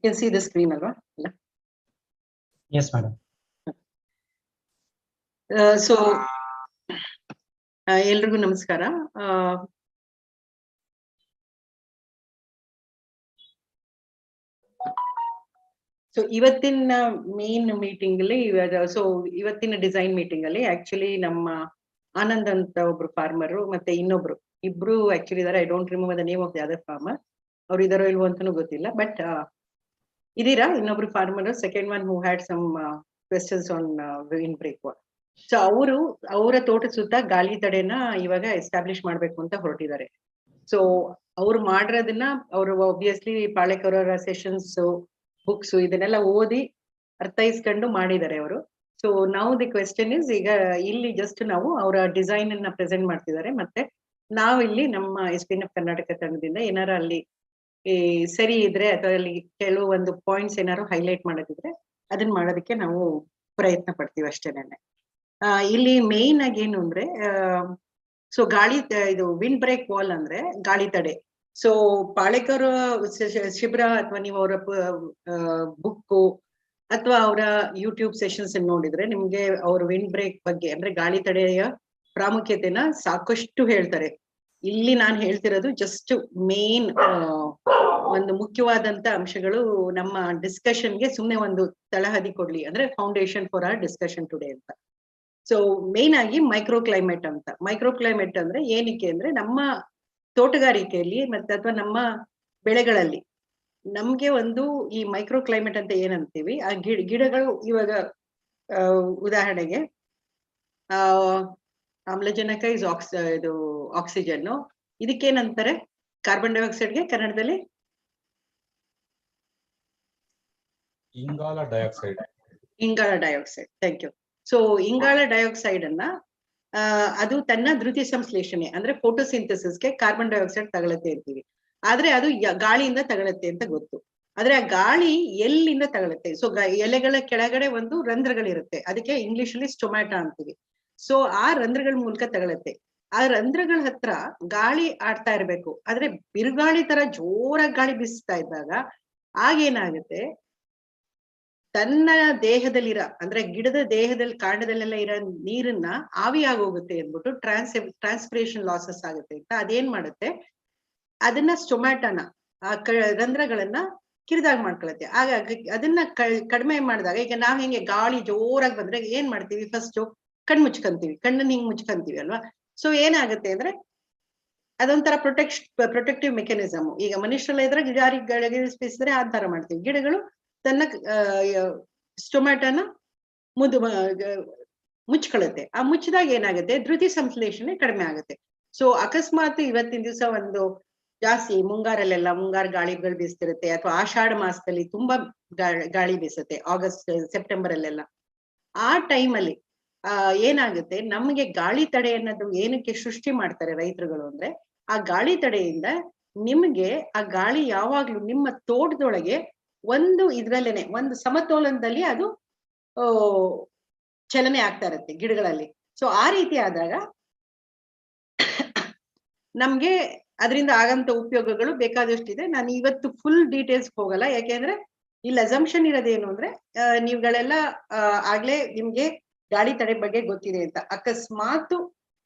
can see the screen alva? Yes, madam. So ಎಲ್ರಿಗೂ ನಮಸ್ಕಾರ. So ಇವತ್ತಿನ ಮೇನ್ ಮೀಟಿಂಗ್ ಅಲ್ಲಿ ಸೊ ಇವತ್ತಿನ ಡಿಸೈನ್ ಮೀಟಿಂಗ್ ಅಲ್ಲಿ ಆಕ್ಚುಲಿ ನಮ್ಮ ಆನಂದ್ ಅಂತ ಒಬ್ರು ಫಾರ್ಮರ್ ಮತ್ತೆ ಇನ್ನೊಬ್ರು ಇಬ್ರು ಆಕ್ಚುಲಿ ಇದಾರೆ. I don't remember the name of the other farmer. ಅವ್ರು ಇದಾರೋ ಇಲ್ವೋ ಅಂತಾನು ಗೊತ್ತಿಲ್ಲ. ಬಟ್ ಇದೀರಾ ಇನ್ನೊಬ್ರು farmer, second one who had some questions on Windbreak. So ಅವರ ತೋಟದ ಸುತ್ತ ಗಾಳಿ ತಡೆನ ಇವಾಗ ಎಸ್ಟಾಬ್ಲಿಷ್ ಮಾಡ್ಬೇಕು ಅಂತ ಹೊರಟಿದ್ದಾರೆ. ಸೊ ಅವ್ರು ಮಾಡಿರೋದನ್ನ ಅವರು ಆಬ್ವಿಯಸ್ಲಿ ಪಾಳೆಕರವರ ಸೆಷನ್ಸ್ ಬುಕ್ಸ್ ಇದನ್ನೆಲ್ಲ ಓದಿ ಅರ್ಥೈಸ್ಕೊಂಡು ಮಾಡಿದ್ದಾರೆ ಅವರು. ಸೊ ನಾವು ದಿ ಕ್ವೆಶ್ಚನ್ ಇಸ್, ಈಗ ಇಲ್ಲಿ ಜಸ್ಟ್ ನಾವು ಅವರ ಡಿಸೈನ್ ಅನ್ನ ಪ್ರೆಸೆಂಟ್ ಮಾಡ್ತಿದ್ದಾರೆ. ಮತ್ತೆ ನಾವು ಇಲ್ಲಿ ನಮ್ಮ SPNF ಕರ್ನಾಟಕ ತಂಡದಿಂದ ಏನಾರ ಅಲ್ಲಿ ಸರಿ ಇದ್ರೆ ಅಥವಾ ಅಲ್ಲಿ ಕೆಲವೊಂದು ಪಾಯಿಂಟ್ಸ್ ಏನಾರು ಹೈಲೈಟ್ ಮಾಡೋದಿದ್ರೆ ಅದನ್ನ ಮಾಡೋದಕ್ಕೆ ನಾವು ಪ್ರಯತ್ನ ಪಡ್ತೀವಿ ಅಷ್ಟೇನೆ. ಇಲ್ಲಿ ಮೇನ್ ಆಗಿ ಏನು ಅಂದ್ರೆ ಸೊ ಗಾಳಿ ಇದು ವಿಂಡ್ ಬ್ರೇಕ್ ವಾಲ್ ಅಂದ್ರೆ ಗಾಳಿ ತಡೆ. ಸೊ ಪಾಳೆಕರ್ ಶಿಬಿರ ಅಥವಾ ನೀವು ಅವರ ಬುಕ್ಕು ಅಥವಾ ಅವರ ಯೂಟ್ಯೂಬ್ ಸೆಷನ್ಸ್ ನೋಡಿದ್ರೆ ನಿಮ್ಗೆ ಅವ್ರ ವಿಂಡ್ ಬ್ರೇಕ್ ಬಗ್ಗೆ ಅಂದ್ರೆ ಗಾಳಿ ತಡೆಯ ಪ್ರಾಮುಖ್ಯತೆನ ಸಾಕಷ್ಟು ಹೇಳ್ತಾರೆ. ಇಲ್ಲಿ ನಾನು ಹೇಳ್ತಿರೋದು ಜಸ್ಟ್ ಮೇನ್ ಒಂದು ಮುಖ್ಯವಾದಂತ ಅಂಶಗಳು ನಮ್ಮ ಡಿಸ್ಕಷನ್ಗೆ ಸುಮ್ನೆ ಒಂದು ತಳಹದಿ ಕೊಡ್ಲಿ ಅಂದ್ರೆ foundation for our discussion today ಅಂತ. ಸೊ ಮೇನ್ ಆಗಿ ಮೈಕ್ರೋ ಕ್ಲೈಮೇಟ್ ಅಂತ. ಮೈಕ್ರೋ ಕ್ಲೈಮೇಟ್ ಅಂದ್ರೆ ಏನಕ್ಕೆ ಅಂದ್ರೆ ನಮ್ಮ ತೋಟಗಾರಿಕೆಯಲ್ಲಿ ಮತ್ತೆ ಅಥವಾ ನಮ್ಮ ಬೆಳೆಗಳಲ್ಲಿ ನಮ್ಗೆ ಒಂದು ಈ ಮೈಕ್ರೋ ಕ್ಲೈಮೇಟ್ ಅಂತ ಏನಂತೀವಿ, ಆ ಗಿಡಗಳು ಇವಾಗ ಉದಾಹರಣೆಗೆ ಆಮ್ಲಜನಕ ಇಸ್ ಇದು ಆಕ್ಸಿಜನ್, ಇದಕ್ಕೇನಂತಾರೆ ಕಾರ್ಬನ್ ಡೈಆಕ್ಸೈಡ್ಗೆ ಕನ್ನಡದಲ್ಲಿ? ಇಂಗಾಲ ಡೈಆಕ್ಸೈಡ್. ಇಂಗಾಲ ಡೈಆಕ್ಸೈಡ್, ಥ್ಯಾಂಕ್ ಯು. ಸೊ ಇಂಗಾಲ ಡೈಆಕ್ಸೈಡ್ ಅನ್ನ ಅದು ತನ್ನ ದ್ಯುತಿ ಸಂಶ್ಲೇಷಣೆ ಅಂದ್ರೆ ಫೋಟೋಸಿಂಥಸಿಸ್ಗೆ ಕಾರ್ಬನ್ ಡೈಆಕ್ಸೈಡ್ ತಗೊಳುತ್ತೆ ಅಂತೀವಿ. ಆದ್ರೆ ಅದು ಗಾಳಿಯಿಂದ ತಗೊಳುತ್ತೆ ಅಂತ ಗೊತ್ತು. ಆದ್ರೆ ಆ ಗಾಳಿ ಎಲ್ಲಿಂದ ತಗೊಳುತ್ತೆ? ಸೊ ಎಲೆಗಳ ಕೆಳಗಡೆ ಒಂದು ರಂಧ್ರಗಳಿರುತ್ತೆ, ಅದಕ್ಕೆ ಇಂಗ್ಲಿಷ್ ಅಲ್ಲಿ ಸ್ಟೊಮ್ಯಾಟಾ ಅಂತೀವಿ. ಸೊ ಆ ರಂಧ್ರಗಳ ಮೂಲಕ ತಗೊಳುತ್ತೆ. ಆ ರಂಧ್ರಗಳ ಹತ್ರ ಗಾಳಿ ಆಡ್ತಾ ಇರ್ಬೇಕು. ಆದ್ರೆ ಬಿರುಗಾಳಿ ತರ ಜೋರಾಗಿ ಗಾಳಿ ಬೀಸ್ತಾ ಇದ್ದಾಗ ಆಗೇನಾಗುತ್ತೆ, ತನ್ನ ದೇಹದಲ್ಲಿರ ಅಂದ್ರೆ ಗಿಡದ ದೇಹದಲ್ಲಿ ಕಾಂಡದಲ್ಲೆಲ್ಲ ಇರೋ ನೀರನ್ನ ಆವಿ ಆಗೋಗುತ್ತೆ ಅಂದ್ಬಿಟ್ಟು ಟ್ರಾನ್ಸ್ಪಿರೇಷನ್ ಲಾಸಸ್ ಆಗುತ್ತೆ ಅಂತ ಅದೇನ್ ಮಾಡುತ್ತೆ, ಅದನ್ನ ಸ್ಟೊಮ್ಯಾಟೋನ ಆ ರಂಧ್ರಗಳನ್ನ ಕಿರಿದಾಗಿ ಮಾಡ್ಕೊಳತ್ತೆ. ಹಾಗಾಗಿ ಅದನ್ನ ಕಡಿಮೆ ಮಾಡಿದಾಗ ಈಗ ನಾವ್ ಹೆಂಗೆ ಗಾಳಿ ಜೋರಾಗಿ ಬಂದ್ರೆ ಏನ್ ಮಾಡ್ತೀವಿ, ಫಸ್ಟ್ ಕಣ್ ಮುಚ್ಕಂತೀವಿ, ಕಣ್ಣನ್ನ ಹಿಂಗ್ ಮುಚ್ಕಂತೀವಿ ಅಲ್ವಾ. ಸೊ ಏನಾಗುತ್ತೆ ಅಂದ್ರೆ ಅದೊಂಥರ ಪ್ರೊಟೆಕ್ಟಿವ್ ಮೆಕ್ಯಾನಿಸಮ್. ಈಗ ಮನುಷ್ಯರೆಲ್ಲ ಇದ್ರೆ ಗಿಡ ಸ್ಪೀಸಿದ್ರೆ ಆ ತರ ಮಾಡ್ತೀವಿ. ಗಿಡಗಳು ತನ್ನ ಸ್ಟೊಮ್ಯಾಟೋನ ಮುಚ್ಕೊಳ್ಳುತ್ತೆ. ಆ ಮುಚ್ಚಿದಾಗ ಏನಾಗುತ್ತೆ, ದ್ಯುತಿ ಸಂಶ್ಲೇಷಣೆ ಕಡಿಮೆ ಆಗುತ್ತೆ. ಸೊ ಅಕಸ್ಮಾತ್ ಇವತ್ತಿನ ದಿವಸ ಒಂದು ಜಾಸ್ತಿ ಮುಂಗಾರಲ್ಲೆಲ್ಲ ಮುಂಗಾರು ಗಾಳಿಗಳು ಬೀಸ್ತಿರುತ್ತೆ, ಅಥವಾ ಆಷಾಢ ಮಾಸದಲ್ಲಿ ತುಂಬಾ ಗಾಳಿ ಬೀಸುತ್ತೆ, ಆಗಸ್ಟ್ ಸೆಪ್ಟೆಂಬರ್ ಅಲ್ಲೆಲ್ಲ. ಆ ಟೈಮಲ್ಲಿ ಏನಾಗುತ್ತೆ, ನಮ್ಗೆ ಗಾಳಿ ತಡೆ ಅನ್ನೋದು ಏನಕ್ಕೆ ಸೃಷ್ಟಿ ಮಾಡ್ತಾರೆ ರೈತರುಗಳು ಅಂದ್ರೆ, ಆ ಗಾಳಿ ತಡೆಯಿಂದ ನಿಮ್ಗೆ ಆ ಗಾಳಿ ಯಾವಾಗ್ಲೂ ನಿಮ್ಮ ತೋಟದೊಳಗೆ ಒಂದು ಇದ್ರಲ್ಲೇನೆ ಒಂದು ಸಮತೋಲನದಲ್ಲಿ ಅದು ಚಲನೆ ಆಗ್ತಾ ಇರುತ್ತೆ ಗಿಡಗಳಲ್ಲಿ. ಸೊ ಆ ರೀತಿ ಆದಾಗ ನಮ್ಗೆ ಅದರಿಂದ ಆಗಂತ ಉಪಯೋಗಗಳು ಬೇಕಾದಷ್ಟಿದೆ. ನಾನು ಇವತ್ತು ಫುಲ್ ಡೀಟೇಲ್ಸ್ ಹೋಗಲ್ಲ, ಯಾಕೆಂದ್ರೆ ಇಲ್ಲಿ ಅಸಂಪ್ಷನ್ ಇರೋದೇನು ಅಂದ್ರೆ ನೀವುಗಳೆಲ್ಲ ಆಗ್ಲೇ ನಿಮ್ಗೆ ಗಾಳಿ ತಡೆ ಬಗ್ಗೆ ಗೊತ್ತಿದೆ ಅಂತ. ಅಕಸ್ಮಾತ್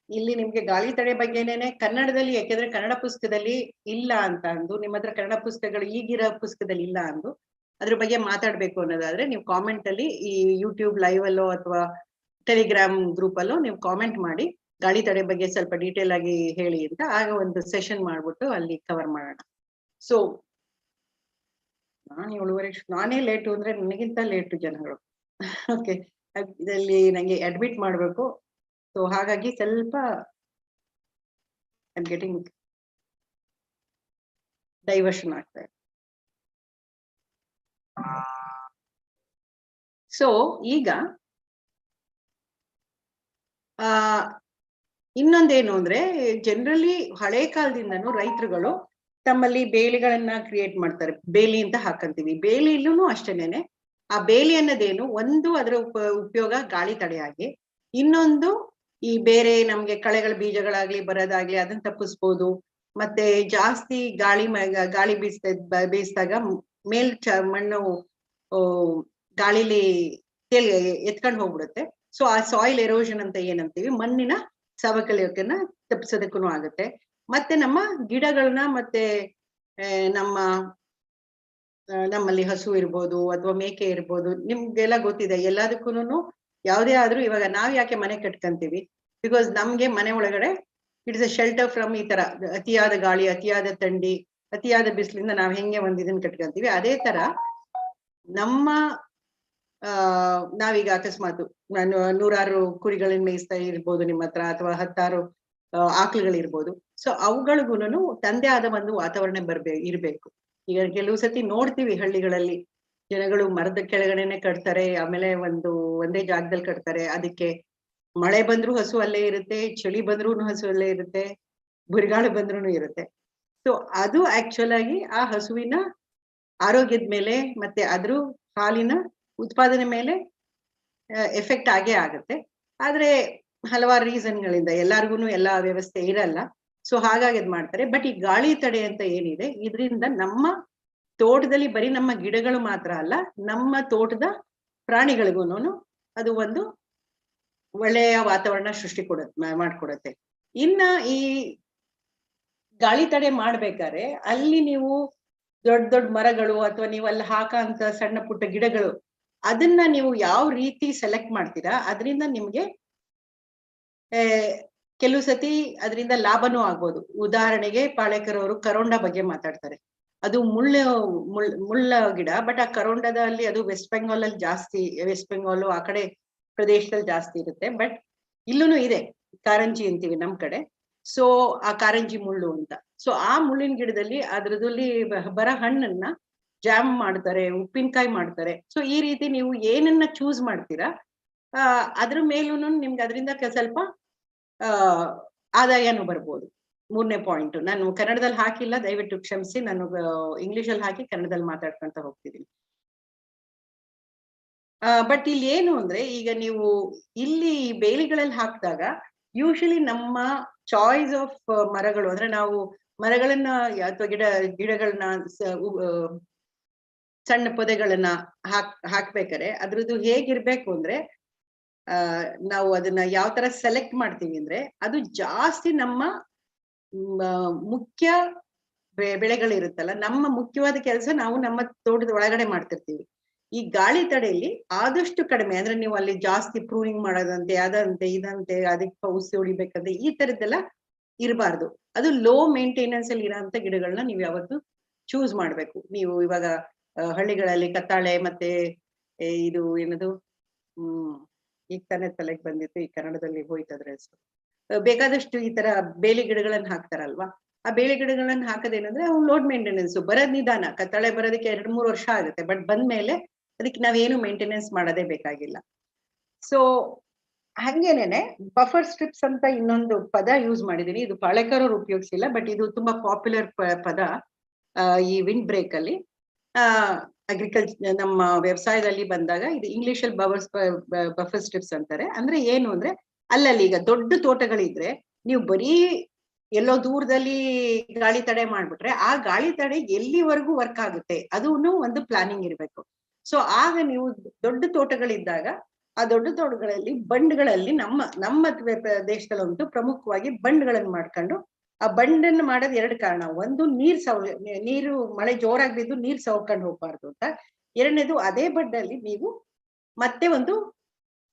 ಇಲ್ಲಿ ನಿಮ್ಗೆ ಗಾಳಿ ತಡೆ ಬಗ್ಗೆನೇನೆ ಕನ್ನಡದಲ್ಲಿ, ಯಾಕೆಂದ್ರೆ ಕನ್ನಡ ಪುಸ್ತಕದಲ್ಲಿ ಇಲ್ಲ ಅಂತ ಅಂದು, ನಿಮ್ಮ ಹತ್ರ ಕನ್ನಡ ಪುಸ್ತಕಗಳು ಈಗಿರೋ ಪುಸ್ತಕದಲ್ಲಿ ಇಲ್ಲ ಅಂದು ಅದ್ರ ಬಗ್ಗೆ ಮಾತಾಡ್ಬೇಕು ಅನ್ನೋದಾದ್ರೆ ನೀವು ಕಾಮೆಂಟ್ ಅಲ್ಲಿ ಈ ಯೂಟ್ಯೂಬ್ ಲೈವ್ ಅಲ್ಲೋ ಅಥವಾ ಟೆಲಿಗ್ರಾಮ್ ಗ್ರೂಪ್ ಅಲ್ಲೋ ನೀವು ಕಾಮೆಂಟ್ ಮಾಡಿ ಗಾಳಿ ತಡೆ ಬಗ್ಗೆ ಸ್ವಲ್ಪ ಡೀಟೇಲ್ ಆಗಿ ಹೇಳಿ ಅಂತ. ಆಗ ಒಂದು ಸೆಷನ್ ಮಾಡ್ಬಿಟ್ಟು ಅಲ್ಲಿ ಕವರ್ ಮಾಡೋಣ. ಸೊ ನಾನೇ ಲೇಟು ಅಂದ್ರೆ ನನಗಿಂತ ಲೇಟು ಜನಗಳು. ಓಕೆ, ಇದರಲ್ಲಿ ನಂಗೆ ಅಡ್ಮಿಟ್ ಮಾಡ್ಬೇಕು. ಸೊ ಹಾಗಾಗಿ ಸ್ವಲ್ಪ ಐ ಆಮ್ ಗೆಟಿಂಗ್ ಡೈವರ್ಷನ್ ಆಗ್ತಾ ಇದೆ. ಸೊ ಈಗ ಇನ್ನೊಂದೇನು ಅಂದ್ರೆ, ಜನರಲಿ ಹಳೆ ಕಾಲದಿಂದನೂ ರೈತರುಗಳು ತಮ್ಮಲ್ಲಿ ಬೇಲಿಗಳನ್ನ ಕ್ರಿಯೇಟ್ ಮಾಡ್ತಾರೆ. ಬೇಲಿ ಅಂತ ಹಾಕಂತೀವಿ. ಬೇಲಿಯಲ್ಲೂ ಅಷ್ಟೇನೆ. ಆ ಬೇಲಿ ಅನ್ನೋದೇನು, ಒಂದು ಅದರ ಉಪಯೋಗ ಗಾಳಿ ತಡೆಯಾಗಿ, ಇನ್ನೊಂದು ಈ ಬೇರೆ ನಮ್ಗೆ ಕಳೆಗಳ ಬೀಜಗಳಾಗ್ಲಿ ಬರೋದಾಗ್ಲಿ ಅದನ್ನ ತಪ್ಪಿಸ್ಬೋದು. ಮತ್ತೆ ಜಾಸ್ತಿ ಗಾಳಿ ಬೀಸಿದಾಗ ಮಣ್ಣು ಗಾಳಿಲಿ ಎತ್ಕೊಂಡು ಹೋಗ್ಬಿಡುತ್ತೆ. ಸೊ ಆ ಸಾಯಿಲ್ ಎರೋಷನ್ ಅಂತ ಏನಂತೀವಿ, ಮಣ್ಣಿನ ಸವಕಳಿಯನ್ನ ತಪ್ಪಿಸೋದಕ್ಕೂ ಆಗುತ್ತೆ. ಮತ್ತೆ ನಮ್ಮ ಗಿಡಗಳನ್ನ ಮತ್ತೆ ನಮ್ಮಲ್ಲಿ ಹಸು ಇರ್ಬೋದು ಅಥವಾ ಮೇಕೆ ಇರ್ಬೋದು, ನಿಮ್ಗೆಲ್ಲ ಗೊತ್ತಿದೆ. ಎಲ್ಲದಕ್ಕೂನು ಯಾವುದೇ ಆದ್ರೂ ಇವಾಗ ನಾವ್ ಯಾಕೆ ಮನೆ ಕಟ್ಕಂತೀವಿ, ಬಿಕಾಸ್ ನಮ್ಗೆ ಮನೆ ಒಳಗಡೆ ಇಟ್ಸ್ ಅ ಶೆಲ್ಟರ್ ಫ್ರಮ್ ಈ ತರ ಅತಿಯಾದ ಗಾಳಿ, ಅತಿಯಾದ ಥಂಡಿ, ಅತಿಯಾದ ಬಿಸಿಲಿಂದ ನಾವ್ ಹೆಂಗೆ ಇದನ್ನ ಕಟ್ಕಂತೀವಿ. ಅದೇ ತರ ನಮ್ಮ ನಾವೀಗ ಅಕಸ್ಮಾತ್ ನಾನು 100 ಕುರಿಗಳನ್ನ ಮೇಯಿಸ್ತಾ ಇರ್ಬೋದು ನಿಮ್ಮ ಹತ್ರ, ಅಥವಾ 10 ಆಕಳುಗಳಿರ್ಬೋದು. ಸೊ ಅವುಗಳಿಗೂನು ತಂದೆ ಆದ ಒಂದು ವಾತಾವರಣ ಇರ್ಬೇಕು. ಈಗ ಕೆಲವು ಸತಿ ನೋಡ್ತೀವಿ ಹಳ್ಳಿಗಳಲ್ಲಿ ಜನಗಳು ಮರದ ಕೆಳಗಡೆನೆ ಕಟ್ತಾರೆ, ಆಮೇಲೆ ಒಂದೇ ಜಾಗದಲ್ಲಿ ಕಟ್ತಾರೆ. ಅದಕ್ಕೆ ಮಳೆ ಬಂದ್ರು ಹಸು ಅಲ್ಲೇ ಇರುತ್ತೆ, ಚಳಿ ಬಂದ್ರು ಹಸು ಅಲ್ಲೇ ಇರುತ್ತೆ, ಬಿರುಗಾಳ ಬಂದ್ರು ಇರುತ್ತೆ. ಸೊ ಅದು ಆಕ್ಚುಲ್ ಆಗಿ ಆ ಹಸುವಿನ ಆರೋಗ್ಯದ ಮೇಲೆ ಮತ್ತೆ ಅದ್ರ ಹಾಲಿನ ಉತ್ಪಾದನೆ ಮೇಲೆ ಎಫೆಕ್ಟ್ ಆಗೇ ಆಗುತ್ತೆ. ಆದ್ರೆ ಹಲವಾರು ರೀಸನ್ಗಳಿಂದ ಎಲ್ಲಾರ್ಗು ಎಲ್ಲಾ ವ್ಯವಸ್ಥೆ ಇರಲ್ಲ. ಸೊ ಹಾಗಾಗಿ ಇದ್ ಮಾಡ್ತಾರೆ. ಬಟ್ ಈ ಗಾಳಿ ತಡೆ ಅಂತ ಏನಿದೆ, ಇದರಿಂದ ನಮ್ಮ ತೋಟದಲ್ಲಿ ಬರೀ ನಮ್ಮ ಗಿಡಗಳು ಮಾತ್ರ ಅಲ್ಲ, ನಮ್ಮ ತೋಟದ ಪ್ರಾಣಿಗಳಿಗೂನು ಅದು ಒಂದು ಒಳ್ಳೆಯ ವಾತಾವರಣ ಮಾಡ್ಕೊಡತ್ತೆ. ಇನ್ನ ಈ ಗಾಳಿ ತಡೆ ಮಾಡ್ಬೇಕಾದ್ರೆ ಅಲ್ಲಿ ನೀವು ದೊಡ್ಡ ಮರಗಳು ಅಥವಾ ನೀವು ಅಲ್ಲಿ ಹಾಕಂತ ಸಣ್ಣ ಪುಟ್ಟ ಗಿಡಗಳು, ಅದನ್ನ ನೀವು ಯಾವ ರೀತಿ ಸೆಲೆಕ್ಟ್ ಮಾಡ್ತೀರಾ, ಅದರಿಂದ ನಿಮ್ಗೆ ಕೆಲವು ಸತಿ ಅದರಿಂದ ಲಾಭನೂ ಆಗ್ಬೋದು. ಉದಾಹರಣೆಗೆ ಪಾಳೇಕರ್ ಅವರು ಕರೋಂಡ ಬಗ್ಗೆ ಮಾತಾಡ್ತಾರೆ. ಅದು ಮುಳ್ಳ ಗಿಡ, ಬಟ್ ಆ ಕರೋಂಡದಲ್ಲಿ ಅದು ವೆಸ್ಟ್ ಬೆಂಗಾಲ್ ಅಲ್ಲಿ ಜಾಸ್ತಿ, ವೆಸ್ಟ್ ಬೆಂಗಾಲ್ ಆ ಕಡೆ ಪ್ರದೇಶದಲ್ಲಿ ಜಾಸ್ತಿ ಇರುತ್ತೆ. ಬಟ್ ಇಲ್ಲೂ ಇದೆ, ಕಾರಂಜಿ ಅಂತೀವಿ ನಮ್ ಕಡೆ. ಸೊ ಆ ಕಾರಂಜಿ ಮುಳ್ಳು ಅಂತ. ಸೊ ಆ ಮುಳ್ಳಿನ ಗಿಡದಲ್ಲಿ ಅದ್ರದಲ್ಲಿ ಬರ ಹಣ್ಣನ್ನ ಜಾಮ್ ಮಾಡ್ತಾರೆ, ಉಪ್ಪಿನಕಾಯಿ ಮಾಡ್ತಾರೆ. ಸೊ ಈ ರೀತಿ ನೀವು ಏನನ್ನ ಚೂಸ್ ಮಾಡ್ತೀರಾ, ಅದ್ರ ಮೇಲೂ ನಿಮ್ಗೆ ಅದರಿಂದ ಸ್ವಲ್ಪ ಆದಾಯನೂ ಬರ್ಬೋದು. 3ನೇ ಪಾಯಿಂಟ್ ನಾನು ಕನ್ನಡದಲ್ಲಿ ಹಾಕಿಲ್ಲ, ದಯವಿಟ್ಟು ಕ್ಷಮಿಸಿ. ನಾನು ಇಂಗ್ಲಿಷ್ ಅಲ್ಲಿ ಹಾಕಿ ಕನ್ನಡದಲ್ಲಿ ಮಾತಾಡ್ಕೊಂತ ಹೋಗ್ತಿದ್ದೀನಿ. ಬಟ್ ಇಲ್ಲಿ ಏನು ಅಂದ್ರೆ, ಈಗ ನೀವು ಇಲ್ಲಿ ಬೇಲಿಗಳಲ್ಲಿ ಹಾಕಿದಾಗ ಯೂಶಲಿ ನಮ್ಮ ಚಾಯ್ಸ್ ಆಫ್ ಮರಗಳು, ಅಂದ್ರೆ ನಾವು ಮರಗಳನ್ನ ಅಥವಾ ಗಿಡಗಳನ್ನ ಸಣ್ಣ ಪೊದೆಗಳನ್ನ ಹಾಕ್ಬೇಕಾರೆ ಅದ್ರದ್ದು ಹೇಗಿರ್ಬೇಕು ಅಂದ್ರೆ, ನಾವು ಅದನ್ನ ಯಾವ ತರ ಸೆಲೆಕ್ಟ್ ಮಾಡ್ತೀವಿ ಅಂದ್ರೆ, ಅದು ಜಾಸ್ತಿ ನಮ್ಮ ಮುಖ್ಯ ಬೆಳೆಗಳಿರುತ್ತಲ್ಲ, ನಮ್ಮ ಮುಖ್ಯವಾದ ಕೆಲಸ ನಾವು ನಮ್ಮ ತೋಟದ ಒಳಗಡೆ ಮಾಡ್ತಿರ್ತೀವಿ. ಈ ಗಾಳಿ ತಡೆಯಲ್ಲಿ ಆದಷ್ಟು ಕಡಿಮೆ, ಅಂದ್ರೆ ನೀವು ಅಲ್ಲಿ ಜಾಸ್ತಿ ಪ್ರೂನಿಂಗ್ ಮಾಡೋದಂತೆ, ಅದಂತೆ ಇದಂತೆ, ಅದಕ್ಕೆ ಔಷಧಿ ಹೊಡಿಬೇಕಂತೆ, ಈ ತರದ್ದೆಲ್ಲ ಇರಬಾರ್ದು. ಅದು ಲೋ ಮೇಂಟೆನೆನ್ಸ್ ಅಲ್ಲಿ ಇರೋಂಥ ಗಿಡಗಳನ್ನ ನೀವು ಯಾವತ್ತು ಚೂಸ್ ಮಾಡ್ಬೇಕು. ನೀವು ಇವಾಗ ಹಳ್ಳಿಗಳಲ್ಲಿ ಕತ್ತಾಳೆ ಮತ್ತೆ ಇದು ಏನದು ಈಗ ತಾನೇ ತಲೆಗೆ ಬಂದಿತ್ತು, ಈ ಕನ್ನಡದಲ್ಲಿ ಹೋಯ್ತದ್ರೆ ಹೆಸರು, ಬೇಕಾದಷ್ಟು ಈ ತರ ಬೇಲಿ ಗಿಡಗಳನ್ನ ಹಾಕ್ತಾರಲ್ವಾ. ಆ ಬೇಲಿ ಗಿಡಗಳನ್ನ ಹಾಕೋದೇನಂದ್ರೆ ಅವು ಲೋಡ್ ಮೇಂಟೆನೆನ್ಸ್, ಬರೋದ್ ನಿಧಾನ. ಕತ್ತಾಳೆ ಬರೋದಕ್ಕೆ 2-3 ವರ್ಷ ಆಗುತ್ತೆ, ಬಟ್ ಬಂದ್ಮೇಲೆ ಅದಕ್ಕೆ ನಾವೇನು ಮೇಂಟೆನೆನ್ಸ್ ಮಾಡೋದೇ ಬೇಕಾಗಿಲ್ಲ. ಸೊ ಹಂಗೇನೇನೆ ಬಫರ್ ಸ್ಟ್ರಿಪ್ಸ್ ಅಂತ ಇನ್ನೊಂದು ಪದ ಯೂಸ್ ಮಾಡಿದೀನಿ. ಇದು ಪಾಳೇಕರ್ ಅವರು ಉಪಯೋಗಿಸಿಲ್ಲ, ಬಟ್ ಇದು ತುಂಬಾ ಪಾಪ್ಯುಲರ್ ಪದ ಈ ವಿಂಡ್ ಬ್ರೇಕ್ ಅಲ್ಲಿ. ಅಗ್ರಿಕಲ್ಚರ್ ನಮ್ಮ ವ್ಯವಸಾಯದಲ್ಲಿ ಬಂದಾಗ ಇದು ಇಂಗ್ಲಿಷ್ ಅಲ್ಲಿ ಬಫರ್ ಸ್ಟ್ರಿಪ್ಸ್ ಅಂತಾರೆ. ಅಂದ್ರೆ ಏನು ಅಂದ್ರೆ, ಅಲ್ಲಲ್ಲಿ ಈಗ ದೊಡ್ಡ ತೋಟಗಳಿದ್ರೆ ನೀವು ಬರೀ ಎಲ್ಲೋ ದೂರದಲ್ಲಿ ಗಾಳಿ ತಡೆ ಮಾಡ್ಬಿಟ್ರೆ ಆ ಗಾಳಿ ತಡೆ ಎಲ್ಲಿವರೆಗೂ ವರ್ಕ್ ಆಗುತ್ತೆ ಅದೂನು ಒಂದು ಪ್ಲಾನಿಂಗ್ ಇರ್ಬೇಕು. ಸೊ ಆಗ ನೀವು ದೊಡ್ಡ ತೋಟಗಳಿದ್ದಾಗ ಆ ದೊಡ್ಡ ತೋಟಗಳಲ್ಲಿ ಬಂಡ್ಗಳಲ್ಲಿ ನಮ್ಮ ದೇಶದಲ್ಲಂತೂ ಪ್ರಮುಖವಾಗಿ ಬಂಡ್ಗಳನ್ನ ಮಾಡ್ಕೊಂಡು, ಆ ಬಂಡನ್ನು ಮಾಡೋದ್ 2 ಕಾರಣ. ಒಂದು ನೀರು ಮಳೆ ಜೋರಾಗಿ ಬಿದ್ದು ನೀರ್ ಸವರ್ಕೊಂಡು ಹೋಗ್ಬಾರ್ದು ಅಂತ. 2ನೇದು ಅದೇ ಬಡ್ಡಲ್ಲಿ ನೀವು ಮತ್ತೆ ಒಂದು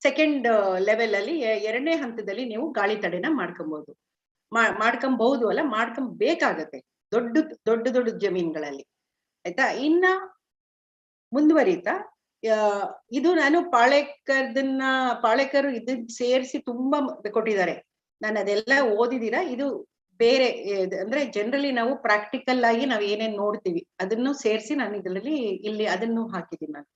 ಸೆಕೆಂಡ್ ಲೆವೆಲ್ ಅಲ್ಲಿ 2ನೇ ಹಂತದಲ್ಲಿ ನೀವು ಗಾಳಿ ತಡೆನ ಮಾಡ್ಕೊಬಹುದು ಅಲ್ಲ, ಮಾಡ್ಕೊಬೇಕಾಗತ್ತೆ ದೊಡ್ಡ ಜಮೀನ್ಗಳಲ್ಲಿ, ಆಯ್ತಾ. ಇನ್ನ ಮುಂದುವರಿತಾ ಇದು ನಾನು ಪಾಳೇಕರ್ ಇದನ್ನ ಸೇರಿಸಿ ತುಂಬಾ ಕೊಟ್ಟಿದ್ದಾರೆ. ನಾನು ಅದೆಲ್ಲ ಓದಿದೀರಾ. ಇದು ಬೇರೆ ಅಂದ್ರೆ ಜನರಲಿ ನಾವು ಪ್ರಾಕ್ಟಿಕಲ್ ಆಗಿ ನಾವ್ ಏನೇನ್ ನೋಡ್ತೀವಿ ಅದನ್ನು ಸೇರಿಸಿ ನಾನು ಇಲ್ಲಿ ಅದನ್ನು ಹಾಕಿದ್ದೀನಿ ನಾನು.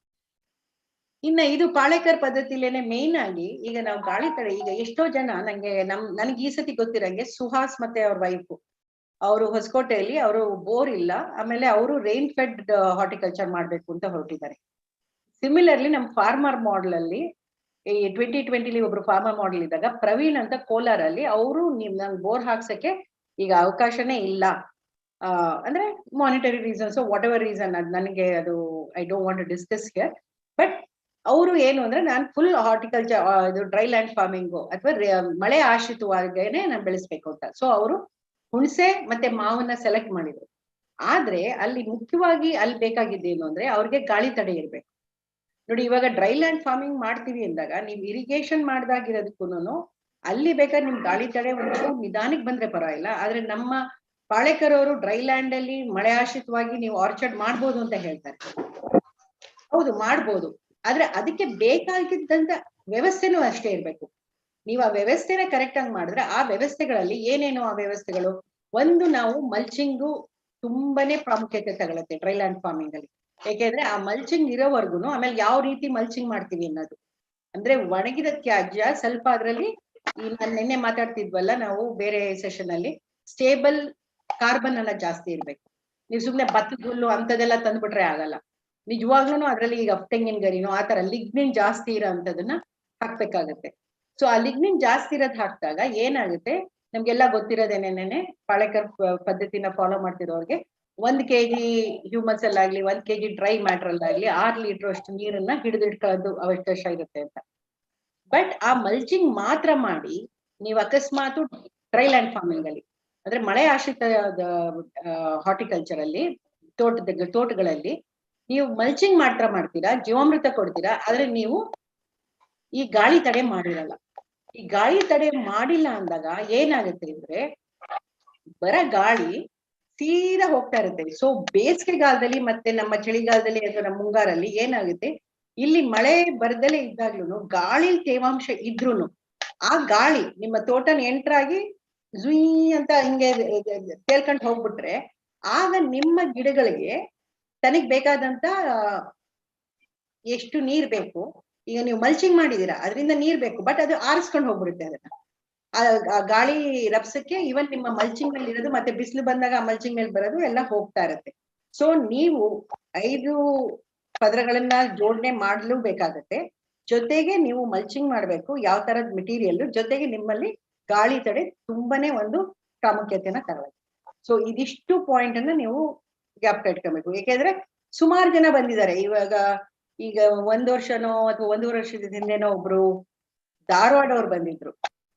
ಇನ್ನ ಇದು ಪಾಳೇಕರ್ ಪದ್ಧತಿಲೇನೆ ಮೇನ್ ಆಗಿ ಈಗ ನಾವು ಗಾಳಿ ತಡೆ, ಈಗ ಎಷ್ಟೋ ಜನ ನನಗೆ ಈ ಸತಿ ಗೊತ್ತಿರಂಗೆ ಸುಹಾಸ್ ಮತ್ತೆ ಅವ್ರ ವೈಫ್, ಅವರು ಹೊಸಕೋಟೆಯಲ್ಲಿ ಅವರು ಬೋರ್ ಇಲ್ಲ, ಆಮೇಲೆ ಅವರು ರೈನ್ ಫೆಡ್ ಹಾರ್ಟಿಕಲ್ಚರ್ ಮಾಡ್ಬೇಕು ಅಂತ ಹೊರಟಿದ್ದಾರೆ. ಸಿಮಿಲರ್ಲಿ ನಮ್ಮ ಫಾರ್ಮರ್ ಮಾಡೆಲ್ ಅಲ್ಲಿ ಈ 2020 ಒಬ್ರು ಫಾರ್ಮರ್ ಮಾಡೆಲ್ ಇದ್ದಾಗ ಪ್ರವೀಣ್ ಅಂತ ಕೋಲಾರಲ್ಲಿ, ಅವರು ನಂಗೆ ಬೋರ್ ಹಾಕ್ಸಕ್ಕೆ ಈಗ ಅವಕಾಶನೇ ಇಲ್ಲ, ಅಂದ್ರೆ monetary reasons whatever reason ಅದು ನನಗೆ ಅದು I don't want to discuss here. But ಅವರು ಏನು ಅಂದ್ರೆ ನಾನು ಫುಲ್ ಹಾರ್ಟಿಕಲ್ಚರ್ ಇದು ಡ್ರೈ ಲ್ಯಾಂಡ್ ಫಾರ್ಮಿಂಗು ಅಥವಾ ಮಳೆ ಆಶ್ರಿತವಾಗೇನೆ ನಾನು ಬೆಳೆಸ್ಬೇಕು ಅಂತ. ಸೊ ಅವರು ಹುಣಸೆ ಮತ್ತೆ ಮಾವನ್ನ ಸೆಲೆಕ್ಟ್ ಮಾಡಿದ್ರು. ಆದ್ರೆ ಅಲ್ಲಿ ಮುಖ್ಯವಾಗಿ ಅಲ್ಲಿ ಬೇಕಾಗಿದ್ದೇನು ಅಂದ್ರೆ ಅವ್ರಿಗೆ ಗಾಳಿ ತಡೆ ಇರ್ಬೇಕು. ನೋಡಿ, ಇವಾಗ ಡ್ರೈ ಲ್ಯಾಂಡ್ ಫಾರ್ಮಿಂಗ್ ಮಾಡ್ತೀವಿ ಅಂದಾಗ ನೀವು ಇರಿಗೇಷನ್ ಮಾಡ್ದಾಗಿರೋದಕ್ಕೂನು ಅಲ್ಲಿ ಬೇಕಾದ್ರೆ ನಿಮ್ ಗಾಳಿ ತಡೆ ಒಂಚೂರು ನಿಧಾನಕ್ಕೆ ಬಂದ್ರೆ ಪರವಾಗಿಲ್ಲ. ಆದ್ರೆ ನಮ್ಮ ಪಾಳೇಕರ್ ಅವರು ಡ್ರೈ ಲ್ಯಾಂಡ್ ಅಲ್ಲಿ ಮಳೆ ಆಶ್ರಿತವಾಗಿ ನೀವು ಆರ್ಚರ್ಡ್ ಮಾಡ್ಬೋದು ಅಂತ ಹೇಳ್ತಾರೆ. ಹೌದು, ಮಾಡ್ಬೋದು. ಆದ್ರೆ ಅದಕ್ಕೆ ಬೇಕಾಗಿದ್ದಂತ ವ್ಯವಸ್ಥೆನೂ ಅಷ್ಟೇ ಇರ್ಬೇಕು. ನೀವು ಆ ವ್ಯವಸ್ಥೆನ ಕರೆಕ್ಟ್ ಆಗಿ ಮಾಡಿದ್ರೆ ಆ ವ್ಯವಸ್ಥೆಗಳಲ್ಲಿ ಏನೇನು ಆ ವ್ಯವಸ್ಥೆಗಳು, ಒಂದು ನಾವು ಮಲ್ಚಿಂಗು ತುಂಬಾನೇ ಪ್ರಾಮುಖ್ಯತೆ ತಗೊಳುತ್ತೆ ಡ್ರೈ ಲ್ಯಾಂಡ್ ಫಾರ್ಮಿಂಗ್ ಅಲ್ಲಿ. ಯಾಕೆಂದ್ರೆ ಆ ಮಲ್ಚಿಂಗ್ ಇರೋವರ್ಗು ಆಮೇಲೆ ಯಾವ ರೀತಿ ಮಲ್ಚಿಂಗ್ ಮಾಡ್ತೀವಿ ಅನ್ನೋದು, ಅಂದ್ರೆ ಒಣಗಿದ ತ್ಯಾಜ್ಯ ಸ್ವಲ್ಪ ಅದರಲ್ಲಿ ನಾನು ನಿನ್ನೆ ಮಾತಾಡ್ತಿದ್ವಲ್ಲ ನಾವು ಬೇರೆ ಸೆಷನ್ ಅಲ್ಲಿ, ಸ್ಟೇಬಲ್ ಕಾರ್ಬನ್ ಎಲ್ಲ ಜಾಸ್ತಿ ಇರ್ಬೇಕು. ನೀವು ಸುಮ್ನೆ ಭತ್ತದ ಹುಲ್ಲು ಅಂತದೆಲ್ಲ ತಂದ್ಬಿಟ್ರೆ ಆಗಲ್ಲ. ನಿಜವಾಗ್ಲೂ ಅದ್ರಲ್ಲಿ ಈಗ ತೆಂಗಿನ ಗರಿನೋ ಆ ತರ ಲಿಗ್ನಿನ್ ಜಾಸ್ತಿ ಇರೋ ಅಂತದನ್ನ ಹಾಕ್ಬೇಕಾಗತ್ತೆ. ಸೊ ಆ ಲಿಗ್ನಿನ್ ಜಾಸ್ತಿ ಇರೋದ್ ಹಾಕಿದಾಗ ಏನಾಗುತ್ತೆ, ನಮ್ಗೆಲ್ಲ ಗೊತ್ತಿರೋದೇನೇನೆ ಪಾಳೇಕರ್ ಪದ್ಧತಿನ ಫಾಲೋ ಮಾಡ್ತಿರೋರ್ಗೆ 1 kg ಹ್ಯೂಮನ್ಸ್ ಅಲ್ಲಾಗ್ಲಿ 1 kg ಡ್ರೈ ಮ್ಯಾಟರ್ ಅಲ್ಲಾಗ್ಲಿ 6 ಲೀಟರ್ ಅಷ್ಟು ನೀರನ್ನ ಹಿಡಿದಿಟ್ಕೊಳ್ಳೋದು ಅವಕಾಶ ಇರುತ್ತೆ ಅಂತ. ಬಟ್ ಆ ಮಲ್ಚಿಂಗ್ ಮಾತ್ರ ಮಾಡಿ ನೀವು ಅಕಸ್ಮಾತ್ ಡ್ರೈ ಲ್ಯಾಂಡ್ ಫಾರ್ಮಿಂಗ್ ಅಲ್ಲಿ ಅಂದ್ರೆ ಮಳೆ ಆಶ್ರಿತ ಹಾರ್ಟಿಕಲ್ಚರ್ ಅಲ್ಲಿ ತೋಟಗಳಲ್ಲಿ ನೀವು ಮಲ್ಚಿಂಗ್ ಮಾತ್ರ ಮಾಡ್ತೀರಾ, ಜೀವಾಮೃತ ಕೊಡ್ತೀರಾ, ಆದ್ರೆ ನೀವು ಈ ಗಾಳಿ ತಡೆ ಮಾಡಿರಲ್ಲ. ಈ ಗಾಳಿ ತಡೆ ಮಾಡಿಲ್ಲ ಅಂದಾಗ ಏನಾಗುತ್ತೆ ಅಂದ್ರೆ ಬರ ಗಾಳಿ ಸೀದಾ ಹೋಗ್ತಾ ಇರುತ್ತೆ. ಸೊ ಬೇಸಿಗೆಗಾಲದಲ್ಲಿ ಮತ್ತೆ ನಮ್ಮ ಚಳಿಗಾಲದಲ್ಲಿ ಅಥವಾ ನಮ್ಮ ಮುಂಗಾರಲ್ಲಿ ಏನಾಗುತ್ತೆ, ಇಲ್ಲಿ ಮಳೆ ಬರ್ದಲೇ ಇದ್ದಾಗ್ಲೂ ಗಾಳಿ ತೇವಾಂಶ ಇದ್ರೂನು ಆ ಗಾಳಿ ನಿಮ್ಮ ತೋಟನ ಎಂಟ್ರಾಗಿ ಝುಯ್ ಅಂತ ಹಿಂಗೆ ತೇಲ್ಕೊಂಡು ಹೋಗ್ಬಿಟ್ರೆ ಆಗ ನಿಮ್ಮ ಗಿಡಗಳಿಗೆ ತನಗ್ ಬೇಕಾದಂತ ಎಷ್ಟು ನೀರ್ ಬೇಕು, ಈಗ ನೀವು ಮಲ್ಚಿಂಗ್ ಮಾಡಿದೀರಾ ಅದರಿಂದ ನೀರ್ ಬೇಕು, ಬಟ್ ಅದು ಆರಿಸ್ಕೊಂಡು ಹೋಗ್ಬಿಡುತ್ತೆ ಅದನ್ನ. ಆ ಗಾಳಿ ರಭಸಕ್ಕೆ ಇವನ್ ನಿಮ್ಮ ಮಲ್ಚಿಂಗ್ ಮೇಲೆ ಇರೋದು ಮತ್ತೆ ಬಿಸಿಲು ಬಂದಾಗ ಆ ಮಲ್ಚಿಂಗ್ ಮೇಲೆ ಬರೋದು ಎಲ್ಲ ಹೋಗ್ತಾ ಇರುತ್ತೆ. ಸೊ ನೀವು 5 ಪದರಗಳನ್ನ ಜೋಡಣೆ ಮಾಡಲು ಬೇಕಾಗತ್ತೆ. ಜೊತೆಗೆ ನೀವು ಮಲ್ಚಿಂಗ್ ಮಾಡ್ಬೇಕು, ಯಾವ ತರದ ಮೆಟೀರಿಯಲ್, ಜೊತೆಗೆ ನಿಮ್ಮಲ್ಲಿ ಗಾಳಿ ತಡೆ ತುಂಬಾನೇ ಒಂದು ಪ್ರಾಮುಖ್ಯತೆನ ತಗೊಳ್ಳುತ್ತೆ. ಸೊ ಇದಿಷ್ಟು ಪಾಯಿಂಟ್ ಅನ್ನ ನೀವು ಜ್ಞಾಪಕ ಇಟ್ಕೊಬೇಕು. ಯಾಕೆಂದ್ರೆ ಸುಮಾರು ಜನ ಬಂದಿದ್ದಾರೆ ಇವಾಗ. ಈಗ 1 ವರ್ಷನೋ ಅಥವಾ 1.5 ವರ್ಷದ ಹಿಂದೆನೋ ಒಬ್ರು ಧಾರವಾಡವ್ರು ಬಂದಿದ್ರು.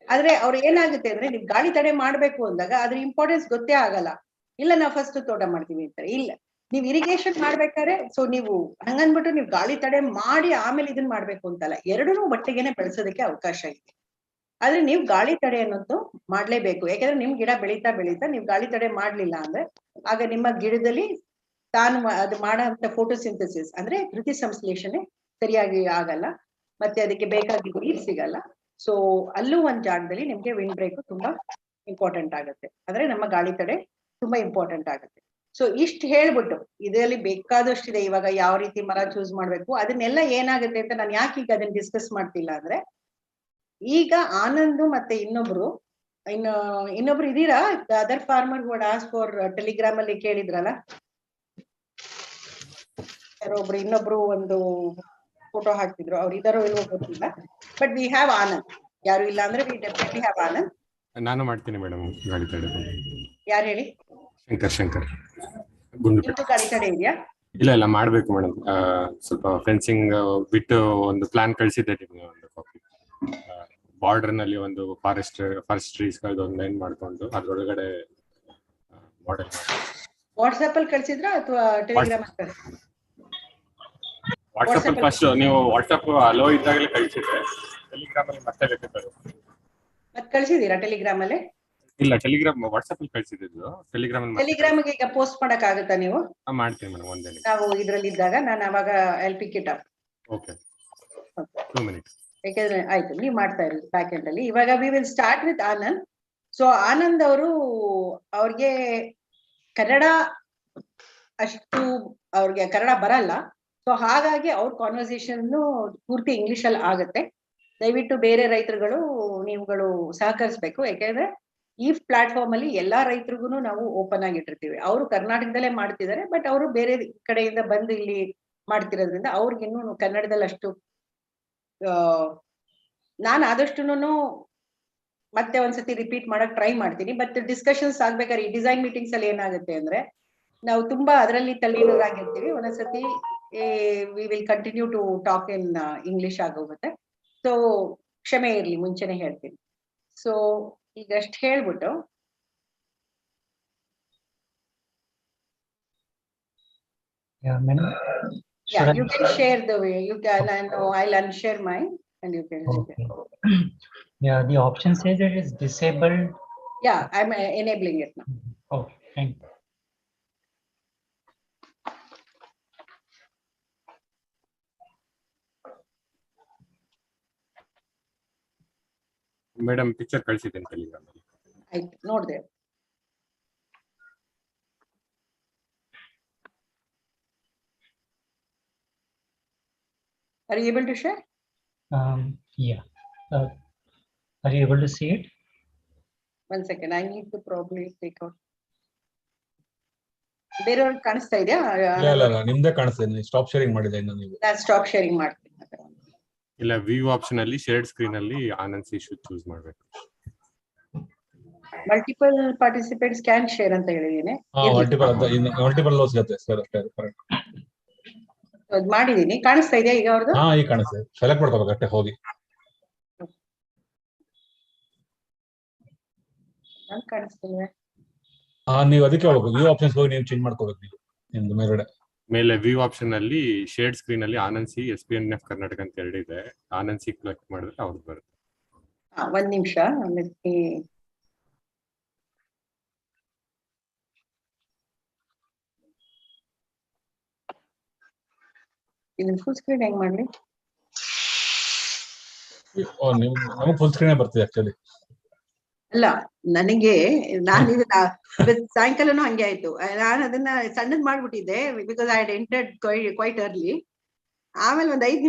ಆದ್ರೆ ಅವ್ರು ಏನಾಗುತ್ತೆ ಅಂದ್ರೆ ನೀವು ಗಾಳಿ ತಡೆ ಮಾಡ್ಬೇಕು ಅಂದಾಗ ಅದ್ರ ಇಂಪಾರ್ಟೆನ್ಸ್ ಗೊತ್ತೇ ಆಗಲ್ಲ. ಇಲ್ಲ ನಾವು ಫಸ್ಟ್ ತೋಟ ಮಾಡ್ತೀವಿ ಅಂತಾರೆ. ಇಲ್ಲ, ನೀವು ಇರಿಗೇಷನ್ ಮಾಡ್ಬೇಕಾದ್ರೆ ಸೊ ನೀವು ಹಂಗನ್ಬಿಟ್ಟು ನೀವು ಗಾಳಿ ತಡೆ ಮಾಡಿ ಆಮೇಲೆ ಇದನ್ನ ಮಾಡ್ಬೇಕು ಅಂತಲ್ಲ, ಎರಡನ್ನೂ ಒಟ್ಟಿಗೆನೆ ಬೆಳೆಸೋದಕ್ಕೆ ಅವಕಾಶ ಇದೆ. ಆದ್ರೆ ನೀವು ಗಾಳಿ ತಡೆ ಅನ್ನೋದು ಮಾಡ್ಲೇಬೇಕು. ಯಾಕಂದ್ರೆ ನಿಮ್ ಗಿಡ ಬೆಳೀತಾ ಬೆಳೀತಾ ನೀವು ಗಾಳಿ ತಡೆ ಮಾಡ್ಲಿಲ್ಲ ಅಂದ್ರೆ ಆಗ ನಿಮ್ಮ ಗಿಡದಲ್ಲಿ ತಾನು ಅದು ಮಾಡೋ ಫೋಟೋಸಿಂಥಸಿಸ್ ಅಂದ್ರೆ ದ್ಯುತಿ ಸಂಶ್ಲೇಷಣೆ ಸರಿಯಾಗಿ ಆಗಲ್ಲ, ಮತ್ತೆ ಅದಕ್ಕೆ ಬೇಕಾಗಿದ್ದ ನೀರ್ ಸಿಗಲ್ಲ. ಸೊ ಅಲ್ಲೂ ಒಂದ್ ಜಾಗದಲ್ಲಿ ನಿಮ್ಗೆ ವಿಂಡ್ ಬ್ರೇಕ್ ತುಂಬಾ ಇಂಪಾರ್ಟೆಂಟ್ ಆಗುತ್ತೆ. ಅಂದ್ರೆ ನಮ್ಮ ಗಾಳಿ ತಡೆ ತುಂಬಾ ಇಂಪಾರ್ಟೆಂಟ್ ಆಗುತ್ತೆ. ಸೊ ಇಷ್ಟು ಹೇಳ್ಬಿಟ್ಟು ಇದರಲ್ಲಿ ಬೇಕಾದಷ್ಟಿದೆ. ಇವಾಗ ಯಾವ ರೀತಿ ಮರ ಚೂಸ್ ಮಾಡ್ಬೇಕು ಅದನ್ನೆಲ್ಲ ಏನಾಗುತ್ತೆ ಅಂತ ನಾನು ಯಾಕೆ ಈಗ ಅದನ್ನ ಡಿಸ್ಕಸ್ ಮಾಡ್ತಿಲ್ಲ ಅಂದ್ರೆ, ಈಗ ಆನಂದ್ ಮತ್ತೆ ಇನ್ನೊಬ್ರು ಇದೀರಾ other farmer would ask for Telegram ಅಲ್ಲಿ ಕೇಳಿದ್ರಲ್ಲ ಯಾರೊಬ್ರು, ಇನ್ನೊಬ್ರು ಒಂದು ಫೋಟೋ ಹಾಕ್ತಿದ್ರು, ಅವ್ರು ಇದಾರೋ ಇಲ್ವೋ ಗೊತ್ತಿಲ್ಲ. But we have Anand. ಯಾರು ಇಲ್ಲ ಅಂದ್ರೆ ವಿ ಡೆಫಿನೆಟ್ಲಿ ಹ್ಯಾವ್ ಆನಂದ್. ನಾನು ಮಾಡ್ತೀನಿ ಮೇಡಮ್ ಗಾಳಿ ತಡೆ. ಯಾರು ಹೇಳಿ? ಶಂಕರ್ ನಿಮ್ದು ಗಾಳಿ ತಡೆ ಇದೆಯಾ? ಇಲ್ಲ ಮಾಡ್ಬೇಕು ಮೇಡಮ್. ಸ್ವಲ್ಪ ಫೆನ್ಸಿಂಗ್ ಬಿಟ್ಟು ಒಂದು ಪ್ಲಾನ್ ಕಳಿಸಿದ್ದೆ ನಿಮ್ಗೆ, ಒಂದು ಕಾಪಿ. ಬಾರ್ಡರ್ ನಲ್ಲಿ ಒಂದು ಫಾರೆಸ್ಟ್ ಟ್ರೀಸ್ ಒಂದು ಲೈನ್ ಮಾಡ್ಕೊಂಡು ಅದ್ರೊಳಗಡೆ ಮಾಡೆಲ್. ವಾಟ್ಸ್ಆಪ್ ಅಲ್ಲಿ ಕಳ್ಸಿದ್ರ ಅಥವಾ ಟೆಲಿಗ್ರಾಮ್ ಅಲ್ಲಿ? ವಾಟ್ಸ್ಆಪ್ ಅಲ್ಲಿ ಫಸ್ಟ್ ನೀವು ವಾಟ್ಸ್ಆಪ್ ಅಲೋ ಇದ್ದಾಗಲೇ ಕಳಿಸಿದ್ರೆ ಟೆಲಿಗ್ರಾಮ್ ಅಲ್ಲಿ ಮತ್ತೆ ಬೇಕಾದ್ರೆ ಮತ್ತೆ ಕಳ್ಸಿದೀರಾ ಟೆಲಿಗ್ರಾಮ್ ಅಲ್ಲಿ? ಇಲ್ಲ, ಟೆಲಿಗ್ರಾಮ್ ವಾಟ್ಸ್ಆಪ್ ಅಲ್ಲಿ ಕಳ್ಸಿದ್ದು. ಟೆಲಿಗ್ರಾಮ್ಗೆ ಈಗ ಪೋಸ್ಟ್ ಮಾಡಕ್ ಆಗುತ್ತಾ ನೀವು? ಮಾಡ್ತೀನಿ ಮೇಡಮ್, ಒಂದೇ ನಾವು ಇದ್ರಲ್ಲಿ ಇದ್ದಾಗ ನಾನು ಅವಾಗ I'll pick it up. Okay, 2 minutes. ಯಾಕೆಂದ್ರೆ ಆಯ್ತು, ನೀವು ಮಾಡ್ತಾ ಇರಿ ಬ್ಯಾಕ್ ಎಂಡ್ ಅಲ್ಲಿ. ಇವಾಗ we will start with Anand. So Anand ಅವರು ಅವ್ರಿಗೆ ಕನ್ನಡ ಅಷ್ಟು ಅವ್ರಿಗೆ ಕನ್ನಡ ಬರಲ್ಲ. ಸೊ ಹಾಗಾಗಿ ಅವ್ರ ಕಾನ್ವರ್ಸೇಷನ್ ಪೂರ್ತಿ ಇಂಗ್ಲಿಷ್ ಅಲ್ಲಿ ಆಗುತ್ತೆ. ದಯವಿಟ್ಟು ಬೇರೆ ರೈತರುಗಳು ನೀವುಗಳು ಸಹಕರಿಸ್ಬೇಕು. ಯಾಕೆಂದ್ರೆ ಈ ಪ್ಲಾಟ್ಫಾರ್ಮ್ ಅಲ್ಲಿ ಎಲ್ಲಾ ರೈತರಿಗೂ ನಾವು ಓಪನ್ ಆಗಿ ಇಟ್ಟಿರ್ತೀವಿ. ಅವರು ಕರ್ನಾಟಕದಲ್ಲೇ ಮಾಡ್ತಿದ್ದಾರೆ, ಬಟ್ ಅವರು ಬೇರೆ ಕಡೆಯಿಂದ ಬಂದು ಇಲ್ಲಿ ಮಾಡ್ತಿರೋದ್ರಿಂದ ಅವ್ರಿಗೆ ಇನ್ನೂ ಕನ್ನಡದಲ್ಲಿ ಅಷ್ಟು ನಾನು ಆದಷ್ಟುನು ಮತ್ತೆ ಒಂದ್ಸತಿ ರಿಪೀಟ್ ಮಾಡಕ್ ಟ್ರೈ ಮಾಡ್ತೀನಿ. ಬಟ್ ಡಿಸ್ಕಷನ್ಸ್ ಆಗ್ಬೇಕಾದ್ರೆ ಈ ಡಿಸೈನ್ ಮೀಟಿಂಗ್ಸ್ ಅಲ್ಲಿ ಏನಾಗುತ್ತೆ ಅಂದ್ರೆ ನಾವು ತುಂಬಾ ಅದರಲ್ಲಿ ತಲ್ಲೀನರಾಗಿರ್ತೀವಿ. ಒಂದೊಂದ್ಸತಿ we will continue to talk in English ಆಗೋಗುತ್ತೆ. ಸೊ ಕ್ಷಮೆ ಇರ್ಲಿ, ಮುಂಚೆನೆ ಹೇಳ್ತೀನಿ. ಸೊ ಈಗಷ್ಟು ಹೇಳ್ಬಿಟ್ಟು Yeah, madam. yeah, Should you can share the way you can, and I'll unshare mine and you can Okay. Yeah, the option says it is disabled. yeah, I'm enabling it now. Okay, thank you. Madam picture ಕಳಿಸಿದ್ದೇನೆ Telegram ಅಲ್ಲಿ. ಆಯ್ತು, ನೋಡ್ದೆ. Are you able to share? Yeah. Are you able to see it? One second, I need to probably take out. ಬೇರೆಯವ್ರಿಗೆ ಕಾಣಿಸ್ತಾ ಇದೆಯಾ? ಇಲ್ಲ ನಿಮ್ದೇ ಕಾಣಿಸ್ತಾ ಇದೆ. ಸ್ಟಾಪ್ ಶೇರಿಂಗ್ ಮಾಡಿದೆ ಇನ್ನು ನೀವು. ನಾನು ಸ್ಟಾಪ್ ಶೇರಿಂಗ್ ಮಾಡ್ತೀನಿ. ಇಲ್ಲ, ವ್ಯೂ ಆಪ್ಷನ್ ಅಲ್ಲಿ ಶೇರ್ಡ್ ಸ್ಕ್ರೀನ್ ಅಲ್ಲಿ ಆನಂದ್ ಸಿ ಶುಡ್ ಚೂಸ್ ಮಾಡ್ಬೇಕು. ಮಲ್ಟಿಪಲ್ ಪಾರ್ಟಿಸಿಪೇಟ್ಸ್ ಕ್ಯಾನ್ ಶೇರ್ ಅಂತ ಹೇಳಿದೀನಿ. ಮಲ್ಟಿಪಲ್ ಸಿಗುತ್ತೆ ಸರ್. ಕರೆಕ್ಟ್. ಅದು ಮಾಡಿದೀನಿ. ಕಾಣಿಸ್ತಾ ಇದೆಯಾ ಈಗ ಅವ್ರದ್ದು? ಹಾ, ಈಗ ಕಾಣಿಸ್ತಾ ಇದೆ. ಸೆಲೆಕ್ಟ್ ಮಾಡ್ಕೋಬೇಕು ಅಷ್ಟೇ ಹೋಗಿ. ನಾನು ಕಾಣಿಸ್ತಿಲ್ವೇ? ನೀವು ಅದಕ್ಕೆ ಹೋಗ್ಬೇಕು. ವ್ಯೂ ಆಪ್ಷನ್ಸ್ ಹೋಗಿ ನೀವು ಚೇಂಜ್ ಮಾಡ್ಕೋಬೇಕು. ನೀವು ನಿಮ್ದು ಮೇಲ್ಗಡೆ ಮೇಲೆ ವ್ಯೂ ಆಪ್ಷನ್ ಅಲ್ಲಿ ಶೇರ್ಡ್ ಸ್ಕ್ರೀನ್ ಅಲ್ಲಿ ಆನಂದ್ ಸಿ SPNF ಕರ್ನಾಟಕ ಅಂತ ಹೇಳಿದೆ. ಆನಂದ್ ಸಿ ಕ್ಲಿಕ್ ಮಾಡಿದ್ರೆ ಅವ್ರದ್ದು ಬರುತ್ತೆ. ಒಂದ್ ನಿಮಿಷ. ಇದನ್ನ ಫುಲ್ ಸ್ಕ್ರೀನ್ ಹೆಂಗ್ ಮಾಡ್ಲಿ? ನಮಗೆ ಫುಲ್ ಸ್ಕ್ರೀನ್ ಬರ್ತದೆ ಆಕ್ಚುಲಿ. ಅಲ್ಲ, ನನಗೆ ನಾನು ಇದನ್ನ ಸಾಯಂಕಾಲನೂ ಹಂಗೆ ಆಯ್ತು. ನಾನು ಅದನ್ನ ಸಣ್ಣದ್ ಮಾಡ್ಬಿಟ್ಟಿದ್ದೆ because I had entered quite early. ಆಮೇಲೆ ಒಂದ್ 5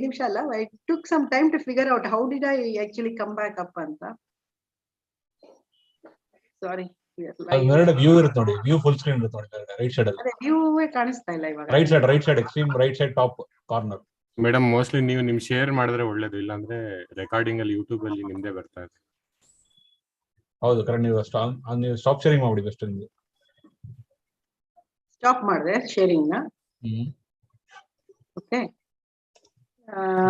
ನಿಮಿಷ ಅಲ್ಲ, I took some time to figure out how did I actually come back up ಅಂತ. ಸಾರಿ. ಮೇಲ್ಗಡೆ ವ್ಯೂ ಇರುತ್ತೆ ನೋಡಿ. ವ್ಯೂ ಫುಲ್ ಸ್ಕ್ರೀನ್ ಇರುತ್ತೆ ನೋಡಿ ಮೇಲ್ಗಡೆ ರೈಟ್ ಸೈಡ್ ಅಲ್ಲಿ. ಅದೇ ವ್ಯೂವೇ ಕಾಣಿಸ್ತಾ ಇಲ್ಲ ಇವಾಗ. Right side extreme right side top corner. Madam mostly ನೀವು ನಿಮ್ ಶೇರ್ ಮಾಡಿದ್ರೆ ಒಳ್ಳೇದು, ಇಲ್ಲಾಂದ್ರೆ ರೆಕಾರ್ಡಿಂಗ್ ಅಲ್ಲಿ ಯೂಟ್ಯೂಬ್ ಅಲ್ಲಿ ನಿಮ್ದೇ ಬರ್ತಾ ಇದೆ. ಹೌದು, ಕರೆಕ್ಟ್. ನೀವು ಸ್ಟಾಪ್ ಶೇರಿಂಗ್ ಮಾಡಿ ಬೆಸ್ಟ್. ನಿಮ್ಗೆ ಸ್ಟಾಪ್ ಮಾಡಿದೆ ಶೇರಿಂಗ್ ನ. ಓಕೆ,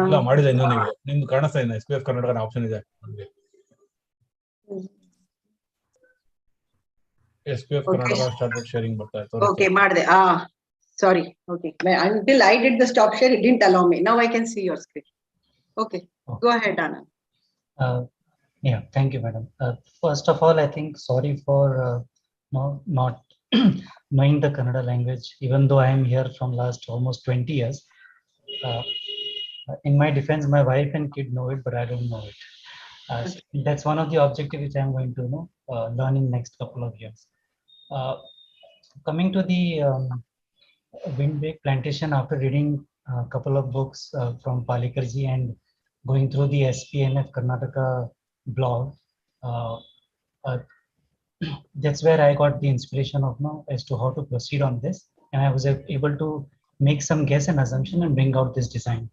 ಇಲ್ಲ ಮಾಡಿದೆ ಇನ್ನು ನೀವು. ನಿಮ್ದು ಕಾಣಿಸ್ತಾ ಇದೆ SPNF ಕರ್ನಾಟಕ ಆಪ್ಷನ್ ಇದೆ. SPNF ಕರ್ನಾಟಕ ಸ್ಟಾರ್ಟೆಡ್ ಶೇರಿಂಗ್ ಬರ್ತಾ ಇದೆ. ಓಕೆ, ಮಾಡಿದೆ. Sorry. Okay, until I did the stop share it didn't allow me. Now I can see your screen. Okay, go ahead Anand. Yeah, thank you, madam. First of all, I think sorry for not knowing the Kannada language, even though I am here from last almost 20 years. In my defense, my wife and kid know it, but I don't know it. That's one of the objectives which I am going to learn in next couple of years. Coming to the Windbreak plantation, after reading a couple of books from Palikarji and going through the SPNF Karnataka blog, that's where I got the inspiration of as to how to proceed on this, and I was able to make some guess and assumption and bring out this design.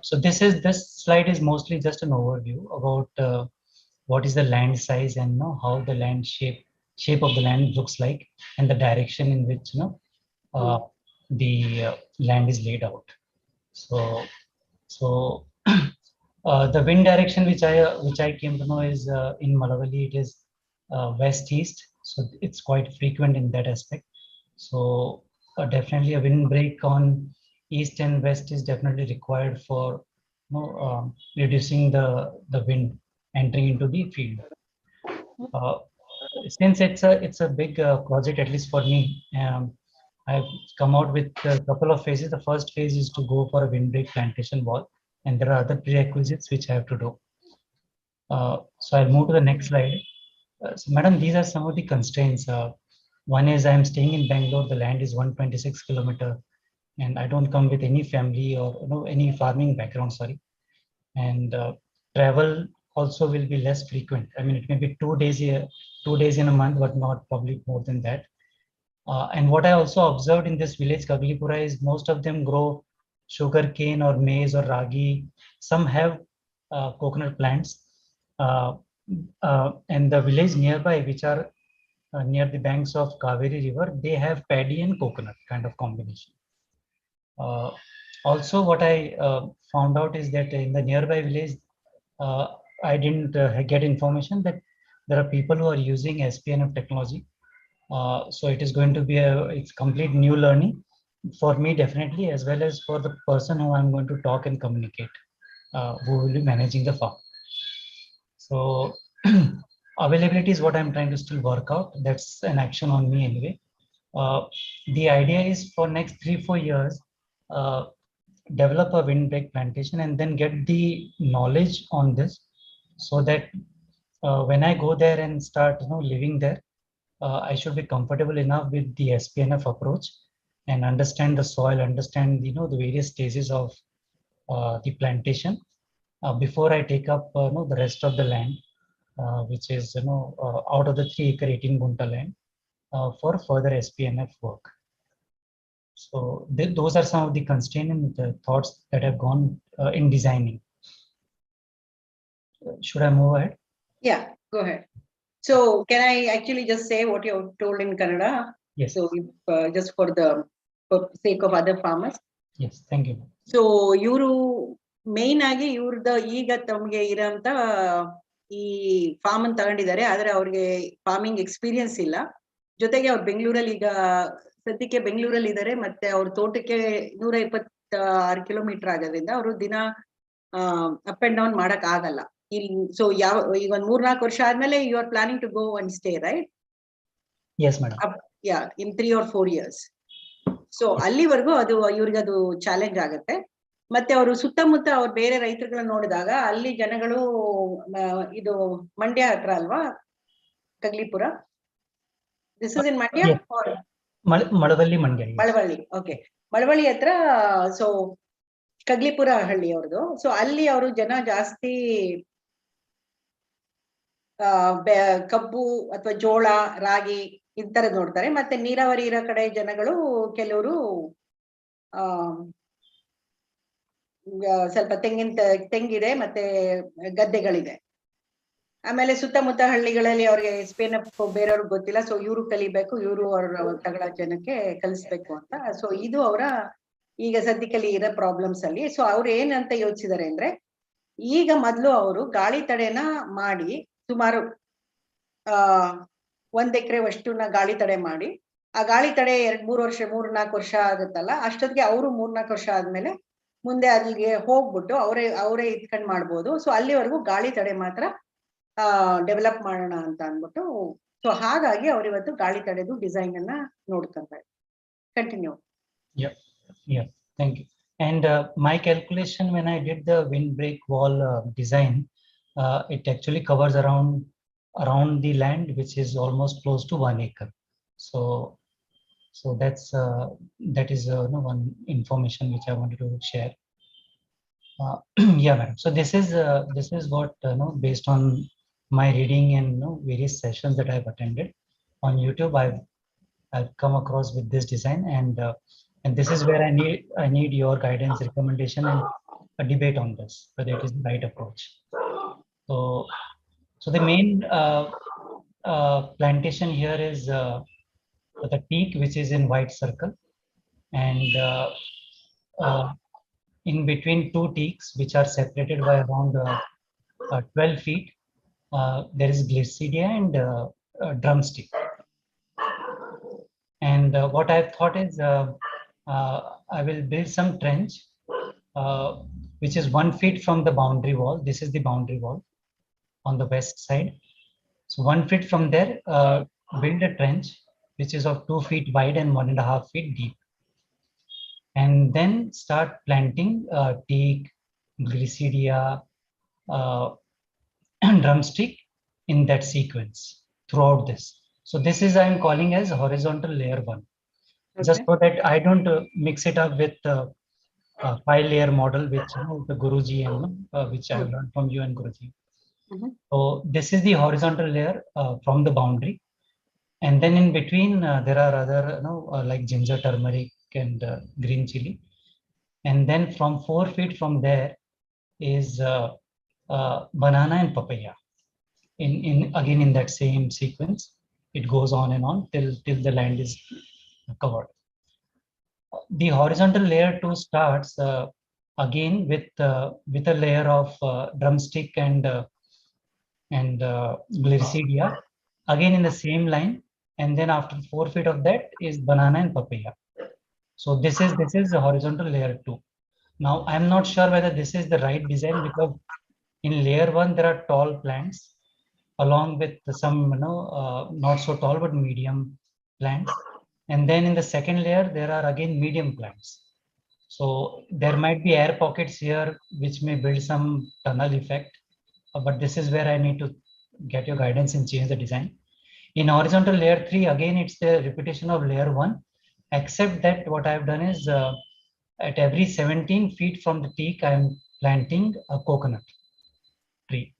So this slide is mostly just an overview about what is the land size and how the land shape of the land looks like, and the direction in which the land is laid out. So the wind direction which I came to know is in Malavali it is west east, so it's quite frequent in that aspect. So definitely a windbreak on east and west is definitely required for reducing the wind entering into the field. Since it's a big project, at least for me, I've come out with a couple of phases. The first phase is to go for a windbreak plantation wall, and there are other prerequisites which I have to do. So I'll move to the next slide. So madam, these are some of the constraints. One is I'm staying in Bangalore. The land is 126 kilometer, and I don't come with any family or any farming background. Sorry, and travel also will be less frequent. I mean, it may be 2 days in a month, but not probably more than that. And what I also observed in this village, Kaglipura, is most of them grow sugarcane or maize or ragi. Some have coconut plants, and the village nearby, which are near the banks of Kaveri River, they have paddy and coconut kind of combination. Also, what I found out is that in the nearby village, I didn't get information that there are people who are using SPNF technology. So it is going to be it's complete new learning for me, definitely, as well as for the person who I'm going to talk and communicate, who will be managing the farm. So availability is what I'm trying to still work out. That's an action on me anyway. The idea is for next 3-4 years, develop a windbreak plantation and then get the knowledge on this, so that when I go there and start living there, I should be comfortable enough with the SPNF approach and understand the soil, understand the various stages of the plantation before I take up the rest of the land, which is out of the 3-acre 18 gunta land for further SPNF work. So those are some of the constraints and the thoughts that have gone in designing. Should I move ahead? Yeah, go ahead. So can I actually just say what you told in Kannada? Yes. So just for the sake of other farmers. Yes, thank you. So ಇವರು main ಆಗಿ ಇವ್ರದ ಈಗ ತಮ್ಗೆ ಇರೋಂತ ಈ form ಅನ್ನು ತಗೊಂಡಿದ್ದಾರೆ, ಆದ್ರೆ ಅವ್ರಿಗೆ farming experience ಇಲ್ಲ. ಜೊತೆಗೆ ಅವ್ರು ಬೆಂಗಳೂರಲ್ಲಿ ಈಗ ಸದ್ಯಕ್ಕೆ ಬೆಂಗಳೂರಲ್ಲಿ ಇದ್ದಾರೆ, ಮತ್ತೆ ಅವ್ರ ತೋಟಕ್ಕೆ 126 ಕಿಲೋಮೀಟರ್ ಆಗೋದ್ರಿಂದ ಅವರು ದಿನ ಅಪ್ ಅಂಡ್ ಡೌನ್ ಮಾಡಕ್ ಆಗಲ್ಲ. ಸೊ ಈಗ ಒಂದ್ 3-4 ವರ್ಷ ಆದ್ಮೇಲೆ you are planning to go and stay, right? Yes, madam. Yeah, in 3 or 4 years. So ಅಲ್ಲಿವರೆಗೂ ಅದು ಇವ್ರಿಗೆ ಅದು ಚಾಲೆಂಜ್ ಆಗುತ್ತೆ. ಮತ್ತೆ ಅವರು ಸುತ್ತಮುತ್ತ ಅವ್ರು ಬೇರೆ ರೈತರುಗಳನ್ನ ನೋಡಿದಾಗ ಅಲ್ಲಿ ಜನಗಳು ಇದು ಮಂಡ್ಯ ಹತ್ರ ಅಲ್ವಾ, Kaggalipura? This is in Mandya? Malavalli, Mandya. Malavalli, okay. Malavalli ಹತ್ರ ಸೊ ಕಗ್ಲಿಪುರ ಹಳ್ಳಿ ಅವ್ರದ್ದು. ಸೊ ಅಲ್ಲಿ ಅವರು ಜನ ಜಾಸ್ತಿ ಕಬ್ಬು ಅಥವಾ ಜೋಳ, ರಾಗಿ ಇಂತರದ್ ನೋಡ್ತಾರೆ. ಮತ್ತೆ ನೀರಾವರಿ ಇರೋ ಕಡೆ ಜನಗಳು ಕೆಲವರು ಸ್ವಲ್ಪ ತೆಂಗಿದೆ ಮತ್ತೆ ಗದ್ದೆಗಳಿದೆ. ಆಮೇಲೆ ಸುತ್ತಮುತ್ತ ಹಳ್ಳಿಗಳಲ್ಲಿ ಅವ್ರಿಗೆ SPNF ಬೇರೆಯವ್ರಿಗೆ ಗೊತ್ತಿಲ್ಲ. ಸೊ ಇವ್ರು ಕಲಿಬೇಕು, ಇವ್ರು ಅವ್ರ ತಗೊಳ್ಳೋ ಜನಕ್ಕೆ ಕಲಿಸ್ಬೇಕು ಅಂತ. ಸೊ ಇದು ಅವರ ಈಗ ಸದ್ಯದಲ್ಲಿ ಇರೋ ಪ್ರಾಬ್ಲಮ್ಸ್ ಅಲ್ಲಿ. ಸೊ ಅವ್ರು ಏನಂತ ಯೋಚಿಸಿದ್ದಾರೆ ಅಂದ್ರೆ, ಈಗ ಮೊದ್ಲು ಅವರು ಗಾಳಿ ತಡೆನ ಮಾಡಿ ಸುಮಾರು 1 ಎಕರೆ ಅಷ್ಟನ್ನ ಗಾಳಿ ತಡೆ ಮಾಡಿ, ಆ ಗಾಳಿ ತಡೆ 2-3 ವರ್ಷ 3-4 ವರ್ಷ ಆಗುತ್ತಲ್ಲ, ಅಷ್ಟೊತ್ತಿಗೆ ಅವರು 3-4 ವರ್ಷ ಆದ್ಮೇಲೆ ಮುಂದೆ ಅಲ್ಲಿಗೆ ಹೋಗ್ಬಿಟ್ಟು ಅವರೇ ಇಟ್ಕೊಂಡ್ ಮಾಡ್ಬೋದು. ಸೊ ಅಲ್ಲಿವರೆಗೂ ಗಾಳಿ ತಡೆ ಮಾತ್ರ ಡೆವಲಪ್ ಮಾಡೋಣ ಅಂತ ಅಂದ್ಬಿಟ್ಟು, ಸೊ ಹಾಗಾಗಿ ಅವ್ರು ಇವತ್ತು ಗಾಳಿ ತಡೆದು ಡಿಸೈನ್ ಅನ್ನ ನೋಡ್ಕೊಂತಾರೆ. Continue. Yeah, thank you. And my calculation when I did the windbreak wall design, it actually covers around the land, which is almost close to 1 acre. So that is one information which I wanted to share. Yeah, madam. So this is what based on my reading and various sessions that I've attended on YouTube, I've come across with this design, and this is where I need your guidance, recommendation, and a debate on this, whether it is the right approach. So the main plantation here is the teak, which is in white circle, and in between 2 teaks, which are separated by around 12 feet, there is Glycidia and drumstick. And what I've thought is I will build some trench, which is 1 foot from the boundary wall. This is the boundary wall on the west side. So 1 foot from there, build a trench which is of 2 feet wide and 1.5 feet deep. And then start planting teak, Glycidia, drumstick in that sequence throughout this. So this is I'm calling as horizontal layer 1. Okay. Just so that I don't mix it up with 5-layer model, which the Guruji and which I have learned from you and Guruji. So this is the horizontal layer from the boundary, and then in between there are other like ginger, turmeric, and green chili, and then from 4 feet from there is banana and papaya. again in that same sequence. It goes on and on till the land is covered. The horizontal layer 2 starts again with a layer of drumstick and Gliricidia, again in the same line, and then after 4 feet of that is banana and papaya. So this is the horizontal layer 2. Now I'm not sure whether this is the right design, because in layer 1 there are tall plants along with some not so tall but medium plants, and then in the second layer there are again medium plants. So there might be air pockets here which may build some tunnel effect, but this is where I need to get your guidance and change the design. In horizontal layer 3, again it's the repetition of layer 1, except that what I've done is at every 17 feet from the peak, I'm planting a coconut tree.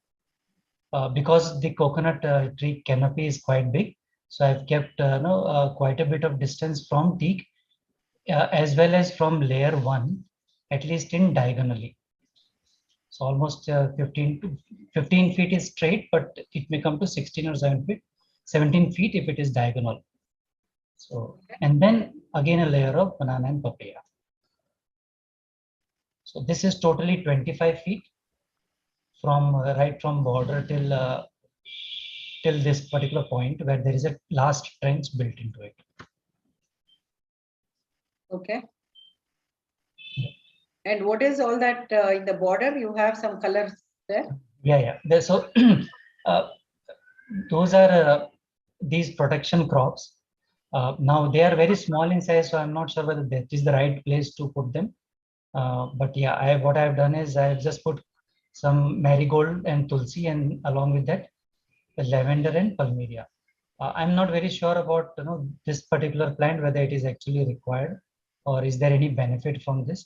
Because the coconut tree canopy is quite big, so I've kept quite a bit of distance from teak as well as from layer 1, at least in diagonally. So almost 15 feet is straight, but it may come to 16 or 17 feet if it is diagonal. So, and then again a layer of banana and papaya. So this is totally 25 feet from right from border till this particular point where there is a last trench built into it. Okay. And what is all that in the border? You have some colors there? Yeah. So those are these protection crops. Now they are very small in size, so I'm not sure whether that is the right place to put them. But yeah, what I've done is I've just put some marigold and tulsi, and along with that, lavender and palmyra. I'm not very sure about this particular plant, whether it is actually required or is there any benefit from this.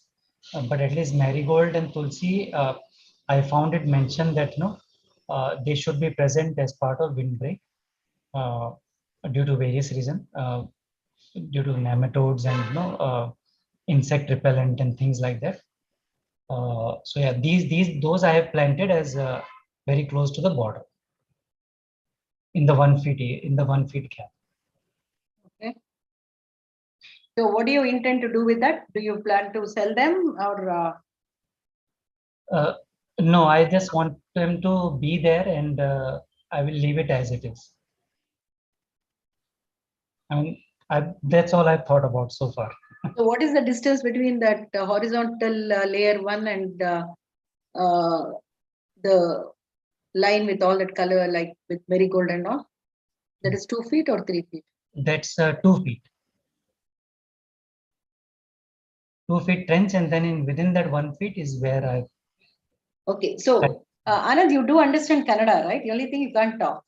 But at least marigold and tulsi, I found it mentioned that they should be present as part of windbreak due to various reasons, due to nematodes and insect repellent and things like that. So yeah, those I have planted as very close to the border in the 1 feet gap. Okay. So what do you intend to do with that? Do you plan to sell them or? No, I just want them to be there, and I will leave it as it is. I mean, that's all I've thought about so far. So what is the distance between that horizontal layer 1 and the line with all that color, like with marigold and all? That is 2 feet or 3 feet? That's 2 feet. 2 feet trench, and then within that 1 feet is where I. Okay, so Anand, you do understand Kannada, right? The only thing you can't talk.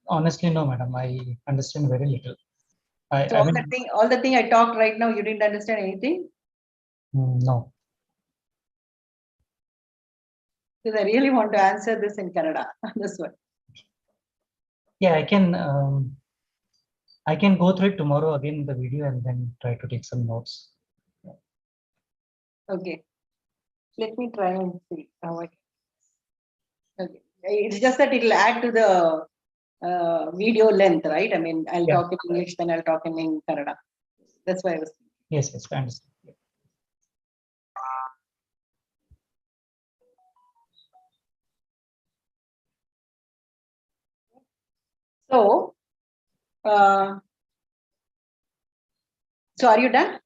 Honestly, no, madam. I understand very little. So all the thing I talked right now, you didn't understand anything? No. Because I really want to answer this in Kannada. This one. Yeah, I can go through it tomorrow again in the video and then try to take some notes. Okay. Let me try and see how I can. Okay. It's just that it'll add to the video length, right? I mean, I'll talk in English, then I'll talk in Kannada. That's why I was. Yes, I understand. So, so are you done?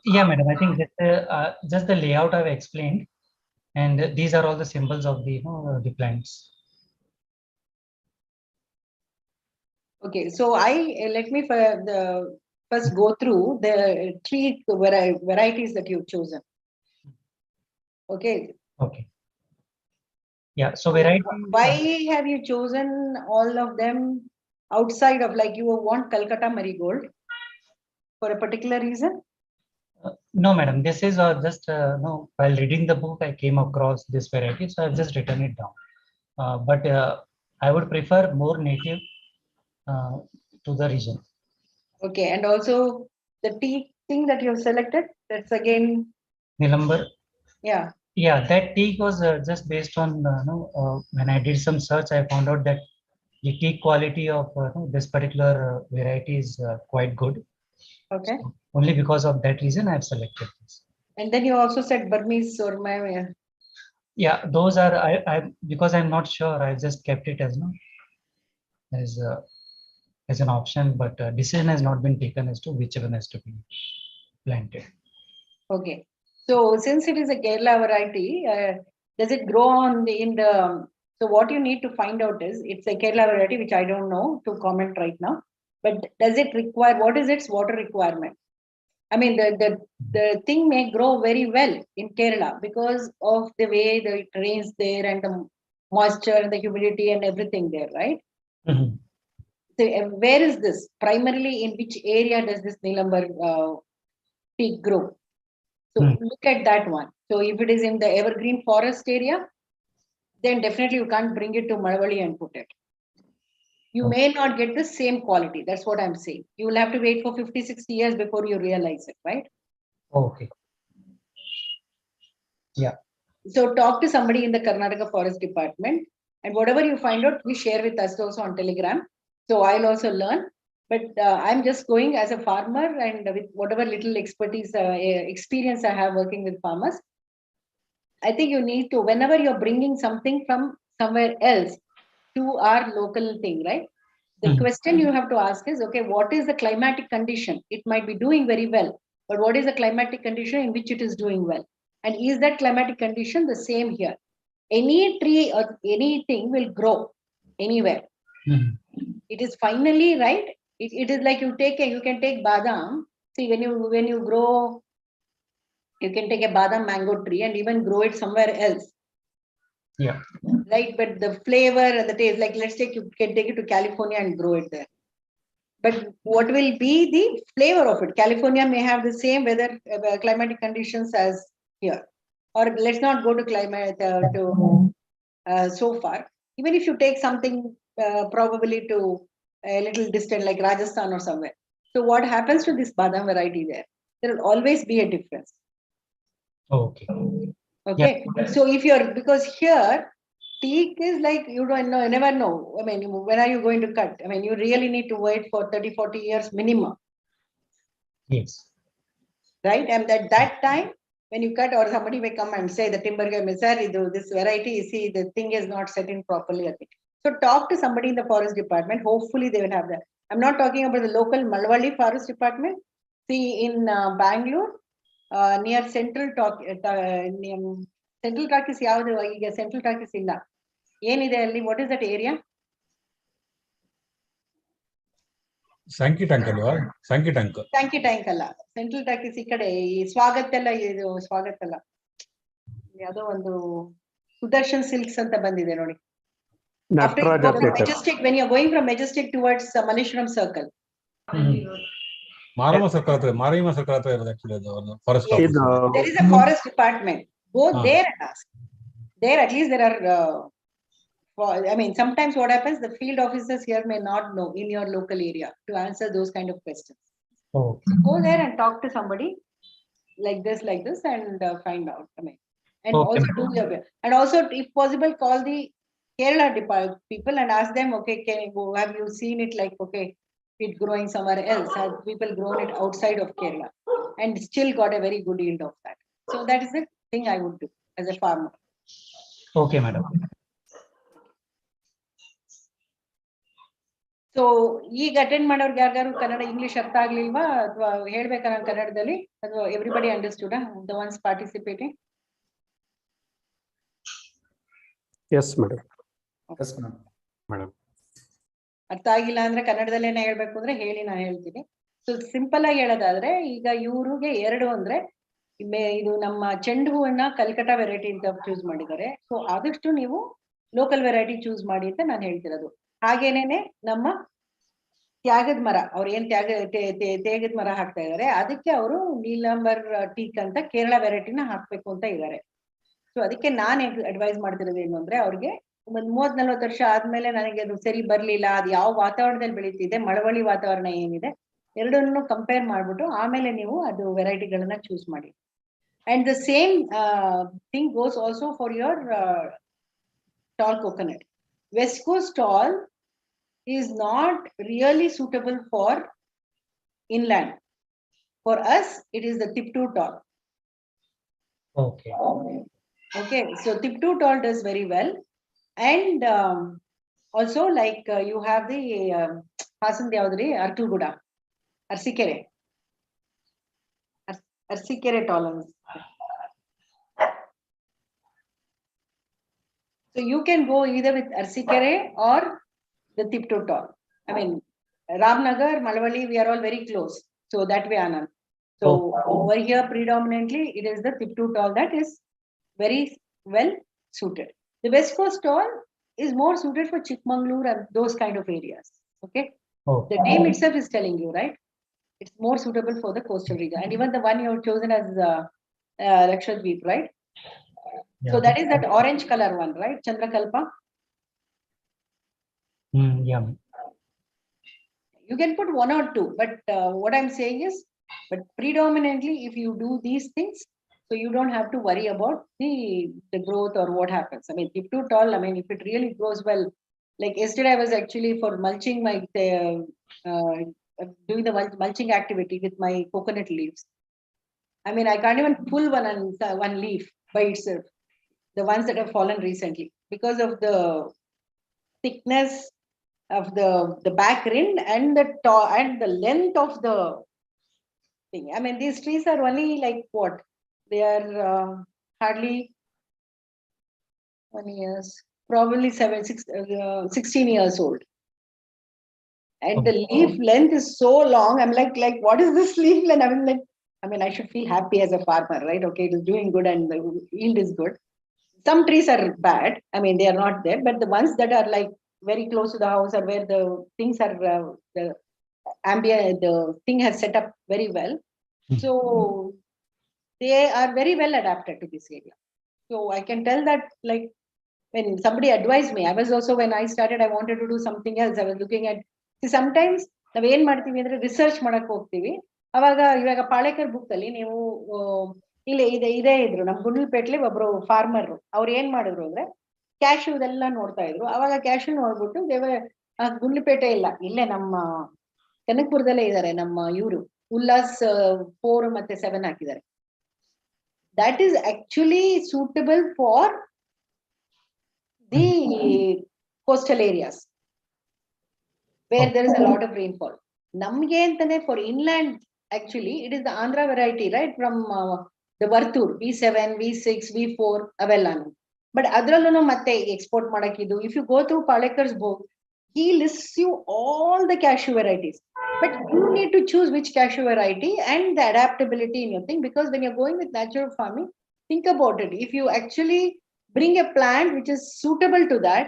Yeah, madam. I think that just the layout I've explained, and these are all the symbols of the plants. Okay, so let me first go through the three varieties that you've chosen. Okay. Okay. Yeah. So variety. Why have you chosen all of them outside of, like, you want Calcutta marigold for a particular reason? No, madam. This is just no. While reading the book, I came across this variety, so I've just written it down. But I would prefer more native to the region. Okay, and also the tea thing that you have selected, that's again Nilambar. Yeah. Yeah, that teak was just based on when I did some search, I found out that the teak quality of this particular variety is quite good. Okay. So only because of that reason I have selected this. And then you also said Burmese or my. Yeah, those are I because I'm not sure. I just kept it as as an option, but decision has not been taken as to which one has to be planted. Okay. So since it is a Kerala variety, does it grow on in the? So what you need to find out is it's a Kerala variety, which I don't know to comment right now. But does it require? What is its water requirement? I mean, the thing may grow very well in Kerala because of the way it rains there and the moisture and the humidity and everything there, right? Mhm. So where is this? Primarily, in which area does this Nilambar peak grow? So look at that one. So if it is in the evergreen forest area, then definitely you can't bring it to Malavali and put it. You may not get the same quality. That's what I'm saying. You will have to wait for 50, 60 years before you realize it, right? Okay. Yeah. So talk to somebody in the Karnataka Forest Department, and whatever you find out, please share with us also on Telegram. So I'll also learn. But I'm just going as a farmer, and with whatever little expertise, experience I have working with farmers, I think you need to, whenever you're bringing something from somewhere else to our local thing, right? The question you have to ask is, okay, what is the climatic condition? It might be doing very well, but what is the climatic condition in which it is doing well? And is that climatic condition the same here? Any tree or anything will grow anywhere. It is finally right. It is like you can take badam. See, when you grow, you can take a badam mango tree and even grow it somewhere else. Yeah. Right, but the flavor and the taste, like let's take, you can take it to California and grow it there. But what will be the flavor of it? California may have the same weather, climatic conditions as here. Or let's not go to climate so far. Even if you take something probably to a little distant like Rajasthan or somewhere. So what happens to this badam variety there? There will always be a difference. Okay. Okay. Yeah. So if you're, because here, teak is like, you don't know, you never know. I mean, when are you going to cut? I mean, you really need to wait for 30, 40 years minimum. Yes. Right? And at that time, when you cut, or somebody may come and say, the timber guy may say, this variety, you see, the thing is not set in properly, I think. So talk to somebody in the forest department. Hopefully they will have that. I'm not talking about the local Malavali forest department. See, in Bangalore, near Central Central Talk is ಯಾವುದು ಈಗ Central Talk is ಇಲ್ಲ ಏನಿದೆ ಅಲ್ಲಿ, what is that area? Sankey tank ಅಲ್ವಾ? Sankey tank ಅಲ್ಲ, Central Talk is ಈ ಕಡೆ ಸ್ವಾಗತ್ ಎಲ್ಲ, ಇದು ಸ್ವಾಗತ್ ಅಲ್ಲ, ಯಾವುದೋ ಒಂದು ಸುದರ್ಶನ್ ಸಿಲ್ಕ್ಸ್ ಅಂತ ಬಂದಿದೆ ನೋಡಿ. Majestic, when you're going from Majestic towards Malleshwaram Circle. Maramma circle ಹತ್ರ ಇರೋದು ಆಕ್ಚುಲಿ ಅದು forest office. There is a forest department. Go there and ask. There at least there are I mean, sometimes what happens, the field officers here may not know in your local area to answer those kind of questions. Okay. Go there and talk to somebody like this and find out. I mean, and Okay. also do your best. And also, if possible, call the Kerala department people and ask them, okay, have you seen it, like, okay, it growing somewhere else? Have people grown it outside of Kerala and still got a very good yield of that? So that is the thing I would do as a farmer. Okay, madam. So ಈಗ attend ಮಾಡೋರ್ಗೆ ಯಾರಿಗಾರು Kannada English ಅರ್ಥ ಆಗ್ಲಿಲ್ವಾ ಅಥವಾ ಹೇಳ್ಬೇಕಾ ನಾನು ಕನ್ನಡದಲ್ಲಿ, ಅಥವಾ everybody understood the ones participating? Yes, madam. Yes, madam. ಅರ್ಥ ಆಗಿಲ್ಲ ಅಂದ್ರೆ ಕನ್ನಡದಲ್ಲೇನೆ ಹೇಳ್ಬೇಕು ಅಂದ್ರೆ ಹೇಳಿ, ನಾನು ಹೇಳ್ತೀನಿ. ಸೊ ಸಿಂಪಲ್ ಆಗಿ ಹೇಳೋದಾದ್ರೆ, ಈಗ ಇವ್ರಿಗೆ 2 ಅಂದ್ರೆ ಇದು ನಮ್ಮ ಚೆಂಡು ಹೂವನ್ನ ಕಲ್ಕಟಾ ವೆರೈಟಿ ಅಂತ ಚೂಸ್ ಮಾಡಿದ್ದಾರೆ. ಸೊ ಆದಷ್ಟು ನೀವು ಲೋಕಲ್ ವೆರೈಟಿ ಚೂಸ್ ಮಾಡಿ ಅಂತ ನಾನು ಹೇಳ್ತಿರೋದು. ಹಾಗೇನೇನೆ ನಮ್ಮ ತ್ಯಾಗದ ಮರ, ಅವ್ರು ಏನ್ ತೇಗದ ಮರ ಹಾಕ್ತಾ ಇದಾರೆ, ಅದಕ್ಕೆ ಅವರು ನೀಲಂಬರ್ ಟೀಕ್ ಅಂತ ಕೇರಳ ವೆರೈಟಿನ ಹಾಕ್ಬೇಕು ಅಂತ ಇದ್ದಾರೆ. ಸೊ ಅದಕ್ಕೆ ನಾನು ಅಡ್ವೈಸ್ ಮಾಡ್ತಿರೋದು ಏನು ಅಂದ್ರೆ, ಅವ್ರಿಗೆ ಒಂದ್ 30-40 ವರ್ಷ ಆದ್ಮೇಲೆ ನನಗೆ ಅದು ಸರಿ ಬರ್ಲಿಲ್ಲ, ಅದು ಯಾವ ವಾತಾವರಣದಲ್ಲಿ ಬೆಳೀತಿದೆ, ಮಳವಳ್ಳಿ ವಾತಾವರಣ ಏನಿದೆ, ಎರಡನ್ನೂ ಕಂಪೇರ್ ಮಾಡ್ಬಿಟ್ಟು ಆಮೇಲೆ ನೀವು ಅದು ವೆರೈಟಿಗಳನ್ನ ಚೂಸ್ ಮಾಡಿ. And the same thing goes also for your tall coconut. West Coast tall is not really suitable for inland. For us, it is the tip 2 tall. Okay. Okay, so tip 2 tall does very well. And also, like you have the Hasan Deodri, Artuguda, Arsikere. Arsikere tolerance. So you can go either with Arsikere or the tip 2 tall. I mean, Ramnagar, Malavali, we are all very close. So that way, Anand. So over here, predominantly, it is the tip 2 tall that is very well suited. The West Coast tall is more suited for Chikmagalur and those kind of areas. Okay. The name itself is telling you, right? It's more suitable for the coastal region. And even the one you have chosen as Lakshadweep, right? Yeah, so that is that orange color one, right? Chandrakalpa. yeah. You can put one or two, but what I'm saying is, but predominantly, if you do these things, so you don't have to worry about the growth or what happens. I mean, tip 2 tall, I mean, if it really grows well, like yesterday I was actually for mulching my, doing the mulching activity with my coconut leaves. I mean, I can't even pull one leaf by itself, the ones that have fallen recently, because of the thickness of the back rind and the length of the thing. I mean, these trees are only like what? They are hardly 1 years, probably 16 years old. And the leaf length is so long. I'm like, what is this leaf length? I mean, I should feel happy as a farmer, right? Okay, it is doing good and the yield is good. Some trees are bad. I mean, they are not there, but the ones that are like very close to the house or where the things are, the thing has set up very well. So they are very well adapted to this area. So I can tell that, like, when somebody advised me, I was also, when I started, I wanted to do something else. I was looking at, see, sometimes ನಾವು ಏನ್ ಮಾಡ್ತೀವಿ ಅಂದ್ರೆ research ಮಾಡಕ್ ಹೋಗ್ತೀವಿ. ಅವಾಗ ಇವಾಗ Palekar book ಅಲ್ಲಿ ನೀವು ಇಲ್ಲೇ ಇದೇ ಇದ್ರು ನಮ್ ಗುಂಡ್ಲುಪೇಟ್ಲಿ ಒಬ್ರು ಫಾರ್ಮರ್, ಅವ್ರು ಏನ್ ಮಾಡಿದ್ರು ಅಂದ್ರೆ ಕ್ಯಾಶ್ಯೂ ಇದೆಲ್ಲ ನೋಡ್ತಾ ಇದ್ರು. ಅವಾಗ ಕ್ಯಾಶ್ಯೂ ನೋಡ್ಬಿಟ್ಟು ಗುಂಡ್ಲುಪೇಟೆ ಇಲ್ಲ, ಇಲ್ಲೇ ನಮ್ಮ ಕನಕಪುರದಲ್ಲೇ ಇದ್ದಾರೆ ನಮ್ಮ ಇವರು ಉಲ್ಲಾಸ್ 4 ಮತ್ತೆ 7 ಹಾಕಿದ್ದಾರೆ. That is actually suitable for the coastal areas where there is a lot of rainfall. Namge antane for inland, actually it is the Andhra variety, right? From the Vartur V7, V6, V4 avellanu. But adrallu matte export madakidu. If you go through Palekar's book, he lists you all the cashew varieties. But you need to choose which cashew variety and the adaptability in your thing, because when you're going with natural farming, think about it. If you actually bring a plant which is suitable to that,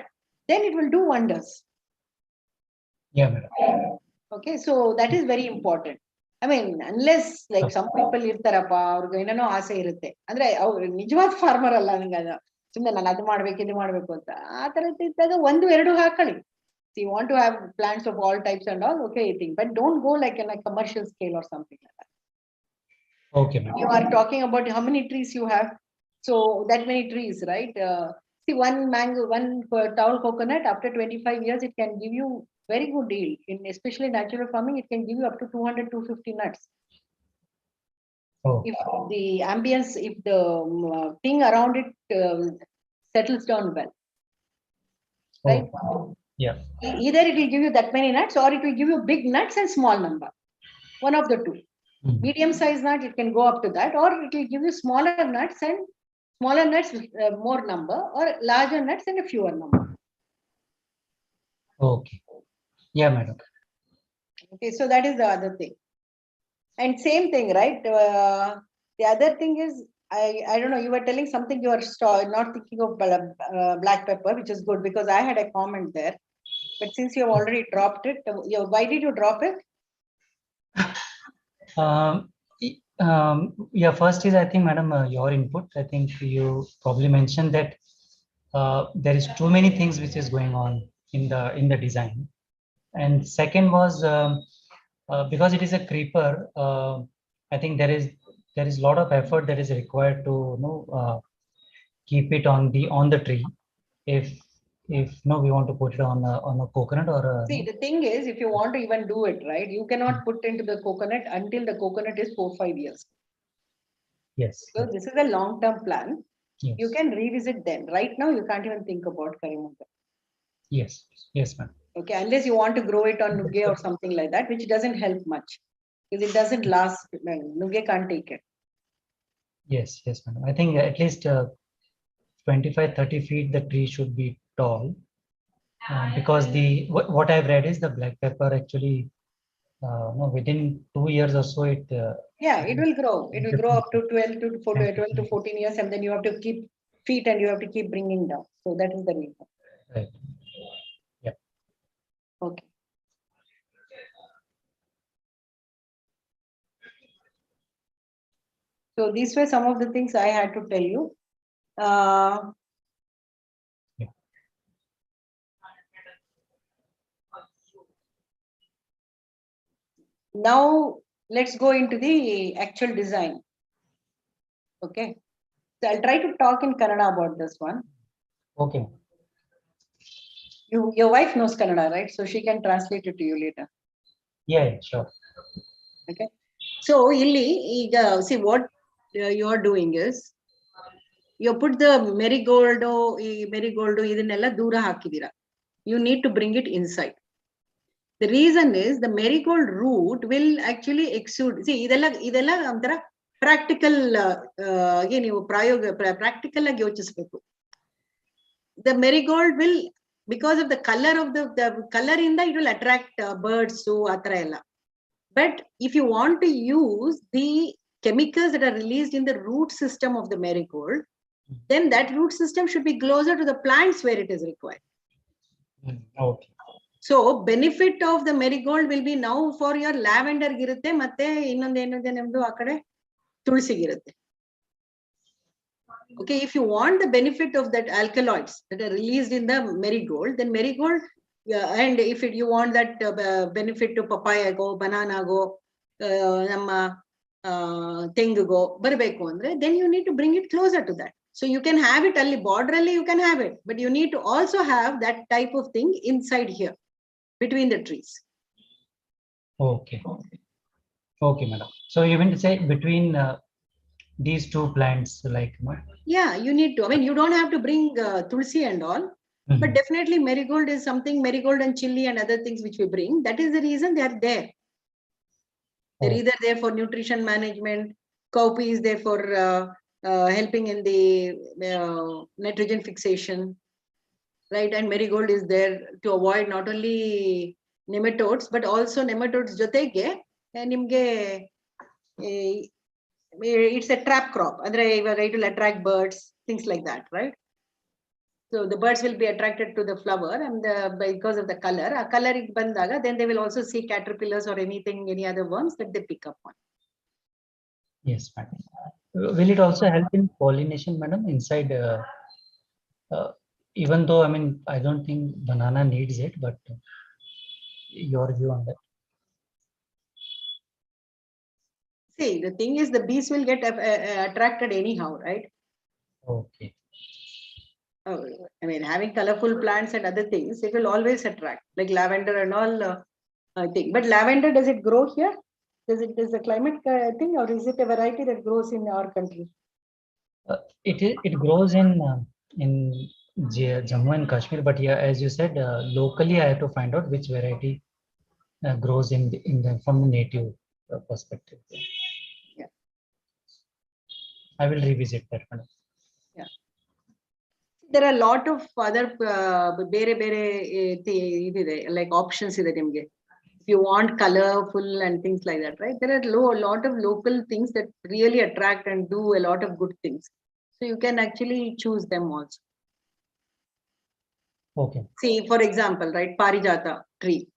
then it will do wonders. Yeah, madam. Okay, so that is very important. I mean, unless like some people irtarappa, ಅವ್ರಿಗೆ ಏನೇನೋ ಆಸೆ ಇರುತ್ತೆ, ಅಂದ್ರೆ ಅವ್ರು ನಿಜವಾದ farmer ಅಲ್ಲ, ನಂಗೆ ಸುಮ್ಮನೆ ನಾನು ಅದು ಮಾಡ್ಬೇಕು ಇದು ಮಾಡ್ಬೇಕು ಅಂತ ಆ ತರದ್ದು ಇದ್ದಾಗ 1-2 ಹಾಕೊಳ್ಳಿ. So you want to have plants of all types and all, okay, I think, but don't go like in a commercial scale or something like that. Okay, madam. You are talking about how many trees you have. So that many trees, right? See, one tall coconut, after 25 years, it can give you very good yield. In especially natural farming, it can give you up to 200-250 nuts. If the ambience, if the thing around it settles down well, right? Yeah. Either it will give you that many nuts, or it will give you big nuts and small number. One of the two. Medium size nut, it can go up to that, or it will give you smaller nuts with more number, or larger nuts and a fewer number. Okay. Yeah, madam. Okay, so that is the other thing. And same thing, right? The other thing is, I don't know, you were telling something, you are not thinking of black pepper, which is good, because I had a comment there. But since you have already dropped it, why did you drop it? Yeah, first is, I think, madam, your input. I think you probably mentioned that there is too many things which is going on in the design. And second was because it is a creeper, I think there is there is a lot of effort that is required to keep it on the tree. If no, we want to put it on a coconut or a. See, the thing is, if you want to even do it, right, you cannot put into the coconut until the coconut is 4-5 years. Yes. So this is a long-term plan. Yes. You can revisit then. Right now, you can't even think about Karimunda. Yes. Yes, ma'am. Okay, unless you want to grow it on Nuge or something like that, which doesn't help much because it doesn't last. Nuge can't take it. Yes, madam. I think at least 25-30 feet the tree should be tall, because what I've read is the black pepper actually within 2 years or so it. Yeah, it will grow. It will grow up to 12 to 14 years, and then you have to keep feet and you have to keep bringing down. So that is the reason. Right. Yeah. Okay. So these were some of the things I had to tell you. Now let's go into the actual design. Okay. So I'll try to talk in Kannada about this one. Okay. Your wife knows Kannada, right? So she can translate it to you later. Yeah, sure. Okay. So illi, see what you are doing is you put the marigold idannella dura hakidira. You need to bring it inside. The reason is the marigold root will actually exude. See, idella antara practical practical agi yochisbeku. The marigold will, because of the color of the color in that, it will attract birds. So atraella. But if you want to use the chemicals that are released in the root system of the marigold, then that root system should be closer to the plants where it is required. Okay. So benefit of the marigold will be now for your lavender girutte matte innonde nemdu akade tulsi girutte. Okay, if you want the benefit of that alkaloids that are released in the marigold, then marigold, and if you want that benefit to papaya go, banana go, namma tengu go, barbeku andre, then you need to bring it closer to that. So you can have it only borderly, you can have it, but you need to also have that type of thing inside here, between the trees. Okay. Okay, madam. So you mean to say between these two plants, like. Yeah, you need to. I mean, you don't have to bring tulsi and all, but definitely marigold is something. Marigold and chili and other things which we bring. That is the reason they are there. They're either there for nutrition management. Cowpea is there for helping in the nitrogen fixation, right? And marigold is there to avoid not only nematodes but also nematodes jotege nimge it's a trap crop. It will attract birds, things like that, right? So the birds will be attracted to the flower, and because of the color, then they will also see caterpillars or anything, any other worms that they pick up on. Yes, madam. Will it also help in pollination, madam? Inside, even though I don't think banana needs it, but your view on that? See, the thing is, the bees will get attracted anyhow, right? Okay. Having colorful plants and other things, it will always attract, like lavender and all. I think, but lavender, does it grow here? Is a climate thing, or is it a variety that grows in our country? It grows in Jammu and Kashmir, but yeah, as you said, locally I have to find out which variety grows from the native perspective. Yeah. I will revisit that one. Yeah. There are a lot of other like options in the if you want colorful and things like that, right? There are a lot of local things that really attract and do a lot of good things. So you can actually choose them also. Okay. See, for example, right, Parijata tree.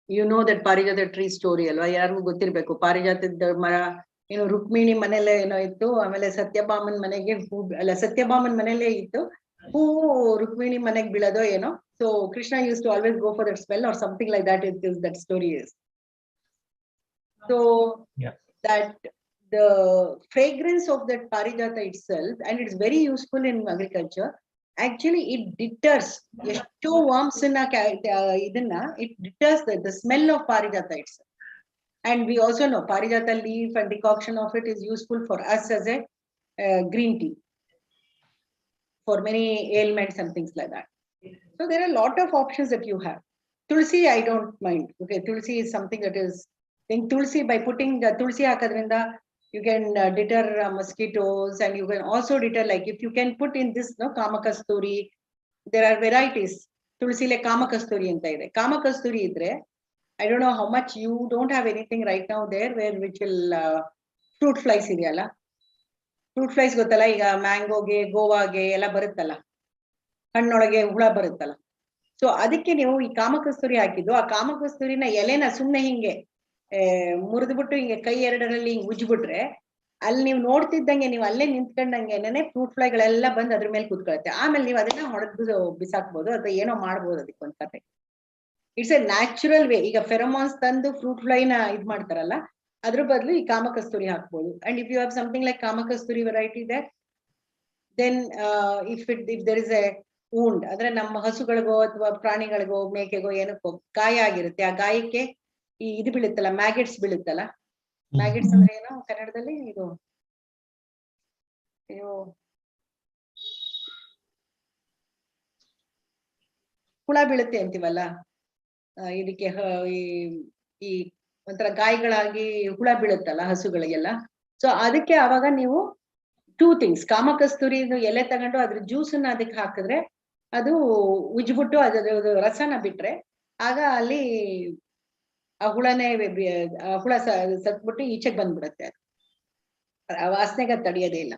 You know that Parijata tree story, alva? Yargu gottirbeku. Parijata mara, Rukmini manele, ittu, amele Satyabhaman manege, Satyabhaman manele ittu, who Rukmini manek bilado, So Krishna used to always go for that spell or something like that. That story is. So yeah, that the fragrance of that parijata itself, and it's very useful in agriculture. Actually, it deters it deters the smell of parijata itself. And we also know parijata leaf and decoction of it is useful for us as a green tea for many ailments and things like that. So there are a lot of options that you have. Tulsi, I don't mind. Okay, Tulsi is something that is. In Tulsi, by putting the Tulsi hakadrinda, you can deter mosquitoes, and you can also deter, like if you can put in this, no, kamakasturi. There are varieties. Tulsi le kamakasturi anta ide. Kamakasturi idre. I don't know how much you don't have anything right now there which will fruit flies ideyalla. Fruit flies gottalla iga mangoge, ಗೋವಾಗೆ ಎಲ್ಲ ಬರುತ್ತಲ್ಲ, ಹಣ್ಣೊಳಗೆ ಹುಳ ಬರುತ್ತಲ್ಲ. So ಅದಕ್ಕೆ ನೀವು ಈ ಕಾಮಕಸ್ತೂರಿ ಹಾಕಿದ್ದು, ಆ ಕಾಮಕಸ್ತೂರಿನ ಎಲೆನ ಸುಮ್ನೆ ಹಿಂಗೆ ಮುರಿದ್ಬಿಟ್ಟು ಹಿಂಗೆ ಕೈ ಎರಡರಲ್ಲಿ ಹಿಂಗೆ ಉಜ್ಬಿಟ್ರೆ, ಅಲ್ಲಿ ನೀವು ನೋಡ್ತಿದ್ದಂಗೆ ನೀವು ಅಲ್ಲೇ ನಿಂತ್ಕೊಂಡಂಗೆನೆ ಫ್ರೂಟ್ ಫ್ಲೈಗಳೆಲ್ಲ ಬಂದು ಅದ್ರ ಮೇಲೆ ಕೂತ್ಕೊಳ್ಳುತ್ತೆ. ಆಮೇಲೆ ನೀವು ಅದನ್ನ ಹೊಡೆದು ಬಿಸಾಕ್ಬೋದು ಅಥವಾ ಏನೋ ಮಾಡ್ಬೋದು. ಅದಕ್ಕೆ ಒಂದ್ ಕತೆ. It's A natural way. ಈಗ ಫೆರೋಮಾನ್ಸ್ ತಂದು ಫ್ರೂಟ್ ಫ್ಲೈನ ಇದ್ ಮಾಡ್ತಾರಲ್ಲ, ಅದ್ರ ಬದಲು ಈ ಕಾಮಕಸ್ತೂರಿ ಹಾಕ್ಬೋದು. And if you have something like ಕಾಮಕಸ್ತೂರಿ variety that, then if there is a wound, ಅಂದ್ರೆ ನಮ್ಮ ಹಸುಗಳಿಗೋ ಅಥವಾ ಪ್ರಾಣಿಗಳಿಗೋ ಮೇಕೆಗೋ ಏನಕ್ಕೋ ಗಾಯ ಆಗಿರುತ್ತೆ, ಆ ಗಾಯಕ್ಕೆ ಈ ಇದು ಬೀಳುತ್ತಲ್ಲ, ಮ್ಯಾಗೆಟ್ಸ್ ಬೀಳುತ್ತಲ್ಲ. ಮ್ಯಾಗೆಟ್ಸ್ ಅಂದ್ರೆ ಏನು ಕನ್ನಡದಲ್ಲಿ? ಇದು ಹುಳ ಬೀಳುತ್ತೆ ಅಂತೀವಲ್ಲ ಇದಕ್ಕೆ, ಈ ಒಂಥರ ಗಾಯಗಳಾಗಿ ಹುಳ ಬೀಳುತ್ತಲ್ಲ ಹಸುಗಳಿಗೆಲ್ಲ. ಸೊ ಅದಕ್ಕೆ ಅವಾಗ ನೀವು 2 things, ಕಾಮಕಸ್ತೂರಿ ಎಲೆ ತಗೊಂಡು ಅದ್ರ ಜ್ಯೂಸನ್ನ ಅದಕ್ಕೆ ಹಾಕಿದ್ರೆ, ಅದು ಉಜ್ಬಿಟ್ಟು ಅದ್ರ ರಸನ ಬಿಟ್ರೆ, ಆಗ ಅಲ್ಲಿ ಆ ಹುಳನೇ ಹುಳ ಸತ್ಬಿಟ್ಟು ಈಚೆಗೆ ಬಂದ್ಬಿಡುತ್ತೆ. ಆ ವಾಸನೆಗೆ ತಡೆಯೋದೇ ಇಲ್ಲ.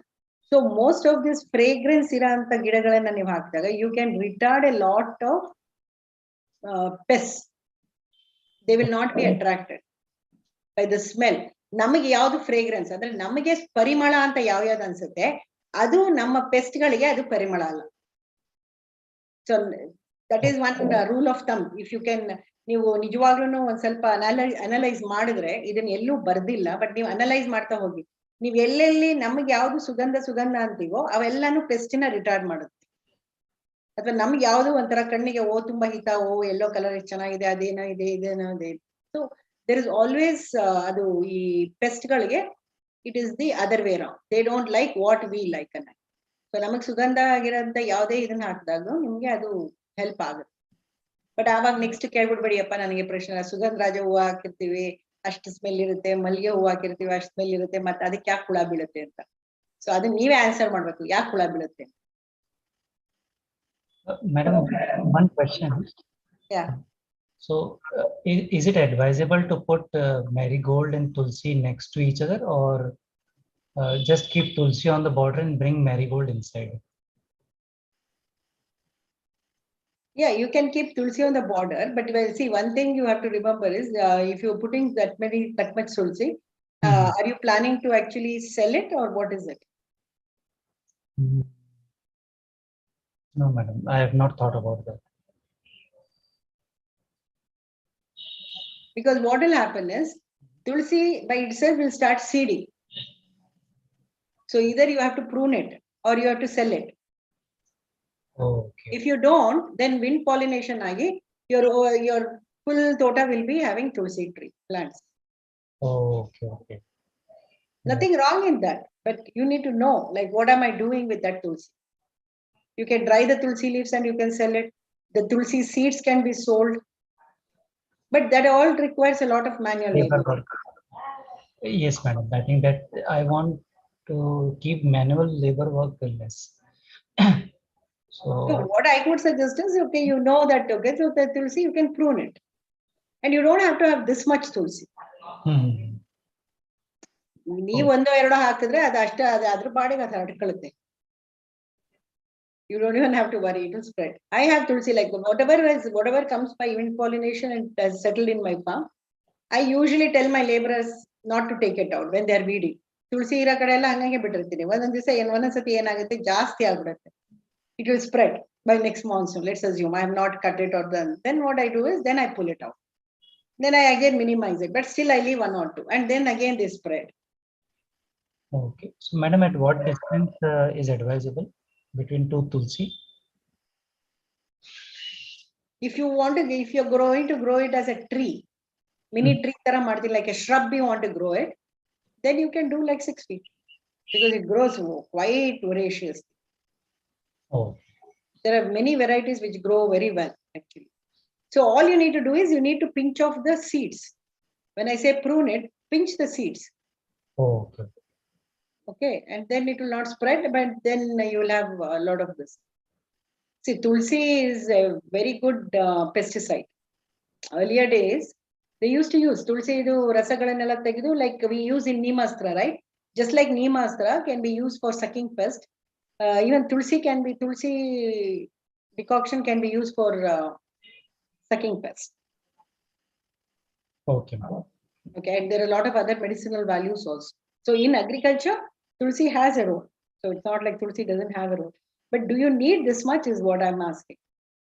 So most of this fragrance ಇರೋ ಅಂತ ಗಿಡಗಳನ್ನ ನೀವು ಹಾಕಿದಾಗ you can retard a lot of pests. They will not be attracted by the smell. ನಮಗೆ ಯಾವ್ದು ಫ್ರೇಗ್ರೆನ್ಸ್ ಅಂದ್ರೆ ನಮಗೆ ಪರಿಮಳ ಅಂತ ಯಾವ್ಯಾವ್ದು ಅನ್ಸುತ್ತೆ, ಅದು ನಮ್ಮ ಪೆಸ್ಟ್ ಗಳಿಗೆ ಅದು ಪರಿಮಳ ಅಲ್ಲ. So that is one rule of thumb. If you can, ನೀವು ನಿಜವಾಗ್ಲೂ ಒಂದ್ ಸ್ವಲ್ಪ ಅನಲೈಸ್ ಮಾಡಿದ್ರೆ, ಇದನ್ನ ಎಲ್ಲೂ ಬರ್ದಿಲ್ಲ, ಬಟ್ ನೀವು ಅನಲೈಸ್ ಮಾಡ್ತಾ ಹೋಗಿ, ನೀವ್ ಎಲ್ಲೆಲ್ಲಿ ನಮ್ಗೆ ಯಾವ್ದು ಸುಗಂಧ ಅಂತೀವೋ ಅವೆಲ್ಲಾನು ಪೆಸ್ಟಿನ ರಿಟಾರ್ಡ್ ಮಾಡುತ್ತೆ. ಅಥವಾ ನಮ್ಗೆ ಯಾವ್ದು ಒಂಥರ ಕಣ್ಣಿಗೆ ತುಂಬಾ ಹಿತ, ಎಲ್ಲೋ ಕಲರ್ ಎಷ್ಟು ಚೆನ್ನಾಗಿದೆ, ಅದೇನೋ ಇದೆ, ಇದೇನೋ ಇದೆ. ಸೊ ದೇರ್ ಇಸ್ ಆಲ್ವೇಸ್ ಅದು ಈ ಪೆಸ್ಟ್ ಗಳಿಗೆ it is the other way round. They don't like what we like ಅನ್ನ. ಸೊ ನಮಗ್ ಸುಗಂಧ ಆಗಿರೋಂಥ ಯಾವುದೇ ಇದನ್ನ ಹಾಕಿದಾಗ ನಿಮ್ಗೆ ಅದು ಹೆಲ್ಪ್ ಆಗುತ್ತೆ. ಬಟ್ ಆವಾಗ ನೆಕ್ಸ್ಟ್ ಕೇಳ್ಬಿಡ್ಬೇಡಿಯಪ್ಪ ನನಗೆ ಪ್ರಶ್ನೆ, ಸುಗಂಧರಾಜ ಹೂವು ಹಾಕಿರ್ತೀವಿ ಅಷ್ಟು ಸ್ಮೆಲ್ ಇರುತ್ತೆ, ಮಲ್ಲಿಗೆ ಹೂವು ಹಾಕಿರ್ತೀವಿ ಅಷ್ಟು ಸ್ಮೆಲ್ ಇರುತ್ತೆ, ಮತ್ತೆ ಅದಕ್ಕೆ ಯಾಕೆ ಹುಳ ಬೀಳುತ್ತೆ ಅಂತ. ಸೊ ಅದನ್ನ ನೀವೇ ಆನ್ಸರ್ ಮಾಡ್ಬೇಕು, ಯಾಕೆ ಹುಳ ಬೀಳುತ್ತೆ. Madam, one question. Yeah. So, is it advisable to put marigold and tulsi next to each other, or just keep tulsi on the border and bring marigold inside? Yeah, you can keep tulsi on the border, but see, one thing you have to remember is if you're putting that much tulsi, are you planning to actually sell it, or what is it? No, madam, I have not thought about that. Because what will happen is tulsi by itself will start seeding. So either you have to prune it or you have to sell it. Okay. If you don't, then wind pollination agi your full tota will be having tulsi tree plants. Okay. Nothing wrong in that, but you need to know, like, what am I doing with that tulsi? You can dry the tulsi leaves and you can sell it. The tulsi seeds can be sold, but that all requires a lot of manual labor. Yes, madam. I think that I want to keep manual labor work less. So what I would suggest is, okay, you know that, okay, so the tulsi you can prune it, and you don't have to have this much tulsi. ನೀವು ಒಂದೋ ಎರಡೋ ಹಾಕಿದ್ರೆ ಅದು ಅಷ್ಟೇ, ಅದ್ರ ಬಾಡಿಗೆ ಅದು ಹರಡ್ಕೊಳ್ಳುತ್ತೆ. You don't even have to worry, it will spread. I have tulsi, like whatever comes by wind pollination and has settled in my farm, I usually tell my laborers not to take it out when they are weeding. ತುಳಸಿ ಇರೋ ಕಡೆ ಎಲ್ಲ ಹಂಗಂಗೆ ಬಿಟ್ಟಿರ್ತೀನಿ. ಒಂದೊಂದ್ ದಿವಸ ಒಂದೊಂದ್ಸತಿ ಏನಾಗುತ್ತೆ, ಜಾಸ್ತಿ ಆಗ್ಬಿಡುತ್ತೆ. It will spread by next monsoon. Let's assume I have not cut it or done. Then what I do is, then I pull it out. Then I again minimize it, but still I leave 1 or 2, and then again they spread. Okay. So, madam, at what distance is advisable between two tulsi? If you want to, if you're going to grow it as a tree, mini tree tara marti, like a shrub you want to grow it, then you can do like 6 feet because it grows quite voraciously. Oh, There are many varieties which grow very well actually. So all you need to do is you need to pinch off the seeds. When I say prune it, pinch the seeds. oh, okay. Okay, and then it will not spread, but then you will have a lot of this. See, tulsi is a very good pesticide. Earlier days, they used to use tulsi idu rasagalanella tegedu, like we use in neemastra, right? Just like neemastra can be used for sucking pest. Even tulsi decoction can be used for sucking pest. Okay, madam. Okay, and there are a lot of other medicinal values also. So in agriculture, tulsi has a role. So it's not like tulsi doesn't have a role. But do you need this much is what I'm asking.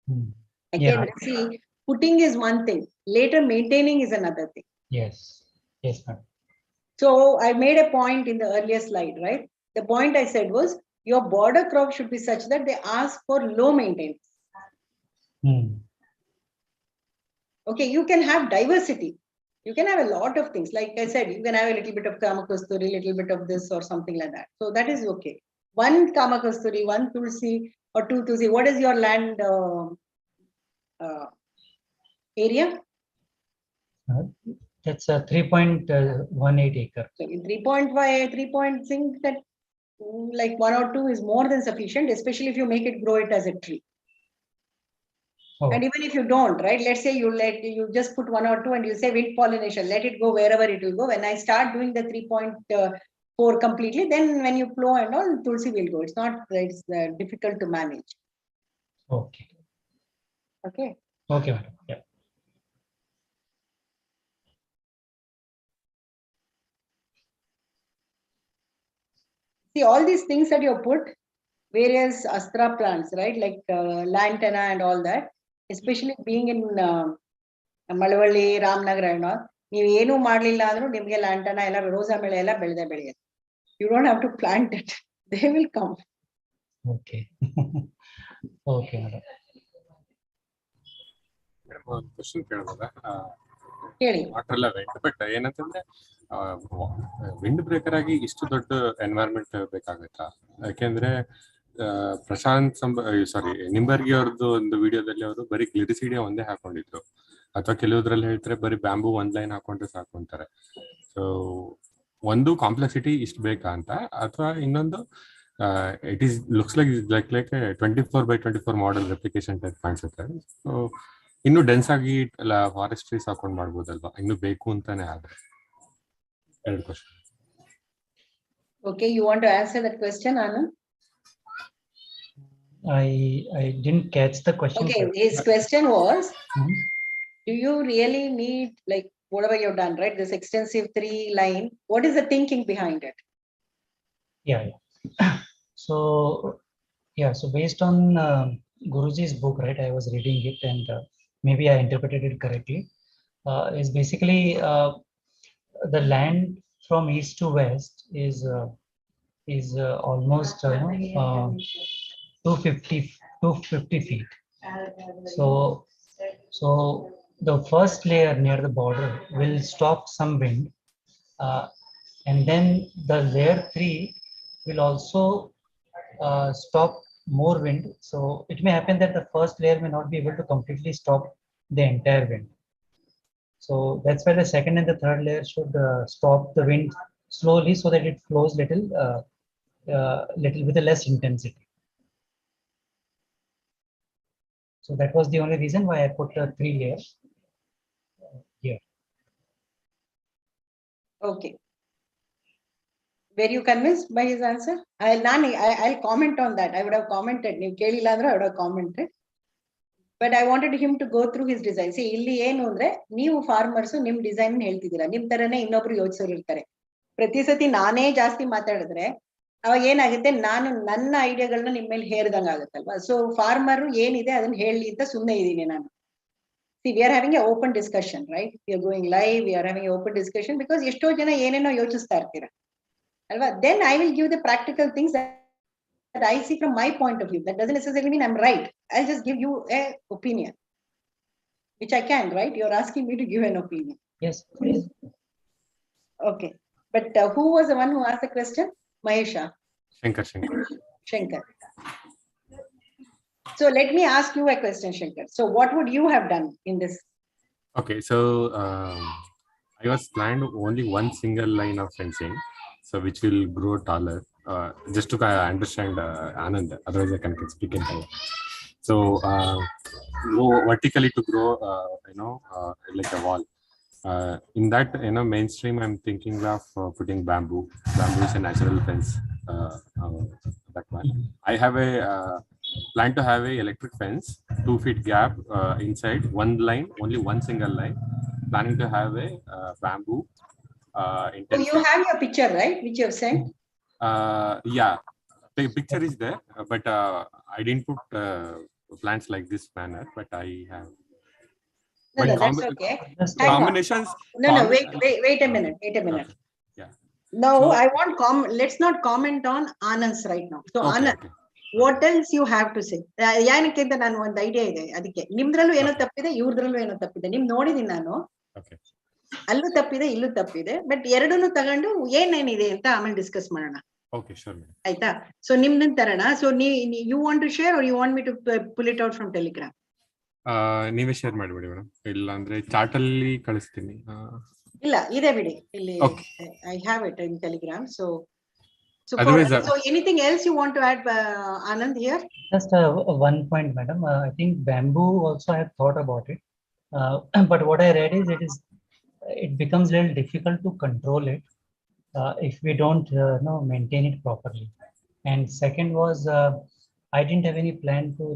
Hmm. Again, Yeah. see, putting is one thing. Later, maintaining is another thing. Yes. Yes, madam. So I made a point in the earlier slide, right? The point I said was your border crop should be such that they ask for low maintenance. Hmm. Okay, you can have diversity. You can have a lot of things. Like I said, you can have a little bit of kamakasturi, little bit of this or something like that. So that is okay. One kamakasturi, one tulsi or two tulsi. What is your land area? That's a 3.18 acre. So in 3.5, 3.6, that like 1 or 2 is more than sufficient, especially if you make it grow it as a tree. Oh, And even if you don't, right? Let's say you just put 1 or 2 and you say wind pollination, let it go wherever it will go. When I start doing the 3.4 completely, then when you plow and all, tulsi will go. It's difficult to manage. okay. Okay. Okay, madam. Yeah. See, all these things that you put, various astra plants, right? Like lantana and all that, especially being in Malavalli, Ramnagar and all, ನೀವು ಏನು ಮಾಡಲಿಲ್ಲ ಅಂದ್ರೂ ನಿಮಗೆ ಲ್ಯಾಂಟನ ಎಲ್ಲ Rosa ಬೆಳೆ ಎಲ್ಲ ಬೆಳೆದೇ ಬೆಳೆಯುತ್ತೆ. You don't have to plant it. They will come. Okay. Okay, madam. ಒಂದು ಕ್ವಶನ್ ಕೇಳಬಹುದಾ? ಹೇಳಿ. ವಾಟರ್ ವೆಂಟ್, ಬಟ್ ಏನಂತಂದ್ರೆ ವಿಂಡ್ ಬ್ರೇಕರ್ ಆಗಿ ಇಷ್ಟು ದೊಡ್ಡ ಎನ್ವೈರನ್ಮೆಂಟ್ ಬೇಕಾಗುತ್ತಾ? ಯಾಕೆಂದ್ರೆ ಪ್ರಶಾಂತ್ ನಿಂಬರ್ಗಿ ಅವ್ರದ್ದು ಒಂದು ವಿಡಿಯೋದಲ್ಲಿ ಅವರು ಬರೀ ಗ್ಲಿರಿಸಿಡಿಯಾ ಒಂದೇ ಹಾಕೊಂಡಿದ್ರು, ಅಥವಾ ಕೆಲವುದ್ರಲ್ಲಿ ಹೇಳ್ತಾರೆ ಬರೀ ಬ್ಯಾಂಬೂ ಒಂದ್ ಲೈನ್ ಹಾಕೊಂಡ್ರೆ ಸಾಕು ಅಂತಾರೆ. ಸೊ ಒಂದು ಕಾಂಪ್ಲೆಕ್ಸಿಟಿ ಇಷ್ಟು ಬೇಕಾ ಅಂತ, ಅಥವಾ ಇನ್ನೊಂದು it is looks like 24/24 model replication type ಕಾಣಿಸುತ್ತೆ. ಸೊ ಇನ್ನು ಡೆನ್ಸ್ ಆಗಿ ಎಲ್ಲ ಫಾರೆಸ್ಟ್ ಟ್ರೀಸ್ ಹಾಕೊಂಡ್ ಮಾಡ್ಬೋದಲ್ವಾ, ಇನ್ನು ಬೇಕು ಅಂತಾನೆ ಆದ್ರೆ? ಎರಡು question. Okay, you want to answer that question, Anand? I didn't catch the question. Okay, his question was, Mhm. do you really need, like whatever you've done, right? This extensive 3 line, what is the thinking behind it? Yeah. So based on Guruji's book, right? I was reading it and maybe I interpreted it correctly. Is basically the land from east to west is almost 250 feet. So the first layer near the border will stop some wind, and then the layer 3 will also stop more wind. So it may happen that the first layer may not be able to completely stop the entire wind. So that's why the second and the third layer should stop the wind slowly so that it flows little with a less intensity. So that was the only reason why I put 3 layers here. Okay. Were you convinced by his answer? I'll comment on that. I would have commented. ನೀವು ಕೇಳಿಲ್ಲ ಅಂದ್ರೆ I would have commented. But I wanted him to go through his design. See, ಇಲ್ಲಿ ಏನು ಅಂದ್ರೆ ನೀವು farmers ನಿಮ್ design ಹೇಳ್ತಿದ್ದೀರಾ, ನಿಮ್ ತರನೇ ಇನ್ನೊಬ್ರು ಯೋಚಿಸೋರು ಇರ್ತಾರೆ. ಪ್ರತಿ ಸತಿ ನಾನೇ ಜಾಸ್ತಿ ಮಾತಾಡಿದ್ರೆ ಅವಾಗ ಏನಾಗುತ್ತೆ, ನಾನು ನನ್ನ ಐಡಿಯಾಗಳನ್ನ ನಿಮ್ ಮೇಲೆ ಹೇರ್ದಂಗ ಆಗುತ್ತಲ್ವಾ. ಸೊ ಫಾರ್ಮರ್ ಏನಿದೆ ಅದನ್ನ ಹೇಳಿ ಅಂತ ಸುಮ್ಮನೆ ಇದೀನಿ ನಾನು. See, we are having an open discussion, right? We are going live, we are having an open discussion because ಎಷ್ಟೋ ಜನ ಏನೇನೋ ಯೋಚಿಸ್ತಾ ಇರ್ತೀರಾ. Then I will give the practical things that I see from my point of view. That doesn't necessarily mean I'm right. I'll just give you an opinion, which I can, right? You're asking me to give an opinion. Yes, please. Okay. But who was the one who asked the question? Mahesha. Shankar. So let me ask you a question, Shankar. So what would you have done in this? Okay, so I was planned only one single line of fencing, so which will grow taller. Just to understand Anand, otherwise I can speak in Kannada. So go vertically to grow, like a wall. In that, mainstream, I'm thinking of putting bamboo. Bamboo is a natural fence. That one. I have a plan to have a electric fence, 2 feet gap inside, one line, only one single line. Planning to have a bamboo. So you have your picture, right? Which you have sent? Yeah, the picture is there, but I didn't put plants like this manner, but I have. No, that's okay. Combinations. No, wait a minute. Okay. Yeah. No, So, I want let's not comment on Anand's right now. So okay, Anand, what else you have to say? ಯಾನಕ್ಕಿಂತ ನಾನು ಒಂದು idea ಇದೆ ಅದಕ್ಕೆ ನಿಮ್ದ್ರಲ್ಲೂ ಏನೋ ತಪ್ಪಿದೆ ಇವ್ರದ್ರಲ್ಲೂ ಏನೋ ತಪ್ಪಿದೆ ನಿಮ್ ನೋಡಿದೀನಿ ನಾನು ಅಲ್ಲೂ ತಪ್ಪಿದೆ ಇಲ್ಲೂ ತಪ್ಪಿದೆ ಬಟ್ ಎರಡನ್ನೂ ತಗೊಂಡು ಏನೇನಿದೆ ಅಂತ ಆಮೇಲೆ ಡಿಸ್ಕಸ್ ಮಾಡೋಣ ಆಯ್ತಾ ಸೊ ನಿಮ್ದನ್ ತರೋಣ so you want to share are you want me to pull it out from Telegram ನೀವೇ ಶೇರ್ ಮಾಡಿಬಿಡಿ ಮೇಡಮ್ ಇಲ್ಲ ಅಂದ್ರೆ ಚಾಟ್ ಅಲ್ಲಿ ಕಳಿಸ್ತೀನಿ ಇಲ್ಲ ಇದೆ ಬಿಡಿ ಇಲ್ಲಿ I have it in Telegram so So anything else you want to add, Anand, here? Just one point, madam. I think bamboo also I have thought about it. But what I read is it becomes a little difficult to control it if we don't maintain it properly. And second was I didn't have any plan to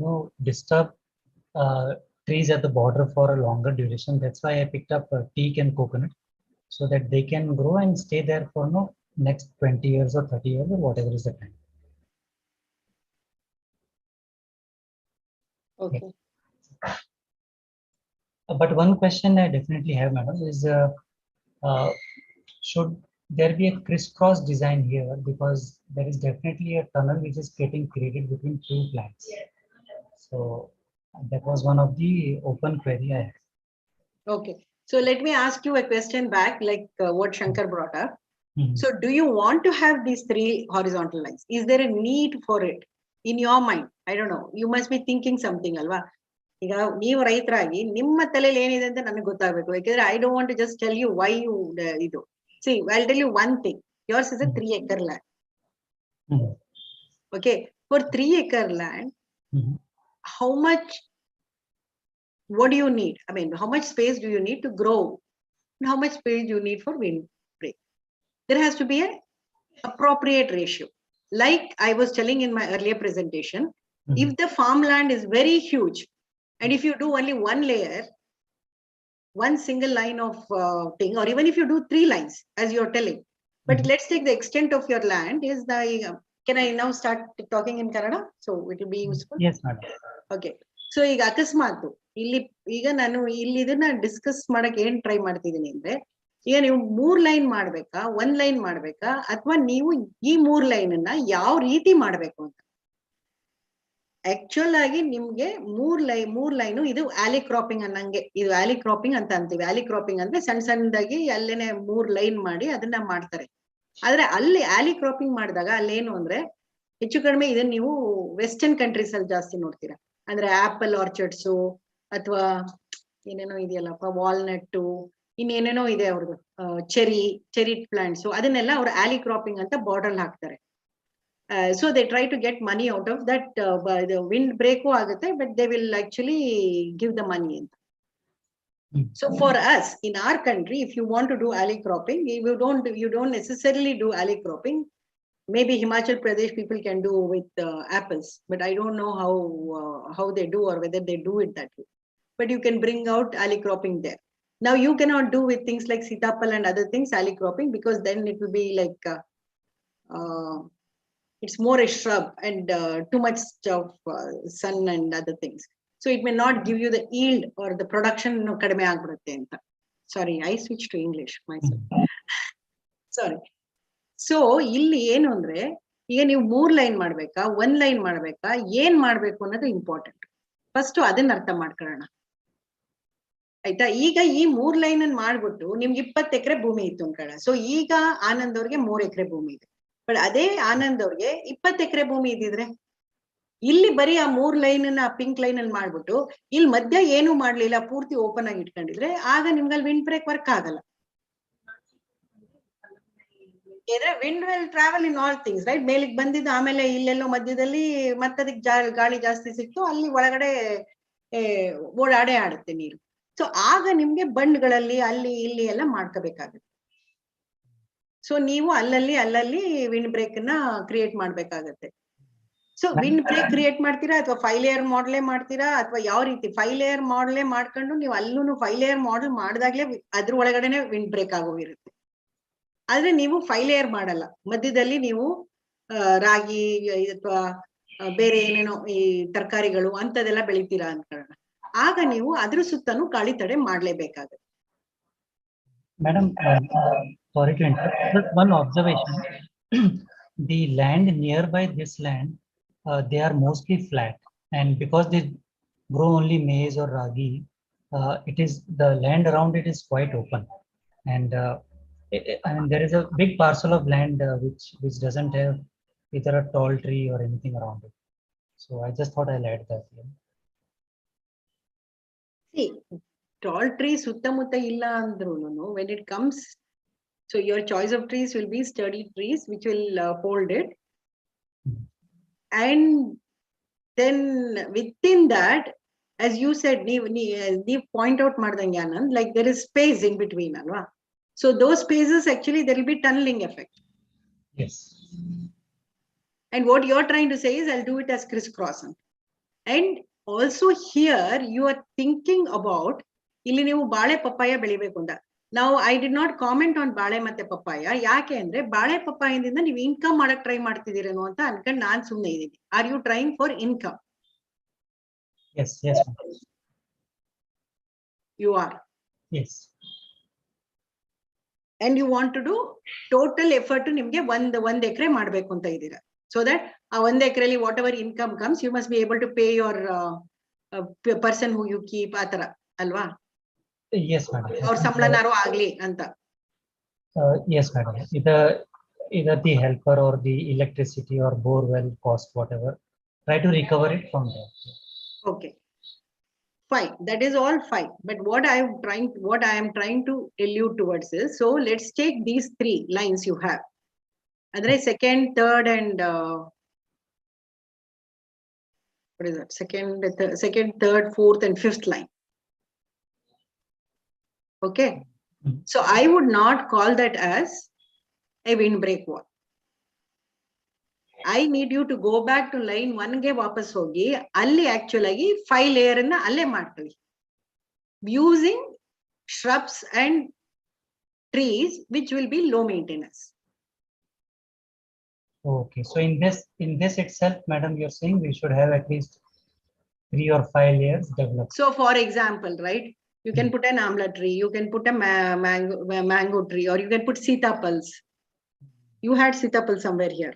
disturb trees at the border for a longer duration. That's why I picked up teak and coconut so that they can grow and stay there for next 20 years or 30 years or whatever is the time. Okay. But one question I definitely have, madam, is should there be a crisscross design here, because there is definitely a tunnel which is getting created between two plants. So that was one of the open query I had. Okay. So let me ask you a question back, like what Shankar brought up. So do you want to have these 3 horizontal lines? Is there a need for it in your mind? I don't know. You must be thinking something, alva. ಈಗ ನೀವು ರೈತರಾಗಿ ನಿಮ್ಮ ತಲೆಯಲ್ಲಿ ಏನಿದೆ ಅಂತ ನನಗೆ ಗೊತ್ತಾಗಬೇಕು ಯಾಕಂದ್ರೆ I don't want to just tell you why you ಇದು. See, I'll tell you one thing. Yours is a 3-acre land. Okay, for 3-acre land, how much? What do you need? I mean, how much space do you need to grow? And how much space do you need for windbreak? There has to be an appropriate ratio. Like I was telling in my earlier presentation, if the farmland is very huge, and if you do only one layer, one single line of thing, or even if you do 3 lines, as you're telling, but let's take the extent of your land is the, can I now start talking in Kannada? So it will be useful? Yes, madam. Okay. So ಈಗ ಅಕಸ್ಮಾತ್ ಈಗ ನಾನು ಇಲ್ಲಿ ಇದನ್ನ discuss ಮಾಡಕ್ ಏನ್ try ಮಾಡ್ತಿದ್ದೀನಿ ಅಂದ್ರೆ ಈಗ ನೀವು 3 ಲೈನ್ ಮಾಡ್ಬೇಕಾ 1 ಲೈನ್ ಮಾಡ್ಬೇಕಾ ಅಥವಾ ನೀವು ಈ 3 ಲೈನ್ ಅನ್ನ ಯಾವ ರೀತಿ ಮಾಡ್ಬೇಕು ಅಂತ ಆಕ್ಚುಯಲ್ ಆಗಿ ನಿಮ್ಗೆ 3 ಲೈನು ಇದು ಆಲಿ ಕ್ರಾಪಿಂಗ್ ಅನ್ನಂಗೆ ಇದು ಆಲಿ ಕ್ರಾಪಿಂಗ್ ಅಂತ ಅಂತೀವಿ ಆಲಿ ಕ್ರಾಪಿಂಗ್ ಅಂದ್ರೆ ಸಣ್ಣ ಸಣ್ಣದಾಗಿ ಅಲ್ಲೇನೆ 3 ಲೈನ್ ಮಾಡಿ ಅದನ್ನ ಮಾಡ್ತಾರೆ ಆದ್ರೆ ಅಲ್ಲಿ ಆಲಿ ಕ್ರಾಪಿಂಗ್ ಮಾಡಿದಾಗ ಅಲ್ಲೇನು ಅಂದ್ರೆ ಹೆಚ್ಚು ಕಡಿಮೆ ಇದನ್ನ ನೀವು ವೆಸ್ಟರ್ನ್ ಕಂಟ್ರೀಸ್ ಅಲ್ಲಿ ಜಾಸ್ತಿ ನೋಡ್ತೀರಾ ಅಂದ್ರೆ ಆಪಲ್ ಆರ್ಚರ್ಡ್ಸು ಅಥವಾ ಏನೇನೋ ಇದೆಯಲ್ಲಪ್ಪ ವಾಲ್ನಟ್ ಇನ್ನೇನೇನೋ ಇದೆ ಅವ್ರದ್ದು ಚೆರಿ ಪ್ಲಾಂಟ್ಸ್ ಅದನ್ನೆಲ್ಲ ಅವ್ರು ಆಲಿ ಕ್ರಾಪಿಂಗ್ ಅಂತ ಬಾರ್ಡರ್ ಹಾಕ್ತಾರೆ so they try to get money out of that wind break ಆಗುತ್ತೆ but they will actually give the money ಅಂತ so for us in our country if you want to do alley cropping you don't necessarily do alley cropping. Maybe Himachal Pradesh people can do with apples, but I don't know how they do or whether they do it that way. But you can bring out alley cropping there. Now you cannot do with things like sitapal and other things alley cropping because then it will be like it's more a shrub and too much of sun and other things. So it may not give you the yield or the production kadame agbidutte anta. Sorry, I switched to English myself. Sorry. So ಇಲ್ಲಿ ಏನು ಅಂದ್ರೆ ಈಗ ನೀವು 3 line ಮಾಡ್ಬೇಕಾ 1 line ಮಾಡ್ಬೇಕಾ ಏನ್ ಮಾಡ್ಬೇಕು ಅನ್ನೋದು ಇಂಪಾರ್ಟೆಂಟ್. ಫಸ್ಟ್ ಅದನ್ನ ಅರ್ಥ ಮಾಡ್ಕೊಳ್ಳೋಣ ಆಯ್ತಾ. ಈಗ ಈ 3 ಲೈನ್ ಅನ್ನು ಮಾಡ್ಬಿಟ್ಟು ನಿಮ್ಗೆ 20 ಎಕರೆ ಭೂಮಿ ಇತ್ತು ಅನ್ಕೊಳ್ಳ. ಸೊ ಈಗ ಆನಂದ್ ಅವ್ರಿಗೆ 3 ಎಕರೆ ಭೂಮಿ ಇದೆ. ಬಟ್ ಅದೇ ಆನಂದ್ ಅವ್ರಿಗೆ 20 ಎಕರೆ ಭೂಮಿ ಇದ್ದಿದ್ರೆ ಇಲ್ಲಿ ಬರೀ ಆ 3 ಲೈನ್ ಅನ್ನ ಪಿಂಕ್ ಲೈನ್ ಅಲ್ಲಿ ಮಾಡ್ಬಿಟ್ಟು ಇಲ್ಲಿ ಮಧ್ಯ ಏನು ಮಾಡ್ಲಿಲ್ಲ, ಪೂರ್ತಿ ಓಪನ್ ಆಗಿ ಇಟ್ಕೊಂಡಿದ್ರೆ ಆಗ ನಿಮ್ಗಲ್ಲಿ ವಿಂಡ್ ಬ್ರೇಕ್ ವರ್ಕ್ ಆಗಲ್ಲ. Wind will travel in all things right. ಮೇಲಿಗೆ ಬಂದಿದ್ದು ಆಮೇಲೆ ಇಲ್ಲೆಲ್ಲೋ ಮಧ್ಯದಲ್ಲಿ ಮತ್ತದಕ್ಕೆ ಗಾಳಿ ಜಾಸ್ತಿ ಸಿಕ್ತು, ಅಲ್ಲಿ ಒಳಗಡೆ ಓಡಾಡೇ ಆಡುತ್ತೆ ನೀರು. ಸೊ ಆಗ ನಿಮ್ಗೆ ಬಂಡ್ಗಳಲ್ಲಿ ಅಲ್ಲಿ ಇಲ್ಲಿ ಎಲ್ಲ ಮಾಡ್ಕೋಬೇಕಾಗುತ್ತೆ. ಸೊ ನೀವು ಅಲ್ಲಲ್ಲಿ ವಿಂಡ್ ಬ್ರೇಕ್ ನ ಕ್ರಿಯೇಟ್ ಮಾಡ್ಬೇಕಾಗತ್ತೆ. ಸೊ ವಿಂಡ್ ಬ್ರೇಕ್ ಕ್ರಿಯೇಟ್ ಮಾಡ್ತೀರಾ ಅಥವಾ 5 ಲೇಯರ್ ಮಾಡಲೇ ಮಾಡ್ತೀರಾ ಅಥವಾ ಯಾವ ರೀತಿ? 5 ಲೇಯರ್ ಮಾಡಲೇ ಮಾಡ್ಕೊಂಡು ನೀವು ಅಲ್ಲೂ 5 ಲೇಯರ್ ಮಾಡಲ್ ಮಾಡಿದಾಗ್ಲೇ ಅದ್ರ ಒಳಗಡೆನೆ ವಿಂಡ್ ಬ್ರೇಕ್ ಆಗೋಗಿರುತ್ತೆ. ಆದ್ರೆ ನೀವು 5 ಲೇಯರ್ ಮಾಡಲ್ಲ, ಮಧ್ಯದಲ್ಲಿ ನೀವು ರಾಗಿ ಅಥವಾ ಬೇರೆ ಏನೇನೋ ಈ ತರಕಾರಿಗಳು ಅಂತದೆಲ್ಲ ಬೆಳಿತೀರಾ ಅನ್ಕೊಳ್ಳೋಣ. ಆಗ ನೀವು ಅದ್ರ ಸುತ್ತನೂ ಗಾಳಿ ತಡೆ ಮಾಡ್ಲೇಬೇಕಾಗುತ್ತೆ. Madam, sorry to interrupt, but one observation. The land nearby this land, they are mostly flat, and because they grow only maize or ragi, it is the land around it is quite open, and there is a big parcel of land which doesn't have either a tall tree or anything around it. So I just thought I'll add that here. See, tall trees ಸುತ್ತಮುತ್ತ ಇಲ್ಲ ಅಂದ್ರೂನು when it comes, so your choice of trees will be sturdy trees which will hold it. And then within that, as you said, ನೀವು point out ಮಾಡ್ದಂಗೆ Anand, like there is space in between alwa. So those spaces actually there will be tunneling effect. Yes. And what you're trying to say is I'll do it as crisscross. And also here you are thinking about ಇಲ್ಲಿ ನೀವು ಬಾಳೆ papaya ಬೆಳಿಬೇಕು ಅಂತ. ನಾವು I did not comment on ಬಾಳೆ ಮತ್ತೆ papaya. ಯಾಕೆ ಅಂದ್ರೆ ಬಾಳೆ ಪಪ್ಪಾಯದಿಂದ ನೀವು ಇನ್ಕಮ್ ಮಾಡಕ್ ಟ್ರೈ ಮಾಡ್ತಿದ್ದೀರೇನೋ ಅಂತ ಅನ್ಕೊಂಡು ನಾನ್ ಸುಮ್ಮನೆ ಇದ್ದೀನಿ. Are you trying for income? Yes, yes. You are. Yes. And you want to do total effort ನಿಮ್ಗೆ ಒಂದ್ ಎಕರೆ ಮಾಡ್ಬೇಕು ಅಂತ ಇದ್ದೀರಾ. So that ಆ 1 ಎಕರೆಲಿ whatever income comes you must be able to pay your person who you keep, ಆ ತರ ಅಲ್ವಾ? Yes, madam. ಅವ್ರ ಸಂಬಳನಾರು ಆಗ್ಲಿ ಅಂತ. Yes, madam. Either the helper or the electricity or borewell cost, whatever, try to recover it from there. Okay, fine. That is all fine. But what I am trying to allude towards is, so let's take these 3 lines you have. Andre second, third, and what is that? Second, third, fourth, and fifth line. Okay. So I would not call that as a windbreak wall. I need you to go back to line 1 ಗೆ ವಾಪಸ್ ಹೋಗಿ ಅಲ್ಲಿ actual ಆಗಿ 5 layer ಅನ್ನ ಅಲ್ಲೇ ಮಾಡ್ತೀವಿ using shrubs and trees which will be low maintenance. Okay, so in this itself, madam, you're saying we should have at least 3 or 5 layers developed. So for example, right, you can put an amla tree, you can put a mango tree, or you can put sitapals. You had sitapal somewhere here.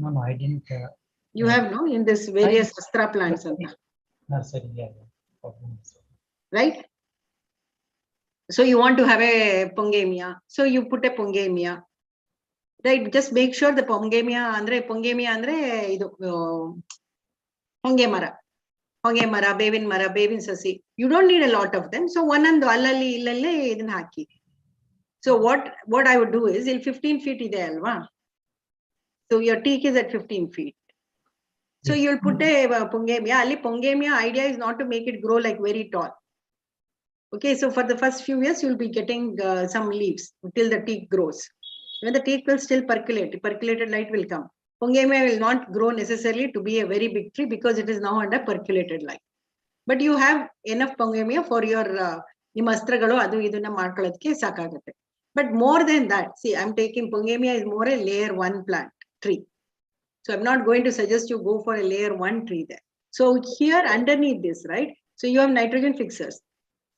No, I didn't. You have, no, in this various astra plants. Nursery, yeah. Right? So you want to have a pongemia. So you put a pongemia. Right? Just make sure the pongemia andre idu honge mara, ಬೇವಿನ ಸಸಿ. You don't need a lot of them. So ಒಂದೊಂದು ಅಲ್ಲಲ್ಲಿ ಇಲ್ಲಲ್ಲೇ ಇದನ್ನ ಹಾಕಿ. So what I would do is, ಇಲ್ಲಿ 15 feet ಇದೆ ಅಲ್ವಾ? So your teak is at 15 feet. So you'll put a pongemia. Ali pongemia idea is not to make it grow like very tall. Okay, so for the first few years you'll be getting some leaves till the teak grows. When the teak will still percolated light will come. Pongemia will not grow necessarily to be a very big tree because it is now under percolated light. But you have enough pongemia for your ನಿಮ್ಮ ಅಸ್ತ್ರಗಳು ಅದು ಇದನ್ನ ಮಾಡ್ಕೊಳ್ಳೋದಕ್ಕೆ ಸಾಕಾಗುತ್ತೆ. But more than that, see, I'm taking pongemia is more a layer 1 plant tree. So I'm not going to suggest you go for a layer 1 tree there. So here underneath this, right? So you have nitrogen fixers.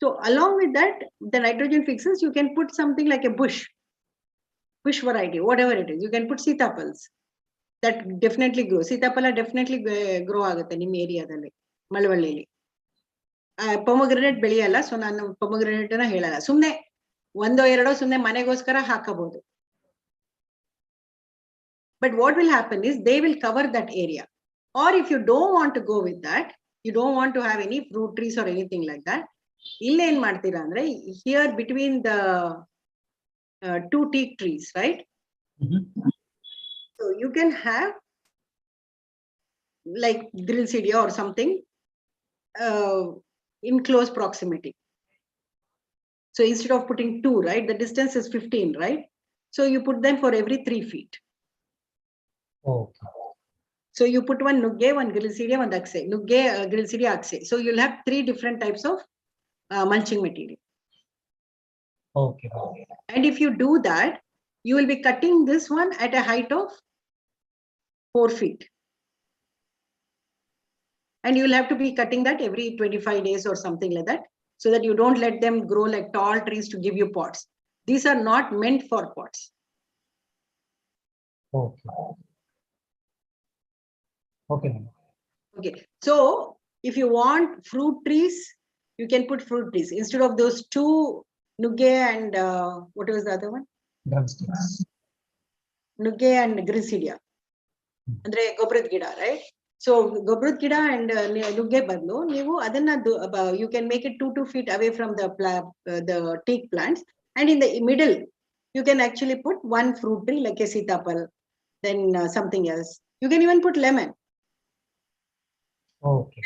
So along with that, the nitrogen fixers, you can put something like a bush. bush variety, whatever it is. You can put sitapals. That definitely grow. Sitapala definitely grow ಆಗುತ್ತೆ ನಿಮ್ಮ ಏರಿಯಾದಲ್ಲಿ ಮಳವಳ್ಳಿಲಿ. Pomegranate ಬೆಳೆಯಲ್ಲ, so ನಾನು pomegranate ನ ಹೇಳಲ್ಲ. ಸುಮ್ನೆ ಒಂದೋ ಎರಡೋ ಸುಮ್ನೆ ಮನೆಗೋಸ್ಕರ ಹಾಕಬಹುದು. But what will happen is they will cover that area. Or if you don't want to go with that, you don't want to have any fruit trees or anything like that, ille en ಮಾಡ್ತೀರಾ ಅಂದ್ರೆ here between the two teak trees, right? So you can have like grillsedia or something in close proximity. So instead of putting 2, right, the distance is 15, right? So you put them for every 3 feet. Okay. So you put one nugge, one grillsedia, one akse. Nugge, grillsedia, akse. So you'll have 3 different types of mulching material. Okay. And if you do that, you will be cutting this one at a height of 4 feet. And you'll have to be cutting that every 25 days or something like that, so that you don't let them grow like tall trees to give you pots. These are not meant for pots. Okay. Okay. Okay. So if you want fruit trees, you can put fruit trees instead of those 2 nugge and what was the other one? Drumsticks. Nugge and grillsedia. Andre gobrad gida, right? So gobrad gida and nugge badlu neevu adanna you can make it 2 feet away from the teak plants, and in the middle you can actually put one fruit tree like a sitapal, then something else. You can even put lemon. Okay.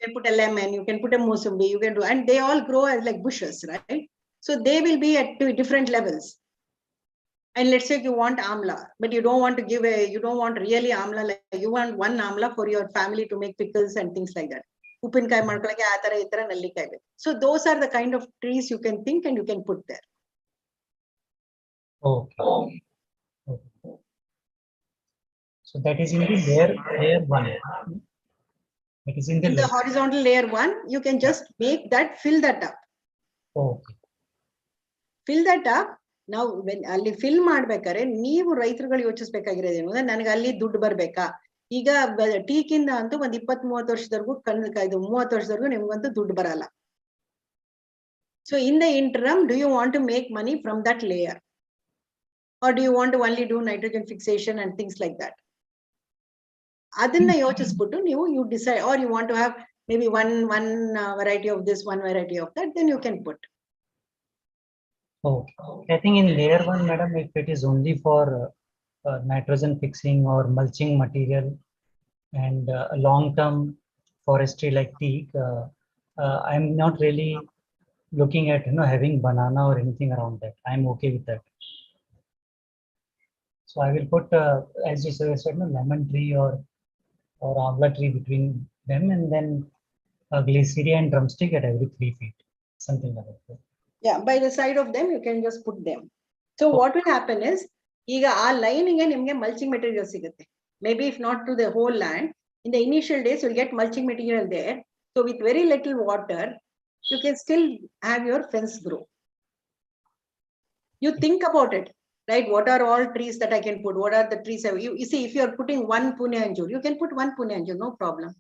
You can put a lemon, you can put a musumbi, you can do, and they all grow as like bushes, right? So they will be at 2 different levels. And let's say you want amla, but you don't want to you don't want really amla, like you want one amla for your family to make pickles and things like that. Upinkai ಮಾಡ್ಕೊಳ್ಳೋಕೆ ಆ ತರ ಈ ತರ ನಲ್ಲಿಕಾಯಿ ಬೇಕು. So those are the kind of trees you can think and you can put there. Okay. Okay. So that is in the layer 1. It is in the horizontal layer 1, you can just make that, fill that up. Okay. Fill that up. Now when ಅಲ್ಲಿ fill ಮಾಡ್ಬೇಕಾದ್ರೆ ನೀವು ರೈತರುಗಳು ಯೋಚಿಸಬೇಕಾಗಿರೋದೇನು ಅಂದ್ರೆ ನನಗೆ ಅಲ್ಲಿ ದುಡ್ಡು ಬರ್ಬೇಕಾ? ಈಗ ಟೀಕಿಂದ ಅಂತೂ ಒಂದು 20-30 ವರ್ಷದವರೆಗೂ 30 ವರ್ಷದವರೆಗೂ ನಿಮ್ಗಂತೂ ದುಡ್ಡು ಬರಲ್ಲ. So in the interim, do you want to make money from that layer? Or do you want to only do nitrogen fixation and things like that? Adanna yochisibiಟ್ಟು ನೀವು you decide, or you want to have maybe one variety of this, one variety of that, then you can put. Okay. I think in layer 1, madam, if it is only for nitrogen fixing or mulching material and long-term forestry like teak, I'm not really looking at having banana or anything around that. I'm okay with that. So I will put, as you said, lemon tree or amla tree between them, and then glyceria and drumstick at every 3 feet, something like that. Yeah, by the side of them, you can just put them. So what will happen is, ಈಗ ಆ ಲೈನಿಗೆ ನಿಮಗೆ mulching material ಸಿಗುತ್ತೆ. Maybe if not to the whole land, in the initial days, you'll get mulching material there. So with very little water, you can still have your fence grow. You think about it, right? What are all trees that I can put? What are the trees? You see, if you're putting 1 Pune anjur, you can put 1 Pune anjur, no problem.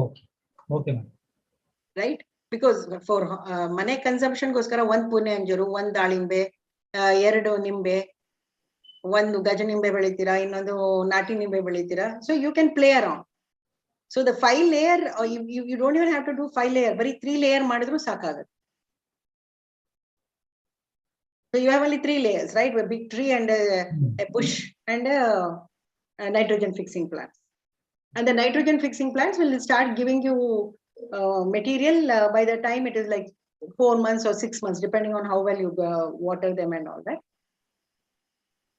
Okay. Okay, ma'am. Right? Because for mane consumption goskara 1 Pune anjuru, 1 dalimbe, 2 nimbe, 1 gajanimbe ಬೆಳಿತೀರಾ, ಇನ್ನೊಂದು ನಾಟಿ ನಿಂಬೆ ಬೆಳಿತೀರಾ. So you can play around. So the 5 layer, or you don't even have to do 5 layer, bari 3 layer ಮಾಡಿದ್ರು ಸಾಕಾಗುತ್ತೆ. So you have only 3 layers, right? A big tree and a bush and a nitrogen fixing plants. And the nitrogen fixing plants will start giving you material by the time it is like 4 months or 6 months, depending on how well you water them and all that.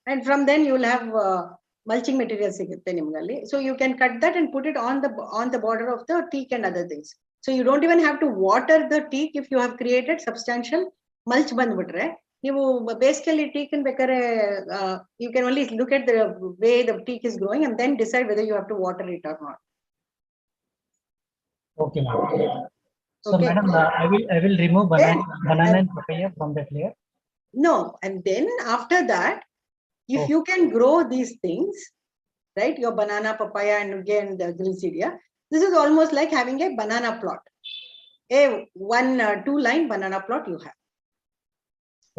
And from then you will have mulching material sigutte nimgalli. So you can cut that and put it on the border of the teak and other things. So you don't even have to water the teak if you have created substantial mulch bandbitre. ನೀವು ಬೇಸಿಗೆಯಲ್ಲಿ teak ಬೇಕಾದ್ರೆ you can only look at the way the teak is growing and then decide whether you have to water it or not. Okay, ma'am. So, Okay. madam, I will remove banana and papaya from that layer. No, and then after that, if Oh. you can grow these things, right? Your banana, papaya, and again the glycidia. This is almost like having a banana plot. A 2-line banana plot you have.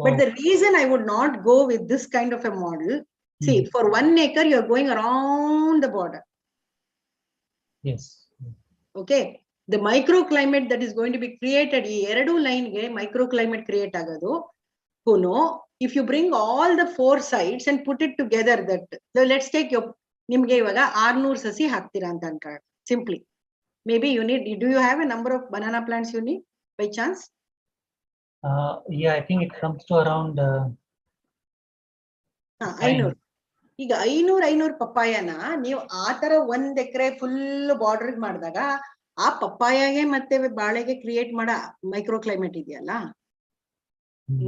But the reason I would not go with this kind of a model, see, for 1 acre, you're going around the border. Yes. Okay. The microclimate that is going to be created, ee 2 line ge microclimate create agadu. If you bring all the 4 sides and put it together, that so let's take your nimge ivaga 600 sasi haktira anta anka. Simply. Maybe you need, do you have a number of banana plants you need by chance? Yeah, I think it comes to around 500. ಈಗ 500 ಪಪ್ಪಾಯನ ನೀವು ಆ ತರ 1 ಎಕರೆ full border ಮಾಡಿದಾಗ ಆ ಪಪ್ಪಾಯಗೆ ಮತ್ತೆ ಬಾಳೆಗೆ create ಮಾಡೋ micro climate ಇದೆಯಲ್ಲ,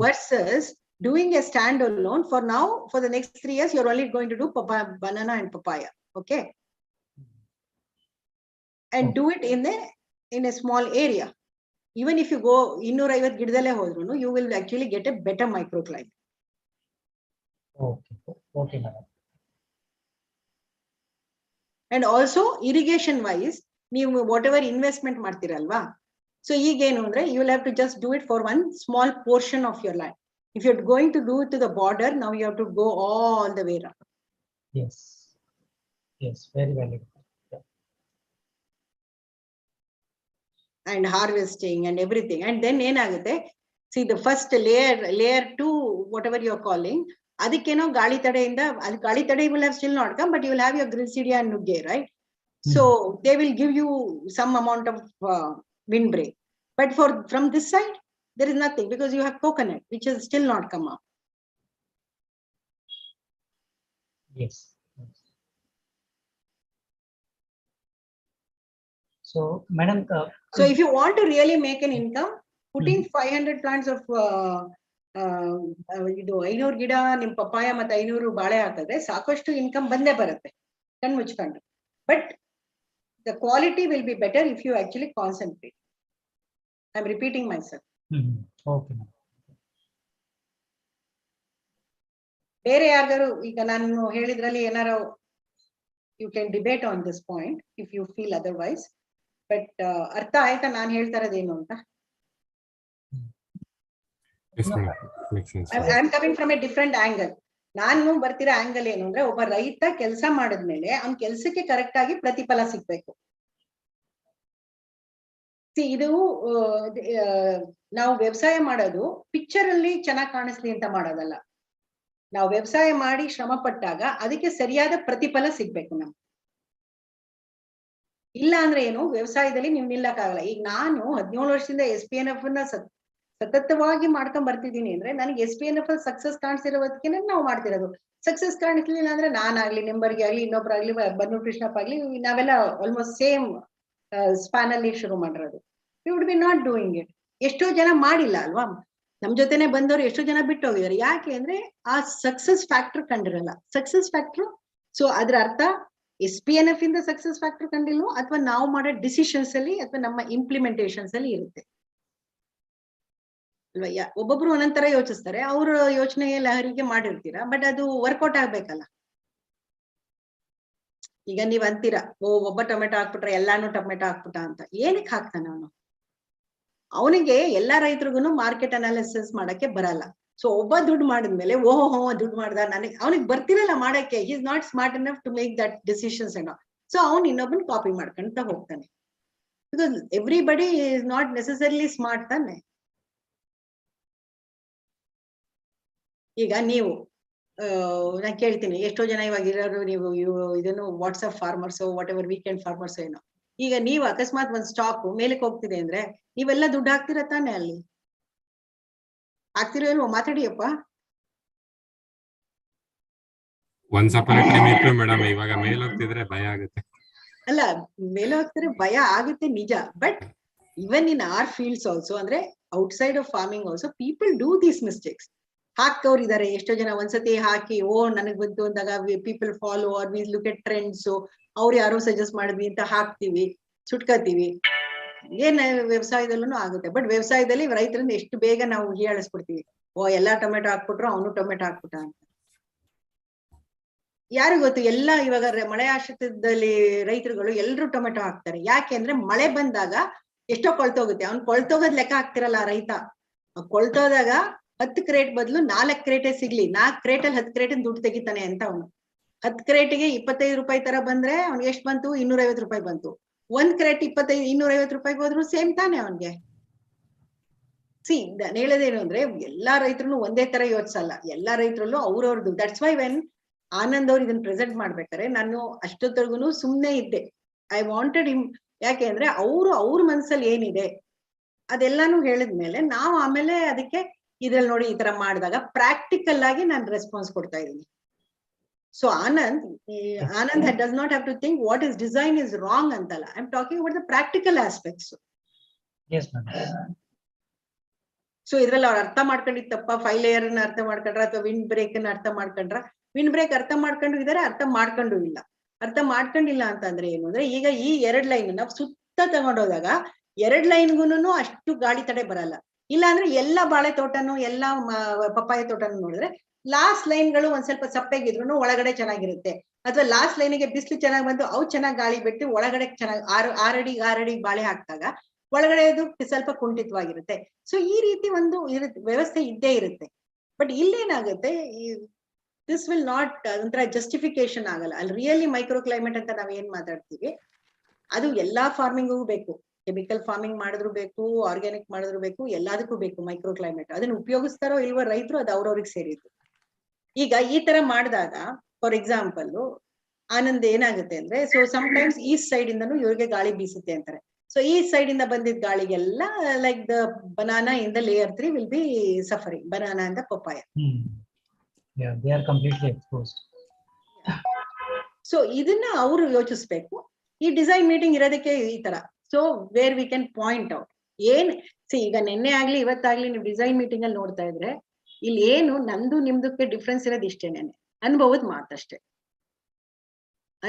versus doing a stand alone. For now, for the next 3 years, you're only going to do banana and papaya. Okay. And do it in a small area. Even if you go 250 ಗಿಡದಲ್ಲೇ ಹೋದ್ರು, you will actually get a better microclimate. Okay, madam. And also irrigation wise, ನೀವು whatever investment ಮಾಡ್ತೀರಲ್ವಾ, so ಈಗೇನು ಅಂದ್ರೆ you will have to just do it for one small portion of your land. If you're going to do it to the border, now you have to go all the way around. Yes, very valid. Yeah. And harvesting and everything, and then ಏನಾಗುತ್ತೆ, see the first layer 2, whatever you're calling, ಅದಕ್ಕೇನೋ ಗಾಳಿ ತಡೆಯಿಂದ, ಅದು ಗಾಳಿ ತಡೆ will have still not come, but you will have your glycidia and nugget, right? So they will give you some amount of windbreak, but from this side there is nothing, because you have coconut which has still not come up. Yes. So, madam. So if you want to really make an income, putting 500 plants of ಇದು 500 ಗಿಡ ನಿಮ್ papaya ಮತ್ತೆ 500 ಬಾಳೆ ಹಾಕಿದ್ರೆ ಸಾಕಷ್ಟು income ಬಂದೇ ಬರುತ್ತೆ ಕಣ್ಣು ಮುಚ್ಕೊಂಡು. But the quality will be better if you actually concentrate. I'm repeating myself. Okay. ಬೇರೆ ಯಾರು ಈಗ ನಾನು ಹೇಳಿದ್ರಲ್ಲಿ ಏನಾರು you can debate on this point if you feel otherwise, but ಅರ್ಥ ಆಯ್ತಾ ನಾನು ಹೇಳ್ತಾ ಇರೋದೇನು ಅಂತ? I'm coming from a different angle. ನಾನು ಬರ್ತಿರೋ ಆಂಗಲ್ ಏನು ಅಂದ್ರೆ, ಒಬ್ಬ ರೈತ ಕೆಲಸ ಮಾಡಿದ್ಮೇಲೆ ಅವ್ನ ಕೆಲ್ಸಕ್ಕೆ ಕರೆಕ್ಟ್ ಆಗಿ ಪ್ರತಿಫಲ ಸಿಗ್ಬೇಕು. ಇದು ನಾವು ವ್ಯವಸಾಯ ಮಾಡೋದು ಪಿಕ್ಚರ್ ಅಲ್ಲಿ ಚೆನ್ನಾಗಿ ಕಾಣಿಸ್ಲಿ ಅಂತ ಮಾಡೋದಲ್ಲ. ನಾವು ವ್ಯವಸಾಯ ಮಾಡಿ ಶ್ರಮ ಪಟ್ಟಾಗ ಅದಕ್ಕೆ ಸರಿಯಾದ ಪ್ರತಿಫಲ ಸಿಗ್ಬೇಕು ನಮ್ಗೆ. ಇಲ್ಲ ಅಂದ್ರೆ ಏನು, ವ್ಯವಸಾಯದಲ್ಲಿ ನೀವು ನಿಲ್ಲಕ್ಕಾಗಲ್ಲ. ಈಗ ನಾನು 17 ವರ್ಷದಿಂದ SPNF ನ ಸತತವಾಗಿ ಮಾಡ್ಕೊಂಡ್ ಬರ್ತಿದ್ದೀನಿ ಅಂದ್ರೆ, ನನಗೆ SPNF ಸಕ್ಸಸ್ ಕಾಣಿಸಿರೋದಕ್ಕೆ ನಾವು ಮಾಡ್ತಿರೋದು. ಸಕ್ಸಸ್ ಕಾಣಿಸ್ಲಿಲ್ಲ ಅಂದ್ರೆ ನಾನಾಗ್ಲಿ, ನಿಂಬರ್ಗೆ ಆಗ್ಲಿ, ಇನ್ನೊಬ್ರಾಗ್ಲಿ, ಬನ್ನು ಕೃಷ್ಣಪ್ಪ ಆಗ್ಲಿ, ನಾವೆಲ್ಲ ಆಲ್ಮೋಸ್ಟ್ ಸೇಮ್ ಸ್ಪಾನ್ ಅಲ್ಲಿ ಶುರು ಮಾಡಿರೋದು. We would be not doing it. ಎಷ್ಟೋ ಜನ ಮಾಡಿಲ್ಲ ಅಲ್ವಾ, ನಮ್ ಜೊತೆನೆ ಬಂದವರು ಎಷ್ಟೋ ಜನ ಬಿಟ್ಟು ಹೋಗಿದ್ದಾರೆ. ಯಾಕೆ ಅಂದ್ರೆ ಆ ಸಕ್ಸಸ್ ಫ್ಯಾಕ್ಟರ್ ಕಂಡಿರಲ್ಲ. ಸಕ್ಸಸ್ ಫ್ಯಾಕ್ಟರ್, ಸೊ ಅದ್ರ ಅರ್ಥ SPNF ಇಂದ ಸಕ್ಸಸ್ ಫ್ಯಾಕ್ಟರ್ ಕಂಡಿಲ್ವೋ, ಅಥವಾ ನಾವು ಮಾಡೋ ಡಿಸಿಷನ್ಸ್ ಅಲ್ಲಿ ಅಥವಾ ನಮ್ಮ ಇಂಪ್ಲಿಮೆಂಟೇಷನ್ಸ್ ಅಲ್ಲಿ ಇರುತ್ತೆ ಅಲ್ವಾ. ಒಬ್ಬೊಬ್ರು ಒಂದೊಂದರ ಯೋಚಿಸ್ತಾರೆ, ಅವ್ರ ಯೋಚನೆ ಲಹರಿಗೆ ಮಾಡಿರ್ತೀರಾ, ಬಟ್ ಅದು ವರ್ಕೌಟ್ ಆಗ್ಬೇಕಲ್ಲ. ಈಗ ನೀವ್ ಅಂತೀರಾ, ಒಬ್ಬ ಟೊಮೆಟೊ ಹಾಕ್ಬಿಟ್ರೆ ಎಲ್ಲಾನು ಟೊಮೆಟೊ ಹಾಕ್ಬಿಟ್ಟ ಅಂತ. ಏನಕ್ಕೆ ಹಾಕ್ತಾನ ಅವನು? ಅವನಿಗೆ ಎಲ್ಲಾ ರೈತರಿಗೂ ಮಾರ್ಕೆಟ್ ಅನಾಲಿಸಿಸ್ ಮಾಡಕ್ಕೆ ಬರಲ್ಲ. ಸೊ ಒಬ್ಬ ದುಡ್ಡು ಮಾಡಿದ್ಮೇಲೆ ಓಹೋ ದುಡ್ಡು ಮಾಡ್ದ, ಅವನಿಗೆ ಬರ್ತಿರಲ್ಲ ಮಾಡಕ್ಕೆ. He is not smart enough to make that decisions ಏನೋ. ಸೊ ಅವ್ನು ಇನ್ನೊಬ್ಬನ್ ಕಾಪಿ ಮಾಡ್ಕೊಂತ ಹೋಗ್ತಾನೆ. Because everybody is not necessarily smart ತಾನೆ. ಈಗ ನೀವು ನಾನು ಕೇಳ್ತೀನಿ, ಎಷ್ಟೋ ಜನ ಇವಾಗ ಇರೋರು ನೀವು ಇದನ್ನು WhatsApp farmers, what ever weekend farmers ಏನೋ. ಈಗ ನೀವು ಅಕಸ್ಮಾತ್ ಒಂದ್ ಸ್ಟಾಕ್ ಮೇಲಕ್ಕೆ ಹೋಗ್ತಿದೆ ಅಂದ್ರೆ ನೀವೆಲ್ಲ ದುಡ್ಡು ಹಾಕ್ತಿರ ತಾನೆ? ಅಲ್ಲಿ ಹಾಕ್ತಿರೋ ಇಲ್ವೋ? ಮಾತಾಡಿಯಪ್ಪ. Once upon a time ಇತ್ತು ಮೇಡಮ್, ಇವಾಗ ಮೇಲೆ ಹೋಗ್ತಿದ್ರೆ ಭಯ ಆಗುತ್ತೆ. ಅಲ್ಲ, ಮೇಲೆ ಹೋಗ್ತಿದ್ರೆ ಭಯ ಆಗುತ್ತೆ ನಿಜ. But even in our fields also, ಅಂದ್ರೆ outside of farming also people do these mistakes. ಹಾಕೋರು ಇದಾರೆ ಎಷ್ಟೋ ಜನ. ಒಂದ್ಸತಿ ಹಾಕಿ ನನಗ್ ಬಂತು ಅಂದಾಗ people follow or we look at trends, ಅವ್ರು ಯಾರೋ ಸಜೆಸ್ಟ್ ಮಾಡಿದ್ವಿ ಅಂತ ಹಾಕ್ತಿವಿ, ಸುಟ್ಕೋತೀವಿ. ಏನ್ ವ್ಯವಸಾಯದಲ್ಲೂ ಆಗುತ್ತೆ. ಬಟ್ ವ್ಯವಸಾಯದಲ್ಲಿ ರೈತರನ್ನ ಎಷ್ಟು ಬೇಗ ನಾವು ಹೀಯಾಳಿಸ್ಬಿಡ್ತೀವಿ. ಓ ಎಲ್ಲಾ ಟೊಮೆಟೊ ಹಾಕ್ಬಿಟ್ರು, ಅವನು ಟೊಮೆಟೊ ಹಾಕ್ಬಿಟ್ಟ ಅಂತ. ಯಾರು ಗೊತ್ತು, ಎಲ್ಲ ಇವಾಗ ಮಳೆ ಆಶ್ರಿತದಲ್ಲಿ ರೈತರುಗಳು ಎಲ್ರು ಟೊಮೆಟೊ ಹಾಕ್ತಾರೆ. ಯಾಕೆಂದ್ರೆ ಮಳೆ ಬಂದಾಗ ಎಷ್ಟೋ ಕೊಳ್ತೋಗುತ್ತೆ. ಅವ್ನು ಕೊಳ್ತೋಗೋದ್ ಲೆಕ್ಕ ಹಾಕ್ತಿರಲ್ಲ ಆ ರೈತ. ಕೊಳ್ತೋದಾಗ 10 ಕ್ರೇಟ್ ಬದಲು 4 ಕ್ರೇಟೇ ಸಿಗ್ಲಿ, 4 ಕ್ರೇಟಲ್ಲಿ 10 ಕ್ರೇಟ್ ದುಡ್ಡು ತೆಗಿತಾನೆ ಅಂತ ಅವನು. 10 ಕ್ರೇಟಿಗೆ 25 ರೂಪಾಯಿ ತರ ಬಂದ್ರೆ ಅವ್ನಿಗೆ ಎಷ್ಟು ಬಂತು? 250 ರೂಪಾಯಿ ಬಂತು. 1 ಕ್ರೇಟ್ 25 250 ರೂಪಾಯಿಗೆ ಹೋದ್ರು ಸೇಮ್ ತಾನೆ ಅವನ್ಗೆ. ನಾನು ಹೇಳೋದೇನು ಅಂದ್ರೆ ಎಲ್ಲಾ ರೈತರು ಒಂದೇ ತರ ಯೋಚಿಸಲ್ಲ, ಎಲ್ಲಾ ರೈತರಲ್ಲೂ ಅವ್ರವ್ರದ್ದು. ದಟ್ಸ್ ವೈ ವೆನ್ ಆನಂದ್ ಅವ್ರು ಇದನ್ನ ಪ್ರೆಸೆಂಟ್ ಮಾಡ್ಬೇಕಾರೆ ನಾನು ಅಷ್ಟೊತ್ತರ್ಗುನು ಸುಮ್ನೆ ಇದ್ದೆ. I wanted him. ಯಾಕೆ ಅಂದ್ರೆ ಅವ್ರ ಮನ್ಸಲ್ಲಿ ಏನಿದೆ ಅದೆಲ್ಲಾನು ಹೇಳಿದ್ಮೇಲೆ ನಾವು ಆಮೇಲೆ ಅದಕ್ಕೆ ಇದ್ರಲ್ಲಿ ನೋಡಿ ಈ ತರ ಮಾಡಿದಾಗ ಪ್ರಾಕ್ಟಿಕಲ್ ಆಗಿ ನಾನು ರೆಸ್ಪಾನ್ಸ್ ಕೊಡ್ತಾ ಇದ್ದೀನಿ. So Anand does not have to think what is design is wrong ಅಂತಲ್ಲ. I am talking about the practical aspects. Yes, madam. So ಇದ್ರಲ್ಲಿ ಅವ್ರು ಅರ್ಥ ಮಾಡ್ಕೊಂಡಿತ್ತಪ್ಪ, 5 ಲೇಯರ್ ಅರ್ಥ ಮಾಡ್ಕೊಂಡ್ರ ಅಥವಾ ವಿಂಡ್ ಬ್ರೇಕ್ ಅರ್ಥ ಮಾಡ್ಕೊಂಡ್ರ? ವಿಂಡ್ ಬ್ರೇಕ್ ಅರ್ಥ ಮಾಡ್ಕೊಂಡು ಇದಾರೆ, ಅರ್ಥ ಮಾಡ್ಕೊಂಡು ಇಲ್ಲ. ಅರ್ಥ ಮಾಡ್ಕೊಂಡಿಲ್ಲ ಅಂತಂದ್ರೆ ಏನು ಅಂದ್ರೆ, ಈಗ ಈ 2 ಲೈನ್ ನಾವು ಸುತ್ತ ತಗೊಂಡೋದಾಗ 2 ಲೈನ್ಗೂನು ಅಷ್ಟು ಗಾಳಿ ತಡೆ ಬರಲ್ಲ. ಇಲ್ಲ ಅಂದ್ರೆ ಎಲ್ಲಾ ಬಾಳೆ ತೋಟನು ಎಲ್ಲಾ ಪಪ್ಪಾಯ ತೋಟನು ನೋಡಿದ್ರೆ ಲಾಸ್ಟ್ ಲೈನ್ಗಳು ಒಂದ್ ಸ್ವಲ್ಪ ಸಪ್ಪೆಗಿದ್ರು ಒಳಗಡೆ ಚೆನ್ನಾಗಿರುತ್ತೆ. ಅಥವಾ ಲಾಸ್ಟ್ ಲೈನಿಗೆ ಬಿಸಿಲು ಚೆನ್ನಾಗಿ ಬಂದು ಅವು ಚೆನ್ನಾಗಿ ಗಾಳಿ ಬಿಟ್ಟು ಒಳಗಡೆ ಚೆನ್ನಾಗಿ 6 ಅಡಿ ಬಾಳೆ ಹಾಕಿದಾಗ ಒಳಗಡೆ ಅದು ಸ್ವಲ್ಪ ಕುಂಠಿತವಾಗಿರುತ್ತೆ. ಸೊ ಈ ರೀತಿ ಒಂದು ವ್ಯವಸ್ಥೆ ಇದ್ದೇ ಇರುತ್ತೆ. ಬಟ್ ಇಲ್ಲೇನಾಗುತ್ತೆ, ದಿಸ್ ವಿಲ್ ನಾಟ್ ಒಂಥರ ಜಸ್ಟಿಫಿಕೇಶನ್ ಆಗಲ್ಲ. ಅಲ್ಲಿ ರಿಯಲಿ ಮೈಕ್ರೋ ಕ್ಲೈಮೇಟ್ ಅಂತ ನಾವ್ ಏನ್ ಮಾತಾಡ್ತೀವಿ ಅದು ಎಲ್ಲಾ ಫಾರ್ಮಿಂಗೂ ಬೇಕು. ಕೆಮಿಕಲ್ ಫಾರ್ಮಿಂಗ್ ಮಾಡಿದ್ರು ಬೇಕು, ಆರ್ಗ್ಯಾನಿಕ್ ಮಾಡಿದ್ರು ಬೇಕು, ಎಲ್ಲದಕ್ಕೂ ಬೇಕು ಮೈಕ್ರೋ ಕ್ಲೈಮೇಟ್. ಅದನ್ನ ಉಪಯೋಗಿಸ್ತಾರೋ ಇಲ್ವೋ ರೈತರು, ಅದು ಅವ್ರವ್ರಿಗೆ ಸೇರಿದ್ದು. ಈಗ ಈ ತರ ಮಾಡಿದಾಗ ಫಾರ್ ಎಕ್ಸಾಂಪಲ್ ಆನಂದ್ ಏನಾಗುತ್ತೆ ಅಂದ್ರೆ, ಸೊ ಸಮ್ಟೈಮ್ಸ್ ಈಸ್ಟ್ ಸೈಡ್ ಇಂದನು ಇವ್ರಿಗೆ ಗಾಳಿ ಬೀಸುತ್ತೆ ಅಂತಾರೆ. ಸೊ ಈ ಸೈಡ್ ಇಂದ ಬಂದಿದ್ದ ಗಾಳಿಗೆಲ್ಲ like the banana in the layer 3 will be suffering. Banana and papaya. Yeah, they are completely exposed. So ಇದನ್ನ ಅವರು ಯೋಚಿಸ್ಬೇಕು. ಈ ಡಿಸೈನ್ ಮೀಟಿಂಗ್ ಇರೋದಕ್ಕೆ ಈ ತರ. So where we can point out ಏನ್ ಈಗ ನಿನ್ನೆ ಆಗ್ಲಿ ಇವತ್ತಾಗ್ಲಿ ನೀವು ಡಿಸೈನ್ ಮೀಟಿಂಗ್ ಅಲ್ಲಿ ನೋಡ್ತಾ ಇದ್ರೆ ಇಲ್ಲಿ ಏನು ನಂದು ನಿಮ್ದಕ್ಕೆ ಡಿಫ್ರೆನ್ಸ್ ಇರೋದು ಇಷ್ಟೇನೇನೆ, ಅನುಭವದ ಮಾತಷ್ಟೇ.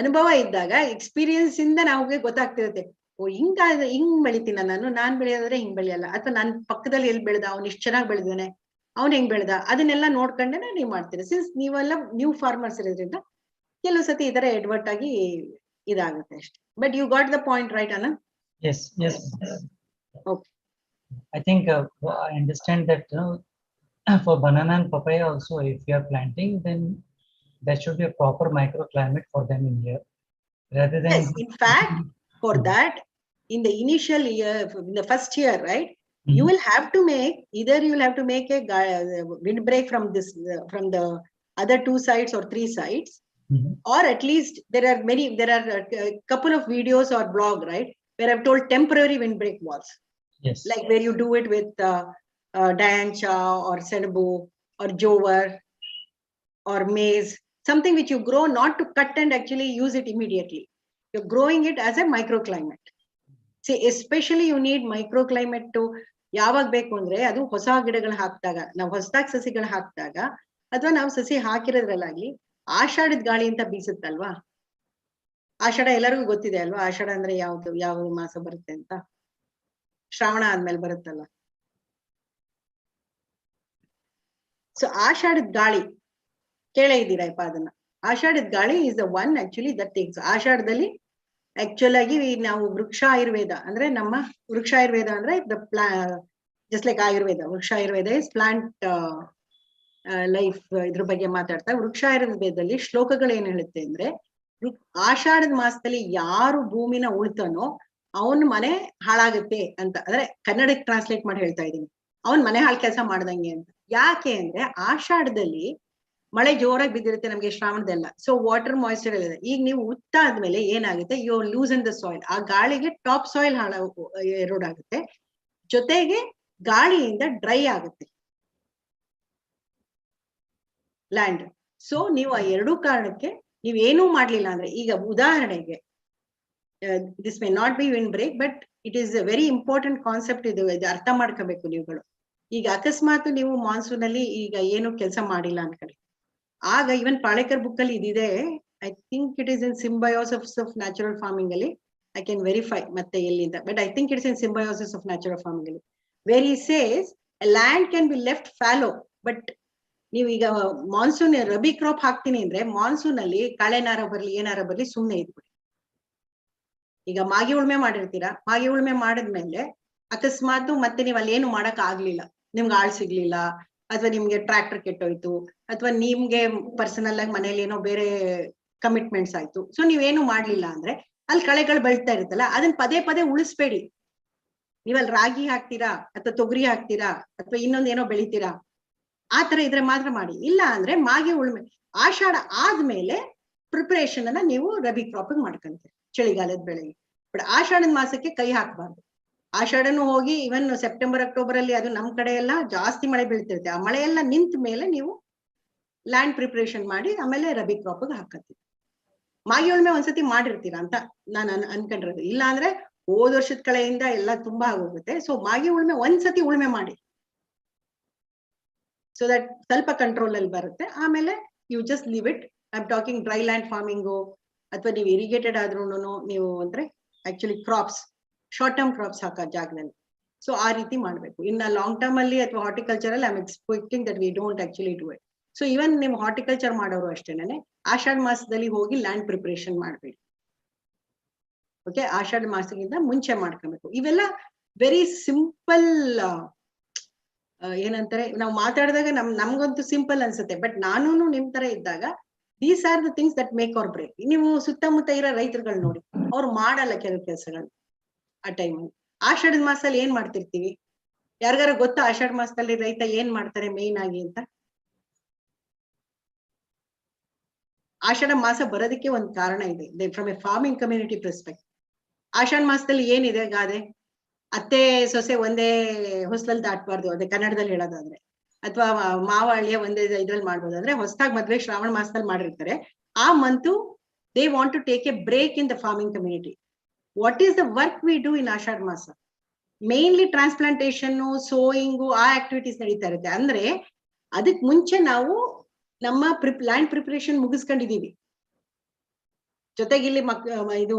ಅನುಭವ ಇದ್ದಾಗ ಎಕ್ಸ್ಪೀರಿಯನ್ಸ್ ಇಂದ ನಮಗೆ ಗೊತ್ತಾಗ್ತಿರುತ್ತೆ, ಓ ಹಿಂಗ್ ಬೆಳಿತೀನ ನಾನ್ ಬೆಳೆಯೋದ್ರೆ ಹಿಂಗ್ ಬೆಳೆಯಲ್ಲ, ಅಥವಾ ನನ್ ಪಕ್ಕದಲ್ಲಿ ಎಲ್ಲಿ ಬೆಳೆದ ಅವ್ನು ಇಷ್ಟು ಚೆನ್ನಾಗಿ ಬೆಳೆದಾನೆ, ಅವ್ನು ಹೆಂಗ್ ಬೆಳೆದ, ಅದನ್ನೆಲ್ಲ ನೋಡ್ಕೊಂಡೇನೆ ನೀವ್ ಮಾಡ್ತೀರಿ. ಸಿನ್ಸ್ ನೀವೆಲ್ಲ ನ್ಯೂ ಫಾರ್ಮರ್ಸ್ ಇರೋದ್ರಿಂದ ಕೆಲವು ಸತಿ ಈ ತರ ಎಡ್ವರ್ಟ್ ಆಗಿ ಇದಾಗುತ್ತೆ ಅಷ್ಟೇ. But you got the point right ಅಣ್ಣ? Yes. Okay. I think I understand that for banana and papaya also, if you are planting, then there should be a proper microclimate for them in here, rather than. Yes, in fact, for that, in the initial year, in the first year, right, you will have to make either you will have to make a windbreak from this from the other 2 sides or 3 sides, or at least there are a couple of videos or blog, right, where I've told temporary windbreak walls. Yes. Like where you do it with Diancha or Senebu or Jover or maize, something which you grow not to cut and actually use it immediately. You're growing it as a microclimate. See, especially you need microclimate to ಯಾವಾಗ ಬೇಕು ಅಂದ್ರೆ ಅದು ಹೊಸ ಗಿಡಗಳು ಹಾಕಿದಾಗ, ನಾವು ಹೊಸದಾಗಿ ಸಸಿಗಳು ಹಾಕಿದಾಗ, ಅಥವಾ ನಾವು ಸಸಿ ಹಾಕಿರೋದ್ರಲ್ಲಾಗ್ಲಿ ಆಷಾಢದ ಗಾಳಿ ಅಂತ ಬೀಸುತ್ತಲ್ವಾ. ಆಷಾಢ ಎಲ್ಲರಿಗೂ ಗೊತ್ತಿದೆ ಅಲ್ವಾ, ಆಷಾಢ ಅಂದ್ರೆ ಯಾವ ಮಾಸ ಬರುತ್ತೆ ಅಂತ? ಶ್ರಾವಣ ಆದ್ಮೇಲೆ ಬರುತ್ತಲ್ಲ. ಸೊ ಆಷಾಢದ ಗಾಳಿ ಕೇಳೇ ಇದ್ದೀರಪ್ಪ ಅದನ್ನ. ಆಷಾಢದ ಗಾಳಿ is the one actually that things. ಆಷಾಢದಲ್ಲಿ ಆಕ್ಚುಲ್ ಆಗಿ ನಾವು ವೃಕ್ಷ ಆಯುರ್ವೇದ ಅಂದ್ರೆ ನಮ್ಮ ವೃಕ್ಷ ಆಯುರ್ವೇದ ಅಂದ್ರೆ ದ ಜಸ್ಟ್ ಲೈಕ್ ಆಯುರ್ವೇದ, ವೃಕ್ಷ ಆಯುರ್ವೇದ ಇಸ್ ಪ್ಲಾಂಟ್ ಲೈಫ್. ಇದ್ರ ಬಗ್ಗೆ ಮಾತಾಡ್ತಾ ವೃಕ್ಷ ಆಯುರ್ವೇದದಲ್ಲಿ ಶ್ಲೋಕಗಳು ಏನ್ ಹೇಳುತ್ತೆ ಅಂದ್ರೆ, ಆಷಾಢದ ಮಾಸದಲ್ಲಿ ಯಾರು ಭೂಮಿನ ಉಳ್ತಾನೋ ಅವನ್ ಮನೆ ಹಾಳಾಗುತ್ತೆ ಅಂತ. ಅಂದ್ರೆ ಕನ್ನಡಕ್ಕೆ ಟ್ರಾನ್ಸ್ಲೇಟ್ ಮಾಡಿ ಹೇಳ್ತಾ ಇದ್ದೀನಿ, ಅವನ್ ಮನೆ ಹಾಳು ಕೆಲಸ ಮಾಡ್ದಂಗೆ ಅಂತ. ಯಾಕೆ ಅಂದ್ರೆ ಆಷಾಢದಲ್ಲಿ ಮಳೆ ಜೋರಾಗಿ ಬಿದ್ದಿರುತ್ತೆ ನಮ್ಗೆ ಶ್ರಾವಣದೆಲ್ಲ. ಸೊ ವಾಟರ್ ಮಾಯಿಸ್ಚರ್ ಇದೆ. ಈಗ ನೀವು ಉತ್ತಾದ್ಮೇಲೆ ಏನಾಗುತ್ತೆ, you lose in the soil. ಆ ಗಾಳಿಗೆ ಟಾಪ್ ಸಾಯಿಲ್ ಎರೋಡ್ ಆಗುತ್ತೆ, ಜೊತೆಗೆ ಗಾಳಿಯಿಂದ ಡ್ರೈ ಆಗುತ್ತೆ ಲ್ಯಾಂಡ್. ಸೊ ನೀವು ಆ 2 ಕಾರಣಕ್ಕೆ ನೀವೇನೂ ಮಾಡ್ಲಿಲ್ಲ ಅಂದ್ರೆ, ಈಗ ಉದಾಹರಣೆಗೆ this may not be windbreak, but it is a very important concept. ಇದು ಅರ್ಥ ಮಾಡ್ಕೋಬೇಕು ನೀವುಗಳು. ಈಗ ಅಕಸ್ಮಾತ್ ನೀವು ಮಾನ್ಸೂನ್ ಅಲ್ಲಿ ಈಗ ಏನು ಕೆಲಸ ಮಾಡಿಲ್ಲ ಅನ್ಕೊಳ್ಳಿ, ಆಗ ಇವನ್ ಪಾಳೇಕರ್ ಬುಕ್ ಅಲ್ಲಿ ಇದಿದೆ. I think it is in symbiosis of natural farming ಅಲ್ಲಿ. ಐ ಕ್ಯಾನ್ ವೆರಿಫೈ ಮತ್ತೆ ಎಲ್ಲಿಂದ, but I think it's in symbiosis of natural farming ಅಲ್ಲಿ, where he says a land can be left fallow but ನೀವೀಗ monsoon rabi crop ಹಾಕ್ತೀನಿ ಅಂದ್ರೆ monsoon ಅಲ್ಲಿ ಕಳೆನಾರ ಬರ್ಲಿ ಏನಾರ ಬರ್ಲಿ ಸುಮ್ನೆ ಇದ್ಬಿಡಿ. ಈಗ ಮಾಗಿ ಉಳ್ಮೆ ಮಾಡಿರ್ತೀರಾ, ಮಾಗಿ ಉಳ್ಮೆ ಮಾಡಿದ್ಮೇಲೆ ಅಕಸ್ಮಾತ್ ಮತ್ತೆ ನೀವ್ ಅಲ್ಲಿ ಏನು ಮಾಡಕ್ ಆಗ್ಲಿಲ್ಲ, ನಿಮ್ಗೆ ಆಳ್ ಸಿಗ್ಲಿಲ್ಲ, ಅಥವಾ ನಿಮ್ಗೆ ಟ್ರ್ಯಾಕ್ಟರ್ ಕೆಟ್ಟೋಯ್ತು, ಅಥವಾ ನಿಮ್ಗೆ ಪರ್ಸನಲ್ ಆಗಿ ಮನೇಲಿ ಏನೋ ಬೇರೆ ಕಮಿಟ್ಮೆಂಟ್ಸ್ ಆಯ್ತು, ಸೊ ನೀವೇನು ಮಾಡ್ಲಿಲ್ಲ ಅಂದ್ರೆ ಅಲ್ಲಿ ಕಳೆಗಳು ಬೆಳ್ತಾ ಇರುತ್ತಲ್ಲ, ಅದನ್ನ ಪದೇ ಪದೇ ಉಳಿಸ್ಬೇಡಿ. ನೀವಲ್ಲಿ ರಾಗಿ ಹಾಕ್ತೀರಾ ಅಥವಾ ತೊಗರಿ ಹಾಕ್ತೀರಾ ಅಥವಾ ಇನ್ನೊಂದ್ ಏನೋ ಬೆಳಿತೀರಾ, ಆ ತರ ಇದ್ರೆ ಮಾತ್ರ ಮಾಡಿ. ಇಲ್ಲ ಅಂದ್ರೆ ಮಾಗಿ ಉಳ್ಮೆ ಆಷಾಢ ಆದ್ಮೇಲೆ ಪ್ರಿಪರೇಷನ್ ಅನ್ನ ನೀವು ರಬಿ ಕ್ರಾಪ್ ಮಾಡ್ಕೊಂತೀರಿ, ಚಳಿಗಾಲದ ಬೆಳೆಗೆ. ಬಟ್ ಆಷಾಢದ ಮಾಸಕ್ಕೆ ಕೈ ಹಾಕ್ಬಾರ್ದು. ಆಷಾಢನು ಹೋಗಿ ಇವನ್ ಸೆಪ್ಟೆಂಬರ್ ಅಕ್ಟೋಬರ್ ಅಲ್ಲಿ ಅದು ನಮ್ ಕಡೆ ಎಲ್ಲ ಜಾಸ್ತಿ ಮಳೆ ಬೀಳ್ತಿರುತ್ತೆ. ಆ ಮಳೆ ಎಲ್ಲ ನಿಂತ ಮೇಲೆ ನೀವು ಲ್ಯಾಂಡ್ ಪ್ರಿಪರೇಷನ್ ಮಾಡಿ ಆಮೇಲೆ ರಬಿ ಕ್ರಾಪ್ ಹಾಕತ್ತೀವಿ. ಮಾಗಿ ಉಳ್ಮೆ ಒಂದ್ಸತಿ ಮಾಡಿರ್ತೀರಾ ಅಂತ ನಾನು ಅನ್ಕೊಂಡಿರೋದು. ಇಲ್ಲ ಅಂದ್ರೆ ಹೋದ ವರ್ಷದ ಕಳೆಯಿಂದ ಎಲ್ಲ ತುಂಬಾ ಆಗೋಗುತ್ತೆ. ಸೊ ಮಾಗಿ ಉಳ್ಮೆ ಒಂದ್ಸತಿ ಉಳ್ಮೆ ಮಾಡಿ, ಸೊ ದಟ್ ಸ್ವಲ್ಪ ಕಂಟ್ರೋಲ್ ಅಲ್ಲಿ ಬರುತ್ತೆ. ಆಮೇಲೆ you just leave it. I am talking dry land farming, ಅಥವಾ ನೀವು ಇರಿಗೇಟೆಡ್ ಆದ್ರೂ ನೀವು ಅಂದ್ರೆ actually crops, short term crops ಹಾಕೋ ಜಾಗದಲ್ಲಿ. ಸೊ ಆ ರೀತಿ ಮಾಡ್ಬೇಕು. ಇನ್ನ ಲಾಂಗ್ ಟರ್ಮ್ ಅಲ್ಲಿ ಅಥವಾ ಹಾರ್ಟಿಕಲ್ಚರ್ ಅಲ್ಲಿ I am expecting that we don't actually do it. So ಇವನ್ ನೀವು ಹಾರ್ಟಿಕಲ್ಚರ್ ಮಾಡೋರು ಅಷ್ಟೇನೆ ಆಷಾಢ ಮಾಸದಲ್ಲಿ ಹೋಗಿ ಲ್ಯಾಂಡ್ ಪ್ರಿಪರೇಷನ್ ಮಾಡ್ಬೇಡಿ. ಓಕೆ, ಆಷಾಢ ಮಾಸಕ್ಕಿಂತ ಮುಂಚೆ ಮಾಡ್ಕೊಬೇಕು. ಇವೆಲ್ಲ ವೆರಿ ಸಿಂಪಲ್, ಏನಂತಾರೆ, ನಾವು ಮಾತಾಡಿದಾಗ ನಮ್ಗಂತೂ ಸಿಂಪಲ್ ಅನ್ಸುತ್ತೆ, ಬಟ್ ನಾನು ನಿಮ್ ತರ ಇದ್ದಾಗ these are the things that make our break. ನೀವು ಸುತ್ತಮುತ್ತ ಇರೋ ರೈತರುಗಳು ನೋಡಿ, ಅವ್ರು ಮಾಡಲ್ಲ ಕೆಲವು ಕೆಲಸಗಳು ಆ ಟೈಮಲ್ಲಿ. ಆಷಾಢದ ಮಾಸದಲ್ಲಿ ಏನ್ ಮಾಡ್ತಿರ್ತೀವಿ? ಯಾರಿಗಾರ ಗೊತ್ತಾ ಆಷಾಢ ಮಾಸದಲ್ಲಿ ರೈತ ಏನ್ ಮಾಡ್ತಾರೆ ಮೇನ್ ಆಗಿ ಅಂತ? ಆಷಾಢ ಮಾಸ ಬರೋದಕ್ಕೆ ಒಂದು ಕಾರಣ ಇದೆ, ಫ್ರಮ್ ಎ ಫಾರ್ಮಿಂಗ್ ಕಮ್ಯುನಿಟಿ ಪರ್ಸ್ಪೆಕ್ಟ್. ಆಷಾಢ ಮಾಸದಲ್ಲಿ ಏನಿದೆ ಗಾದೆ? ಅತ್ತೆ ಸೊಸೆ ಒಂದೇ ಹೊಸ್ಲಲ್ಲಿ ದಾಟ್ಬಾರ್ದು, ಅದೇ ಕನ್ನಡದಲ್ಲಿ ಹೇಳೋದಾದ್ರೆ, ಅಥವಾ ಮಾವ ಅಳಿಯ ಒಂದೇ ಇದ್ರಲ್ಲಿ ಮಾಡ್ಬೋದಾದ್ರೆ, ಹೊಸದಾಗಿ ಮದ್ವೆ ಶ್ರಾವಣ ಮಾಸದಲ್ಲಿ ಮಾಡಿರ್ತಾರೆ. ಆ month they want to take a break in the farming community. What is the work we do in ಆಷಾಢ ಮಾಸ? ಮೇನ್ಲಿ ಟ್ರಾನ್ಸ್ಪ್ಲಾಂಟೇಶನ್, ಸೋಯಿಂಗು, ಆ ಆಕ್ಟಿವಿಟೀಸ್ ನಡೀತಾ ಇರುತ್ತೆ. ಅಂದ್ರೆ ಅದಕ್ ಮುಂಚೆ ನಾವು ನಮ್ಮ ಲ್ಯಾಂಡ್ ಪ್ರಿಪರೇಷನ್ ಮುಗಿಸ್ಕೊಂಡಿದೀವಿ. ಜೊತೆಗೆ ಇಲ್ಲಿ ಇದು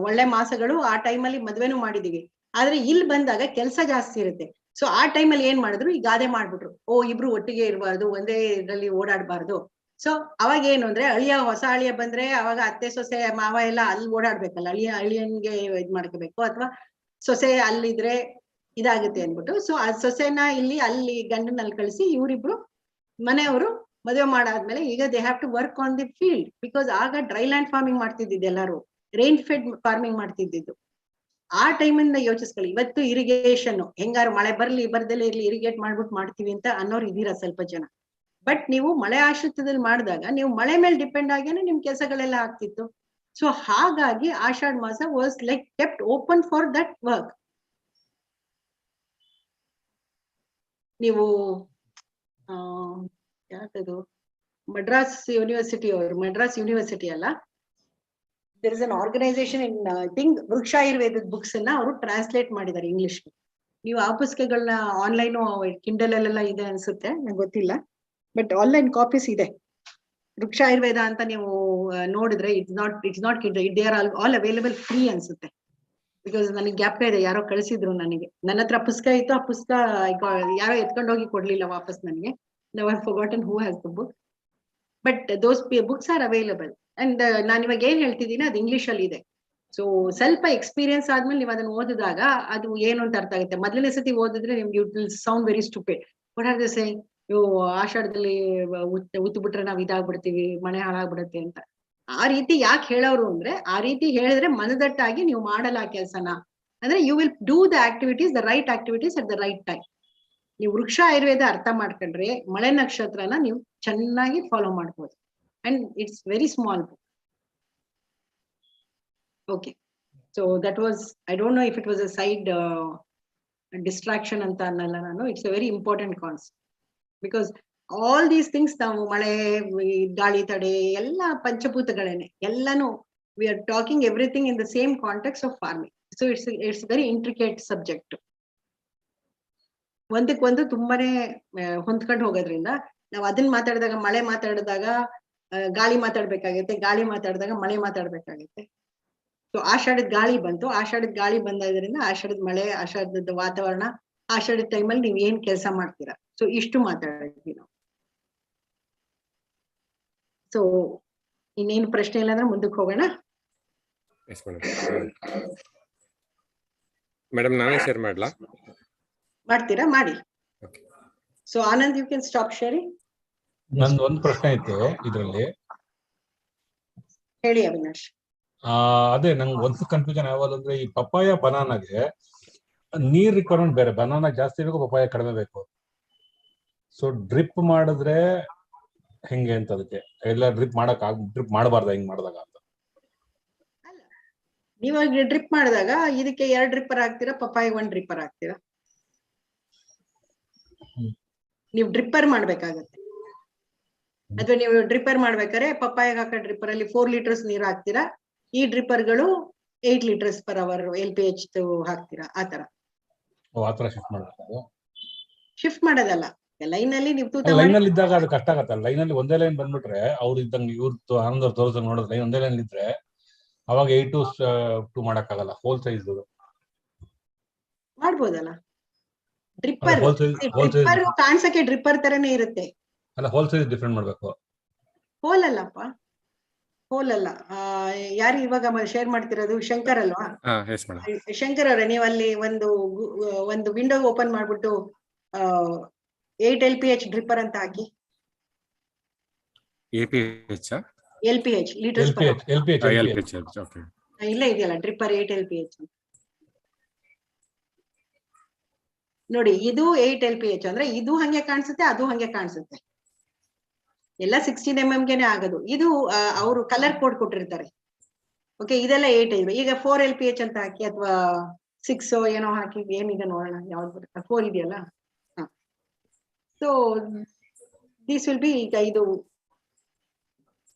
ಒಳ್ಳೆ ಮಾಸಗಳು, ಆ ಟೈಮಲ್ಲಿ ಮದ್ವೆನೂ ಮಾಡಿದೀವಿ. ಆದ್ರೆ ಇಲ್ಲಿ ಬಂದಾಗ ಕೆಲಸ ಜಾಸ್ತಿ ಇರುತ್ತೆ. ಸೊ ಆ ಟೈಮಲ್ಲಿ ಏನ್ ಮಾಡಿದ್ರು, ಈ ಗಾದೆ ಮಾಡ್ಬಿಟ್ರು, ಇಬ್ರು ಒಟ್ಟಿಗೆ ಇರಬಾರ್ದು, ಒಂದೇ ಇದ್ರಲ್ಲಿ ಓಡಾಡ್ಬಾರ್ದು. ಸೊ ಅವಾಗ ಏನು ಅಂದ್ರೆ, ಹೊಸ ಅಳಿಯ ಬಂದ್ರೆ ಅವಾಗ ಅತ್ತೆ ಸೊಸೆ ಮಾವ ಎಲ್ಲ ಅಲ್ಲಿ ಓಡಾಡ್ಬೇಕಲ್ಲ, ಅಳಿಯನ್ಗೆ ಇದ್ ಮಾಡ್ಕೋಬೇಕು, ಅಥವಾ ಸೊಸೆ ಅಲ್ಲಿದ್ರೆ ಇದಾಗುತ್ತೆ ಅನ್ಬಿಟ್ಟು. ಸೊ ಆ ಸೊಸೆನ ಅಲ್ಲಿ ಗಂಡನಲ್ಲಿ ಕಳಿಸಿ ಇವರಿಬ್ರು ಮನೆಯವರು ಮದುವೆ ಮಾಡಾದ್ಮೇಲೆ ಈಗ they have to work on the field. Because ಆಗ ಡ್ರೈ ಲ್ಯಾಂಡ್ ಫಾರ್ಮಿಂಗ್ ಮಾಡ್ತಿದ್ದಿದ್ದು ಎಲ್ಲರೂ, ರೈನ್ ಫೆಡ್ ಫಾರ್ಮಿಂಗ್ ಮಾಡ್ತಿದ್ದಿದ್ದು. ಆ ಟೈಮಿಂದ ಯೋಚಿಸ್ಕೊಳ್ಳಿ. ಇವತ್ತು ಇರಿಗೇಷನ್ ಹೆಂಗಾರು ಮಳೆ ಬರ್ಲಿ ಬರ್ದಲ್ಲೇ ಇರ್ಲಿ ಇರಿಗೇಟ್ ಮಾಡ್ಬಿಟ್ಟು ಮಾಡ್ತೀವಿ ಅಂತ ಅನ್ನೋರು ಇದೀರಾ ಸ್ವಲ್ಪ ಜನ. ಬಟ್ ನೀವು ಮಳೆ ಆಶ್ರಿತದಲ್ಲಿ ಮಾಡಿದಾಗ ನೀವು ಮಳೆ ಮೇಲೆ ಡಿಪೆಂಡ್ ಆಗೇನೆ ನಿಮ್ ಕೆಲಸಗಳೆಲ್ಲ ಆಗ್ತಿತ್ತು. ಸೊ ಹಾಗಾಗಿ ಆಷಾಢ ಮಾಸ was like kept open for that work. ನೀವು ಯಾಕದು ಮಡ್ರಾಸ್ ಯೂನಿವರ್ಸಿಟಿ ಅಲ್ಲ, there is an organization in think ವೃಕ್ಷ ಆಯುರ್ವೇದದ ಬುಕ್ಸ್ ಅನ್ನ ಅವರು ಟ್ರಾನ್ಸ್ಲೇಟ್ ಮಾಡಿದ್ದಾರೆ ಇಂಗ್ಲಿಷ್ಗೆ. ನೀವು ಆ ಪುಸ್ತಕಗಳನ್ನ ಆನ್ಲೈನ್ ಕಿಂಡಲ್ ಅಲ್ಲೆಲ್ಲ ಇದೆ ಅನ್ಸುತ್ತೆ, ನಂಗೆ ಗೊತ್ತಿಲ್ಲ, ಬಟ್ ಆನ್ಲೈನ್ ಕಾಪೀಸ್ ಇದೆ. ವೃಕ್ಷ ಆಯುರ್ವೇದ ಅಂತ ನೀವು ನೋಡಿದ್ರೆ it's not Kindle, they are all available free ಅನ್ಸುತ್ತೆ. ಬಿಕಾಸ್ ನನಗೆ ಜ್ಞಾಪಕ ಇದೆ, ಯಾರೋ ಕಳಿಸಿದ್ರು ನನಗೆ. ನನ್ನ ಹತ್ರ ಪುಸ್ತಕ ಇತ್ತು, ಆ ಪುಸ್ತಕ ಯಾರೋ ಎತ್ಕೊಂಡೋಗಿ ಕೊಡ್ಲಿಲ್ಲ ವಾಪಸ್ ನನಗೆ. Now I've forgotten who has the book. But those books are available. And ನಾನು ಇವಾಗ ಏನ್ ಹೇಳ್ತಿದ್ದೀನಿ ಅದು ಇಂಗ್ಲಿಷ್ ಅಲ್ಲಿ ಇದೆ. ಸೊ ಸ್ವಲ್ಪ ಎಕ್ಸ್ಪೀರಿಯನ್ಸ್ ಆದ್ಮೇಲೆ ನೀವು ಅದನ್ನ ಓದಿದಾಗ ಅದು ಏನು ಅಂತ ಅರ್ಥ ಆಗುತ್ತೆ. ಮೊದಲನೇ ಸತಿ ಓದಿದ್ರೆ ನಿಮ್ಗೆ it will sound very stupid. What are they saying? ಆಷಾಢದಲ್ಲಿ ಉತ್ತು ಬಿಟ್ರೆ ನಾವ್ ಇದಾಗ್ಬಿಡ್ತೀವಿ, ಮನೆ ಹಾಳಾಗ್ಬಿಡುತ್ತೆ ಅಂತ. ಆ ರೀತಿ ಯಾಕೆ ಹೇಳೋರು ಅಂದ್ರೆ, ಆ ರೀತಿ ಹೇಳಿದ್ರೆ ಮನದಟ್ಟಾಗಿ ನೀವು ಮಾಡಲ್ಲ ಆ ಕೆಲ್ಸನ. ಅಂದ್ರೆ you will do the activities, the right activities at the right time. ನೀವು ವೃಕ್ಷ ಆಯುರ್ವೇದ ಅರ್ಥ ಮಾಡ್ಕೊಂಡ್ರೆ ಮಳೆ ನಕ್ಷತ್ರನ ನೀವು ಚೆನ್ನಾಗಿ ಫಾಲೋ ಮಾಡ್ಬೋದು. And it's very small book. Okay, so that was, I don't no if it was a side distraction ಅಂತ ಅನ್ನಲ್ಲ ನಾನು. It's a very important concept. Because all these things ನಾವು ಮಳೆ, ಗಾಳಿ ತಡೆ ಎಲ್ಲ ಪಂಚಭೂತಗಳೇನೆ, ಎಲ್ಲಾನು we are talking everything in the same context of farming. So it's very intricate subject. ಒಂದಕ್ಕೊಂದು ತುಂಬಾನೇ ಹೊಂದ್ಕೊಂಡು ಹೋಗೋದ್ರಿಂದ ನಾವು ಅದನ್ನ ಮಾತಾಡಿದಾಗ, ಮಳೆ ಮಾತಾಡಿದಾಗ ಗಾಳಿ ಮಾತಾಡ್ಬೇಕಾಗತ್ತೆ, ಗಾಳಿ ಮಾತಾಡಿದಾಗ ಮಳೆ ಮಾತಾಡ್ಬೇಕಾಗತ್ತೆ. ಸೊ ಆಷಾಢದ ಗಾಳಿ ಬಂತು, ಆಷಾಢದ ಗಾಳಿ ಬಂದಾದ್ರಿಂದ ಆಷಾಢದ ಮಳೆ, ಆಷಾಢದ ವಾತಾವರಣ, ಆಷಾಢದ ಟೈಮಲ್ಲಿ ನೀವು ಏನ್ ಕೆಲಸ ಮಾಡ್ತೀರಾ. ಸೊ ಇಷ್ಟು ಮಾತಾಡಿದ್ವಿ ನಾವು. ಸೊ ಇನ್ನೇನು ಪ್ರಶ್ನೆ ಇಲ್ಲ ಅಂದ್ರೆ ಮುಂದಕ್ಕೆ ಹೋಗೋಣ. ಮೇಡಮ್ ನಾನೇ ಶೇರ್ ಮಾಡ್ಲಾ? ಮಾಡ್ತೀರಾ? ಮಾಡಿ. So Anand, you can stop sharing. ನಂದು ಒಂದು ಪ್ರಶ್ನೆ ಇತ್ತು ಇದರಲ್ಲಿ. ಹೇಳಿ ಅವಿನಾಶ್. ಅದೇ ನಂಗೆ ಒಂದು ಕನ್ಫ್ಯೂಷನ್ ಯಾವಾಗ ಅಂದ್ರೆ, ಈ ಪಪ್ಪಾಯ ಬನಾನಾಗೆ ನೀರ್ ರಿಕ್ವೈರ್ಮೆಂಟ್ ಬೇರೆ, ಬನಾನಾ ಜಾಸ್ತಿ ಬೇಕು, ಪಪ್ಪಾಯ ಕಡಿಮೆ ಬೇಕು. ಸೊ ಡ್ರಿಪ್ ಮಾಡಿದ್ರೆ ಹೆಂಗೆ ಅಂತ, ಅದಕ್ಕೆ ಎಲ್ಲ ಡ್ರಿಪ್ ಮಾಡಬಾರ್ದ ಹಿಂಗ್ ಮಾಡಿದಾಗ ಅಂತ? ನೀವಾಗ ಡ್ರಿಪ್ ಮಾಡಿದಾಗ ಇದಕ್ಕೆ 2 ಡ್ರಿಪ್ಪರ್ ಹಾಕ್ತೀರಾ, ಪಪ್ಪಾಯಿಗೆ 1 ಡ್ರಿಪ್ಪರ್ ಹಾಕ್ತೀರಾ? ನೀವು ಡ್ರಿಪ್ಪರ್ ಮಾಡ್ಬೇಕಾಗತ್ತೆ. ಅಥವಾ ನೀವು ಡ್ರಿಪ್ಪರ್ ಮಾಡ್ಬೇಕಾದ್ರೆ ಪಪ್ಪಾಯಿಗೆ ಹಾಕೋ ಡ್ರಿಪ್ಪರ್ ಅಲ್ಲಿ 4 ಲೀಟರ್ಸ್ ನೀರು ಹಾಕ್ತೀರಾ, ಈ ಡ್ರಿಪ್ಪರ್ಗಳು 8 ಲೀಟರ್ಸ್ ಪರ್ ಅವರ್ LPH ಹಾಕ್ತೀರಾ, ಆತರ. ಆತರ ಶಿಫ್ಟ್ ಮಾಡಬೇಕು. ಶಿಫ್ಟ್ ಮಾಡೋದಲ್ಲ, ಲೈನ್ ಅಲ್ಲಿ ನೀವು ತೂತ ಲೈನ್ ಅಲ್ಲಿ ಇದ್ದಾಗ ಅದು ಕಷ್ಟ ಆಗತ್ತಲ್ಲ. ಲೈನ್ ಅಲ್ಲಿ ಒಂದೇ ಲೈನ್ ಬಂದ್ಬಿಟ್ರೆ ಅವ್ರು ಇದ್ದಂಗೆ ಇವ್ರು ಆನಂದ್ ಅವ್ರು ತೋರಿಸ್ ನೋಡಿದ್ರೆ ಲೈನ್ ಒಂದೇ ಲೈನ್ ಇದ್ರೆ ಅವಾಗ 8 to 2 ಮಾಡಕ್ಕಾಗಲ್ಲ. ಹೋಲ್ ಸೈಜ್ ಮಾಡ್ಬೋದಲ್ಲ. ಡ್ರಿಪ್ಪರ್ ಹೋಲ್ ಕಾಣ್ಸಕ್ಕೆ ಡ್ರಿಪ್ಪರ್ ತರನೇ ಇರುತ್ತೆ. ಅಲ್ಲ, ಹೋಲ್ ಸೈಜ್ ಡಿಫ್ರೆಂಟ್ ಮಾಡ್ಬೇಕು. ಹೋಲ್ ಅಲ್ಲಪ್ಪ, ಹೋಲ್ ಅಲ್ಲ. ಯಾರು ಇವಾಗ ಶೇರ್ ಮಾಡ್ತಿರೋದು? ಶಂಕರ್ ಅಲ್ವಾ? ಶಂಕರ್ ಅವ್ರೆ, ನೀವು ಅಲ್ಲಿ ಒಂದು ವಿಂಡೋ ಓಪನ್ ಮಾಡ್ಬಿಟ್ಟು 8 LPH ಡ್ರಿಪ್ಪರ್ ಅಂತ ಹಾಕಿ. LPH litres per hour. ಇಲ್ಲ ಇದೆಯಲ್ಲ ಡ್ರಿಪ್ಪರ್ 8 LPH ನೋಡಿ. ಇದು 8 LPH ಅಂದ್ರೆ ಇದು ಹಂಗೆ ಕಾಣಿಸುತ್ತೆ, ಅದು ಹಂಗೆ ಕಾಣಿಸುತ್ತೆ. ಎಲ್ಲ 16 mm ಗೆನೆ ಆಗೋದು. ಇದು ಅವರು ಕಲರ್ ಕೋಡ್ ಕೊಟ್ಟಿರ್ತಾರೆ. ಓಕೆ, ಇದೆಲ್ಲ 8 ಈಗ 4 LPH ಅಂತ ಹಾಕಿ, ಅಥವಾ 6 ಏನೋ ಹಾಕಿ. ಏನಿದೆ ನೋಡೋಣ, ಯಾವ್ದು ಬರುತ್ತೆ. 4 ಇದೆಯಲ್ಲ. ಸೊ ದಿಸ್ ವಿಲ್ ಬಿ, ಈಗ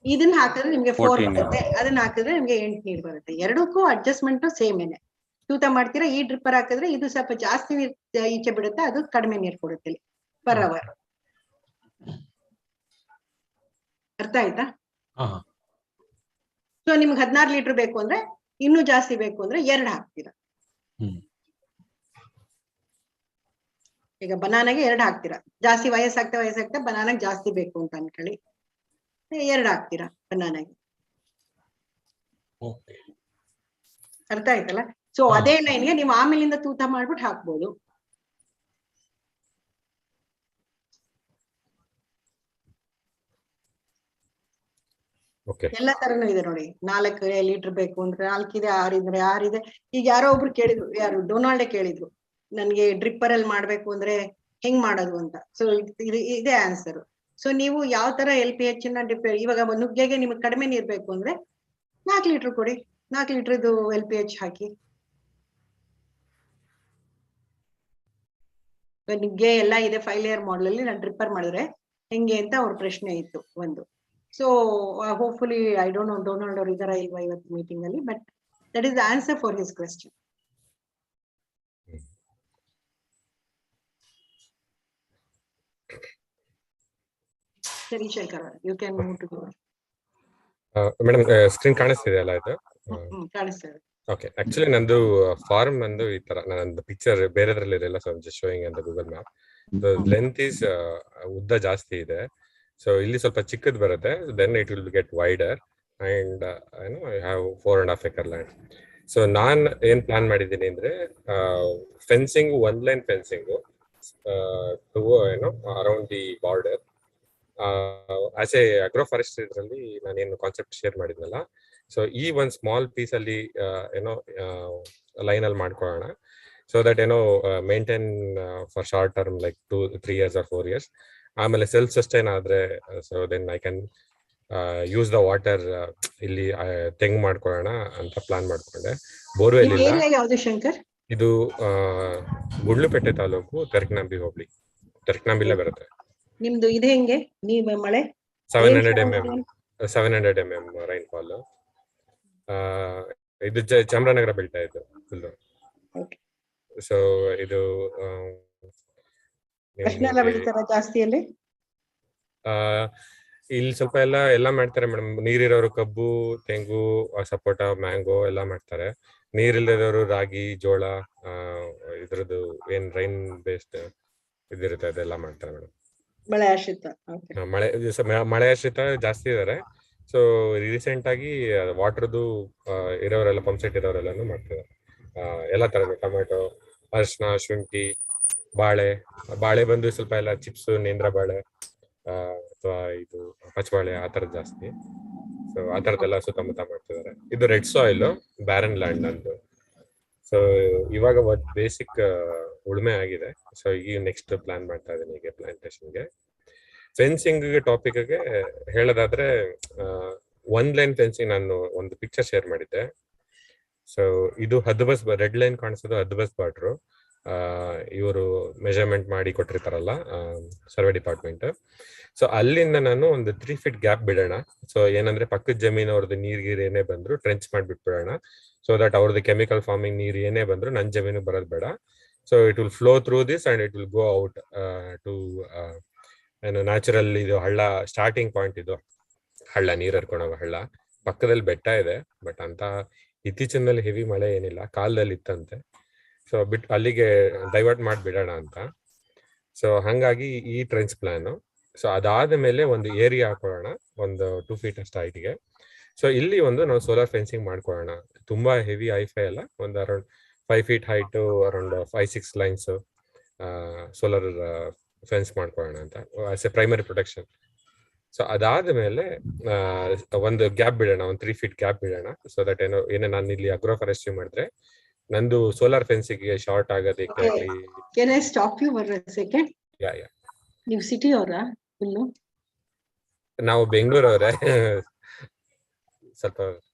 ಇದನ್ನ ಹಾಕಿದ್ರೆ ನಿಮ್ಗೆ 4 ಬರುತ್ತೆ, ಅದನ್ನ ಹಾಕಿದ್ರೆ ನಿಮ್ಗೆ 8 ನೀರು ಬರುತ್ತೆ. ಎರಡಕ್ಕೂ ಅಡ್ಜಸ್ಟ್ಮೆಂಟ್ ಸೇಮ್ ಏನೆ. ತೂತ ಮಾಡ್ತೀರಾ, ಈ ಡ್ರಿಪ್ಪರ್ ಹಾಕಿದ್ರೆ ಇದು ಸ್ವಲ್ಪ ಜಾಸ್ತಿ ನೀರು ಈಚೆ ಬಿಡುತ್ತೆ, ಅದು ಕಡಿಮೆ ನೀರು ಕೊಡುತ್ತೆ ಪರ್ ಅವರ್. ಅರ್ಥ ಆಯ್ತಾ? ಸೊ ನಿಮ್ಗೆ 16 ಲೀಟರ್ ಬೇಕು ಅಂದ್ರೆ, ಇನ್ನೂ ಜಾಸ್ತಿ ಬೇಕು ಅಂದ್ರೆ 2 ಹಾಕ್ತೀರಾ. ಈಗ ಬನಾನಾಗೆ 2 ಹಾಕ್ತೀರಾ. ಜಾಸ್ತಿ ವಯಸ್ಸಾಗ್ತಾ ಬನಾನಾಗೆ ಜಾಸ್ತಿ ಬೇಕು ಅಂತ ಅನ್ಕೊಳ್ಳಿ, 2 ಹಾಕ್ತೀರಾ ಬನಾನಾಗೆ. ಅರ್ಥ ಆಯ್ತಲ್ಲ? ಸೊ ಅದೇ ಲೈನ್ಗೆ ನೀವು ಆಮೇಲಿಂದ ತೂತ ಮಾಡ್ಬಿಟ್ಟು ಹಾಕ್ಬೋದು. ಎಲ್ಲ ತರನು ಇದೆ ನೋಡಿ. 4 ಲೀಟರ್ ಬೇಕು ಅಂದ್ರೆ 4 ಇದೆ, 6 ಇದ್ರೆ 6 ಇದೆ. ಈಗ ಯಾರೋ ಒಬ್ರು ಕೇಳಿದ್ರು, ಯಾರು ಡೊನಾಲ್ಡೇ ಕೇಳಿದ್ರು, ನನ್ಗೆ ಡ್ರಿಪ್ಪರ್ ಅಲ್ಲಿ ಮಾಡ್ಬೇಕು ಅಂದ್ರೆ ಹೆಂಗ್ ಮಾಡೋದು ಅಂತ. ಸೊ ಇದೇ ಆನ್ಸರ್. ಸೊ ನೀವು ಯಾವ ತರ LPH ನ ಡ್ರಿಪ್ಪರ್, ಇವಾಗ ನುಗ್ಗೆಗೆ ನಿಮ್ಗೆ ಕಡಿಮೆ ನೀರ್ ಬೇಕು ಅಂದ್ರೆ 4 ಲೀಟರ್ ಕೊಡಿ, 4 ಲೀಟರ್ದು LPH ಹಾಕಿ. ನುಗ್ಗೆ ಎಲ್ಲ ಇದೆ 5 ಲೇಯರ್ ಮಾಡಲ್ ಅಲ್ಲಿ, ನಾನು ಡ್ರಿಪ್ಪರ್ ಮಾಡಿದ್ರೆ ಹೆಂಗೆ ಅಂತ ಅವ್ರ ಪ್ರಶ್ನೆ ಇತ್ತು ಒಂದು. So hopefully, I don't know Donald ಅವ್ರು ಇದಾರ ಇಲ್ವಾ ಇವತ್ತು ಮೀಟಿಂಗ್ ಅಲ್ಲಿ, but that is the answer for his question. ಸರಿ Shekhar, you can move to madam. Screen ಕಾಣಿಸ್ತಿದೆ ಅಲ್ಲ ಇದು? ಕಾಣಿಸ್ತದೆ. ಓಕೆ, ಆಕ್ಚುಲಿ ನಂದು ಫಾರ್ಮ್ ಒಂದು ಈ ತರ, ನಂದು ಪಿಕ್ಚರ್ ಬೇರೆದ್ರಲ್ಲಿ ಇರಲ್ಲ, ಸೊ ಜಸ್ಟ್ ಶೋಯಿಂಗ್ ಅಂತ ಗೂಗಲ್ ಮ್ಯಾಪ್. ಲೆಂತ್ ಈಸ್ ಉದ್ದ ಜಾಸ್ತಿ ಇದೆ. ಸೊ ಇಲ್ಲಿ ಸ್ವಲ್ಪ ಚಿಕ್ಕದ್ ಬರುತ್ತೆ, then it will get wider and I have 4.5 acre land. So ನಾನ್ ಏನ್ ಪ್ಲಾನ್ ಮಾಡಿದ್ದೀನಿ ಅಂದ್ರೆ, fencing 1 line fencing around the border. As a agro forestry ಇದರಲ್ಲಿ ನಾನೇನು ಕಾನ್ಸೆಪ್ಟ್ ಶೇರ್ ಮಾಡಿದ್ನಲ್ಲ, ಸೊ ಈ ಒಂದು ಸ್ಮಾಲ್ ಪೀಸ್ ಅಲ್ಲಿ ಲೈನ್ ಅಲ್ಲಿ ಮಾಡ್ಕೊಳ್ಳೋಣ. So that maintain for short term like 2-3 years or 4 years. ಆಮೇಲೆ ಸೆಲ್ಫ್ ಸಸ್ಟೈನ್ ಆದ್ರೆ, so then I can use the water. ಇಲ್ಲಿ ತೆಂಗು ಮಾಡ್ಕೊಳ್ಳೋಣ ಅಂತ ಪ್ಲಾನ್ ಮಾಡ್ಕೊಂಡೆ. ಬೋರ್ವೆಲ್ ಇಲ್ಲ. ಯಾವುದು ಶಂಕರ್? ಇದು ಗುಂಡ್ಲುಪೇಟೆ ತಾಲೂಕು, ತೆರಕನಂಬಿ ಹೋಬಳಿ, ತೆರಕನಂಬಿಲೇ ಬರುತ್ತೆ. ನಿಮ್ದು ಇದು ಹೆಂಗೆ ನೀವು ಮಳೆ? 700 mm ರೈನ್ಫಾಲ್. ಇದು ಚಾಮರಾಜನಗರ ಬೆಲ್ಟ ಇದು ಫುಲ್. ಸೊ ಇದು ಜಾಸ್ತಿಯಲ್ಲಿ ಇಲ್ಲಿ ಸ್ವಲ್ಪ ಎಲ್ಲ ಮಾಡ್ತಾರೆ ಮೇಡಮ್. ನೀರಿರೋರು ಕಬ್ಬು, ತೆಂಗು, ಸಪೋಟ, ಮ್ಯಾಂಗೋ ಎಲ್ಲ ಮಾಡ್ತಾರೆ. ನೀರಿಲ್ಲದವರು ರಾಗಿ, ಜೋಳ, ಇದ್ರದ್ದು ಏನ್ ರೈನ್ ಬೇಸ್ಡ್ ಇದಿರುತ್ತೆ ಅದೆಲ್ಲ ಮಾಡ್ತಾರೆ ಮೇಡಮ್. ಮಳೆ ಆಶ್ರಿತ. Okay. ಮಳೆ ಆಶ್ರಿತ ಜಾಸ್ತಿ ಇದಾರೆ. ಸೊ ರೀಸೆಂಟ್ ಆಗಿ ವಾಟರ್ದು ಇರೋರೆಲ್ಲ ಪಂಪ್ ಸೆಟ್ ಇರೋರೆಲ್ಲಾನು ಮಾಡ್ತಿದ್ದಾರೆ. ಎಲ್ಲ ತರದ ಟೊಮೆಟೊ, ಅರಿಶಿನ, ಶುಂಠಿ, ಬಾಳೆ ಬಂದು ಸ್ವಲ್ಪ ಎಲ್ಲ ಚಿಪ್ಸ್, ನೇಂದ್ರ ಬಾಳೆ ಅಥವಾ ಇದು ಪಚ್ಚಬಾಳೆ ಆ ತರದ್ ಜಾಸ್ತಿ. ಸೊ ಆ ತರದ್ದೆಲ್ಲ ಸುತ್ತಮುತ್ತ ಮಾಡ್ತಿದ್ದಾರೆ. ಇದು ರೆಡ್ ಸಾಯಿಲ್, ಬ್ಯಾರನ್ ಲ್ಯಾಂಡ್ ಅಂದು. ಸೊ ಇವಾಗ ಬೇಸಿಕ್ ಉಳುಮೆ ಆಗಿದೆ. ಸೊ ಈಗ ನೆಕ್ಸ್ಟ್ ಪ್ಲಾನ್ ಮಾಡ್ತಾ ಇದ್ದೀನಿ ಈಗ ಪ್ಲಾಂಟೇಶನ್ಗೆ. ಫೆನ್ಸಿಂಗ್ ಟಾಪಿಕ್ಗೆ ಹೇಳೋದಾದ್ರೆ, 1 ಲೈನ್ ಫೆನ್ಸಿಂಗ್ ನಾನು ಒಂದು ಪಿಕ್ಚರ್ ಶೇರ್ ಮಾಡಿದ್ದೆ. ಸೊ ಇದು ಹದ್ಬಸ್ ರೆಡ್ ಲೈನ್ ಕಾಣಿಸೋದು ಹದ್ಬಸ್ ಬಾರ್ಡ್ರು. ಇವರು ಮೆಜರ್ಮೆಂಟ್ ಮಾಡಿ ಕೊಟ್ಟಿರ್ತಾರಲ್ಲ ಸರ್ವೆ ಡಿಪಾರ್ಟ್ಮೆಂಟ್. ಸೊ ಅಲ್ಲಿಂದ ನಾನು ಒಂದು 3 feet ಗ್ಯಾಪ್ ಬಿಡೋಣ. ಸೊ ಏನಂದ್ರೆ ಪಕ್ಕದ ಜಮೀನ್ ಅವ್ರದ್ದು ನೀರ್ ಏನೇ ಬಂದ್ರು ಟ್ರೆಂಚ್ ಮಾಡ್ಬಿಟ್ಬಿಡೋಣ. ಸೊ ದಟ್ ಅವ್ರದ್ದು ಕೆಮಿಕಲ್ ಫಾರ್ಮಿಂಗ್ ನೀರ್ ಏನೇ ಬಂದ್ರು ನನ್ನ ಜಮೀನು ಬರೋದು ಬೇಡ. So it will flow through this and it will go out to ಏನು ನ್ಯಾಚುರಲ್. ಇದು ಹಳ್ಳ ಸ್ಟಾರ್ಟಿಂಗ್ ಪಾಯಿಂಟ್, ಇದು ಹಳ್ಳ, ನೀರ್ ಹರ್ಕೊಂಡು ಹೋಗೋ ಹಳ್ಳ. ಪಕ್ಕದಲ್ಲಿ ಬೆಟ್ಟ ಇದೆ, ಬಟ್ ಅಂತ ಇತ್ತೀಚಿನಲ್ಲಿ ಹೆವಿ ಮಳೆ ಏನಿಲ್ಲ, ಕಾಲದಲ್ಲಿ ಇತ್ತಂತೆ. ಸೊ ಅಲ್ಲಿಗೆ ಡೈವರ್ಟ್ ಮಾಡಿಬಿಡೋಣ ಅಂತ. ಸೊ ಹಂಗಾಗಿ ಈ ಟ್ರೆಂಚ್ ಪ್ಲಾನ್. ಸೊ ಅದಾದ ಮೇಲೆ ಒಂದು ಏರಿಯಾ ಹಾಕೊಳ್ಳೋಣ, ಒಂದು 2 feet ಅಷ್ಟು ಹೈಟ್ಗೆ. ಸೊ ಇಲ್ಲಿ ನಾವು ಸೋಲಾರ್ ಫೆನ್ಸಿಂಗ್ ಮಾಡ್ಕೊಳ್ಳೋಣ. ತುಂಬಾ ಹೆವಿ ಹೈಫೈ ಅಲ್ಲ, ಒಂದು around 5 feet height, around 5-6 lines solar fence ಮಾಡ್ಕೊಳ್ಳೋಣ ಅಂತ as A primary protection. So ಅದಾದ ಮೇಲೆ ಒಂದು ಗ್ಯಾಪ್ ಬಿಡೋಣ, ಒಂದು 3 feet ಗ್ಯಾಪ್ ಬಿಡೋಣ. ಸೊ ದಟ್ ಏನೇ ನಾನು ಇಲ್ಲಿ ಅಗ್ರೋ ಫಾರೆಸ್ಟ್ರಿ ಮಾಡಿದ್ರೆ ನಂದು ಸೋಲಾರ್ ಫೆನ್ಸಿಗೆ ಶಾರ್ಟ್ ಆಗೋದಕ್ಕೆ. Can I stop you for a second? ಯಾ ನೀವು ಸಿಟಿ ಅವರಾ? ಫುಲ್ಲು ನಾವು ಬೆಂಗಳೂರವ್ರೆ. ಸ್ವಲ್ಪ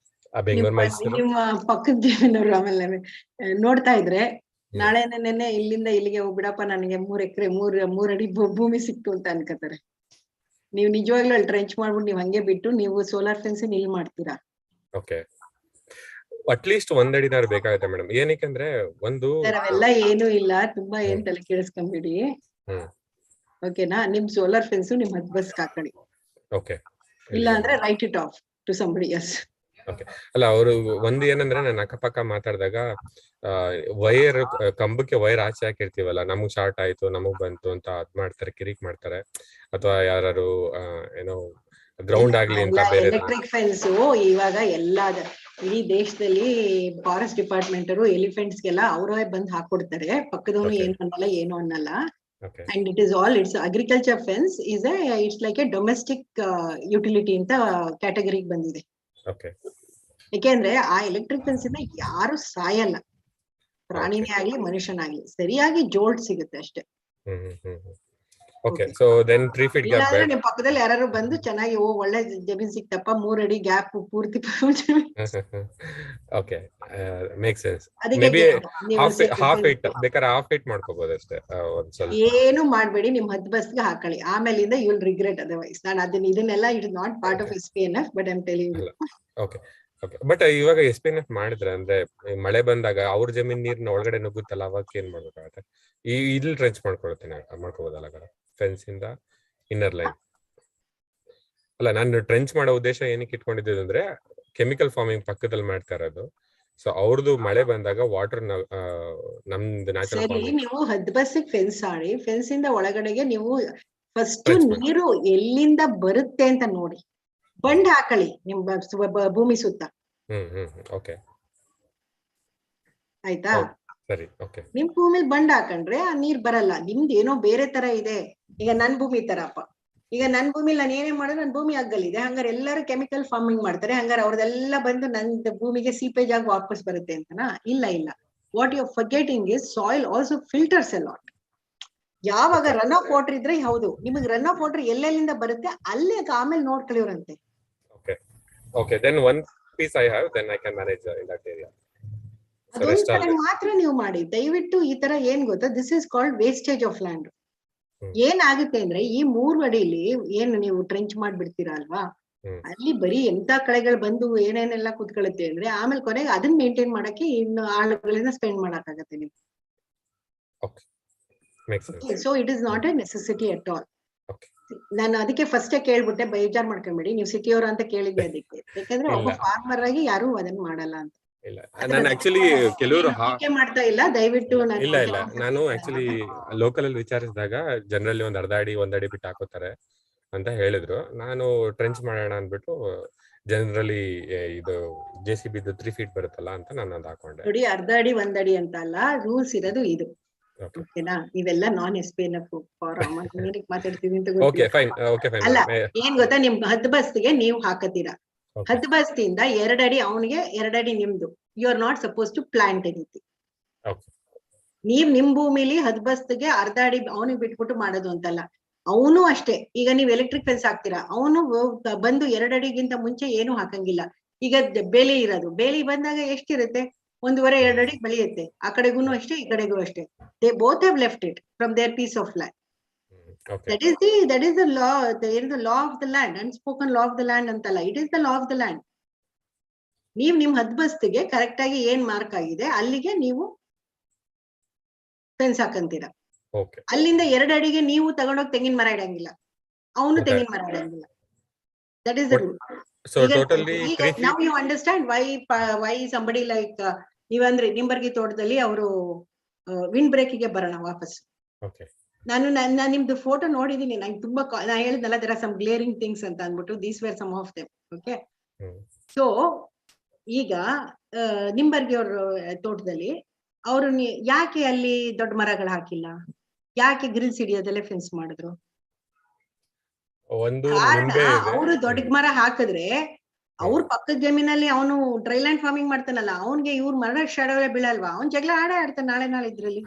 ಬೆಂಗಳೂರು, ಮೈಸೂರು. ನಿಮ್ಮ ಪಕ್ಕದ ಜಮೀನವ್ರು. ಆಮೇಲೆ ನೋಡ್ತಾ ಇದ್ರೆ ನಾಳೆ ನೆನ್ನೆ ಇಲ್ಲಿಂದ ಇಲ್ಲಿಗೆ ಹೋಗ್ಬಿಡಪ್ಪ, ನನಗೆ 3 ಎಕರೆ 3 ಅಡಿ ಭೂಮಿ ಸಿಕ್ತು ಅಂತ ಅನ್ಕೋತಾರೆ. ನೀವು ನಿಜವಾಗ್ಲೂ ಅಲ್ಲಿ ಟ್ರೆಂಚ್ ಮಾಡ್ಬಿಟ್ಟು ನೀವು ಹಂಗೆ ಬಿಟ್ಟು ನೀವು ಸೋಲಾರ್ ಫೆನ್ಸ್ ಇಲ್ಲಿ ಮಾಡ್ತೀರಾ? ಓಕೆ, ಅಟ್ಲೀಸ್ಟ್ 1 ಅಡಿನಾರು ಬೇಕಾಗುತ್ತೆ ಮೇಡಮ್. ಏನಕ್ಕೆ ಅವೆಲ್ಲ ಏನು ಇಲ್ಲ, ತುಂಬಾ ಏನ್ ತಲೆ ಕೇಳಿಸ್ಕೊಂಬಿಡಿ. ಓಕೆನಾ? ನಿಮ್ ಸೋಲಾರ್ ಫೆನ್ಸ್ ನಿಮ್ ಹದ್ಬಸ್ ಹಾಕೊಳ್ಳಿ. ಓಕೆ, ಇಲ್ಲ ಅಂದ್ರೆ write it off to somebody. Yes. Okay. ಅಲ್ಲ, ಅವರು ಏನಂದ್ರೆ ನಾನು ಅಕ್ಕಪಕ್ಕ ಮಾತಾಡಿದಾಗ ವೈರ್, ಕಂಬಕ್ಕೆ ವೈರ್ ಆಚೆ ಹಾಕಿರ್ತೀವಲ್ಲ, ನಮಗ್ ಶಾರ್ಟ್ ಆಯ್ತು, ನಮಗ್ ಬಂತು ಅಂತ ಅದ್ ಮಾಡ್ತಾರೆ, ಕಿರಿಕ್ ಮಾಡ್ತಾರೆ. ಅಥವಾ ಯಾರು ಏನೋ ಗ್ರೌಂಡ್ ಆಗ್ಲಿ ಅಂತ ಬೇರೆ ಎಲೆಕ್ಟ್ರಿಕ್ ಫೆನ್ಸ್ ಇವಾಗ ಎಲ್ಲಾ ಇಡೀ ದೇಶದಲ್ಲಿ ಫಾರೆಸ್ಟ್ ಡಿಪಾರ್ಟ್ಮೆಂಟ್ ಅವರು ಎಲಿಫೆಂಟ್ಸ್ಗೆಲ್ಲ ಅವರೇ ಬಂದ್ ಹಾಕೊಡ್ತಾರೆ. ಪಕ್ಕದವನು ಏನು ಅನ್ನಲ್ಲ, ಏನು ಅನ್ನಲ್ಲ. And it's agriculture fence it's like A domestic utility ಅಂತ ಕ್ಯಾಟಗರಿಗೆ ಬಂದಿದೆ. ಯಾಕೆಂದ್ರೆ ಆ ಎಲೆಕ್ಟ್ರಿಕ್ ಫೆನ್ಸ್ ಇಂದ ಯಾರು ಸಾಯಲ್ಲ, ಪ್ರಾಣಿನೇ ಆಗ್ಲಿ ಮನುಷ್ಯನಾಗ್ಲಿ, ಸರಿಯಾಗಿ ಜೋಲ್ಡ್ ಸಿಗುತ್ತೆ ಅಷ್ಟೇ. Okay. So then 3 feet gap. ಇಲ್ಲಾಂದ್ರೆ ನಿಮ್ ಪಕ್ಕದಲ್ಲಿ ಯಾರು ಬಂದು ಚೆನ್ನಾಗಿ ಒಳ್ಳೆ ಜಮೀನ್ ಸಿಕ್ತಪ್ಪ, 3 ಅಡಿ ಗ್ಯಾಪ್ ಪೂರ್ತಿ. Okay, make sense. May be half feet ಬೇಕಾದ್ರೆ ಹಾಫ್ ಫೀಟ್ ಮಾಡ್ಕೋಬಹುದು ಅಷ್ಟೇ. ಒಂದ್ ಸ್ವಲ್ಪ ಏನು ಮಾಡ್ಬೇಡಿ, ನಿಮ್ ಹದ್ಬಸ್ಗೆ ಹಾಕೊಳ್ಳಿ. ಆಮೇಲಿಂದ ಯು ವಿಲ್ ರಿಗ್ರೆಟ್ ಅದರ್ವೈಸ್. ನಾನು ಇದನ್ನೆಲ್ಲ it is not part of SPNF, but I am telling you. Okay. But ಇವಾಗ SPNF ಮಾಡಿದ್ರೆ ಅಂದ್ರೆ ಮಳೆ ಬಂದಾಗ ಅವ್ರ ಜಮೀನ್ ನೀರ್ನ ಒಳಗಡೆ ನುಗ್ಗುತ್ತಲ್ಲ, ಅವಾಗ ಏನ್ ಮಾಡ್ಬೇಕಾಗತ್ತೆ? ಇಲ್ಲಿ ಟ್ರೆಂಚ್ ಮಾಡ್ಕೋಬೋದಲ್ಲ ಫೆನ್ಸ್ ಇಂದ ಇನ್ನರ್ ಲೈನ್? ಅಲ್ಲ, ನಾನು ಟ್ರೆಂಚ್ ಮಾಡೋ ಉದ್ದೇಶ ಏನಕ್ಕೆ ಇಟ್ಕೊಂಡಿದ್ದು ಅಂದ್ರೆ ಕೆಮಿಕಲ್ ಫಾರ್ಮಿಂಗ್ ಪಕ್ಕದಲ್ಲಿ ಮಾಡ್ತಾ ಇರೋದು. ಸೊ ಅವ್ರದ್ದು ಮಳೆ ಬಂದಾಗ ವಾಟರ್ ನಮ್ದು ನ್ಯಾಚುರಲ್ ಫಾರ್ಮಿಂಗ್. ನೀವು ಹದ್ಬಸ್ಸಿಗೆ ಫೆನ್ಸ್ ಆಡಿ, ಫೆನ್ಸ್ ಇಂದ ಒಳಗಡೆಗೆ ನೀವು ಫಸ್ಟ್ ನೀರು ಎಲ್ಲಿಂದ ಬರುತ್ತೆ ಅಂತ ನೋಡಿ ಬಂಡ್ ಹಾಕೊಳ್ಳಿ ನಿಮ್ ಭೂಮಿ ಸುತ್ತ. ಓಕೆ, ಆಯ್ತಾ? ಸರಿ. ಓಕೆ. ನಿಮ್ ಭೂಮಿಲಿ ಬಂಡ್ ಹಾಕೊಂಡ್ರೆ ಆ ನೀರ್ ಬರಲ್ಲ. ನಿಮ್ದು ಏನೋ ಬೇರೆ ತರ ಇದೆ. ಈಗ ನನ್ ಭೂಮಿ ತರಪ್ಪ, ಈಗ ನನ್ ಭೂಮಿಲಿ ನಾನು ಏನೇ ಮಾಡಿದ್ರೆ ನನ್ ಭೂಮಿ ಅಗ್ಗಲಿದೆ, ಹಂಗಾರೆ ಎಲ್ಲರೂ ಕೆಮಿಕಲ್ ಫಾರ್ಮಿಂಗ್ ಮಾಡ್ತಾರೆ, ಹಂಗಾರೆ ಅವ್ರದೆಲ್ಲ ಬಂದು ನನ್ ಭೂಮಿಗೆ ಸೀಪೇಜ್ ಆಗಿ ವಾಪಸ್ ಬರುತ್ತೆ ಅಂತನಾ? ಇಲ್ಲ. What you are forgetting is soil also filters a lot. ಯಾವಾಗ ರನ್ ಆಫ್ ವಾಟರ್ ಇದ್ರೆ ಹೌದು, ನಿಮಗೆ ರನ್ ಆಫ್ ವಾಟರ್ ಎಲ್ಲೆಲ್ಲಿಂದ ಬರುತ್ತೆ ಅಲ್ಲೇ ಆಮೇಲೆ ನೋಡ್ಕೊಳ್ಳಿವ್ರಂತೆ. Okay, then one piece I have, then I can manage in that area. ಅದೊಂದು ಮಾತ್ರ ನೀವು ಮಾಡಿ. ದಯವಿಟ್ಟು ಈ ತರ ಏನ್ ಗೊತ್ತಾ, this is called wastage of land. ಏನಾಗುತ್ತೆ ಅಂದ್ರೆ ಈ 3 ಅಡಿಲಿ ಏನ್ ನೀವು ಟ್ರೆಂಚ್ ಮಾಡ್ಬಿಡ್ತೀರಾ ಅಲ್ವಾ, ಅಲ್ಲಿ ಬರೀ ಎಂತ ಕಳೆಗಳು ಬಂದು ಏನೇನೆಲ್ಲ ಕೂತ್ಕೊಳ್ಳುತ್ತೆ ಅಂದ್ರೆ ಆಮೇಲೆ ಕೊನೆಗೆ ಅದನ್ನ ಮೇಂಟೈನ್ ಮಾಡಕ್ಕೆ ಇನ್ನು ಆಳುಗಳನ್ನ ಸ್ಪೆಂಡ್ ಮಾಡಕ್ಕಾಗತ್ತೆ ನೀವು. So it is not A necessity at all. ನಾನು ಅದಕ್ಕೆ ಫಸ್ಟೇ ಕೇಳ್ಬಿಟ್ಟೆ, ಬೇಜಾರ್ ಮಾಡ್ಕೊಂಬೇಡಿ, ನೀವು ಸಿಟಿಯವರು ಅಂತ ಕೇಳಿದ್ದೆ ಅದಕ್ಕೆ. ಯಾಕಂದ್ರೆ ಒಬ್ಬ ಫಾರ್ಮರ್ ಆಗಿ ಯಾರು ಅದನ್ನ ಮಾಡಲ್ಲ ಅಂತ. ಇಲ್ಲ ನಾನು ಆಕ್ಚುಲಿ ಕೆಲವರು ಮಾಡ್ತಾ ಇಲ್ಲ, ದಯವಿಟ್ಟು ಇಲ್ಲ ನಾನು ಆಕ್ಚುಲಿ ಲೋಕಲ್ ಅಲ್ಲಿ ವಿಚಾರಿಸಿದಾಗ ಜನರಲಿ ಒಂದ್ ಅರ್ಧ ಅಡಿ 1 ಅಡಿ ಬಿಟ್ಟು ಹಾಕೋತಾರೆ ಅಂತ ಹೇಳಿದ್ರು. ನಾನು ಟ್ರೆಂಚ್ ಮಾಡೋಣ ಅಂದ್ಬಿಟ್ಟು ಜನರಲಿ ಇದು JCB 3 ಫೀಟ್ ಬರುತ್ತಲ್ಲ ಅಂತ ನಾನು ಅದು ಹಾಕೊಂಡೆ. ನೋಡಿ, ಅರ್ಧ ಅಡಿ 1 ಅಡಿ ಅಂತ ಅಲ್ಲ, ರೂಲ್ಸ್ ಇರೋದು ಇದು. ಓಕೆನಾ? ಇವೆಲ್ಲ ನಾನ್ SPNF ಮಾತಾಡ್ತೀವಿ ಅಂತ ಗೊತ್ತಿಲ್ಲ. ಅಲ್ಲ, ಏನ್ ಗೊತ್ತಾ, ನಿಮ್ ಹದ್ಬಸ್ತಿಗೆ ನೀವು ಹಾಕತ್ತೀರಾ, ಹದ್ಬಸ್ತಿಯಿಂದ 2 ಅಡಿ ಅವನಿಗೆ 2 ಅಡಿ ನಿಮ್ದು. You are not suppose to plant anything. ನೀವ್ ನಿಮ್ ಭೂಮಿಲಿ ಹದ್ಬಸ್ತಿಗೆ ಅರ್ಧ ಅಡಿ ಅವನಿಗೆ ಬಿಟ್ಬಿಟ್ಟು ಮಾಡೋದು ಅಂತಲ್ಲ. ಅವನು ಅಷ್ಟೇ. ಈಗ ನೀವ್ ಎಲೆಕ್ಟ್ರಿಕ್ ಫೆನ್ಸ್ ಹಾಕ್ತೀರಾ, ಅವನು ಬಂದು 2 ಅಡಿಗಿಂತ ಮುಂಚೆ ಏನು ಹಾಕಂಗಿಲ್ಲ. ಈಗ ಬೇಲಿ ಇರೋದು, ಬೇಲಿ ಬಂದಾಗ ಎಷ್ಟಿರುತ್ತೆ? 1.5-2 ಅಡಿ ಬೆಳೆಯುತ್ತೆ. ಆ ಕಡೆಗೂ ಅಷ್ಟೇ, ಈ ಕಡೆಗೂ ಅಷ್ಟೇ. They both have left it from their piece of land. That is the law. There is the law of the land, unspoken law of the land ಅಂತಲ್ಲ. It is the law of the land. ನೀವ್ ನಿಮ್ ಹದ್ಬಸ್ತಿಗೆ correct ಆಗಿ ಏನ್ mark ಆಗಿದೆ ಅಲ್ಲಿಗೆ ನೀವು fence ಹಾಕಂತೀರಾ. ಅಲ್ಲಿಂದ 2 ಅಡಿಗೆ ನೀವು ತಗೊಂಡೋಗಿ ತೆಂಗಿನ ಮರ ಇಡಂಗಿಲ್ಲ, ಅವನು ತೆಂಗಿನ ಮರ ಇಡಂಗಿಲ್ಲ. That is the rule. So totally now you understand why somebody like ನೀವಂದ್ರೆ Nimbargi ತೋಟದಲ್ಲಿ ಅವರು ವಿಂಡ್ ಬ್ರೇಕಿಗೆ ಬರೋಣ ವಾಪಸ್. ನಾನು ನಿಮ್ದು ಫೋಟೋ ನೋಡಿದೀನಿ. ನಂಗೆ ತುಂಬಾ ನಾ ಹೇಳಿದ್ನಲ್ಲ, there are some glaring things ಅಂತ ಅಂದ್ಬಿಟ್ಟು. These were some of them. Okay. So ಈಗ ನಿಂಬರ್ಗಿ ಅವ್ರ ತೋಟದಲ್ಲಿ ಅವರು ಯಾಕೆ ಅಲ್ಲಿ ದೊಡ್ಡ ಮರಗಳು ಹಾಕಿಲ್ಲ? ಯಾಕೆ ಗ್ರಿಲ್ಸ್ ಹಿಡಿಯೋದಲ್ಲೇ ಫೆನ್ಸ್ ಮಾಡಿದ್ರು? ಅವರು ದೊಡ್ಡ ಮರ ಹಾಕಿದ್ರೆ ಅವ್ರ ಪಕ್ಕದ ಜಮೀನಲ್ಲಿ ಅವನು ಡ್ರೈಲ್ಯಾಂಡ್ ಫಾರ್ಮಿಂಗ್ ಮಾಡ್ತಾನಲ್ಲ, ಅವನ್ಗೆ ಇವ್ರ ಮರ ಶಾಡೋಲೆ ಬೀಳಲ್ವಾ? ಅವ್ನ್ ಜಗಳ ಆಡ್ತಾನೆ ನಾಳೆ ಇದ್ರಲ್ಲಿ.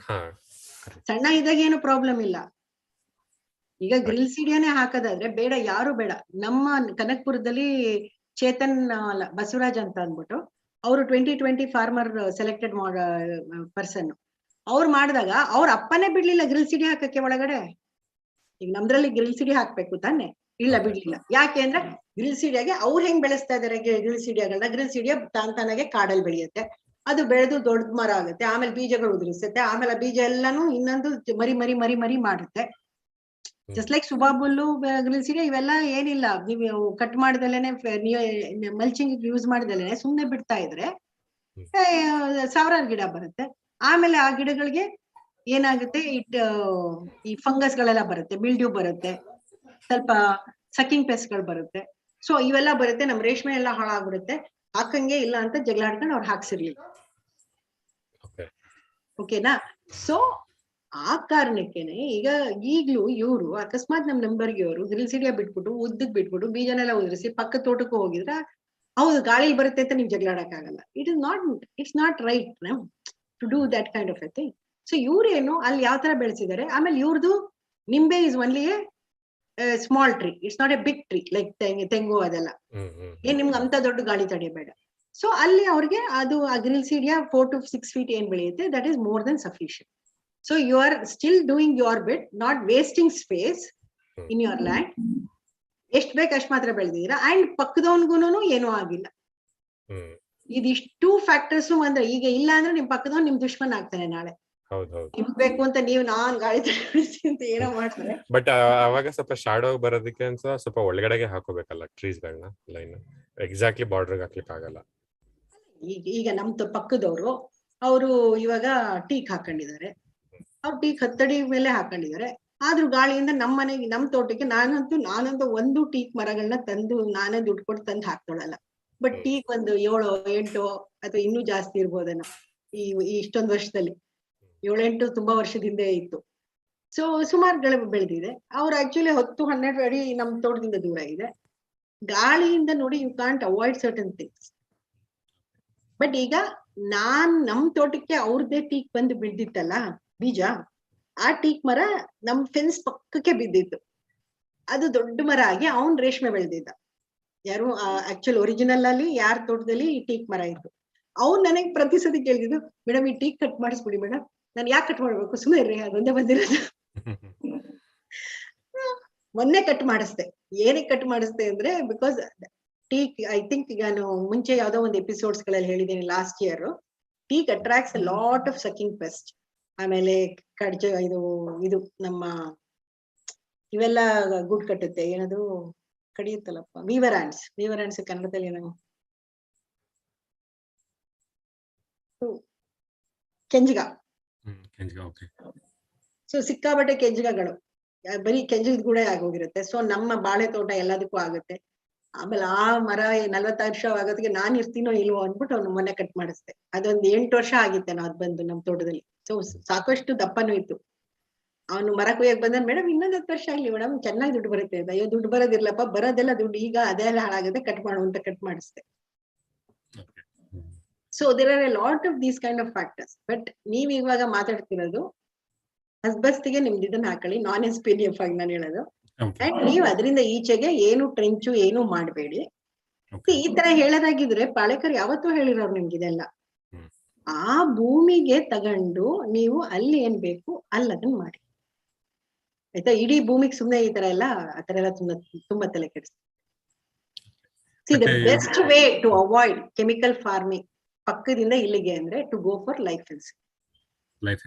ಸಣ್ಣ ಇದ್ದಾಗ ಏನು ಪ್ರಾಬ್ಲಮ್ ಇಲ್ಲ. ಈಗ ಗ್ರಿಲ್ಸ್ ಹಿಡಿಯೋನೆ ಹಾಕೋದಾದ್ರೆ ಬೇಡ, ಯಾರು ಬೇಡ. ನಮ್ಮ ಕನಕ್ಪುರದಲ್ಲಿ ಚೇತನ್ ಬಸವರಾಜ್ ಅಂತ ಅಂದ್ಬಿಟ್ಟು ಅವರು 2020 ಫಾರ್ಮರ್ ಸೆಲೆಕ್ಟೆಡ್ ಪರ್ಸನ್. ಅವ್ರು ಮಾಡಿದಾಗ ಅವ್ರ ಅಪ್ಪನೇ ಬಿಡ್ಲಿಲ್ಲ ಗ್ರಿಲ್ ಸಿಡಿ ಹಾಕಕ್ಕೆ ಒಳಗಡೆ. ಈಗ ನಮ್ದ್ರಲ್ಲಿ ಗ್ರಿಲ್ ಸಿಡಿ ಹಾಕ್ಬೇಕು ತಾನೆ, ಇಲ್ಲ ಬಿಡ್ಲಿಲ್ಲ. ಯಾಕೆ ಅಂದ್ರೆ ಗ್ರಿಲ್ ಸಿಡಿಯಾಗೆ ಅವ್ರು ಹೆಂಗ್ ಬೆಳೆಸ್ತಾ ಇದಾರೆ ಗ್ರಿಲ್ ಸಿಡಿಯಾಗಳನ್ನ, ಗ್ರಿಲ್ ಸಿಡಿಯ ತಾನಾಗೆ ಕಾಡಲ್ಲಿ ಬೆಳೆಯುತ್ತೆ, ಅದು ಬೆಳೆದು ದೊಡ್ಡ ಮರ ಆಗುತ್ತೆ, ಆಮೇಲೆ ಬೀಜಗಳು ಉದುರಿಸುತ್ತೆ, ಆಮೇಲೆ ಬೀಜ ಎಲ್ಲಾನು ಇನ್ನೊಂದು ಮರಿ ಮರಿ ಮರಿ ಮರಿ ಮಾಡುತ್ತೆ. ಜಸ್ಟ್ ಲೈಕ್ ಸುಬಾಬುಲ್ಲು, ಗ್ರಿಲ್ ಸಿಡಿ ಇವೆಲ್ಲ ಏನಿಲ್ಲ, ನೀವು ಕಟ್ ಮಾಡ್ದಲೇನೆ ಮಲ್ಚಿಂಗ್ ಯೂಸ್ ಮಾಡ್ದಲೇನೆ ಸುಮ್ನೆ ಬಿಡ್ತಾ ಇದ್ರೆ 1000 ಗಿಡ ಬರುತ್ತೆ. ಆಮೇಲೆ ಆ ಗಿಡಗಳಿಗೆ ಏನಾಗುತ್ತೆ, ಈ ಫಂಗಸ್ ಗಳೆಲ್ಲ ಬರುತ್ತೆ, ಮಿಲ್ಡ್ಯೂ ಬರುತ್ತೆ, ಸ್ವಲ್ಪ ಸಕ್ಕಿಂಗ್ ಪೆಸ್ಟ್ ಗಳು ಬರುತ್ತೆ. ಸೊ ಇವೆಲ್ಲ ಬರುತ್ತೆ, ನಮ್ ರೇಷ್ಮೆ ಎಲ್ಲ ಹಾಳಾಗ್ಬಿಡುತ್ತೆ. ಹಾಕಂಗೆ ಇಲ್ಲ ಅಂತ ಜಗಳಾಡ್ಕೊಂಡು ಅವ್ರು ಹಾಕ್ಸಿರ್ಲಿಲ್ಲ. ಓಕೆನಾ? ಸೊ ಆ ಕಾರಣಕ್ಕೇನೆ ಈಗ ಈಗ್ಲೂ ಇವ್ರು ಅಕಸ್ಮಾತ್ ನಮ್ ನಂಬರ್ಗೆ ಅವರು ಗ್ರಿಲ್ ಸಿಡಿಯ ಬಿಟ್ಬಿಟ್ಟು ಉದ್ದಕ್ ಬಿಟ್ಬಿಟ್ಟು ಬೀಜನೆಲ್ಲ ಉದುರಿಸಿ ಪಕ್ಕ ತೋಟಕ್ಕೂ ಹೋಗಿದ್ರೆ, ಹೌದು ಗಾಳಿಲಿ ಬರುತ್ತೆ ಅಂತ ನೀವ್ ಜಗಳಾಡಕ್ ಆಗಲ್ಲ. It's not right to do that kind of a thing. So ಇವ್ರೇನು ಅಲ್ಲಿ ಯಾವ ತರ ಬೆಳೆಸಿದ್ದಾರೆ. ಆಮೇಲೆ ಇವ್ರದ್ದು ನಿಂಬೆ is only a small tree, it's not a big tree like ತೆಂಗು ಅದೆಲ್ಲ. ಏನ್ ನಿಮ್ಗೆ ಅಂತ ದೊಡ್ಡ ಗಾಳಿ ತಡೆಯಬೇಡ. ಸೊ ಅಲ್ಲಿ ಅವ್ರಿಗೆ ಅದು ಆ ಗ್ರಿಲ್ ಸಿಡಿಯ 4 to 6 feet ಏನ್ ಬೆಳೆಯುತ್ತೆ, that is more than sufficient. So you are still doing your bit, not wasting space in your land. ಎಷ್ಟ್ ಬೇಕು ಅಷ್ಟ್ ಮಾತ್ರ ಬೆಳೆದಿದ್ದೀರಾ, ಅಂಡ್ ಪಕ್ಕದವನ್ಗೂನು ಏನೂ ಆಗಿಲ್ಲ. ಇದಿಷ್ಟು ಫ್ಯಾಕ್ಟರ್ಸ್ ಅಂದ್ರೆ ಈಗ ಇಲ್ಲ ಅಂದ್ರೆ ನಿಮ್ ಪಕ್ಕದವನ್ ನಿಮ್ ದುಶ್ಮನ್ ಆಗ್ತಾನೆ ನಾಳೆ. ನಿಮ್ ಬೇಕು ಅಂತ ನೀವು ನಾನ್ ಗಾಳಿ ಅಂತ ಏನೋ ಮಾಡ್ತಾರೆ. ಬಟ್ ಅವಾಗ ಸ್ವಲ್ಪ ಶಾಡೋ ಬರೋದಕ್ಕೆ ಅಂತ ಸ್ವಲ್ಪ ಒಳಗಡೆಗೆ ಹಾಕೋಬೇಕಲ್ಲ ಟ್ರೀಸ್ ಗಳನ್ನ, ಲೈನ್ ಎಕ್ಸಾಕ್ಟ್ಲಿ ಬಾರ್ಡರ್ ಹಾಕ್ಲಿಕ್ಕೆ ಆಗಲ್ಲ. ಈಗ ನಮ್ ಪಕ್ಕದವರು ಅವರು ಇವಾಗ ಟೀಕ್ ಹಾಕೊಂಡಿದ್ದಾರೆ, ಅವ್ರು ಟೀಕ್ 10 ಅಡಿ ಮೇಲೆ ಹಾಕೊಂಡಿದ್ದಾರೆ. ಆದ್ರೂ ಗಾಳಿಯಿಂದ ನಮ್ಮ ಮನೆಗೆ, ನಮ್ ತೋಟಕ್ಕೆ ನಾನಂತೂ ಒಂದು ಟೀಕ್ ಮರಗಳನ್ನ ತಂದು ನಾನೇ ದುಡ್ಡು ಕೊಟ್ಟು ತಂದು ಹಾಕ್ತೊಳಲ್ಲ. ಬಟ್ ಟೀಕ್ ಒಂದು 7, 8 ಅಥವಾ ಇನ್ನೂ ಜಾಸ್ತಿ ಇರ್ಬೋದೇನೋ ಈ ಇಷ್ಟೊಂದು ವರ್ಷದಲ್ಲಿ. 7-8 ತುಂಬಾ ವರ್ಷದಿಂದ ಇತ್ತು. ಸೊ ಸುಮಾರು ಬೆಳೆದಿದೆ. ಅವ್ರು ಆಕ್ಚುಲಿ 10-12 ಅಡಿ ನಮ್ ತೋಟದಿಂದ ದೂರ ಇದೆ. ಗಾಳಿಯಿಂದ ನೋಡಿ you can't avoid certain things. But ಈಗ ನಮ್ ತೋಟಕ್ಕೆ ಅವ್ರದ್ದೇ ಟೀಕ್ ಬಂದು ಬಿದ್ದಿತ್ತಲ್ಲ ಬೀಜ, ಆ ಟೀಕ್ ಮರ ನಮ್ ಫೆನ್ಸ್ ಪಕ್ಕಕ್ಕೆ ಬಿದ್ದಿತ್ತು. ಅದು ದೊಡ್ಡ ಮರ ಆಗಿ ಅವ್ನ್ ರೇಷ್ಮೆ ಬೆಳೆದಿದ್ದ. ಯಾರು ಆಕ್ಚುಲ್ ಒರಿಜಿನಲ್ ಅಲ್ಲಿ ಯಾರ ತೋಟದಲ್ಲಿ ಈ ಟೀಕ್ ಮರ ಇತ್ತು. ಅವ್ನ್ ನನಗ್ ಪ್ರತಿ ಸತಿ ಕೇಳಿದ್ರು, ಮೇಡಮ್ ಈ ಟೀಕ್ ಕಟ್ ಮಾಡಿಸ್ಬಿಡಿ ಮೇಡಮ್. ನಾನು ಯಾಕೆ ಕಟ್ ಮಾಡ್ಬೇಕು, ಸುಮ್ಮನೆ ಇರ್ರಿ, ಅದೊಂದೇ ಬಂದಿರೋದು. ಮೊನ್ನೆ ಕಟ್ ಮಾಡಿಸ್ದೆ. ಏನಕ್ಕೆ ಕಟ್ ಮಾಡಿಸ್ದೆ ಅಂದ್ರೆ ಬಿಕಾಸ್ ಟೀಕ್, ಐ ಥಿಂಕ್ ನಾನು ಮುಂಚೆ ಯಾವ್ದೋ ಒಂದು ಎಪಿಸೋಡ್ಸ್ ಗಳಲ್ಲಿ ಹೇಳಿದ್ದೀನಿ, last year teak attracts a lot of sucking pest. ಆಮೇಲೆ ಕಡ್ಜ ಇದು ನಮ್ಮ ಇವೆಲ್ಲ ಗುಡ್ ಕಟ್ಟುತ್ತೆ, ಏನದು ಕಡಿಯುತ್ತಲ್ಲಪ್ಪ, ವೀವರ್ ಆಂಟ್ಸ್ ಕನ್ನಡದಲ್ಲಿ ಏನೋ ಕೆಂಜಿಗ. ಓಕೆ. ಸೊ ಸಿಕ್ಕಾಬಟ್ಟೆ ಕೆಂಜಿಗಗಳು, ಬರೀ ಕೆಂಜಿದ ಕೂಡ ಆಗೋಗಿರುತ್ತೆ. ಸೊ ನಮ್ಮ ಬಾಳೆ ತೋಟ ಎಲ್ಲದಕ್ಕೂ ಆಗುತ್ತೆ. ಆಮೇಲೆ ಆ ಮರ 40 ವರ್ಷ ಆಗೋದಕ್ಕೆ ನಾನ್ ಇರ್ತೀನೋ ಇಲ್ವೋ ಅಂದ್ಬಿಟ್ಟು ಅವ್ನು ಮೊನ್ನೆ ಕಟ್ ಮಾಡಿಸ್ದೆ. ಅದೊಂದು 8 ವರ್ಷ ಆಗಿತ್ತೆ ಅದ್ ಬಂದು ನಮ್ ತೋಟದಲ್ಲಿ. ಸೊ ಸಾಕಷ್ಟು ದಪ್ಪನೂ ಇತ್ತು. ಅವನು ಮರ ಕೊಯ್ಯಕ್ ಬಂದ, ಮೇಡಮ್ ಇನ್ನೊಂದು 10 ವರ್ಷ ಆಗ್ಲಿ ಮೇಡಮ್, ಚೆನ್ನಾಗಿ ದುಡ್ಡು ಬರುತ್ತೆ. ಅಯ್ಯೋ ದುಡ್ಡು ಬರೋದಿರ್ಲಪ್ಪ, ಬರೋದೆಲ್ಲ ದುಡ್ಡು ಈಗ ಅದೆಲ್ಲ ಹಾಳಾಗುತ್ತೆ, ಕಟ್ ಮಾಡುವಂತ ಕಟ್ ಮಾಡಿಸ್ದೆ. So there are a lot of these kind of factors. But ನೀವ್ ಇವಾಗ ಮಾತಾಡ್ತಿರೋದು ಹಸ್ಬಸ್ತಿಗೆ ನಿಮ್ದು ಇದನ್ನ ಹಾಕೊಳ್ಳಿ, ನಾನ್ SPNF ಆಗಿ ನಾನು ಹೇಳೋದು. ಅಂಡ್ ನೀವ್ ಅದರಿಂದ ಈಚೆಗೆ ಏನು ಟ್ರೆಂಚು ಏನು ಮಾಡಬೇಡಿ. ಈ ತರ ಹೇಳೋದಾಗಿದ್ರೆ ಪಾಳೆಕರ್ ಯಾವತ್ತೂ ಹೇಳಿರೋರು ನಿಮ್ಗಿದೆಲ್ಲ. ಆ ಭೂಮಿಗೆ ತಗೊಂಡು ನೀವು ಅಲ್ಲಿ ಏನ್ ಬೇಕು ಅಲ್ಲದನ್ನ ಮಾಡಿ, ಆಯ್ತಾ? ಇಡೀ ಭೂಮಿಗೆ ಸುಮ್ನೆ ಈ ತರ ಎಲ್ಲ ಆತರ ಎಲ್ಲ ತುಂಬಾ ತಲೆ ಕೆಡಿಸ್ತಾರೆ. See the best way to avoid chemical farming ಪಕ್ಕದಿಂದ ಇಲ್ಲಿಗೆ ಅಂದ್ರೆ to go for life fencing.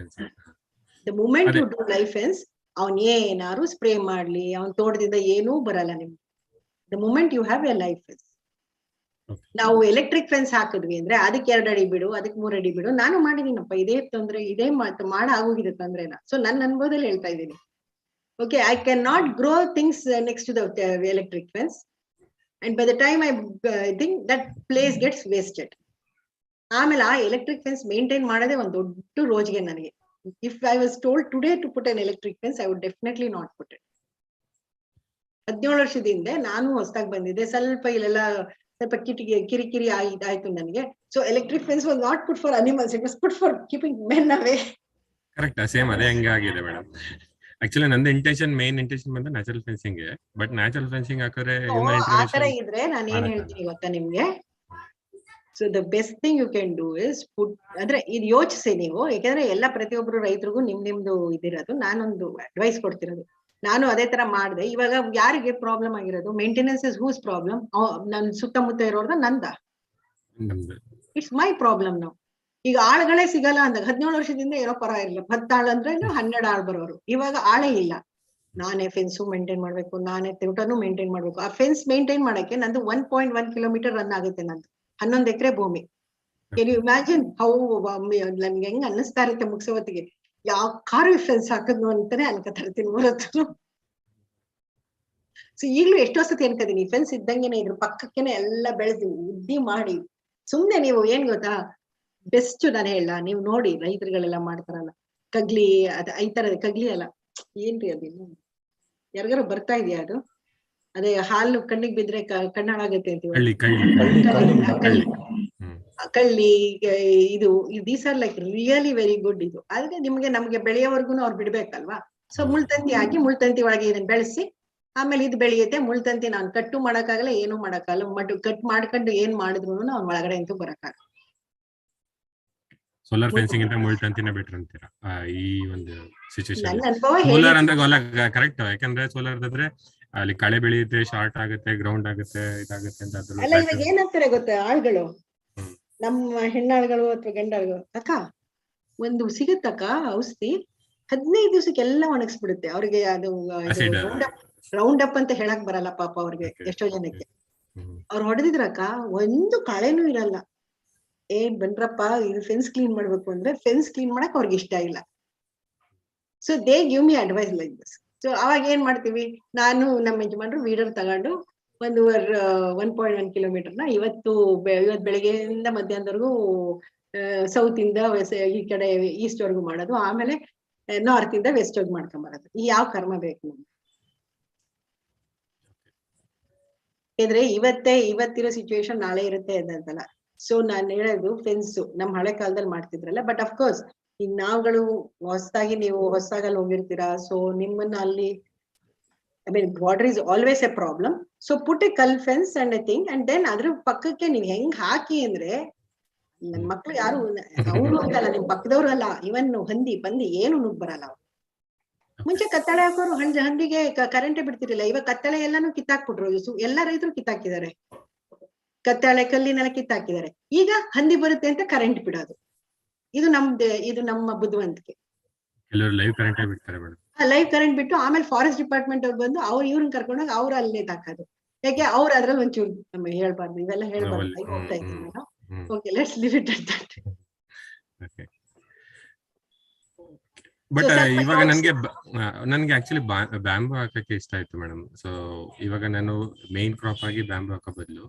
The moment you do life fence, ಅವ್ನ್ ಏನಾರು ಸ್ಪ್ರೇ ಮಾಡ್ಲಿ, ಅವ್ನ್ ತೋಟದಿಂದ ಏನೂ ಬರಲ್ಲ ನಿಮ್ಗೆ. The moment you have a life fence. ನಾವು ಎಲೆಕ್ಟ್ರಿಕ್ ಫೆನ್ಸ್ ಹಾಕಿದ್ವಿ ಅಂದ್ರೆ ಅದಕ್ಕೆ 2 ಅಡಿ ಬಿಡು, ಅದಕ್ಕೆ 3 ಅಡಿ ಬಿಡು. ನಾನು ಮಾಡಿದೀನಪ್ಪ, ಇದೇ ತೊಂದ್ರೆ, ಇದೇ ಮಾಡ ಆಗೋಗಿದೆ ತೊಂದ್ರೆನ. ಸೊ ನನ್ನ ಅನುಭವದಲ್ಲಿ ಹೇಳ್ತಾ ಇದ್ದೀನಿ. Okay, I can not grow things next to the electric fence, and by the time I think that place gets wasted. ಆಮೇಲೆ ಆ ಎಲೆಕ್ಟ್ರಿಕ್ ಫೆನ್ಸ್ ಮೇಂಟೈನ್ ಮಾಡೋದೇ ಒಂದು ದೊಡ್ಡ ರೋಜ್ಗೆ ನನಗೆ. If I was told today to put an electric fence, I would definitely not put it. 17 ವರ್ಷದಿಂದ ನಾನು ಹೊಸದಾಗಿ ಬಂದಿದ್ದೆ, ಸ್ವಲ್ಪ ಇಲ್ಲೆಲ್ಲ ಸ್ವಲ್ಪ ಕಿರಿಕಿರಿ ಆಯ್ತು ನನಗೆ. So electric fence was not put for animals, it was put for keeping men away. Correct, same ಅದೇ ಹಂಗೆ ಆಗಿದೆ ಮೇಡಮ್. ಆಕ್ಚುಲಿ ನಂದು ಮೇನ್ ಇಂಟೆನ್ಷನ್ ಬಂದು natural fencing. But natural fencing ಹಾಕಿದ್ರೆ ಆ ತರ ಇದ್ರೆ ನಾನು ಏನ್ ಹೇಳ್ತೀನಿ ಗೊತ್ತಾ ನಿಮ್ಗೆ? So the best thing you can do is put, ಅಂದ್ರೆ ಇದು ಯೋಚಿಸಿ ನೀವು, ಯಾಕಂದ್ರೆ ಎಲ್ಲ ಪ್ರತಿಯೊಬ್ರು ರೈತರಿಗೂ ನಿಮ್ದು ಇದಿರೋದು. ನಾನೊಂದು ಅಡ್ವೈಸ್ ಕೊಡ್ತಿರೋದು, ನಾನು ಅದೇ ತರ ಮಾಡಿದೆ. ಇವಾಗ ಯಾರಿಗೆ ಪ್ರಾಬ್ಲಮ್ ಆಗಿರೋದು? Maintenance is whose problem? ನನ್ ಸುತ್ತಮುತ್ತ ಇರೋರ್ದ ನಂದ? It's my problem. ನಾವು ಈಗ ಆಳುಗಳೇ ಸಿಗಲ್ಲ ಅಂದಾಗ 17 ವರ್ಷದಿಂದ ಇರೋ ಪರ ಇರಲಿಲ್ಲ. 10 ಆಳು ಅಂದ್ರೆ 12 ಆಳು ಬರೋರು. ಇವಾಗ ಆಳೇ ಇಲ್ಲ. ನಾನೇ ಫೆನ್ಸು ಮೇಂಟೈನ್ ಮಾಡ್ಬೇಕು, ನಾನೇ ತೋಟನು ಮೇಂಟೈನ್ ಮಾಡ್ಬೇಕು. ಆ ಫೆನ್ಸ್ ಮೇಂಟೈನ್ ಮಾಡಕ್ಕೆ ನಂದು 1.1 ಕಿಲೋಮೀಟರ್ ರನ್ ಆಗುತ್ತೆ. ನಂದು 11 ಎಕರೆ ಭೂಮಿ. ಕೆನ್ ಯು ಇಮ್ಯಾಜಿನ್ ಹೌ ನನ್ಗೆ ಹೆಂಗ್ ಅನ್ನಿಸ್ತಾ ಇರುತ್ತೆ ಮುಗಿಸೋ ಹೊತ್ತಿಗೆ, ಯಾವ ಕಾರು ಫೆನ್ಸ್ ಹಾಕಿದ್ನು ಅಂತಾನೆ ಅನ್ಕತಿರ್ತೀನಿ ಮೂರತ್ತು. ಸೊ ಈಗ್ಲೂ ಎಷ್ಟೋ ಸತಿ ಅನ್ಕದೀನಿ, ಫೆನ್ಸ್ ಇದ್ದಂಗೆನೆ ಇದ್ರ ಪಕ್ಕಕ್ಕೆನೆ ಎಲ್ಲ ಬೆಳೆದು ಉದ್ದಿ ಮಾಡಿ. ಸುಮ್ನೆ ನೀವು ಏನ್ ಗೊತ್ತಾ, ಬೆಸ್ಟ್ ನಾನು ಹೇಳ, ನೀವು ನೋಡಿ ರೈತರುಗಳೆಲ್ಲ ಮಾಡ್ತಾರಲ್ಲ ಕಗ್ಲಿ, ಈ ತರದ ಕಗ್ಲಿ ಅಲ್ಲ, ಏನ್ರಿ ಅದಿನ್ನು ಯಾರಿಗಾರು ಬರ್ತಾ ಇದೆಯಾ ಅದು? ಅದೇ ಹಾಲು ಕಣ್ಣಿಗೆ ಬಿದ್ರೆ ಕಣ್ಣಾಗತ್ತೆ ಅಂತೀವಿ, ಕಳ್ಳಿ, ಇದು these are like really very good. ಇದು ಆದ್ರೆ ನಮ್ಗೆ ಬೆಳೆಯೋವರ್ಗು ಅವ್ರು ಬಿಡ್ಬೇಕಲ್ವಾ? ಸೊ ಮುಳ್ತಂತಿ ಹಾಕಿ ಮುಳ್ತಂತಿ ಒಳಗೆ ಇದನ್ನ ಬೆಳೆಸಿ, ಆಮೇಲೆ ಇದು ಬೆಳೆಯುತ್ತೆ. ಮುಳ್ತಂತಿ ನಾನು ಕಟ್ಟು ಮಾಡಕ್ಕಾಗಲ್ಲ, ಏನು ಮಾಡಕ್ಕಾಗಲ್ಲ. ಕಟ್ ಮಾಡ್ಕೊಂಡು ಏನ್ ಮಾಡಿದ್ರು ಅವ್ನ ಒಳಗಡೆ ಅಂತೂ ಬರಕ್ಕಾಗಲ್ಲ. ಸೋಲಾರ್ ಫೆನ್ಸಿಂಗ್ ಅಂತ ಮುಳ್ತಂತಿನೇ ಬೆಟರ್ ಅಂತೀರಾ ಈ ಒಂದು ಸಿಚುವೇಶನ್? ನನ್ನ ಅನುಭವ ಸೋಲಾರ್ ಅಂದಾಗ ಕರೆಕ್ಟ್, ಯಾಕಂದ್ರೆ ಸೋಲಾರ್ ಆದ್ರೆ ಅಲ್ಲಿ ಕಳೆ ಬೆಳೆಯುತ್ತೆ, ಶಾರ್ಟ್ ಆಗುತ್ತೆ, ಗ್ರೌಂಡ್ ಆಗುತ್ತೆ, ಇದಾಗುತ್ತೆ ಅಂತ. ಅಲ್ಲ ಇವಾಗ ಏನಾಗ್ತಾರೆ ಗೊತ್ತಾ ಆಳ್ಗಳು, ನಮ್ಮ ಹೆಣ್ಣಾಳ್ಗಳು ಅಥವಾ ಗಂಡಾಳ್ಗಳು, ಅಕ್ಕ ಒಂದು ಸಿಗುತ್ತಕ್ಕ ಔಷಧಿ 15 ದಿವಸಕ್ಕೆ ಎಲ್ಲ ಒಣಗಿಸ್ಬಿಡುತ್ತೆ. ಅವ್ರಿಗೆ ಅದು ರೌಂಡ್ ಅಪ್ ಅಂತ ಹೇಳಕ್ ಬರಲ್ಲ ಪಾಪ ಅವ್ರಿಗೆ, ಎಷ್ಟೋ ಜನಕ್ಕೆ. ಅವ್ರು ಹೊಡೆದಿದ್ರಕ್ಕ ಒಂದು ಕಳೆನೂ ಇರಲ್ಲ. ಬನ್ರಪ್ಪ ಇದು ಫೆನ್ಸ್ ಕ್ಲೀನ್ ಮಾಡ್ಬೇಕು ಅಂದ್ರೆ ಫೆನ್ಸ್ ಕ್ಲೀನ್ ಮಾಡಕ್ ಅವ್ರಿಗೆ ಇಷ್ಟ ಇಲ್ಲ. So they give me advice like this. So ಅವಾಗ ಏನ್ ಮಾಡ್ತೀವಿ, ನಾನು ನಮ್ಮ ಯಜಮಾನ್ರು ವೀಡರ್ ತಗೊಂಡು 1.1 ಕಿಲೋಮೀಟರ್ನ ಇವತ್ತು ಬೆಳಗ್ಗೆಯಿಂದ ಮಧ್ಯಾಹ್ನದವರೆಗೂ ಸೌತ್ ಇಂದ ಈ ಕಡೆ ಈಸ್ಟ್ ವರ್ಗು ಮಾಡೋದು, ಆಮೇಲೆ ನಾರ್ತ್ ಇಂದ ವೆಸ್ಟ್ ವರ್ಗು ಮಾಡ್ಕೊಂಬರೋದು. ಈ ಯಾವ ಕರ್ಮ ಬೇಕು ನಮ್ಗೆ? ಯಾಕಂದ್ರೆ ಇವತ್ತಿರೋ ಸಿಚುವೇಶನ್ ನಾಳೆ ಇರುತ್ತೆ ಅಂತಲ್ಲ. ಸೊ ನಾನು ಹೇಳೋದು ಫೆನ್ಸು ನಮ್ ಹಳೆ ಕಾಲದಲ್ಲಿ ಮಾಡ್ತಿದ್ರಲ್ಲ, ಬಟ್ ಅಫ್ಕೋರ್ಸ್ ಈಗ ನಾವುಗಳು ನೀವು ಹೊಸದಾಗಲ್ಲಿ ಹೋಗಿರ್ತೀರಾ. ಸೊ ನಿಮ್ಮನ್ನ ಅಲ್ಲಿ I mean, water is always a problem. So put a cull fence and a thing, and then ಅದ್ರ ಪಕ್ಕಕ್ಕೆ ನೀವ್ ಹೆಂಗ್ ಹಾಕಿ ಅಂದ್ರೆ, ನನ್ ಮಕ್ಳು ಯಾರು ಅವ್ರು ಅಂತಲ್ಲ, ನಿಮ್ ಪಕ್ಕದವ್ರು ಅಲ್ಲ, ಇವನ್ ಹಂದಿ ಪಂದಿ ಏನು ನುಗ್ ಬರಲ್ಲ ಅವ್ರು. ಮುಂಚೆ ಕತ್ತಳೆ ಹಾಕೋರು ಹಂದಿಗೆ ಕರೆಂಟೇ ಬಿಡ್ತಿರ್ಲಿಲ್ಲ. ಇವಾಗ ಕತ್ತಳೆ ಎಲ್ಲಾನು ಕಿತ್ತಾಕ್ಬಿಟ್ರು. ಎಲ್ಲಾ ರೈತರು ಕಿತ್ತಾಕಿದ್ದಾರೆ, ಕತ್ತಳೆ ಕಲ್ಲಿನೆಲ್ಲ ಕಿತ್ತಾಕಿದ್ದಾರೆ. ಈಗ ಹಂದಿ ಬರುತ್ತೆ ಅಂತ ಕರೆಂಟ್ ಬಿಡೋದು. ಇದು ನಮ್ಮ ಬುದ್ಧಿವಂತಿಕೆ. ಲೈವ್ ಕರೆಂಟ್ ಬಿಡ್ತಾರೆ ಮೇಡಮ್. ಲೈವ್ ಕರೆಂಟ್ ಬಿಟ್ಟು ಆಮೇಲೆ ಫಾರೆಸ್ಟ್ ಡಿಪಾರ್ಟ್ಮೆಂಟ್ ಅವ್ರು ಬಂದು ಇವ್ರನ್ನ ಕರ್ಕೊಂಡೋಗಿ ಅವ್ರು ಅಲ್ಲೇ ತಾಕೋದು. ಯಾಕೆ ಅವ್ರು ಅದ್ರಲ್ಲಿ ಒಂಚೂರು ನಮಗೆ ಹೇಳ್ಬಾರ್ದು, ಇವೆಲ್ಲ ಹೇಳ್ಬಾರ್ದು. ಹೋಗ್ತಾ ಇದ್ದೀನಿ ನಾನು. Okay, let's leave it at that. But ಸ್ವಲ್ಪ ಇವಾಗ notes- ನನ್ಗೆ ಆಕ್ಚುಲಿ ಬ್ಯಾಂಬು ಹಾಕಕ್ಕೆ ಇಷ್ಟ ಆಯ್ತು ಮೇಡಮ್. ಸೊ ಇವಾಗ ನಾನು ಮೇನ್ ಕ್ರಾಪ್ ಆಗಿ ಬ್ಯಾಂಬು ಹಾಕೋ ಬದಲು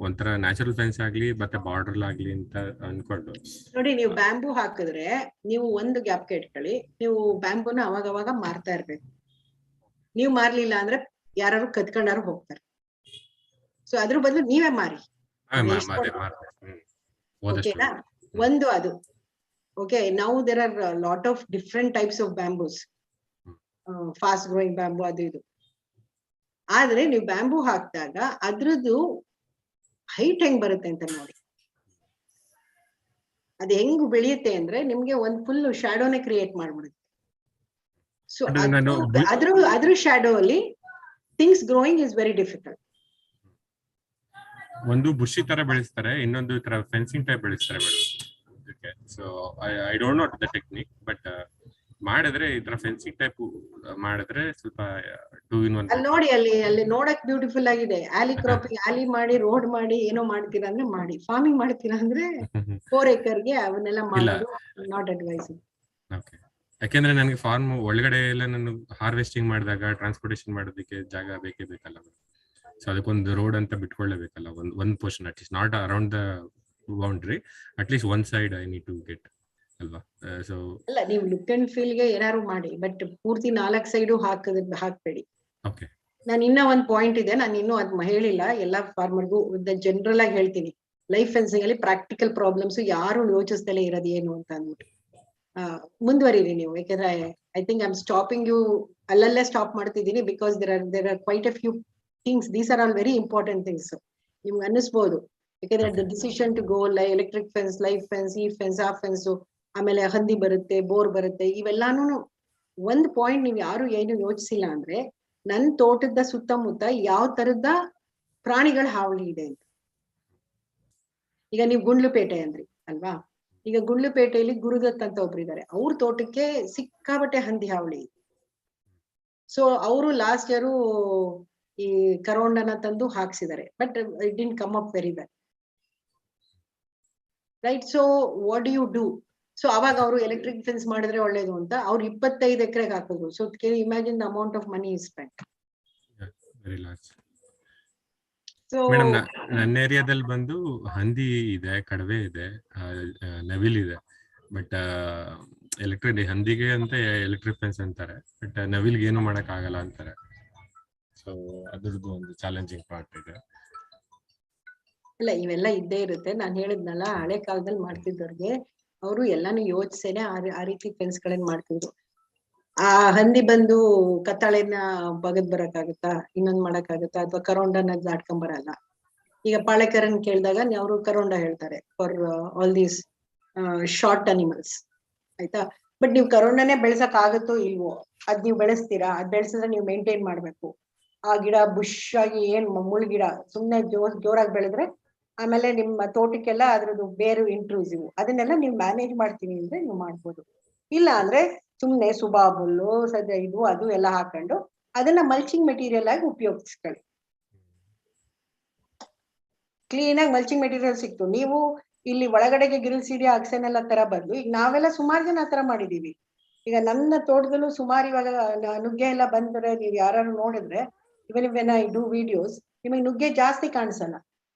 ಒಂಥರ ನ್ಯಾಚುರಲ್ ಫೆನ್ಸ್ ಆಗ್ಲಿ ಮತ್ತೆ ಬಾರ್ಡರ್ ಆಗ್ಲಿ ಅಂತ ಅನ್ಕೊಂಡು. ನೋಡಿ, ನೀವು ಬ್ಯಾಂಬೂ ಹಾಕಿದ್ರೆ ನೀವು ಒಂದು ಗ್ಯಾಪ್ ಇಟ್ಕೊಳ್ಳಿ, ನೀವು ಬ್ಯಾಂಬೂನ ಅವಾಗ ಅವಾಗ ಮಾರ್ತಾ ಇರ್ಬೇಕು. ನೀವು ಮಾರ್ಲಿಲ್ಲ ಅಂದ್ರೆ ಯಾರು ಕತ್ಕೊಂಡಾರು ಹೋಗ್ತಾರೆ. ಸೊ ಅದ್ರ ಬದಲು ನೀವೇ ಮಾರಿ. ಓಕೆನಾ? ಒಂದು ಅದು okay. Now there are lot of different types of bamboos, fast growing bamboo ಅದು ಇದು. ಆದ್ರೆ ನೀವು ಬ್ಯಾಂಬೂ ಹಾಕಿದಾಗ ಅದ್ರದ್ದು ಹೈಟ್ ಹೆಂಗ್ ಬರುತ್ತೆ ಅಂತ ನೋಡಿ. ಅದು ಹೆಂಗ್ ಬೆಳೆಯುತ್ತೆ ಅಂದ್ರೆ ನಿಮ್ಗೆ ಒಂದ್ ಫುಲ್ ಶಾಡೋನೆ ಕ್ರಿಯೇಟ್ ಮಾಡ್ಬಿಡುತ್ತೆ. ಸೊ ಅದ್ರ ಶಾಡೋ ಅಲ್ಲಿ things growing is very difficult. ಒಂದು ಬುಷಿ ತರ ಬೆಳೆಸ್ತಾರೆ, ಇನ್ನೊಂದು ತರ ಫೆನ್ಸಿಂಗ್ ಟೈಪ್ ಬೆಳೆಸ್ತಾರೆ madam. So I don't know the technique, but ಮಾಡಿದ್ರೆ ಈ ತರ ಫೆನ್ಸಿಂಗ್ ಟೈಪ್ ಮಾಡಿದ್ರೆ ಸ್ವಲ್ಪ 2 in 1. ಅಲ್ಲಿ ನೋಡಿ, ಅಲ್ಲಿ ನೋಡಕ್ ಬ್ಯೂಟಿಫುಲ್ ಆಗಿದೆ. ಆಲಿ ಕ್ರಾಪಿಂಗ್, ಆಲಿ ಮಾಡಿ ರೋಡ್ ಮಾಡಿ ಏನೋ ಮಾಡ್ತೀರಾ ಅಂದ್ರೆ ಮಾಡಿ. ಫಾರ್ಮಿಂಗ್ ಮಾಡ್ತೀರಾ ಅಂದ್ರೆ 4 acre ಅವನ್ನೆಲ್ಲ ಮಾಡೋದು ನಾಟ್ ಅಡ್ವೈಸ್. ಓಕೆ. ಯಾಕೆಂದ್ರೆ ನನಗೆ ಫಾರ್ಮ್ ಒಳಗಡೆ ಎಲ್ಲ ನಾನು ಹಾರ್ವೆಸ್ಟಿಂಗ್ ಮಾಡಿದಾಗ ಟ್ರಾನ್ಸ್ಪೋರ್ಟೇಷನ್ ಮಾಡೋದಕ್ಕೆ ಜಾಗ ಬೇಕೇ ಬೇಕಲ್ಲ. ಸೊ ಅದಕ್ಕೊಂದು ರೋಡ್ ಅಂತ ಬಿಟ್ಕೊಳ್ಳೇಬೇಕಲ್ಲ, ಒಂದ್ portion at least, not around the boundary, at least one side I need to get ಅಲ್ವಾ. ಸೊ ಅಲ್ಲ, ನೀವು ಲುಕ್ ಅಂಡ್ ಫೀಲ್ ಗೆ ಏನಾದ್ರು ಮಾಡಿ, ಬಟ್ ಪೂರ್ತಿ 4 ಸೈಡು ಹಾಕ್ಬೇಡಿ. ಓಕೆ. ನಾನು ಇನ್ನ ಒಂದ್ ಪಾಯಿಂಟ್ ಇದೆ, ನಾನು ಇನ್ನೂ ಅದ್ ಹೇಳಿಲ್ಲ. ಎಲ್ಲಾ ಫಾರ್ಮರ್ಗೂ ಜನರಲ್ ಆಗಿ ಹೇಳ್ತೀನಿ, ಲೈಫ್ ಫೆನ್ಸಿಂಗ್ ಅಲ್ಲಿ ಪ್ರಾಕ್ಟಿಕಲ್ ಪ್ರಾಬ್ಲಮ್ಸ್ ಯಾರು ಯೋಚಿಸ್ದಲೇ ಇರೋದು ಏನು ಅಂತ ಅಂದ್ಬಿಟ್ಟು ಮುಂದುವರಿರಿ ನೀವು. ಯಾಕಂದ್ರೆ I think I am stopping you, ಅಲ್ಲಲ್ಲೇ ಸ್ಟಾಪ್ ಮಾಡ್ತಿದ್ದೀನಿ. Because there are quite a few things, these are all very important things. ನಿಮ್ಗೆ ಅನ್ನಿಸ್ಬೋದು, ಯಾಕಂದ್ರೆ the decision to go electric fence, life fence, ಈ ಫೆನ್ಸ್, ಆ ಫೆನ್ಸ್, ಆಮೇಲೆ ಹಂದಿ ಬರುತ್ತೆ, ಬೋರ್ ಬರುತ್ತೆ, ಇವೆಲ್ಲಾನು ಒಂದ್ ಪಾಯಿಂಟ್ ನೀವು ಯಾರು ಏನು ಯೋಚಿಸಿಲ್ಲ ಅಂದ್ರೆ, ನನ್ ತೋಟದ ಸುತ್ತಮುತ್ತ ಯಾವ ತರದ ಪ್ರಾಣಿಗಳ ಹಾವಳಿ ಇದೆ ಅಂತ. ಈಗ ನೀವು ಗುಂಡ್ಲುಪೇಟೆ ಅಂದ್ರಿ ಅಲ್ವಾ, ಈಗ ಗುಂಡ್ಲುಪೇಟೆಯಲ್ಲಿ ಗುರುದತ್ ಅಂತ ಒಬ್ರು ಇದ್ದಾರೆ, ಅವ್ರ ತೋಟಕ್ಕೆ ಸಿಕ್ಕಾಬಟ್ಟೆ ಹಂದಿ ಹಾವಳಿ ಇದೆ. ಸೊ ಅವರು ಲಾಸ್ಟ್ ಇಯರ್ ಈ ಕರೋಂಡನ ತಂದು ಹಾಕ್ಸಿದ್ದಾರೆ, but it didn't come up very well, right. So what do you do? So ಅವಾಗ ಅವರು ಎಲೆಕ್ಟ್ರಿಕ್ ಫೆನ್ಸ್ ಮಾಡಿದ್ರೆ ಒಳ್ಳೇದು ಅಂತ ಅವ್ರು 25 ಎಕರೆಗೆ ಹಾಕಿದ್ರು. So can you imagine the amount of money is spent. Very large. So madam, ನನ್ನ ಏರಿಯಾದಲ್ಲಿ ಬಂದು ಹಂದಿ ಇದೆ, ಕಡವೆ ಇದೆ, ನವಿಲ್ ಇದೆ. ಬಟ್ ಹಂದಿಗೆ ಅಂತ ಎಲೆಕ್ಟ್ರಿಕ್ ಫೆನ್ಸ್ ಅಂತಾರೆ, ಬಟ್ ನವಿಲ್ಗೆ ಏನು ಮಾಡಕ್ ಆಗಲ್ಲ ಅಂತಾರೆ. ಸೊ ಅದ್ರದ್ದು ಒಂದು ಚಾಲೆಂಜಿಂಗ್ ಪಾರ್ಟ್ ಇದೆ. ಅಲ್ಲ, ಇವೆಲ್ಲ ಇದ್ದೇ ಇರುತ್ತೆ. ನಾನು ಹೇಳಿದ್ನಲ್ಲ, ಹಳೆ ಕಾಲದಲ್ಲಿ ಮಾಡ್ತಿದ್ದವ್ರಿಗೆ ಅವರು ಎಲ್ಲಾನು ಯೋಚಿಸೇನೆ ಆ ರೀತಿ ಫೆನ್ಸ್ ಗಳನ್ನ ಮಾಡ್ತಿದ್ರು. ಆ ಹಂದಿ ಬಂದು ಕತ್ತಾಳೆನ ಬಗದ್ ಬರಕ್ಕಾಗತ್ತಾ, ಇನ್ನೊಂದ್ ಮಾಡಕ್ಕಾಗತ್ತಾ, ಅಥವಾ ಕರೋಂಡನ ದಾಟ್ಕೊಂಡ್ ಬರಲ್ಲ. ಈಗ ಪಾಳೆಕರನ್ ಕೇಳಿದಾಗ ಅವರು ಕರೋಂಡ ಹೇಳ್ತಾರೆ for all these short animals, ಆಯ್ತಾ. ಬಟ್ ನೀವು ಕರೋಂಡನೇ ಬೆಳೆಸಕ್ ಆಗುತ್ತೋ ಇಲ್ವೋ, ಅದ್ ನೀವು ಬೆಳೆಸ್ತೀರಾ? ಅದ್ ಬೆಳೆಸಿದ್ರೆ ನೀವು ಮೇಂಟೈನ್ ಮಾಡ್ಬೇಕು. ಆ ಗಿಡ ಬುಷ್ ಆಗಿ ಏನ್ ಮುಳ್ ಗಿಡ ಸುಮ್ನೆ ಜೋರಾಗಿ ಬೆಳೆದ್ರೆ ಆಮೇಲೆ ನಿಮ್ಮ ತೋಟಕ್ಕೆಲ್ಲ ಅದ್ರದ್ದು ಬೇರು ಇಂಟ್ರೂಸಿವ್, ಅದನ್ನೆಲ್ಲ ನೀವು ಮ್ಯಾನೇಜ್ ಮಾಡ್ತೀವಿ ಅಂದ್ರೆ ನೀವು ಮಾಡ್ಬೋದು. ಇಲ್ಲ ಅಂದ್ರೆ ಸುಮ್ನೆ ಸುಬಾಬುಲ್ಲು, ಇದು ಅದು ಎಲ್ಲ ಹಾಕೊಂಡು ಅದನ್ನ ಮಲ್ಚಿಂಗ್ ಮೆಟೀರಿಯಲ್ ಆಗಿ ಉಪಯೋಗಿಸ್ಕೊಳ್ಳಿ. ಕ್ಲೀನ್ ಆಗಿ ಮಲ್ಚಿಂಗ್ ಮೆಟೀರಿಯಲ್ ಸಿಕ್ತು. ನೀವು ಇಲ್ಲಿ ಒಳಗಡೆಗೆ ಗಿರಿಲ್ ಸಿಡಿ ಅಕ್ಸೆನೆಲ್ಲ ತರ ಬದಲು ಈಗ ನಾವೆಲ್ಲ ಸುಮಾರು ಜನ ಆತರ ಮಾಡಿದೀವಿ. ಈಗ ನನ್ನ ತೋಟದಲ್ಲೂ ಸುಮಾರು ಇವಾಗ ನುಗ್ಗೆ ಎಲ್ಲ ಬಂದ್ರೆ ನೀವು ಯಾರು ನೋಡಿದ್ರೆ, even when I do videos, ನಿಮಗೆ ನುಗ್ಗೆ ಜಾಸ್ತಿ ಕಾಣಿಸಲ್ಲ.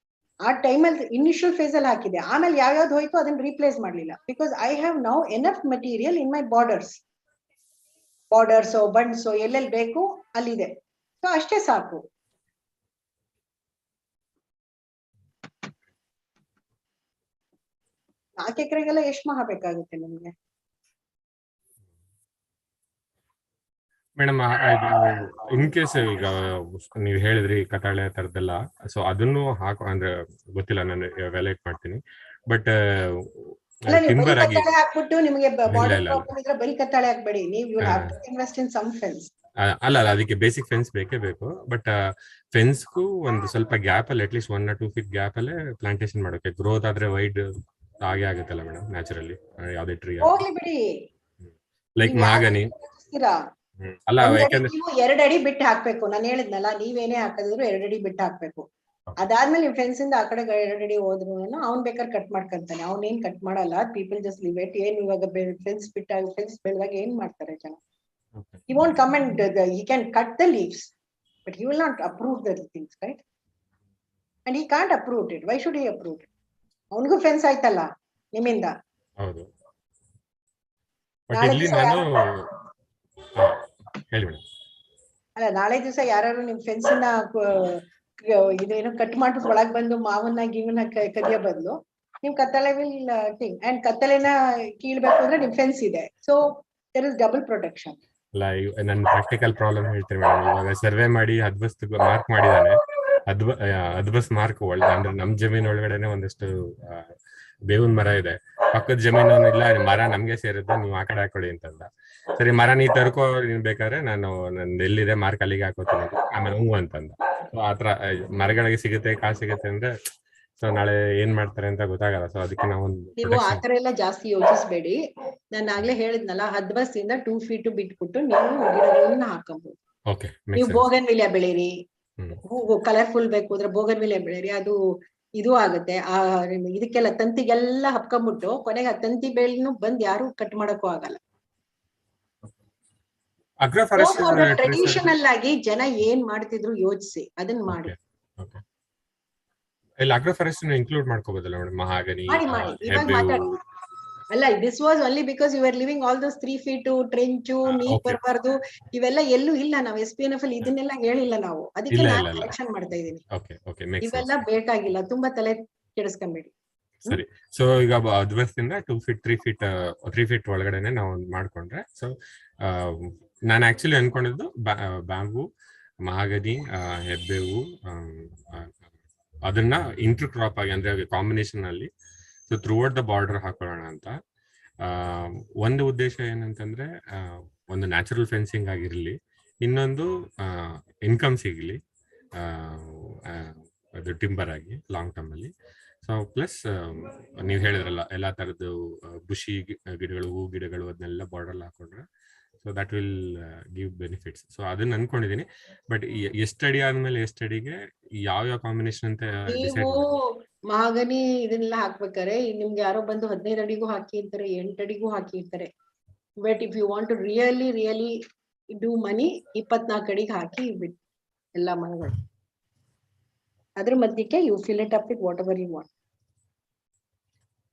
ಆ ಟೈಮಲ್ಲಿ ಇನಿಷಿಯಲ್ ಫೇಸ್ ಅಲ್ಲಿ ಹಾಕಿದೆ, ಆಮೇಲೆ ಯಾವ್ಯಾವ್ದು ಹೋಯ್ತು ಅದನ್ನ ರೀಪ್ಲೇಸ್ ಮಾಡ್ಲಿಲ್ಲ. Because I have now enough material in my borders ಬಂಡ್ಸೋ ಎಲ್ಲೆಲ್ಲಿ ಬೇಕು ಅಲ್ಲಿದೆ. ಸೊ ಅಷ್ಟೇ ಸಾಕು. ನಾಲ್ಕು ಎಕರೆಗೆಲ್ಲ ಎಷ್ಟು ಮಹಾ ಬೇಕಾಗುತ್ತೆ ನಿಮ್ಗೆ? ಮೇಡಮ್, ಇನ್ ಕೇಸ್ ಈಗ ನೀವು ಹೇಳಿದ್ರಿ ಕತಾಳೆ ತರದೆಲ್ಲ, ಸೊ ಅದನ್ನು ಅಂದ್ರೆ ಗೊತ್ತಿಲ್ಲ, ನಾನು ವ್ಯಾಲ್ಯೂಟ್ ಮಾಡ್ತೀನಿ. ಬಟ್ ಟಿಂಬರ್ ಆಗಿ ಹಾಕ್ಬಿಟ್ಟು ನಿಮಗೆ ಬಾರ್ಡರ್ ಪ್ರಾಬ್ಲಮ್ ಇದ್ರೆ ಬರೀ ಕತ್ತಾಳೆ ಹಾಕ್ಬೇಡಿ, ನೀವು you have to invest in some fence. ಅಲ್ಲ, ಅದಕ್ಕೆ ಬೇಸಿಕ್ ಫೆನ್ಸ್ ಬೇಕೇ ಬೇಕು. ಬಟ್ ಫೆನ್ಸ್ಗೂ ಒಂದು ಸ್ವಲ್ಪ ಗ್ಯಾಪ್ ಅಲ್ಲಿ, ಅಟ್ಲೀಸ್ಟ್ 1 or 2 feet ಗ್ಯಾಪ್ ಅಲ್ಲೇ ಪ್ಲಾಂಟೇಶನ್ ಮಾಡೋಕೆ. ಗ್ರೋತ್ ಆದ್ರೆ ವೈಡ್ ಹಾಗೆ ಆಗುತ್ತಲ್ಲ ಮೇಡಮ್, ನ್ಯಾಚುರಲಿ ಯಾವ್ದೇ ಟ್ರೀ ಹೋಗ್ಲಿ ಬಿಡಿ. ಲೈಕ್ ಮಾಗನಿ ಅಲ್ಲ, ಯಾಕಂದ್ರೆ ನೀವು 2 ಅಡಿ ಬಿಟ್ಟು ಹಾಕ್ಬೇಕು. ನಾನು ಹೇಳಿದ್ನಲ್ಲ, ನೀವೇನೇ ಹಾಕಿದ್ರು 2 ಅಡಿ ಬಿಟ್ಟು ಹಾಕ್ಬೇಕು. ಅದಾದ್ಮೇಲೆ ನೀವು ಫೆನ್ಸ್ ಇಂದ ಆ ಕಡೆ ರೆಡಿ ಹೋದ್ರು ಅವ್ನ್ ಬೇಕಾದ್ರೆ ಕಟ್ ಮಾಡ್ಕೊಂತಾನೆ, ಅವ್ನೇನ್ ಕಟ್ ಮಾಡಲ್ಲ. People just leave it. ಏನ್ ಇವಾಗ ಫೆನ್ಸ್ ಬಿಟ್ಟಾಗ ಫೆನ್ಸ್ ಬೆಳೆದಾಗ ಏನ್ ಮಾಡ್ತಾರೆ ಜನ? He won't come and he can cut the leaves, but he will not approve the things, right? And he can't approve it. Why should he approve it? ಅವನಿಗೂ fence ಆಯ್ತಲ್ಲ ನಿಮ್ಮಿಂದ. ಹೌದು. ಬಟ್ ಇಲ್ಲಿ ನಾನು ಹೇಳಿ ಮೇಡಮ್. ಅಲ್ಲ, ನಾಳೆ ದಿವಸ ಯಾರು ನಿಮ್ ಫೆನ್ಸ್ ನ ಇದೇನು ಕಟ್ ಮಾಡ್ಬಿಟ್ಟು ಒಳಗ್ ಬಂದು ಮಾವನ್ನ ಗಿವನ್ನ ಕದಿಯೋ ಬದಲು ನಿಮ್ ಕತ್ತಲೆ ವಿಲ್ ಥಿಂಗ್. ಅಂಡ್ ಕತ್ತಲೆನ ಕೀಳ್ಬೇಕು ಅಂದ್ರೆ ನಿಮ್ ಫೆನ್ಸ್ ಇದೆ. So there is double protection. ಅಲ್ಲ, ನನ್ನ ಪ್ರಾಕ್ಟಿಕಲ್ ಪ್ರಾಬ್ಲಮ್ ಹೇಳ್ತೀನಿ ಮೇಡಮ್. ಇವಾಗ ಸರ್ವೆ ಮಾಡಿ ಹದ್ಬಸ್ ಮಾರ್ಕ್ ಮಾಡಿದಾನೆ. ಹದ್ಬಸ್ ಮಾರ್ಕ್ ಒಳಗೆ ಅಂದ್ರೆ ನಮ್ ಜಮೀನ್ ಒಳಗಡೆನೆ ಒಂದಷ್ಟು ಬೇವಿನ ಮರ ಇದೆ. ಪಕ್ಕದ ಜಮೀನು ಇಲ್ಲ, ಮರ ನಮ್ಗೆ ಸೇರುತ್ತೆ, ನೀವು ಆ ಕಡೆ ಹಾಕೊಳ್ಳಿ ಅಂತಂದ. ಸರಿ, ಮರ ನೀ ತರ್ಕೋ, ನೀನ್ ಬೇಕಾದ್ರೆ ನಾನು ನಂದು ಎಲ್ಲಿದೆ ಮಾರ್ಕ್ ಅಲ್ಲಿಗೆ ಹಾಕೋತೀನಿ. ಆಮೇಲೆ ಹೂ ಅಂತಂದ. ಸೊ ಆತರ ಮರಗಳಿಗೆ ಸಿಗುತ್ತೆ, ಕಾಸು ಸಿಗುತ್ತೆ ಅಂದ್ರೆ ಸೊ ನಾಳೆ ಏನ್ ಮಾಡ್ತಾರೆ ಅಂತ ಗೊತ್ತಾಗಲ್ಲ. ಸೊ ಅದಕ್ಕೆ ನೀವು ಆತರ ಎಲ್ಲ ಜಾಸ್ತಿ ಯೋಚಿಸ್ಬೇಡಿ. ನಾನು ಆಗ್ಲೇ ಹೇಳಿದ್ನಲ್ಲ, ಹದ್ಬಸ್ ಇಂದ 2 feet ಬಿಟ್ಬಿಟ್ಟು ನೀವು ಗಿಡಗಳನ್ನ ಹಾಕಬಹುದು. ನೀವು ಬೋಗನ್ ವಿಲಿಯ ಬೆಳೀರಿ, ಹೂ ಕಲರ್ಫುಲ್ ಬೇಕು ಅಂದ್ರೆ ಬೋಗನ್ ವಿಲಿಯ ಬೆಳೀರಿ. ಅದು ಇದು ಆಗುತ್ತೆ. ಇದಕ್ಕೆಲ್ಲ ತಂತಿಗೆಲ್ಲ ಹಪ್ಕೊಂಡ್ಬಿಟ್ಟು ಕೊನೆಗೆ ಆ ತಂತಿ ಬೇಲ್ನು ಬಂದ್ ಯಾರು ಕಟ್ ಮಾಡಕ್ಕೂ ಆಗಲ್ಲ. ಟ್ರೆಡಿಷನಲ್ ಆಗಿ ಜನ ಏನ್ ಮಾಡ್ತಿದ್ರು ಯೋಚಿಸಿ ಅದನ್ನ ಮಾಡಿ. ಇಲ್ಲಿ ಅಗ್ರೋಫಾರೆಸ್ಟ್ ಇನ್ಕ್ಲೂಡ್ ಮಾಡ್ಕೋಬಹುದಲ್ಲ ಮೇಡಮ್? ಮಹಾಗನಿ, ಅಲ್ಲ, this was only because you are leaving all those 3 feet trench, ನೀರ್ ಬರಬಾರ್ದು, ಇವೆಲ್ಲ ಎಲ್ಲೂ ಇಲ್ಲ. ನಾವು SPNF ಅಲ್ಲಿ ಇದನ್ನೆಲ್ಲ ಹೇಳಿಲ್ಲ ನಾವು. ಅದಕ್ಕೆ ನಾನು ಕಲೆಕ್ಷನ್ ಮಾಡ್ತಾ ಇದ್ದೀನಿ. ಇವೆಲ್ಲ ಬೇಕಾಗಿಲ್ಲ, ತುಂಬಾ ತಲೆ ಕೆಡಿಸ್ಕೊಂಬೇಡಿ. ಸರಿ. ಸೊ ಈಗ ಅದ್ವಸ್ತಿಂದ 2 feet 3 feet ಒಳಗಡೆನೆ ನಾವು ಮಾಡ್ಕೊಂಡ್ರೆ, ಸೊ ನಾನು ಆಕ್ಚುಲಿ ಅನ್ಕೊಂಡಿದ್ದು ಬ್ಯಾಂಬು, ಮಹಾಗನಿ, ಹೆಬ್ಬೇವು, ಅದನ್ನ ಇಂಟರ್ ಕ್ರಾಪ್ ಆಗಿ ಅಂದ್ರೆ ಕಾಂಬಿನೇಷನ್ ಅಲ್ಲಿ ಸೊ ಥ್ರೂಔಟ್ ದ ಬಾರ್ಡರ್ ಹಾಕೊಳ್ಳೋಣ ಅಂತ. ಒಂದು ಉದ್ದೇಶ ಏನಂತಂದ್ರೆ, ಒಂದು ನ್ಯಾಚುರಲ್ ಫೆನ್ಸಿಂಗ್ ಆಗಿರ್ಲಿ, ಇನ್ನೊಂದು ಇನ್ಕಮ್ ಸಿಗ್ಲಿ ಅದು ಟಿಂಬರ್ ಆಗಿ ಲಾಂಗ್ ಟರ್ಮ್ ಅಲ್ಲಿ. ಸೊ ಪ್ಲಸ್ ನೀವು ಹೇಳಿದ್ರಲ್ಲ ಎಲ್ಲಾ ತರದ್ದು ಬುಷಿ ಗಿಡಗಳು, ಹೂ ಗಿಡಗಳು, ಅದನ್ನೆಲ್ಲ ಬಾರ್ಡರ್ ಹಾಕೊಂಡ್ರೆ so that will give benefits. So ಅದನ್ನ ಅನ್ಕೊಂಡಿದೀನಿ. ಬಟ್ ಎಷ್ಟು ಅಡಿ ಆದ್ಮೇಲೆ ಎಷ್ಟು ಅಡಿಗೆ ಯಾವ ಕಾಂಬಿನೇಷನ್ ಅಂತ ಡಿಸೈಡ್ ಮಹಾಗನಿ ಇದನ್ನೆಲ್ಲ ಹಾಕ್ಬೇಕಾರೆ ನಿಮ್ಗೆ ಯಾರೋ ಬಂದು 15 ಅಡಿಗೂ ಹಾಕಿರ್ತಾರೆ, 8 ಅಡಿಗೂ ಹಾಕಿರ್ತಾರೆ. But if you want to really do money, 24 ಅಡಿಗೆ ಹಾಕಿ ಬಿಟ್ಟು ಎಲ್ಲಾ ಮರಗಳು. ಅದ್ರ ಮಧ್ಯಕ್ಕೆ you fill it up with what ever you want.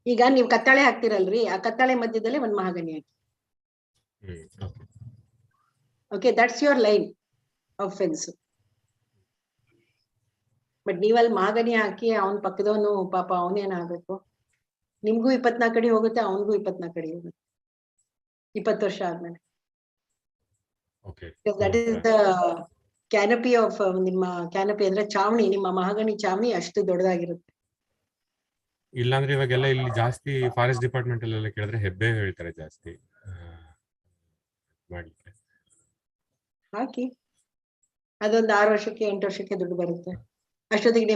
ಈಗ ನೀವು ಕತ್ತಾಳೆ ಹಾಕ್ತಿರಲ್ರಿ, ಆ ಕತ್ತಾಳೆ ಮಧ್ಯದಲ್ಲಿ ಒಂದ್ ಮಹಾಗನಿ ಹಾಕಿ. Okay, that's your line of fence. But ನೀವಲ್ಲಿ ಮಹಾಗನಿ ಹಾಕಿ ಅವನ್ ಪಕ್ಕದವನು ಪಾಪ ಅವನೇನಾಗಬೇಕು? ನಿಮ್ಗೂ 24 ಅಡಿ ಹೋಗುತ್ತೆ, ಅವನಿಗೂ 24 ಅಡಿ ಹೋಗುತ್ತೆ 20 ವರ್ಷ ಆದ್ಮೇಲೆ. That is the canopy of ನಿಮ್ಮ ಕ್ಯಾನಪಿ ಅಂದ್ರೆ ಚಾವಣಿ, ನಿಮ್ಮ ಮಹಾಗನಿ ಚಾವಣಿ ಅಷ್ಟು ದೊಡ್ಡದಾಗಿರುತ್ತೆ. ಇಲ್ಲಾಂದ್ರೆ ಇವಾಗೆಲ್ಲ ಇಲ್ಲಿ ಜಾಸ್ತಿ ಫಾರೆಸ್ಟ್ ಡಿಪಾರ್ಟ್ಮೆಂಟ್ ಅಲ್ಲೆಲ್ಲ ಕೇಳಿದ್ರೆ ಹೆಬ್ಬೆ ಹೇಳ್ತಾರೆ ಜಾಸ್ತಿ ಮಾಡ್ಲಿಕ್ಕೆ. ಹಾಕಿ, ಅದೊಂದು 6 ವರ್ಷಕ್ಕೆ 8 ವರ್ಷಕ್ಕೆ ದುಡ್ಡು ಬರುತ್ತೆ. ಅಷ್ಟೊತ್ತಿಗೆ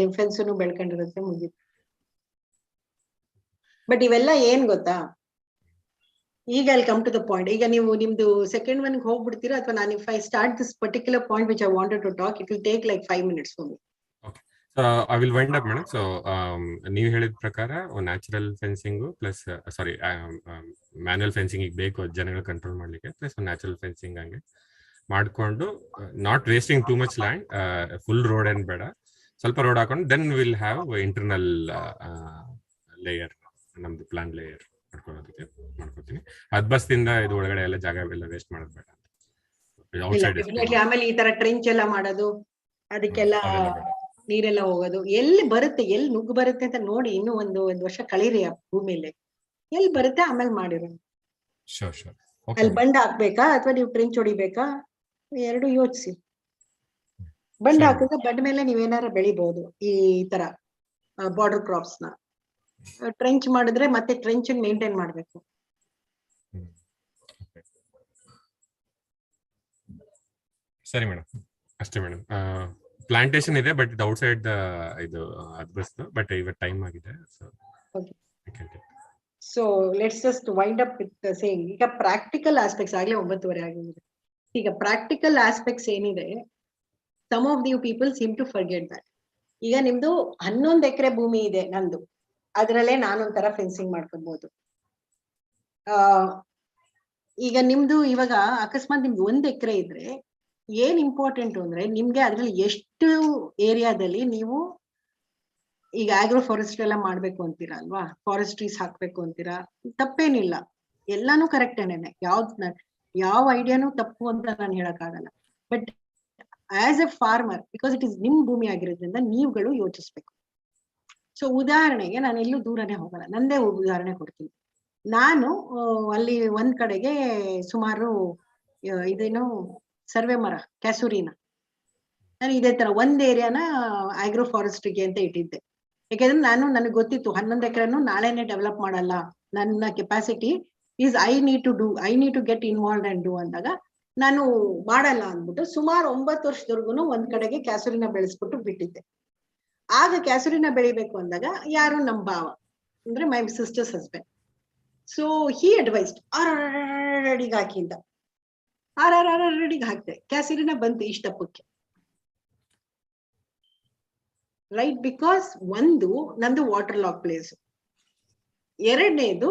ನಿಮ್ ಫೆನ್ಸನ್ನು ಬೆಳ್ಕೊಂಡಿರುತ್ತೆ, ಮುಗಿತು. ಬಟ್ ಇವೆಲ್ಲ ಏನ್ ಗೊತ್ತಾ, ಈಗ ಅಲ್ಲಿ ಕಮ್ ಟು ದ ಪಾಯಿಂಟ್. ಈಗ ನೀವು ನಿಮ್ದು ಸೆಕೆಂಡ್ ಒನ್ ಹೋಗ್ಬಿಡ್ತೀರಾ, ಅಥವಾ ನಾನು if I start this particular point which I wanted to talk, it will take like 5 minutes for me. I will wind up madam. So ನೀವು ಹೇಳಿದ ಪ್ರಕಾರ natural fencing plus manual fencing ಈಗ ಬೇಕು ಜನಗಳು control ಮಾಡ್ಲಿಕ್ಕೆ, ಪ್ಲಸ್ ನ್ಯಾಚುರಲ್ ಫೆನ್ಸಿಂಗ್ ಹಂಗೆ ಮಾಡ್ಕೊಂಡು, not wasting too much land, full road ಏನ್ ಬೇಡ, ಸ್ವಲ್ಪ ರೋಡ್ ಹಾಕೊಂಡು then will have internal layer, ನಮ್ದು ಪ್ಲಾನ್ ಲೇಯರ್ ಮಾಡ್ಕೊಳ್ಳೋದಕ್ಕೆ ಮಾಡ್ಕೊತೀನಿ. ಹದ್ಬಸ್ತಿಂದ ಇದು ಒಳಗಡೆ ಎಲ್ಲ ಜಾಗ ಎಲ್ಲ ವೇಸ್ಟ್ ಮಾಡೋದು ಬೇಡ. ಆಮೇಲೆ ಈ ತರ ಟ್ರೆಂಚ್ ಎಲ್ಲ ಮಾಡೋದು, ಅದಕ್ಕೆಲ್ಲ ನೀರೆಲ್ಲ ಹೋಗೋದು, ಎಲ್ಲಿ ಬರುತ್ತೆ, ಎಲ್ಲಿ ನುಗ್ಗು ಬರುತ್ತೆ ಅಂತ ನೋಡಿ. ಇನ್ನು ಒಂದು ವರ್ಷ ಕಳೀರಿ ಆ ಭೂಮಿಯಲ್ಲಿ, ಎಲ್ಲಿ ಬರುತ್ತೆ ಆಮೇಲೆ ಮಾಡಿರೋ. ಅಲ್ಲಿ ಬಂಡ್ ಹಾಕ್ಬೇಕಾ ಅಥವಾ ನೀವು ಟ್ರೆಂಚ್ ಹೊಡಿಬೇಕಾ, ಎರಡು ಯೋಚಿಸಿ. ಬಂಡ್ ಹಾಕಿದ್ರೆ ಬಂಡ ಮೇಲೆ ನೀವೇನಾರ ಬೆಳಿಬಹುದು ಈ ತರ ಬಾರ್ಡರ್ ಕ್ರಾಪ್ಸ್ ನ. ಟ್ರೆಂಚ್ ಮಾಡಿದ್ರೆ ಮತ್ತೆ ಟ್ರೆಂಚ್ ಮೇಂಟೈನ್ ಮಾಡ್ಬೇಕು. ಸರಿ ಮೇಡಮ್, ಅಷ್ಟೇ ಮೇಡಮ್. ಪ್ಲಾಂಟೇಶನ್ ಇದೆ, ಬಟ್ ಇದು ಔಟ್ಸೈಡ್ ಇದು ಅದ್ಬಸ್ತು, ಬಟ್ ಇವತ್ತು ಟೈಮ್ ಆಗಿದೆ. So let's just wind up with saying. ಈಗ ಪ್ರಾಕ್ಟಿಕಲ್ ಆಸ್ಪೆಕ್ಟ್ಸ್ ಆಗ್ಲೇ 9:30 ಆಗಿದೆ. ಈಗ ಪ್ರಾಕ್ಟಿಕಲ್ ಆಸ್ಪೆಕ್ಟ್ಸ್ ಏನಿದೆ, some of you people seem to forget that. ಈಗ ನಿಮ್ದು 11 ಎಕರೆ ಭೂಮಿ ಇದೆ ನಂದು, ಅದ್ರಲ್ಲೇ ನಾನೊಂಥರ ಫೆನ್ಸಿಂಗ್ ಮಾಡ್ಕೊಬಹುದು. ಈಗ ನಿಮ್ದು ಇವಾಗ ಅಕಸ್ಮಾತ್ ನಿಮ್ದು 1 ಎಕರೆ ಇದ್ರೆ ಏನ್ ಇಂಪಾರ್ಟೆಂಟ್ ಅಂದ್ರೆ ನಿಮ್ಗೆ ಅದ್ರಲ್ಲಿ ಎಷ್ಟು ಏರಿಯಾದಲ್ಲಿ ನೀವು ಈಗ ಆಗ್ರೋ ಫಾರೆಸ್ಟ್ರಿ ಎಲ್ಲ ಮಾಡ್ಬೇಕು ಅಂತೀರಾ ಅಲ್ವಾ, ಫಾರೆಸ್ಟ್ರೀಸ್ ಹಾಕ್ಬೇಕು ಅಂತೀರಾ, ತಪ್ಪೇನಿಲ್ಲ, ಎಲ್ಲಾನು ಕರೆಕ್ಟೇನೆ, ಯಾವ ಐಡಿಯಾನು ತಪ್ಪು ಅಂತ ನಾನು ಹೇಳಕ್ ಆಗಲ್ಲ. But as A farmer, because it is ನಿಮ್ ಭೂಮಿ ಆಗಿರೋದ್ರಿಂದ ನೀವುಗಳು ಯೋಚಿಸ್ಬೇಕು. ಸೊ ಉದಾಹರಣೆಗೆ ನಾನು ಎಲ್ಲೂ ದೂರನೇ ಹೋಗಲ್ಲ, ನಂದೇ ಉದಾಹರಣೆ ಕೊಡ್ತೀನಿ. ನಾನು ಅಲ್ಲಿ ಒಂದ್ ಕಡೆಗೆ ಸುಮಾರು ಇದೇನು ಸರ್ವೆ ಮರ ಕ್ಯಾಸುರಿನ ನಾನು ಇದೇ ತರ ಒಂದ್ ಏರಿಯಾನ ಆಗ್ರೋ ಫಾರೆಸ್ಟ್ರಿಗೆ ಅಂತ ಇಟ್ಟಿದ್ದೆ. ಯಾಕೆಂದ್ರೆ ನನಗೆ ಗೊತ್ತಿತ್ತು 11 ಎಕರೆನು ನಾಳೆನೆ ಡೆವಲಪ್ ಮಾಡಲ್ಲ, ನನ್ನ capacity is I need to get involve and do ಅಂದಾಗ ನಾನು ಮಾಡಲ್ಲ ಅಂದ್ಬಿಟ್ಟು ಸುಮಾರು 9 ವರ್ಷದವರೆಗೂ ಒಂದ್ ಕಡೆಗೆ ಕ್ಯಾಸುರಿನ ಬೆಳೆಸ್ಬಿಟ್ಟು ಬಿಟ್ಟಿದ್ದೆ. ಆಗ ಕ್ಯಾಸುರಿನ ಬೆಳಿಬೇಕು ಅಂದಾಗ ಯಾರು ನಮ್ಮ ಭಾವ ಅಂದ್ರೆ my sister's husband, so he advised RRRಡಿಗೆ ಹಾಕಿ ಅಂತ. RRRಡಿಗೆ ಹಾಕ್ತೆ, ಕ್ಯಾಸುರಿನ ಬಂತು ಇಷ್ಟಪ್ಪಕ್ಕೆ, ರೈಟ್? ಬಿಕಾಸ್ ಒಂದು ನಂದು ವಾಟರ್ ಲಾಕ್ ಪ್ಲೇಸ್, ಎರಡನೇದು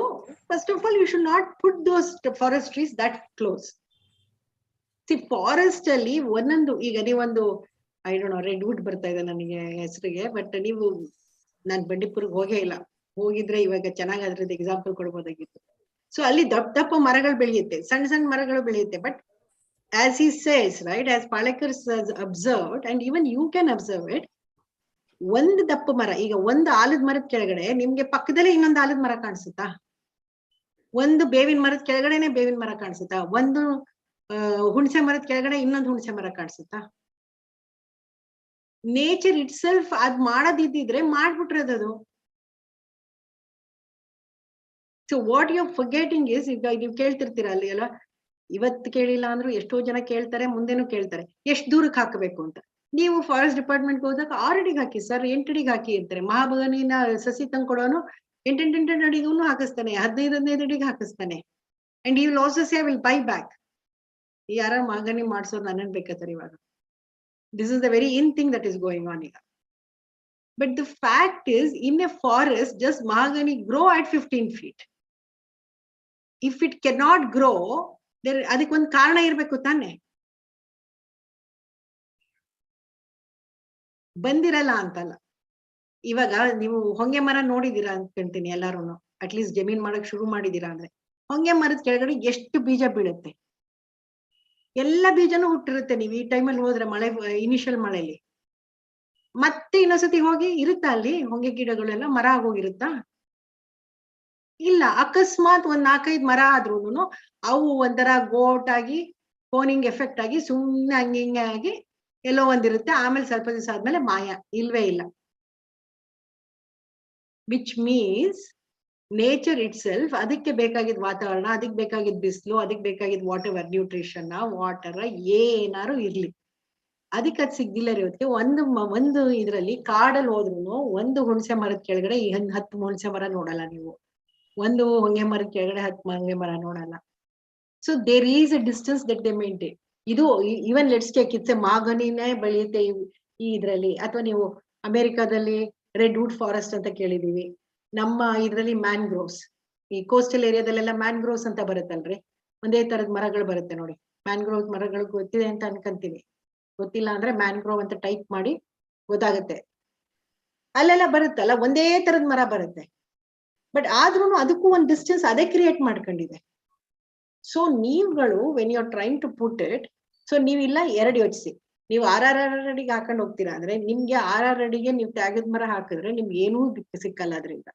first of all you should not put those forest trees that close. Forest ಅಲ್ಲಿ ಒಂದೊಂದು, ಈಗ ನೀವೊಂದು I don't know red wood ಬರ್ತಾ ಇದೆ ನನಗೆ ಹೆಸರಿಗೆ, ಬಟ್ ನೀವು ನಾನ್ ಬಂಡೀಪುರ್ಗೆ ಹೋಗೇ ಇಲ್ಲ, ಹೋಗಿದ್ರೆ ಇವಾಗ ಚೆನ್ನಾಗಿ ಅದ್ರದ್ದು ಎಕ್ಸಾಂಪಲ್ ಕೊಡ್ಬೋದಾಗಿತ್ತು. ಸೊ ಅಲ್ಲಿ ದಪ್ಪ ಮರಗಳು ಬೆಳೆಯುತ್ತೆ, ಸಣ್ಣ ಸಣ್ಣ ಮರಗಳು ಬೆಳೆಯುತ್ತೆ. But as he says, right, as Palekar has observed and even you can observe it, ಒಂದು ದಪ್ಪ ಮರ, ಈಗ ಒಂದು ಆಲದ ಮರದ ಕೆಳಗಡೆ ನಿಮ್ಗೆ ಪಕ್ಕದಲ್ಲೇ ಇನ್ನೊಂದು ಆಲದ ಮರ ಕಾಣಿಸುತ್ತಾ? ಒಂದು ಬೇವಿನ ಮರದ ಕೆಳಗಡೆನೆ ಬೇವಿನ ಮರ ಕಾಣಿಸುತ್ತಾ? ಒಂದು ಹುಣಸೆ ಮರದ ಕೆಳಗಡೆ ಇನ್ನೊಂದು ಹುಣಸೆ ಮರ ಕಾಣಿಸುತ್ತಾ? ನೇಚರ್ ಇಟ್ ಸೆಲ್ಫ್ ಅದ್ ಮಾಡೋದಿದ್ದಿದ್ರೆ ಮಾಡ್ಬಿಟ್ರದದು. So what you forgetting is, ಈಗ ನೀವು ಕೇಳ್ತಿರ್ತೀರ ಅಲ್ಲಿ ಅಲ್ಲ, ಇವತ್ತು ಕೇಳಿಲ್ಲ ಅಂದ್ರೂ ಎಷ್ಟೋ ಜನ ಕೇಳ್ತಾರೆ, ಮುಂದೆನೂ ಕೇಳ್ತಾರೆ ಎಷ್ಟು ದೂರಕ್ಕೆ ಹಾಕಬೇಕು ಅಂತ. ನೀವು ಫಾರೆಸ್ಟ್ ಡಿಪಾರ್ಟ್ಮೆಂಟ್ ಹೋದಾಗ 6 ಅಡಿಗೆ ಹಾಕಿ ಸರ್, 8 ಅಡಿಗೆ ಹಾಕಿ ಅಂತಾರೆ. ಮಹಾಬಗನಿನ ಸಸಿ ತಂದ್ಕೊಡೋನು 8 ಅಡಿಗೂ ಹಾಕಿಸ್ತಾನೆ, 15 ಅಡಿಗೆ ಹಾಕಿಸ್ತಾನೆ. And you will also say will buy back. ಯಾರ ಮಹಾಗನಿ ಮಾಡ್ಸೋರು ನನ್ನನ್ ಬೇಕಾತಾರೆ ಇವಾಗ. This is the very in thing that is going on ಈಗ. But the fact is, in a forest just mahogany grow at 15 feet. If it cannot grow, ಅದಕ್ಕೊಂದು ಕಾರಣ ಇರ್ಬೇಕು ತಾನೆ. ಬಂದಿರಲ್ಲ ಅಂತಲ್ಲ. ಇವಾಗ ನೀವು ಹೊಂಗೆ ಮರ ನೋಡಿದೀರಾ ಅನ್ಕೊಂತೀನಿ ಎಲ್ಲಾರು, ಅಟ್ಲೀಸ್ಟ್ ಜಮೀನ್ ಮಾಡಕ್ ಶುರು ಮಾಡಿದೀರಾ ಅಂದ್ರೆ, ಹೊಂಗೆ ಮರದ ಕೆಳಗಡೆ ಎಷ್ಟು ಬೀಜ ಬೀಳುತ್ತೆ, ಎಲ್ಲ ಬೀಜನೂ ಹುಟ್ಟಿರುತ್ತೆ. ನೀವು ಈ ಟೈಮಲ್ಲಿ ಹೋದ್ರೆ ಮಳೆ, ಇನಿಷಿಯಲ್ ಮಳೆಯಲ್ಲಿ, ಮತ್ತೆ ಇನ್ನೊಂದ್ಸತಿ ಹೋಗಿ ಇರುತ್ತಾ ಅಲ್ಲಿ ಹೊಂಗೆ ಗಿಡಗಳೆಲ್ಲ ಮರ ಆಗೋಗಿರುತ್ತಾ? ಇಲ್ಲ. ಅಕಸ್ಮಾತ್ ಒಂದ್ 4-5 ಮರ ಆದ್ರೂನು ಅವು ಒಂಥರ ಗೋಟಾಗಿ ಕೋನಿಂಗ್ ಎಫೆಕ್ಟ್ ಆಗಿ ಸುಮ್ನೆ ಹಂಗೆ ಆಗಿ ಎಲ್ಲೋ ಒಂದಿರುತ್ತೆ, ಆಮೇಲೆ ಸ್ವಲ್ಪ ದಿವಸ ಆದ್ಮೇಲೆ ಮಾಯ, ಇಲ್ವೇ ಇಲ್ಲ. Which means nature it self, ಅದಕ್ಕೆ ಬೇಕಾಗಿದ್ ವಾತಾವರಣ, ಅದಕ್ಕೆ ಬೇಕಾಗಿದ್ ಬಿಸಿಲು, ಅದಕ್ಕೆ ಬೇಕಾಗಿದ್ ವಾಟರ್, ನ್ಯೂಟ್ರಿಷನ್, ವಾಟರ್ ಏನಾರು ಇರ್ಲಿ, ಅದಕ್ಕೆ ಅದ್ ಸಿಗ್ದಿಲ್ಲ ಇರೋದಕ್ಕೆ ಒಂದು ಇದ್ರಲ್ಲಿ ಕಾಡಲ್ಲಿ ಹೋದ್ರು ಒಂದು ಹುಣಸೆ ಮರದ ಕೆಳಗಡೆ 10 ಹುಣಸೆ ಮರ ನೋಡಲ್ಲ ನೀವು, ಒಂದು ಹೊಂಗೆ ಮರದ ಕೆಳಗಡೆ 10 ಹೊಂಗೆ ಮರ ನೋಡಲ್ಲ. So there is a distance that they maintain. ಇದು even let's take it's a ಮಾಗನಿನೇ ಬೆಳೆಯುತ್ತೆ ಈ ಇದ್ರಲ್ಲಿ, ಅಥವಾ ನೀವು ಅಮೆರಿಕಾದಲ್ಲಿ ರೆಡ್ ವುಡ್ ಫಾರೆಸ್ಟ್ ಅಂತ ಕೇಳಿದೀವಿ. ನಮ್ಮ ಇದ್ರಲ್ಲಿ ಮ್ಯಾಂಗ್ರೋವ್ಸ್, ಈ ಕೋಸ್ಟಲ್ ಏರಿಯಾದಲ್ಲೆಲ್ಲ ಮ್ಯಾಂಗ್ರೋವ್ಸ್ ಅಂತ ಬರುತ್ತಲ್ರಿ, ಒಂದೇ ತರದ ಮರಗಳು ಬರುತ್ತೆ ನೋಡಿ. ಮ್ಯಾಂಗ್ರೋವ್ ಮರಗಳು ಗೊತ್ತಿದೆ ಅಂತ ಅನ್ಕೊಂತೀನಿ, ಗೊತ್ತಿಲ್ಲ ಅಂದ್ರೆ ಮ್ಯಾಂಗ್ರೋವ್ ಅಂತ ಟೈಪ್ ಮಾಡಿ ಗೊತ್ತಾಗುತ್ತೆ. ಅಲ್ಲೆಲ್ಲ ಬರುತ್ತಲ್ಲ ಒಂದೇ ತರದ ಮರ ಬರುತ್ತೆ, ಬಟ್ ಆದ್ರೂ ಅದಕ್ಕೂ ಒಂದು ಡಿಸ್ಟೆನ್ಸ್ ಅದೇ ಕ್ರಿಯೇಟ್ ಮಾಡ್ಕೊಂಡಿದೆ. ಸೊ ನೀವುಗಳು when you are trying to put it, so ನೀವಿಲ್ಲ 2 ಯೋಚಿಸಿ. ನೀವು 6 ಅಡಿಗೆ ಹಾಕೊಂಡು ಹೋಗ್ತೀರಾ ಅಂದ್ರೆ ನಿಮ್ಗೆ 6 ಅಡಿಗೆ ನೀವು ತ್ಯಾಗದ ಮರ ಹಾಕಿದ್ರೆ ನಿಮ್ಗೆ ಏನೂ ಸಿಕ್ಕಲ್ಲ ಅದರಿಂದ.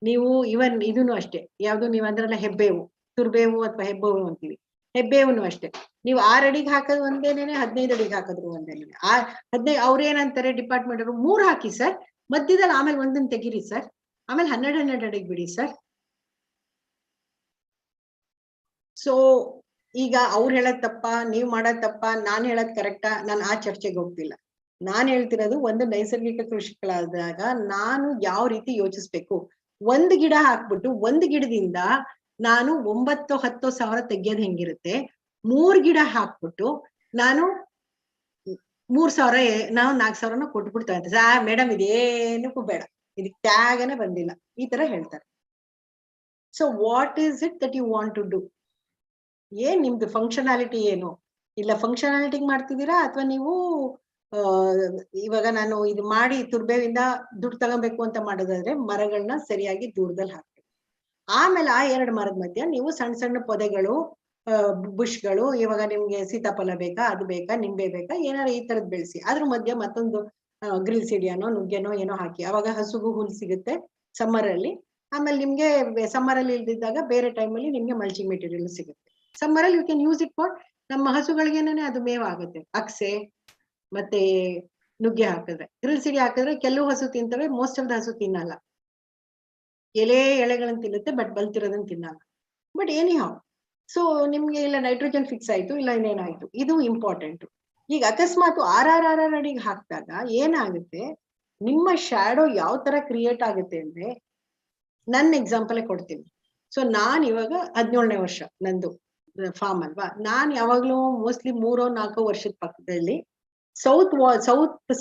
ನೀವು ಇವನ್ ಇದನ್ನು ಅಷ್ಟೇ, ಯಾವ್ದು ನೀವು ಅಂದ್ರಲ್ಲ ಹೆಬ್ಬೇವು, ತುರ್ಬೇವು ಅಥವಾ ಹೆಬ್ಬೇವು ಅಂತೀವಿ, ಹೆಬ್ಬೇವುನು ಅಷ್ಟೇ. ನೀವು 6 ಅಡಿಗೆ ಹಾಕೋದು ಒಂದೇನೇನೆ, 15 ಅಡಿಗೆ ಹಾಕಿದ್ರು ಒಂದೇನೇನೆ. 15 ಅವ್ರೇನಂತಾರೆ ಡಿಪಾರ್ಟ್ಮೆಂಟ್ ಅವರು, 3 ಹಾಕಿ ಸರ್ ಮಧ್ಯದಲ್ಲಿ, ಆಮೇಲೆ ಒಂದನ್ನು ತೆಗೀರಿ ಸರ್, ಆಮೇಲೆ 12 ಅಡಿಗೆ ಬಿಡಿ ಸರ್. ಸೊ ಈಗ ಅವ್ರು ಹೇಳದ್ ತಪ್ಪ, ನೀವ್ ಮಾಡೋದ್ ತಪ್ಪ, ನಾನ್ ಹೇಳದ್ ಕರೆಕ್ಟಾ, ನಾನು ಆ ಚರ್ಚೆಗೆ ಹೋಗ್ತಿಲ್ಲ. ನಾನ್ ಹೇಳ್ತಿರೋದು ಒಂದು ನೈಸರ್ಗಿಕ ಕೃಷಿಗಳಾದಾಗ ನಾನು ಯಾವ ರೀತಿ ಯೋಚಿಸ್ಬೇಕು. 1 ಗಿಡ ಹಾಕ್ಬಿಟ್ಟು 1 ಗಿಡದಿಂದ ನಾನು 9-10 ಸಾವಿರ ತೆಗಿಯೋದು ಹೆಂಗಿರುತ್ತೆ, 3 ಗಿಡ ಹಾಕ್ಬಿಟ್ಟು ನಾನು 3,000 ನಾವು 4,000 ಕೊಟ್ಬಿಡ್ತಾವೆ ಮೇಡಮ್ ಇದೇನಕ್ಕೂ ಬೇಡ, ಇದಕ್ಕೆ ಟ್ಯಾಗನೇ ಬಂದಿಲ್ಲ, ಈ ತರ ಹೇಳ್ತಾರೆ. So what is it that you want to do? ಏನ್ ನಿಮ್ದು ಫಂಕ್ಷನಾಲಿಟಿ ಏನು? ಇಲ್ಲ ಫಂಕ್ಷನಾಲಿಟಿ ಮಾಡ್ತಿದ್ದೀರಾ ಅಥವಾ ನೀವು ಇವಾಗ ನಾನು ಇದು ಮಾಡಿ ತುರ್ಬೇವಿಂದ ದುಡ್ಡು ತಗೋಬೇಕು ಅಂತ ಮಾಡೋದಾದ್ರೆ ಮರಗಳನ್ನ ಸರಿಯಾಗಿ ದೂರದಲ್ಲಿ ಹಾಕ್ಬೇಕು. ಆಮೇಲೆ ಆ 2 ಮರದ ಮಧ್ಯ ನೀವು ಸಣ್ಣ ಸಣ್ಣ ಪೊದೆಗಳು, ಬುಷ್ಗಳು, ಇವಾಗ ನಿಮ್ಗೆ ಸೀತಾಫಲ ಬೇಕಾ, ಅದು ಬೇಕಾ, ನಿಂಬೆ ಬೇಕಾ, ಏನಾರು ಈ ತರದ್ ಬೆಳೆಸಿ. ಅದ್ರ ಮಧ್ಯ ಮತ್ತೊಂದು ಗ್ರಿಲ್ ಸಿಡಿಯಾನೋ ನುಗ್ಗೆನೋ ಏನೋ ಹಾಕಿ. ಅವಾಗ ಹಸುಗೂ ಹುಲ್ ಸಿಗುತ್ತೆ ಸಮ್ಮರ್ ಅಲ್ಲಿ. ಆಮೇಲೆ ನಿಮ್ಗೆ ಸಮ್ಮರ್ ಅಲ್ಲಿ ಇಲ್ದಿದ್ದಾಗ ಬೇರೆ ಟೈಮಲ್ಲಿ ನಿಮ್ಗೆ ಮಲ್ಚಿಂಗ್ ಮೆಟೀರಿಯಲ್ ಸಿಗುತ್ತೆ. ಸಮ್ಮರ್ ಅಲ್ಲಿ you can use it for, ನಮ್ಮ ಹಸುಗಳಿಗೇನೆ ಅದು ಮೇವ ಆಗುತ್ತೆ. ಅಕ್ಸೆ ಮತ್ತೆ ನುಗ್ಗೆ ಹಾಕಿದ್ರೆ, ಗ್ರಿಲ್ ಸಿಡಿ ಹಾಕಿದ್ರೆ ಕೆಲವು ಹಸು ತಿಂತವೆ, ಮೋಸ್ಟ್ ಆಫ್ ದ ಹಸು ತಿನ್ನಲ್ಲ. ಎಳೆಗಳನ್ನ ತಿನ್ನುತ್ತೆ, ಬಟ್ ಬಲ್ತಿರೋದನ್ನ ತಿನ್ನಲ್ಲ. ಬಟ್ ಎನಿ ಹೌ, ಸೊ ನಿಮ್ಗೆ ಇಲ್ಲ ನೈಟ್ರೋಜನ್ ಫಿಕ್ಸ್ ಆಯ್ತು, ಇಲ್ಲ ಇನ್ನೇನಾಯ್ತು, ಇದು ಇಂಪಾರ್ಟೆಂಟ್. ಈಗ ಅಕಸ್ಮಾತ್ RR ಅಡಿಗೆ ಹಾಕಿದಾಗ ಏನಾಗುತ್ತೆ, ನಿಮ್ಮ ಶ್ಯಾಡೋ ಯಾವ ತರ ಕ್ರಿಯೇಟ್ ಆಗುತ್ತೆ ಅಂದ್ರೆ, ನನ್ನ ಎಕ್ಸಾಂಪಲ್ ಕೊಡ್ತೀನಿ. ಸೊ ನಾನ್ ಇವಾಗ 17ನೇ ವರ್ಷ ನಂದು ಫಾರ್ಮ್ ಅಲ್ವಾ. ನಾನ್ ಯಾವಾಗ್ಲೂ ಮೋಸ್ಟ್ಲಿ 3-4 ವರ್ಷದ ಪಕ್ಕದಲ್ಲಿ ಸೌತ್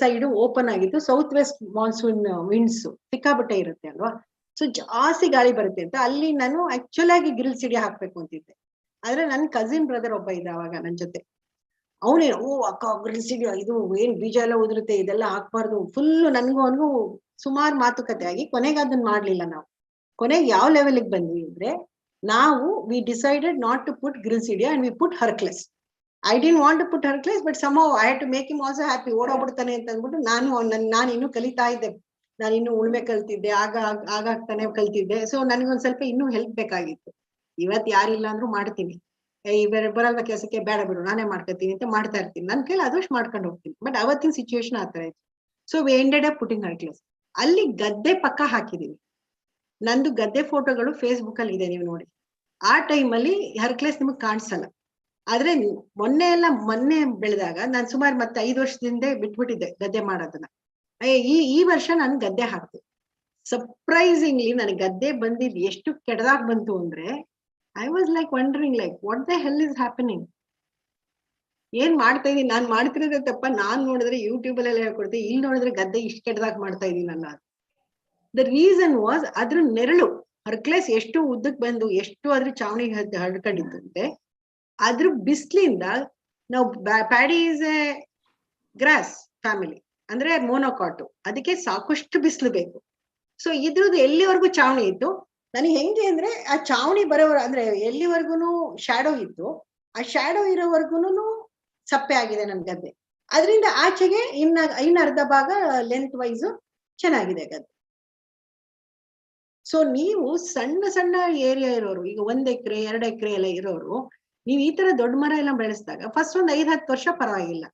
ಸೈಡ್ ಓಪನ್ ಆಗಿತ್ತು. ಸೌತ್ ವೆಸ್ಟ್ ಮಾನ್ಸೂನ್ ವಿಂಡ್ಸ್ ಸಿಕ್ಕಾಬಟ್ಟೆ ಇರುತ್ತೆ ಅಲ್ವಾ. ಸೊ ಜಾಸ್ತಿ ಗಾಳಿ ಬರುತ್ತೆ ಅಂತ ಅಲ್ಲಿ ನಾನು ಆಕ್ಚುಲ್ ಆಗಿ ಗ್ರಿಲ್ ಸಿಡಿ ಹಾಕ್ಬೇಕು ಅಂತಿದ್ದೆ. ಆದ್ರೆ ನನ್ ಕಸಿನ್ ಬ್ರದರ್ ಒಬ್ಬ ಇದ್ದ ಅವಾಗ ನನ್ ಜೊತೆ. ಅವನೇನು, ಓ ಅಕ್ಕ ಗ್ರಿಲ್ ಸಿಡಿ ಇದು ಏನ್ ಬೀಜ ಎಲ್ಲ ಉದುರುತ್ತೆ, ಇದೆಲ್ಲ ಹಾಕ್ಬಾರ್ದು, ಫುಲ್ ನನ್ಗೂ ಅವನಿಗೂ ಸುಮಾರು ಮಾತುಕತೆ ಆಗಿ ಕೊನೆಗೆ ಅದನ್ನ ಮಾಡ್ಲಿಲ್ಲ ನಾವು. ಕೊನೆಗೆ ಯಾವ ಲೆವೆಲ್ಗೆ ಬಂದ್ವಿ ಅಂದ್ರೆ, ನಾವು we decided not to put grill ಸಿಡಿ and we put Hercules. I didn't want to put Hercules, but somehow I had to make him also happy. ಓಡೋಗ್ಬಿಡ್ತಾನೆ ಅಂತ ಅಂದ್ಬಿಟ್ಟು ನಾನು ಇನ್ನೂ ಕಲಿತಾ ಇದ್ದೆ, ನಾನು ಇನ್ನೂ ಉಳ್ಮೆ ಕಲ್ತಿದ್ದೆ, ಆಗಾಗ್ತಾನೆ ಕಲ್ತಿದ್ದೆ. ಸೊ ನನಗೊಂದ್ ಸ್ವಲ್ಪ ಇನ್ನೂ ಹೆಲ್ಪ್ ಬೇಕಾಗಿತ್ತು. ಇವತ್ ಯಾರಿಲ್ಲ ಅಂದ್ರೂ ಮಾಡ್ತೀನಿ, ಬರಲ್ವ ಕೆಲಸಕ್ಕೆ, ಬೇಡ ಬಿಡು ನಾನೇ ಮಾಡ್ಕೊತೀನಿ ಅಂತ ಮಾಡ್ತಾ ಇರ್ತೀನಿ. ನನ್ ಕೈಲಿ ಅದಷ್ಟು ಮಾಡ್ಕೊಂಡು ಹೋಗ್ತೀನಿ. ಬಟ್ ಅವತ್ತಿನ ಸಿಚುವೇಶನ್ ಆತರ ಇತ್ತು. So we ended up putting Hercules. ಅಲ್ಲಿ ಗದ್ದೆ ಪಕ್ಕ ಹಾಕಿದೀವಿ. ನಂದು ಗದ್ದೆ ಫೋಟೋಗಳು ಫೇಸ್ಬುಕ್ ಅಲ್ಲಿ ಇದೆ, ನೀವು ನೋಡಿ. ಆ ಟೈಮಲ್ಲಿ Hercules ನಿಮಗ್ ಕಾಣಿಸಲ್ಲ. ಆದ್ರೆ ಮೊನ್ನೆ ಬೆಳೆದಾಗ ನಾನು ಸುಮಾರು ಮತ್ತೆ 5 ವರ್ಷದಿಂದ ಬಿಟ್ಬಿಟ್ಟಿದ್ದೆ ಗದ್ದೆ ಮಾಡೋದನ್ನ. ಈ ವರ್ಷ ನಾನು ಗದ್ದೆ ಹಾಕ್ತೆ. ಸರ್ಪ್ರೈಸಿಂಗ್ಲಿ ನನಗೆ ಗದ್ದೆ ಬಂದಿದ್ದು ಎಷ್ಟು ಕೆಡದಾಗ ಬಂತು ಅಂದ್ರೆ, I was like wandering like what the hell is happening. ಏನ್ ಮಾಡ್ತಾ ಇದೀನಿ ನಾನು, ಮಾಡ್ತಿರೋದೇ ತಪ್ಪ. ನಾನ್ ನೋಡಿದ್ರೆ ಯೂಟ್ಯೂಬ್ ಅಲ್ಲೆಲ್ಲ ಹೇಳ್ಕೊಡ್ತೀನಿ, ಇಲ್ಲಿ ನೋಡಿದ್ರೆ ಗದ್ದೆ ಇಷ್ಟು ಕೆಡದಾಗ ಮಾಡ್ತಾ ಇದೀನಿ ನನ್ನ. ದ ರೀಸನ್ ವಾಸ್ ಅದ್ರ ನೆರಳು. Hercules ಎಷ್ಟು ಉದ್ದಕ್ಕೆ ಬಂದು ಎಷ್ಟು ಅದ್ರ ಚಾವಣಿಗೆ ಹರಡ್ಕೊಂಡಿತ್ತು ಅಂತೆ. ಅದ್ರ ಬಿಸ್ಲಿಂದ ನಾವು paddy is a grass family, ಅಂದ್ರೆ ಮೋನೋಕಾಟು, ಅದಕ್ಕೆ ಸಾಕಷ್ಟು ಬಿಸಿಲು ಬೇಕು. ಸೊ ಇದ್ರದ್ದು ಎಲ್ಲಿವರೆಗೂ ಚಾವಣಿ ಇತ್ತು ನನಗೆ ಹೆಂಗೆ ಅಂದ್ರೆ, ಆ ಚಾವಣಿ ಬರೋವರ ಅಂದ್ರೆ ಎಲ್ಲಿವರೆಗೂ ಶ್ಯಾಡೋ ಇತ್ತು, ಆ ಶ್ಯಾಡೋ ಇರೋವರೆಗೂ ಸಪ್ಪೆ ಆಗಿದೆ ನನ್ ಗದ್ದೆ. ಅದರಿಂದ ಆಚೆಗೆ ಇನ್ನ ಅರ್ಧ ಭಾಗ ಲೆಂತ್ ವೈಸ್ ಚೆನ್ನಾಗಿದೆ ಗದ್ದೆ. ಸೊ ನೀವು ಸಣ್ಣ ಸಣ್ಣ ಏರಿಯಾ ಇರೋರು, ಈಗ 1 ಎಕರೆ 2 ಎಕರೆ ಎಲ್ಲ ಇರೋರು, ನೀವು ಈ ತರ ದೊಡ್ಡ ಮರ ಎಲ್ಲ ಬೆಳೆಸಿದಾಗ ಫಸ್ಟ್ 1-5-10 ವರ್ಷ ಪರವಾಗಿಲ್ಲ.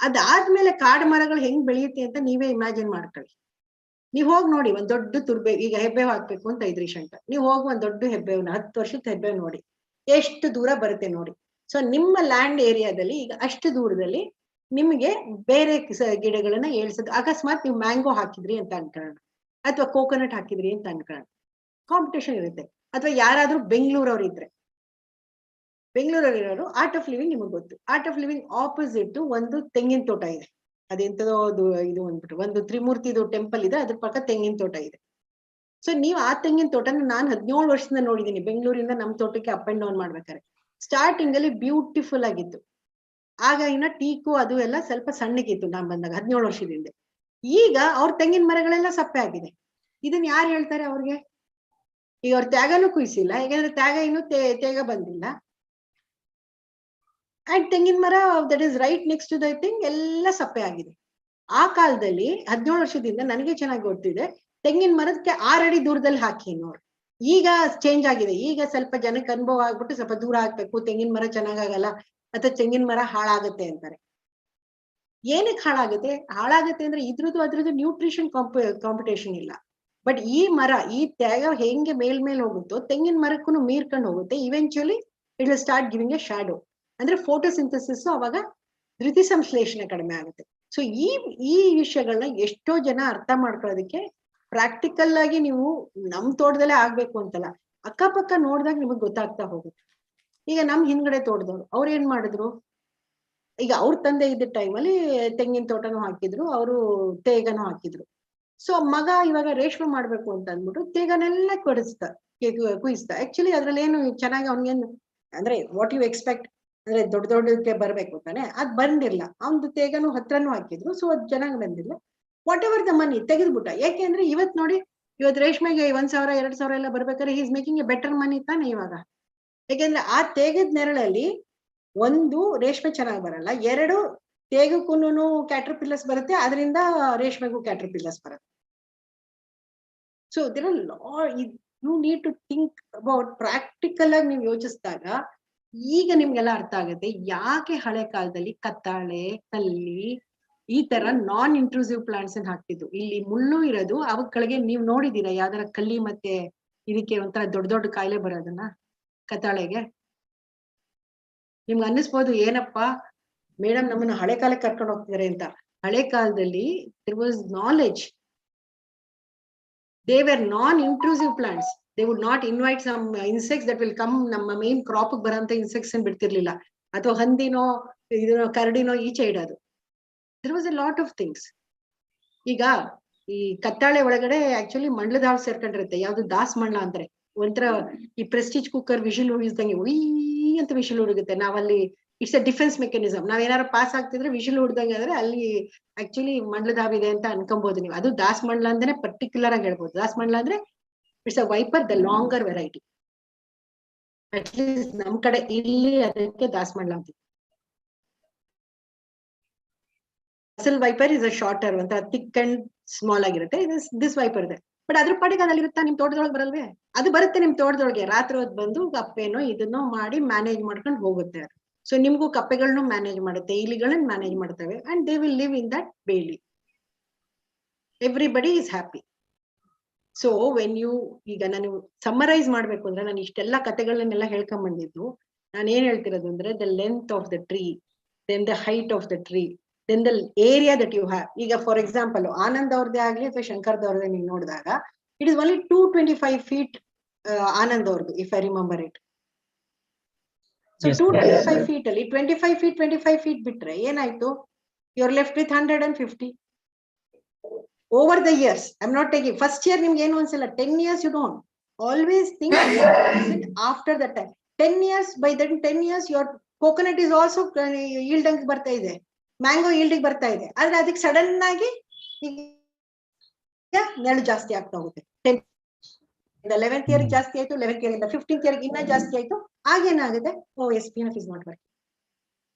ಅದಾದ್ಮೇಲೆ ಕಾಡು ಮರಗಳು ಹೆಂಗ್ ಬೆಳೆಯುತ್ತೆ ಅಂತ ನೀವೇ ಇಮ್ಯಾಜಿನ್ ಮಾಡ್ಕೊಳ್ಳಿ. ನೀವ್ ಹೋಗಿ ನೋಡಿ, ಒಂದ್ ದೊಡ್ಡ ತುರ್ಬೆ, ಈಗ ಹೆಬ್ಬೇವು ಹಾಕ್ಬೇಕು ಅಂತ ಇದ್ರಿ ಶಂಕರ್, ನೀವು ಹೋಗಿ ಒಂದ್ ದೊಡ್ಡ ಹೆಬ್ಬೇವನ್ನ 10 ವರ್ಷದ ಹೆಬ್ಬೇವು ನೋಡಿ, ಎಷ್ಟು ದೂರ ಬರುತ್ತೆ ನೋಡಿ. ಸೊ ನಿಮ್ಮ ಲ್ಯಾಂಡ್ ಏರಿಯಾದಲ್ಲಿ ಈಗ ಅಷ್ಟು ದೂರದಲ್ಲಿ ನಿಮ್ಗೆ ಬೇರೆ ಗಿಡಗಳನ್ನ ಏಳ್ಸೋದು. ಅಕಸ್ಮಾತ್ ನೀವು ಮ್ಯಾಂಗೋ ಹಾಕಿದ್ರಿ ಅಂತ ಅನ್ಕೊಳ್ಳೋಣ, ಅಥವಾ ಕೋಕೋನಟ್ ಹಾಕಿದ್ರಿ ಅಂತ ಅನ್ಕೊಳ್ಳೋಣ, ಕಾಂಪಿಟೇಷನ್ ಇರುತ್ತೆ. ಅಥವಾ ಯಾರಾದ್ರೂ ಬೆಂಗಳೂರವ್ರು ಇದ್ರೆ, ಬೆಂಗಳೂರಲ್ಲಿರೋರು ಆರ್ಟ್ ಆಫ್ ಲಿವಿಂಗ್ ನಿಮಗೆ ಗೊತ್ತು. ಆರ್ಟ್ ಆಫ್ ಲಿವಿಂಗ್ ಆಪೋಸಿಟ್ ಒಂದು ತೆಂಗಿನ ತೋಟ ಇದೆ. ಅದೆಂತದೋ ಇದು ಅಂದ್ಬಿಟ್ಟು ಒಂದು ತ್ರಿಮೂರ್ತಿದು ಟೆಂಪಲ್ ಇದೆ, ಅದ್ರ ಪಕ್ಕ ತೆಂಗಿನ ತೋಟ ಇದೆ. ಸೊ ನೀವು ಆ ತೆಂಗಿನ ತೋಟನ ನಾನು 17 ವರ್ಷದಿಂದ ನೋಡಿದೀನಿ. ಬೆಂಗಳೂರಿಂದ ನಮ್ಮ ತೋಟಕ್ಕೆ ಅಪ್ ಅಂಡ್ ಡೌನ್ ಮಾಡ್ಬೇಕಾದ್ರೆ ಸ್ಟಾರ್ಟಿಂಗ್ ಅಲ್ಲಿ ಬ್ಯೂಟಿಫುಲ್ ಆಗಿತ್ತು. ಆಗ ಇನ್ನ ಟೀಕು ಅದು ಎಲ್ಲ ಸ್ವಲ್ಪ ಸಣ್ಣಗಿತ್ತು ನಾನ್ ಬಂದಾಗ 17 ವರ್ಷದಿಂದ. ಈಗ ಅವ್ರ ತೆಂಗಿನ ಮರಗಳೆಲ್ಲ ಸಪ್ಪೆ ಆಗಿದೆ. ಇದನ್ನ ಯಾರು ಹೇಳ್ತಾರೆ ಅವ್ರಿಗೆ? ಈಗ ಅವ್ರ ತ್ಯಾಗನೂ ಕುಯ್ಸಿಲ್ಲ, ಯಾಕಂದ್ರೆ ತ್ಯಾಗ ಇನ್ನು ತೇಗ ಬಂದಿಲ್ಲ. ಅಂಡ್ ತೆಂಗಿನ ಮರ that is right next to the thing ಎಲ್ಲ ಸಪ್ಪೆ ಆಗಿದೆ. ಆ ಕಾಲದಲ್ಲಿ 17 ವರ್ಷದಿಂದ ನನಗೆ ಚೆನ್ನಾಗಿ ಗೊತ್ತಿದೆ, ತೆಂಗಿನ ಮರಕ್ಕೆ 6 ಅಡಿ ದೂರದಲ್ಲಿ ಹಾಕಿ ನೋಡ್ರಿ. ಈಗ ಚೇಂಜ್ ಆಗಿದೆ. ಈಗ ಸ್ವಲ್ಪ ಜನಕ್ಕೆ ಅನುಭವ ಆಗ್ಬಿಟ್ಟು ಸ್ವಲ್ಪ ದೂರ ಹಾಕ್ಬೇಕು, ತೆಂಗಿನ ಮರ ಚೆನ್ನಾಗಾಗಲ್ಲ ಅಥವಾ ತೆಂಗಿನ ಮರ ಹಾಳಾಗುತ್ತೆ ಅಂತಾರೆ. ಏನಕ್ಕೆ ಹಾಳಾಗುತ್ತೆ ಅಂದ್ರೆ ಅದ್ರದ್ದು ನ್ಯೂಟ್ರಿಷನ್ ಕಾಂಪಿಟೇಷನ್ ಇಲ್ಲ. ಬಟ್ ಈ ಮರ, ಈ ತ್ಯಾಗ ಹೆಂಗೆ ಮೇಲ್ಮೇಲೆ ಹೋಗುತ್ತೋ ತೆಂಗಿನ ಮರಕ್ಕೂ ಮೀರ್ಕೊಂಡು ಹೋಗುತ್ತೆ. Eventually it will start giving A shadow. ಅಂದ್ರೆ ಫೋಟೋಸಿಂಥಸಿಸ್ ಅವಾಗ ದ್ಯುತಿ ಸಂಶ್ಲೇಷಣೆ ಕಡಿಮೆ ಆಗುತ್ತೆ. ಸೊ ಈ ವಿಷಯಗಳನ್ನ ಎಷ್ಟೋ ಜನ ಅರ್ಥ ಮಾಡ್ಕೊಳ್ಳೋದಕ್ಕೆ ಪ್ರಾಕ್ಟಿಕಲ್ ಆಗಿ ನೀವು ನಮ್ ತೋಟದಲ್ಲೇ ಆಗ್ಬೇಕು ಅಂತಲ್ಲ, ಅಕ್ಕಪಕ್ಕ ನೋಡಿದಾಗ ನಿಮಗ್ ಗೊತ್ತಾಗ್ತಾ ಹೋಗುತ್ತೆ. ಈಗ ನಮ್ ಹಿಂದ್ಗಡೆ ತೋಟದವ್ರು ಅವ್ರು ಏನ್ ಮಾಡಿದ್ರು, ಈಗ ಅವ್ರ ತಂದೆ ಇದ್ದ ಟೈಮಲ್ಲಿ ತೆಂಗಿನ ತೋಟನೂ ಹಾಕಿದ್ರು, ಅವರು ತೇಗನೂ ಹಾಕಿದ್ರು. ಸೊ ಮಗ ಇವಾಗ ರೇಷ್ಮೆ ಮಾಡ್ಬೇಕು ಅಂತ ಅಂದ್ಬಿಟ್ಟು ತೇಗನೆಲ್ಲ ಕುಯಿಸ್ತಾ. ಆಕ್ಚುಲಿ ಅದ್ರಲ್ಲಿ ಏನು ಚೆನ್ನಾಗಿ ಅವ್ನಿಗೇನು ಅಂದ್ರೆ ವಾಟ್ ಯು ಎಕ್ಸ್ಪೆಕ್ಟ್ ಅಂದ್ರೆ ದೊಡ್ಡಕ್ಕೆ ಬರ್ಬೇಕು ತಾನೆ, ಅದ್ ಬಂದಿರ್ಲಿಲ್ಲ. ಅವ್ನ್ದು ತೇಗನು ಹತ್ರನೂ ಹಾಕಿದ್ರು, ಸೊ ಅದ್ ಚೆನ್ನಾಗಿ ಬಂದಿಲ್ಲ. ವಾಟ್ ಎವರ್ ದ ಮನಿ ತೆಗೆದ್ಬಿಟ್ಟ. ಯಾಕೆಂದ್ರೆ ಇವತ್ ನೋಡಿ, ಇವತ್ ರೇಷ್ಮೆಗೆ 1,000 2,000 ಎಲ್ಲ ಬರ್ಬೇಕಾದ್ರೆ is making a better money ತಾನೆ ಇವಾಗ. ಯಾಕೆಂದ್ರೆ ಆ ತೇಗದ ನೆರಳಲ್ಲಿ ಒಂದು ರೇಷ್ಮೆ ಚೆನ್ನಾಗಿ ಬರಲ್ಲ, ಎರಡು ತೇಗಕ್ಕೂನು ಕ್ಯಾಟರ್ಪಿಲ್ಲರ್ಸ್ ಬರುತ್ತೆ, ಅದರಿಂದ ರೇಷ್ಮೆಗೂ ಕ್ಯಾಟರ್ಪಿಲ್ಲರ್ಸ್ ಬರುತ್ತೆ. So there are you need to think about practical ಆಗಿ ನೀವು ಯೋಚಿಸಿದಾಗ ಈಗ ನಿಮ್ಗೆಲ್ಲ ಅರ್ಥ ಆಗುತ್ತೆ ಯಾಕೆ ಹಳೆ ಕಾಲದಲ್ಲಿ ಕತ್ತಾಳೆ, ಕಲ್ಲಿ ಈ ತರ ನಾನ್ ಇಂಟ್ರೂಸಿವ್ ಪ್ಲಾಂಟ್ಸ್ ಅನ್ನು ಹಾಕ್ತಿದ್ರು. ಇಲ್ಲಿ ಮುಳ್ಳು ಇರೋದು ಅವಗಳಿಗೆ ನೀವು ನೋಡಿದೀರಾ ಯಾವ್ದಾರ ಕಲ್ಲಿ ಮತ್ತೆ ಇದಕ್ಕೆ ಒಂಥರ ದೊಡ್ಡ ದೊಡ್ಡ ಕಾಯಿಲೆ ಬರೋದನ್ನ ಕತ್ತಾಳೆಗೆ? ನಿಮ್ಗೆ ಅನ್ನಿಸ್ಬೋದು ಏನಪ್ಪಾ ಮೇಡಮ್ ನಮ್ಮನ್ನ ಹಳೆ ಕಾಲಕ್ಕೆ ಕರ್ಕೊಂಡು ಹೋಗ್ತಿದಾರೆ ಅಂತ. ಹಳೆ ಕಾಲದಲ್ಲಿ there was knowledge. They were non-intrusive plants. They would not invite some insects that will come. ನಮ್ಮ ಮೇನ್ ಕ್ರಾಪ್ ಬರೋಂತ ಇನ್ಸೆಕ್ಟ್ಸ್ ಬಿಡ್ತಿರ್ಲಿಲ್ಲ, ಅಥವಾ ಹಂದಿನೋ ಇದೋ ಕರಡಿನೋ ಈಚೆ ಇಡೋದು. There was a lot of things. ಈಗ ಈ ಕತ್ತಾಳೆ ಒಳಗಡೆ ಆಕ್ಚುಲಿ ಮಂಡ್ಲದ ಹಾವು ಸೇರ್ಕೊಂಡಿರುತ್ತೆ, ಯಾವ್ದು ದಾಸ್ ಮಂಡ್ಲ ಅಂತಾರೆ. ಒಂಥರ ಈ ಪ್ರೆಸ್ಟೀಜ್ ಕುಕ್ಕರ್ ವಿಷಲ್ ಉಳಿಸ್ದಂಗೆ ಉಯ್ ಅಂತ ವಿಷಲ್ ಹುಡುಗುತ್ತೆ. ನಾವಲ್ಲಿ ಇಟ್ಸ್ ಅ ಡಿಫೆನ್ಸ್ ಮೆಕ್ಯಾನಿಸಮ್. ನಾವ್ ಏನಾರು ಪಾಸ್ ಆಗ್ತಿದ್ರೆ ವಿಷಲ್ ಹುಡ್ದಂಗೆ ಆದ್ರೆ ಅಲ್ಲಿ ಆಕ್ಚುಲಿ ಮಂಡ್ಲದ ಹಾವಿದೆ ಅಂತ ಅನ್ಕೊಬಹುದು ನೀವು. ಅದು ದಾಸ್ ಮಂಡ್ಲ ಅಂತಾನೆ ಪರ್ಟಿಕ್ಯುಲರ್ ಆಗಿ ಹೇಳ್ಬೋದು. ದಾಸ್ ಮಂಡ್ಲ ಅಂದ್ರೆ it's a wiper the longer variety. At least ನಮ್ ಕಡೆ ಇಲ್ಲಿ ಅದಕ್ಕೆ ದಾಸ್ ಮಂಡ್ಲ ಅಂತ. Russell viper is a shorter, ಒಂಥರ thick and small ಆಗಿರುತ್ತೆ. ದಿಸ್ ವೈಪರ್ ಇದೆ, ಬಟ್ ಅದ್ರ ಪಾಡಿಗೆ ಅದಲ್ಲಿ ಇರುತ್ತಾ ನಿಮ್ ತೋಟದೊಳಗೆ ಬರಲ್ವೇ? ಅದು ಬರುತ್ತೆ ನಿಮ್ ತೋಟದೊಳಗೆ, ರಾತ್ರಿ ಹೊತ್ತು ಬಂದು ಕಪ್ಪೆನೋ ಇದನ್ನೋ ಮಾಡಿ ಮ್ಯಾನೇಜ್ ಮಾಡ್ಕೊಂಡು ಹೋಗುತ್ತೆ ಅದು. ಸೊ ನಿಮ್ಗೂ ಕಪ್ಪೆಗಳನ್ನು ಮ್ಯಾನೇಜ್ ಮಾಡುತ್ತೆ, ಇಲಿಗಳನ್ನ ಮ್ಯಾನೇಜ್ ಮಾಡ್ತವೆ, and they will live in that ಬೇಲಿ. Everybody is happy. So when you ಈಗ ನಾನು ಸಮ್ಮರೈಸ್ ಮಾಡ್ಬೇಕು ಅಂದ್ರೆ, ನಾನು ಇಷ್ಟೆಲ್ಲಾ ಕಥೆಗಳನ್ನೆಲ್ಲ ಹೇಳ್ಕೊಂಡ್ ಬಂದಿದ್ದು, ನಾನು ಏನ್ ಹೇಳ್ತಿರೋದು ಅಂದ್ರೆ the length of the tree, then the height of the tree, then the area that you have. ಈಗ ಫಾರ್ ಎಕ್ಸಾಂಪಲ್ ಆನಂದ್ ಅವ್ರದ್ದೇ ಆಗ್ಲಿ ಅಥವಾ ಶಂಕರ್ದವ್ರದ್ದೇ ನೀವು ನೋಡಿದಾಗ it is only 225 feet Anand ಅವ್ರದ್ದು, if I remember it. So 225 feet ಅಲ್ಲಿ 25 feet ಬಿಟ್ರೆ ಏನಾಯ್ತು? You are left with 150 over the years. I am not taking first year ನಿಮ್ಗೆ ಏನು ಅನ್ಸಲ್ಲ. 10 years you don't always think after that time. 10 years, by then 10 years your coconut is also yield ಅಂಗ್ ಬರ್ತಾ ಇದೆ, mango ಈಲ್ಡಿಗೆ ಬರ್ತಾ ಇದೆ. ಆದ್ರೆ ಅದಕ್ಕೆ ಸಡನ್ ಆಗಿ ನೆರಳು ಜಾಸ್ತಿ ಆಗ್ತಾ ಹೋಗುತ್ತೆ. 11th year ಜಾಸ್ತಿ ಆಯ್ತು, 11th year ಇಂದ 15th year ಇನ್ನ ಜಾಸ್ತಿ ಆಯ್ತು. ಆಗೇನಾಗುತ್ತೆ? Oh SPNF is not working.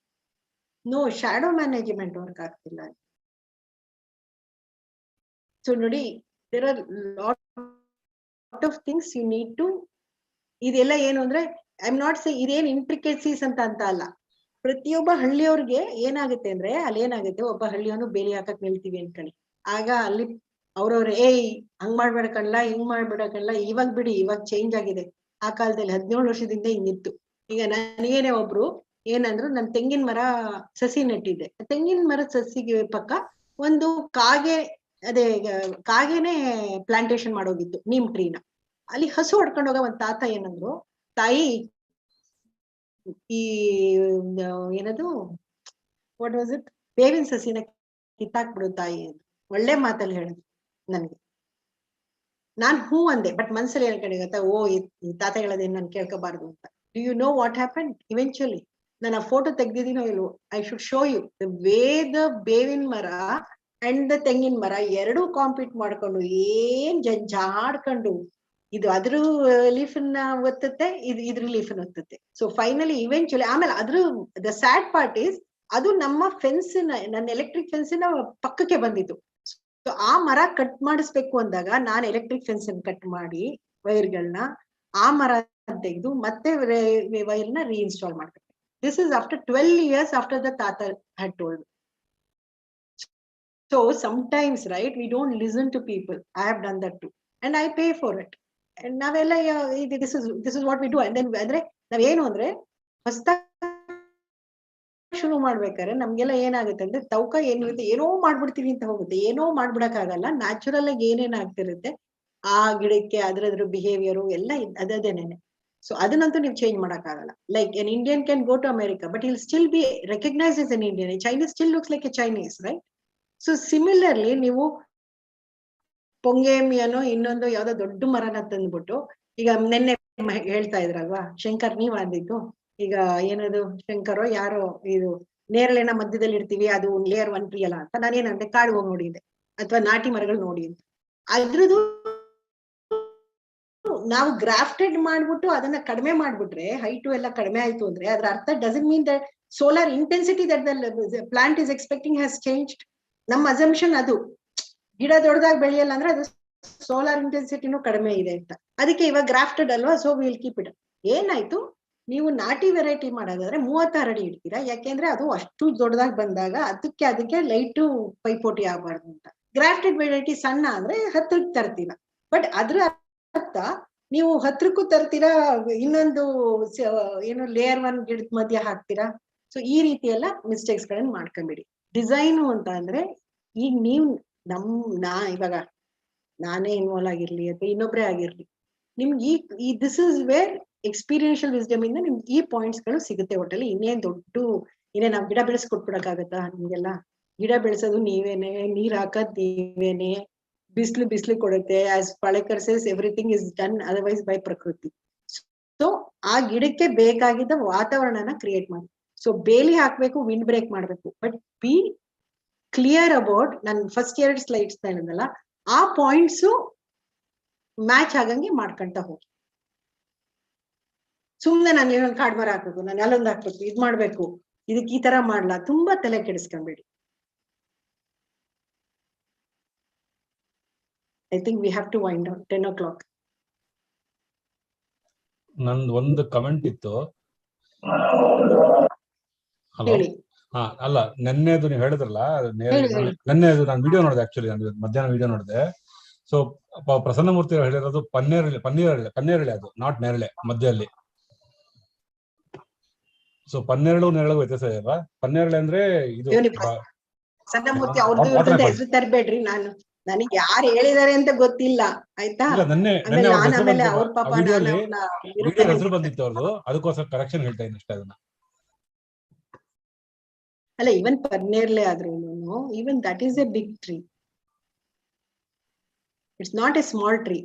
No shadow management work ಆಗ್ತಿಲ್ಲ. ಸೊ ನೋಡಿ, there are lot of things you need to. ಇದೆಲ್ಲ ಏನು ಅಂದ್ರೆ ಐ ಆಮ್ ನಾಟ್ ಸೇ ಇದೇನ್ ಇಂಟ್ರಿಕೇಸಿಸ್ ಅಂತ ಅಲ್ಲ. ಪ್ರತಿಯೊಬ್ಬ ಹಳ್ಳಿಯವ್ರಿಗೆ ಏನಾಗುತ್ತೆ ಅಂದ್ರೆ, ಅಲ್ಲಿ ಏನಾಗುತ್ತೆ, ಒಬ್ಬ ಹಳ್ಳಿಯವನು ಬೇಲಿ ಹಾಕಕ್ ನಿಲ್ತೀವಿ ಅನ್ಕೊಳ್ಳಿ, ಆಗ ಅಲ್ಲಿ ಅವ್ರವ್ರೆ ಹಂಗ್ ಮಾಡ್ಬೇಡಕಲ್ಲ, ಹಿಂಗ್ ಮಾಡ್ಬೇಡಕಲ್ಲ, ಇವಾಗ ಬಿಡಿ, ಇವಾಗ ಚೇಂಜ್ ಆಗಿದೆ. ಆ ಕಾಲದಲ್ಲಿ 17 ವರ್ಷದಿಂದ ಹಿಂಗಿತ್ತು. ಈಗ ನನಗೇನೆ ಒಬ್ರು ಏನಂದ್ರು, ನನ್ ತೆಂಗಿನ ಮರ ಸಸಿ ನೆಟ್ಟಿದ್ದೆ. ತೆಂಗಿನ ಮರದ ಸಸಿಗೆ ಪಕ್ಕ ಒಂದು ಕಾಗೆನೆ ಪ್ಲಾಂಟೇಶನ್ ಮಾಡೋಗಿತ್ತು, ನೀಮ್ ಟ್ರೀನ. ಅಲ್ಲಿ ಹಸು ಹೊಡ್ಕೊಂಡೋಗ ಒಂದ್ ತಾತ ಏನಂದ್ರು, ತಾಯಿ ಈ ಏನದು ವಾಟ್ ವಾಸ್ ಇಟ್, ಬೇವಿನ ಸಸಿನ ಕಿತ್ತಾಕ್ಬಿಡು ತಾಯಿ ಅಂತ ಒಳ್ಳೆ ಮಾತಲ್ಲಿ ಹೇಳಿದ್ರು ನನ್ಗೆ. ನಾನ್ ಹೂ ಅಂದೆ, ಬಟ್ ಮನ್ಸಲ್ಲಿ ಹೇಳ್ಕೊಂಡೆ ಗೊತ್ತಾ, ಓ ಈ ತಾತ ಹೇಳೋದೇನು ನಾನು ಕೇಳ್ಕೋಬಾರ್ದು ಅಂತ. Do you know what happen eventually? ನಾನು ಆ ಫೋಟೋ ತೆಗ್ದಿದ್ದೀನೋ ಇಲ್ವೋ, I should show you the way the ಬೇವಿನ ಮರ ಅಂಡ್ ದ ತೆಂಗಿನ ಮರ ಎರಡೂ ಕಾಂಪೀಟ್ ಮಾಡ್ಕೊಂಡು ಏನ್ ಜಂಜಾಡ್ಕೊಂಡು, ಇದು ಅದ್ರ ಲೀಫನ್ನ ಒತ್ತುತ್ತೆ, ಇದ್ರ ಲೀಫನ್ ಒತ್ತುತ್ತೆ. ಸೊ ಫೈನಲಿ ಇವೆಂಚುಲಿ ಆಮೇಲೆ ದ ಸ್ಯಾಡ್ ಪಾರ್ಟ್ ಈಸ್, ಅದು ನಮ್ಮ ಫೆನ್ಸಿನ, ನನ್ನ ಎಲೆಕ್ಟ್ರಿಕ್ ಫೆನ್ಸಿನ ಪಕ್ಕಕ್ಕೆ ಬಂದಿತ್ತು. ಸೊ ಆ ಮರ ಕಟ್ ಮಾಡಿಸ್ಬೇಕು ಅಂದಾಗ ನಾನು ಎಲೆಕ್ಟ್ರಿಕ್ ಫೆನ್ಸ್ ಕಟ್ ಮಾಡಿ ವೈರ್ಗಳನ್ನ, ಆ ಮರ ತೆಗೆದು ಮತ್ತೆ ವೈರ್ನ ರೀಇನ್ಸ್ಟಾಲ್ ಮಾಡ್ಬೇಕು. This is after 12 years after the tata had told. So sometimes, right, we don't listen to people. I have done that too, and I pay for it. And ನಾವೆಲ್ಲ this is what we do. And then ಅಂದ್ರೆ ನಾವೇನು ಅಂದ್ರೆ ಹೊಸದಾಗಿ ಶುರು ಮಾಡ್ಬೇಕಾದ್ರೆ ನಮ್ಗೆಲ್ಲ ಏನಾಗುತ್ತೆ ಅಂದ್ರೆ ತೌಕ ಏನಿರುತ್ತೆ, ಏನೋ ಮಾಡ್ಬಿಡ್ತೀವಿ ಅಂತ ಹೋಗುತ್ತೆ. ಏನೋ ಮಾಡ್ಬಿಡಕ್ ಆಗಲ್ಲ. ನ್ಯಾಚುರಲ್ ಆಗಿ ಏನೇನ್ ಆಗ್ತಿರುತ್ತೆ ಆ ಗಿಡಕ್ಕೆ, ಅದ್ರ ಬಿಹೇವಿಯರು ಎಲ್ಲ ಅದೇನೇನೆ. ಸೊ ಅದನ್ನಂತೂ ನೀವು ಚೇಂಜ್ ಮಾಡಕ್ಕಾಗಲ್ಲ. Like an Indian can go to America but will still be recognise as an Indian. Chinese still looks like a Chinese, right? So similarly ನೀವು ಪೊಂಗೇಮಿಯನೋ ಇನ್ನೊಂದು ಯಾವ್ದೋ ದೊಡ್ಡ ಮರನ ತಂದ್ಬಿಟ್ಟು, ಈಗ ನೆನ್ನೆ ಹೇಳ್ತಾ ಇದ್ರಲ್ವಾ ಶಂಕರ್ ನೀವ್ ಅಂದಿದ್ದು, ಈಗ ಏನದು ಶಂಕರೋ ಯಾರೋ ಇದು ನೇರಳೆನ ಮಧ್ಯದಲ್ಲಿ ಇಡ್ತೀವಿ ಅದು ಲೇಯರ್ 1 ಟ್ರೀ ಅಲ್ಲ ಅಂತ ನಾನೇನಂದೆ, ಕಾಡು ಹೋಗಿ ನೋಡಿದ್ದೆ ಅಥವಾ ನಾಟಿ ಮರಗಳು ನೋಡಿ ಅಂತ. ಅದ್ರದ್ದು ನಾವು ಗ್ರಾಫ್ಟೆಡ್ ಮಾಡ್ಬಿಟ್ಟು ಅದನ್ನ ಕಡಿಮೆ ಮಾಡ್ಬಿಟ್ರೆ, ಹೈಟು ಎಲ್ಲ ಕಡಿಮೆ ಆಯ್ತು ಅಂದ್ರೆ ಅದ್ರ ಅರ್ಥ doesn't mean that solar intensity that the plant is expecting has changed. ನಮ್ಮ ಅಸಂಪ್ಷನ್ ಅದು ಗಿಡ ದೊಡ್ಡದಾಗಿ ಬೆಳೆಯಲ್ಲ ಅಂದ್ರೆ ಅದು ಸೋಲಾರ್ ಇಂಟೆನ್ಸಿಟಿನೂ ಕಡಿಮೆ ಇದೆ ಅಂತ. ಅದಕ್ಕೆ ಇವಾಗ ಗ್ರಾಫ್ಟೆಡ್ ಅಲ್ವಾ, ಸೊ ವಿಲ್ ಕೀಪ್ ಇಟ್. ಏನಾಯ್ತು, ನೀವು ನಾಟಿ ವೆರೈಟಿ ಮಾಡೋದಾದ್ರೆ 36 ಅಡಿ ಇಡ್ತೀರಾ, ಯಾಕೆಂದ್ರೆ ಅದು ಅಷ್ಟು ದೊಡ್ಡದಾಗಿ ಬಂದಾಗ ಅದಕ್ಕೆ ಲೈಟು ಪೈಪೋಟಿ ಆಗ್ಬಾರ್ದು ಅಂತ. ಗ್ರಾಫ್ಟೆಡ್ ವೆರೈಟಿ ಸಣ್ಣ ಅಂದ್ರೆ 10ಕ್ಕೆ ತರ್ತೀರಾ, ಬಟ್ ಅದ್ರ ಅರ್ಥ ನೀವು 10ಕ್ಕೂ ತರ್ತೀರಾ, ಇನ್ನೊಂದು ಏನು ಲೇಯರ್ 1 ಗಿಡದ ಮಧ್ಯ ಹಾಕ್ತೀರಾ. ಸೊ ಈ ರೀತಿ ಎಲ್ಲ ಮಿಸ್ಟೇಕ್ಸ್ ಗಳನ್ನ ಮಾಡ್ಕೊಂಬಿಡಿ. ಡಿಸೈನು ಅಂತ ಅಂದ್ರೆ ಈಗ ನೀವು ಇವಾಗ ನಾನೇ ಇನ್ವಾಲ್ವ್ ಆಗಿರ್ಲಿ ಅಥವಾ ಇನ್ನೊಬ್ರೇ ಆಗಿರ್ಲಿ, ನಿಮ್ಗೆ ಈ this is where experiential wisdom ಇಂದ ನಿಮ್ಗೆ ಈ ಪಾಯಿಂಟ್ಸ್ ಗಳು ಸಿಗುತ್ತೆ. ಒಟ್ಟಲ್ಲಿ ಇನ್ನೇನ್ ಇನ್ನೇ ನಾವ್ ಗಿಡ ಬೆಳೆಸ್ಕೊಟ್ಬಿಡಕ್ಕಾಗತ್ತಾ ನಿಮ್ಗೆಲ್ಲ? ಗಿಡ ಬೆಳೆಸೋದು ನೀವೇನೆ, ನೀರ್ ಹಾಕದ್ ನೀವೇನೆ, ಬಿಸ್ಲು ಕೊಡುತ್ತೆ. As Palekar says everything is done otherwise by ಪ್ರಕೃತಿ. ಸೊ ಆ ಗಿಡಕ್ಕೆ ಬೇಕಾಗಿದ್ದ ವಾತಾವರಣನ ಕ್ರಿಯೇಟ್ ಮಾಡಿ. ಸೊ ಬೇಲಿ ಹಾಕ್ಬೇಕು, ವಿಂಡ್ ಬ್ರೇಕ್ ಮಾಡ್ಬೇಕು, ಬಟ್ ಬಿ ಕ್ಲಿಯರ್ ಅಬೌಟ್ ನನ್ ಫಸ್ಟ್ 2 ಸ್ಲೈಡ್ಸ್ ಹೇಳಿದ್ನಲ್ಲ ಆ ಪಾಯಿಂಟ್ಸ್ ಮ್ಯಾಚ್ ಆಗಂಗೆ ಮಾಡ್ಕೊಂತ ಹೋಗಿ. ಸುಮ್ನೆ ನಾನು ಏನೊಂದು ಕಾಡ್ಮರ ಹಾಕ್ಬೇಕು, ನಾನು ಅಲ್ಲೊಂದು ಹಾಕ್ಬೇಕು, ಇದ್ ಮಾಡ್ಬೇಕು, ಇದಕ್ಕೆ ಈ ತರ ಮಾಡ್ಲಾ, ತುಂಬಾ ತಲೆ ಕೆಡಿಸ್ಕೊಂಬೇಡಿ. I think we have to wind down 10 o'clock. ನಂದು ಒಂದು ಕಮೆಂಟ್ ಇತ್ತು. ಹಲೋ, ಹಾ ಅಲ್ಲ, ನೆನ್ನೆದು ನೀವು ಹೇಳಿದ್ರಲ್ಲ, ನೆನ್ನೆದು ನಾನು ವಿಡಿಯೋ ನೋಡಿದೆ. ಆಕ್ಚುಲಿ ನಾನು ಮಧ್ಯಾಹ್ನ ವಿಡಿಯೋ ನೋಡಿದೆ. ಸೊ ಪ್ರಸನ್ನಮೂರ್ತಿ ಅವರು ಹೇಳಿರೋದು ಪನ್ನೇರಳೆ, ಅದು ನಾಟ್ ನೇರಳೆ ಮಧ್ಯದಲ್ಲಿ. ಸೊ ನೇರಳೆ ವ್ಯತ್ಯಾಸ ಇದೆಯಲ್ವಾ? ಪನ್ನೇರಳೆ ಅಂದ್ರೆ ಇದು ಪ್ರಸನ್ನಮೂರ್ತಿ ಅವ್ರದ್ದು ಹೆಸರು ತರಬೇಡ್ರಿ. ನನಗೆ ಯಾರು ಹೇಳಿದಾರೆ ಅಂತ ಗೊತ್ತಿಲ್ಲ, ಆಯ್ತಾ? ಆಮೇಲೆ ಅವ್ರ ಪಾಪ ಹೆಸರು ಬಂದಿತ್ತು ಅವ್ರದ್ದು, ಅದಕ್ಕೋಸ್ಕರ ಕರೆಕ್ಷನ್ ಹೇಳ್ತಾ ಇದ್ದೀನಿ ಅಷ್ಟೇ. ಅದನ್ನ ಅಲ್ಲ, ಈವನ್ ಪನ್ನೇರ್ಲೆ ಆದ್ರೂ even that is a big tree. It's not a small tree.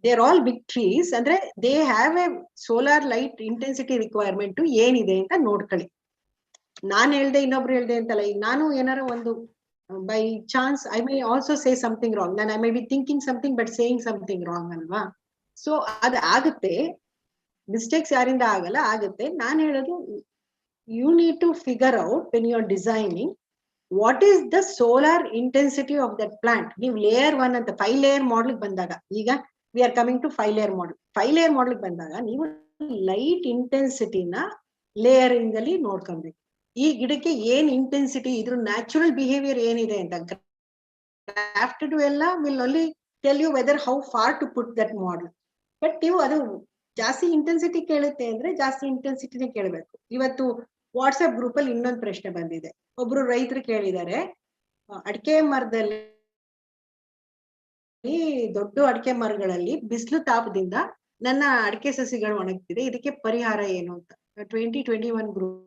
They are all big trees. ಅಂದ್ರೆ they have a solar light intensity requirement ಏನಿದೆ ಅಂತ ನೋಡ್ಕೊಳ್ಳಿ. ನಾನ್ ಹೇಳ್ದೆ ಇನ್ನೊಬ್ರು ಹೇಳ್ದೆ ಅಂತಲ್ಲ. ಈಗ ನಾನು ಏನಾರ ಒಂದು by chance I may also say something wrong. ನಾನು I may be thinking something but saying something wrong ಅಲ್ವಾ? ಸೊ ಅದು ಆಗುತ್ತೆ. ಮಿಸ್ಟೇಕ್ಸ್ ಯಾರಿಂದ ಆಗಲ್ಲ, ಆಗುತ್ತೆ. ನಾನು ಹೇಳೋದು, you need to figure out when you're designing what is the solar intensity of that plant. ನೀವು layer 1 ಅಂತ 5 layer model ಬಂದಾಗ, ಈಗ we are coming to 5 layer model. 5 layer model ಬಂದಾಗ ನೀವು ಲೈಟ್ ಇಂಟೆನ್ಸಿಟಿನ ಲೇಯರಿಂಗ್ ಅಲ್ಲಿ ನೋಡ್ಕೊಬೇಕು. ಈ ಗಿಡಕ್ಕೆ ಏನ್ ಇಂಟೆನ್ಸಿಟಿ, ಇದ್ರ ನ್ಯಾಚುರಲ್ ಬಿಹೇವಿಯರ್ ಏನಿದೆ ಅಂತ. ಗ್ರಾಫ್ಟೆಡ್ ಎಲ್ಲ will only tell you whether how far to put that model. But ನೀವು ಅದು ಜಾಸ್ತಿ ಇಂಟೆನ್ಸಿಟಿ ಕೇಳುತ್ತೆ ಅಂದ್ರೆ ಜಾಸ್ತಿ ಇಂಟೆನ್ಸಿಟಿನೇ ಕೇಳಬೇಕು. ಇವತ್ತು ವಾಟ್ಸ್ಆಪ್ ಗ್ರೂಪ್ ಅಲ್ಲಿ ಇನ್ನೊಂದು ಪ್ರಶ್ನೆ ಬಂದಿದೆ. ಒಬ್ರು ರೈತರು ಕೇಳಿದ್ದಾರೆ, ಅಡಿಕೆ ಮರದಲ್ಲಿ, ದೊಡ್ಡ ಅಡಿಕೆ ಮರಗಳಲ್ಲಿ ಬಿಸಿಲು ತಾಪದಿಂದ ನನ್ನ ಅಡಿಕೆ ಸಸಿಗಳು ಒಣಗ್ತಿದೆ, ಇದಕ್ಕೆ ಪರಿಹಾರ ಏನು ಅಂತ. 2021 ಗ್ರೂಪ್,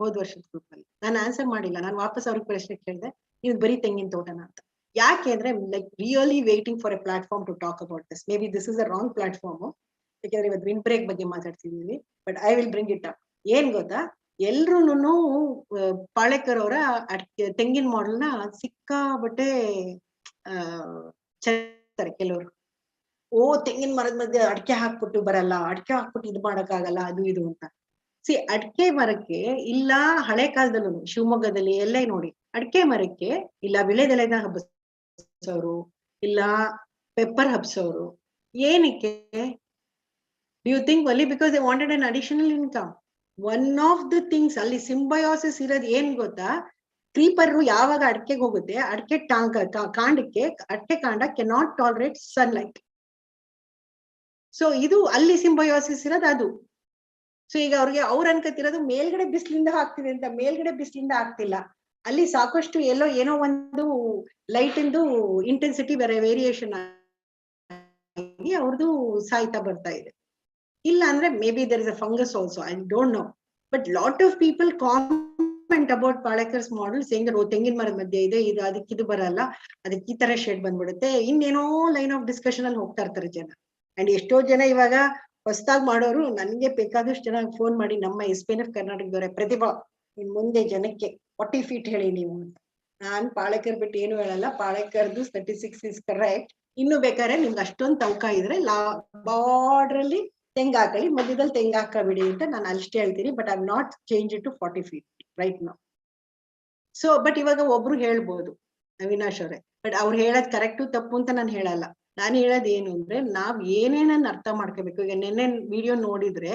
ಹೋದ ವರ್ಷದ ಗ್ರೂಪ್ ಅಲ್ಲಿ ನಾನು ಆನ್ಸರ್ ಮಾಡಿಲ್ಲ. ನಾನು ವಾಪಸ್ ಅವ್ರಿಗೆ ಪ್ರಶ್ನೆ ಕೇಳಿದೆ, ಇದು ಬರೀ ತೆಂಗಿನ ತೋಟನ ಅಂತ. ಯಾಕೆ ಅಂದ್ರೆ like really waiting for a platform to talk about this. Maybe this is a wrong platform, ಯಾಕಂದ್ರೆ ಇವತ್ತು ವಿಂಡ್ ಬ್ರೇಕ್ ಬಗ್ಗೆ ಮಾತಾಡ್ತಿದೀವಿ. But I will bring it up. ಏನ್ ಗೊತ್ತಾ, ಎಲ್ರುನು ಪಾಳೇಕರ್ ಅವರ ತೆಂಗಿನ ಮಾಡೆಲ್ನ ಸಿಕ್ಕಾಬಟ್ಟೆ ಕೆಲವರು. ತೆಂಗಿನ ಮರದ ಮಧ್ಯೆ ಅಡಿಕೆ ಹಾಕ್ಬಿಟ್ಟು ಬರಲ್ಲ, ಅಡಿಕೆ ಹಾಕ್ಬಿಟ್ಟು ಇದು ಮಾಡಕ್ಕಾಗಲ್ಲ, ಅದು ಇದು ಅಂತ. ಅಡಿಕೆ ಮರಕ್ಕೆ ಇಲ್ಲ, ಹಳೆ ಕಾಲದಲ್ಲೂ ಶಿವಮೊಗ್ಗದಲ್ಲಿ ಎಲ್ಲೇ ನೋಡಿ, ಅಡಿಕೆ ಮರಕ್ಕೆ ಇಲ್ಲ ವಿಳೆದೆಲೆನ ಹಬ್ಬಿಸೋರು, ಇಲ್ಲ ಪೆಪ್ಪರ್ ಹಬ್ಸೋರು. ಏನಕ್ಕೆ? Do you think only because they wanted an additional income? One of the things ಅಲ್ಲಿ ಸಿಂಬಯೋಸಿಸ್ ಇರೋದು ಏನ್ ಗೊತ್ತಾ, ಕ್ರೀಪರ್ ಯಾವಾಗ ಅಡಿಕೆಗೆ ಹೋಗುತ್ತೆ, ಅಡಿಕೆ ಕಾಂಡಕ್ಕೆ, ಅಡಿಕೆ ಕಾಂಡ ಕೆನಾಟ್ ಟಾಲರೇಟ್ ಸನ್ಲೈಟ್. ಸೊ ಇದು ಅಲ್ಲಿ ಸಿಂಬಯೋಸಿಸ್ ಇರೋದು ಅದು. ಸೊ ಈಗ ಅವ್ರು ಅನ್ಕತಿರೋದು ಮೇಲ್ಗಡೆ ಬಿಸಿಲಿಂದ ಆಗ್ತಿದೆ ಅಂತ. ಮೇಲ್ಗಡೆ ಬಿಸಿಲಿಂದ ಆಗ್ತಿಲ್ಲ, ಅಲ್ಲಿ ಸಾಕಷ್ಟು ಏನೋ ಒಂದು ಲೈಟ್ ಇಂದು ಇಂಟೆನ್ಸಿಟಿ ವೇರಿಯೇಷನ್ ಅವ್ರದ್ದು ಸಾಯ್ತಾ ಬರ್ತಾ ಇದೆ. ಇಲ್ಲ ಅಂದ್ರೆ maybe there is a fungus also, I don't know. But lot of people comment about Palekar's model saying that ತೆಂಗಿನ ಮರದ ಮಧ್ಯೆ ಇದೆ, ಇದು ಅದಕ್ಕೆ ಇದು ಬರಲ್ಲ, ಅದಕ್ಕೆ ಈ ತರ ಶೇಡ್ ಬಂದ್ಬಿಡುತ್ತೆ, ಇನ್ನೇನೋ ಲೈನ್ ಆಫ್ ಡಿಸ್ಕಷನ್ ಅಲ್ಲಿ ಹೋಗ್ತಾ ಇರ್ತಾರೆ ಜನ. ಅಂಡ್ ಎಷ್ಟೋ ಜನ ಇವಾಗ ಹೊಸದಾಗಿ ಮಾಡೋರು ನನ್ಗೆ ಬೇಕಾದಷ್ಟು ಜನ ಫೋನ್ ಮಾಡಿ, ನಮ್ಮ SPNF ಕರ್ನಾಟಕದವರೇ, ಪ್ರತಿಭಾ ಇನ್ ಮುಂದೆ ಜನಕ್ಕೆ 40 feet ಹೇಳಿ ನೀವು ಅಂತ. ನಾನ್ ಪಾಳೇಕರ್ ಬಿಟ್ಟು ಏನು ಹೇಳಲ್ಲ, ಪಾಳೇಕರ್ದು 36 ಇಸ್ ಕರೆಕ್ಟ್. ಇನ್ನು ಬೇಕಾದ್ರೆ ನಿಮ್ಗೆ ಅಷ್ಟೊಂದು ತವಕ ಇದ್ರೆ ಬಾರ್ಡರ್ ಅಲ್ಲಿ ತೆಂಗ್ ಹಾಕಳಿ, ಮಧ್ಯದಲ್ಲಿ ತೆಂಗ್ ಹಾಕಬಿಡಿ ಅಂತ ನಾನು ಅಷ್ಟೇ ಹೇಳ್ತೀನಿ. But I not change it to 40 feet right now. So but ಇವಾಗ ಒಬ್ರು ಹೇಳ್ಬೋದು ಅವಿನಾಶ್ ಅವರೇ, ಬಟ್ ಅವ್ರು ಹೇಳೋದ್ ಕರೆಕ್ಟು ತಪ್ಪು ಅಂತ ನಾನು ಹೇಳಲ್ಲ. ನಾನು ಹೇಳೋದ್ ಏನು ಅಂದ್ರೆ, ನಾವ್ ಏನೇನನ್ನ ಅರ್ಥ ಮಾಡ್ಕೋಬೇಕು. ಈಗ ನೆನ್ನೆ ವಿಡಿಯೋ ನೋಡಿದ್ರೆ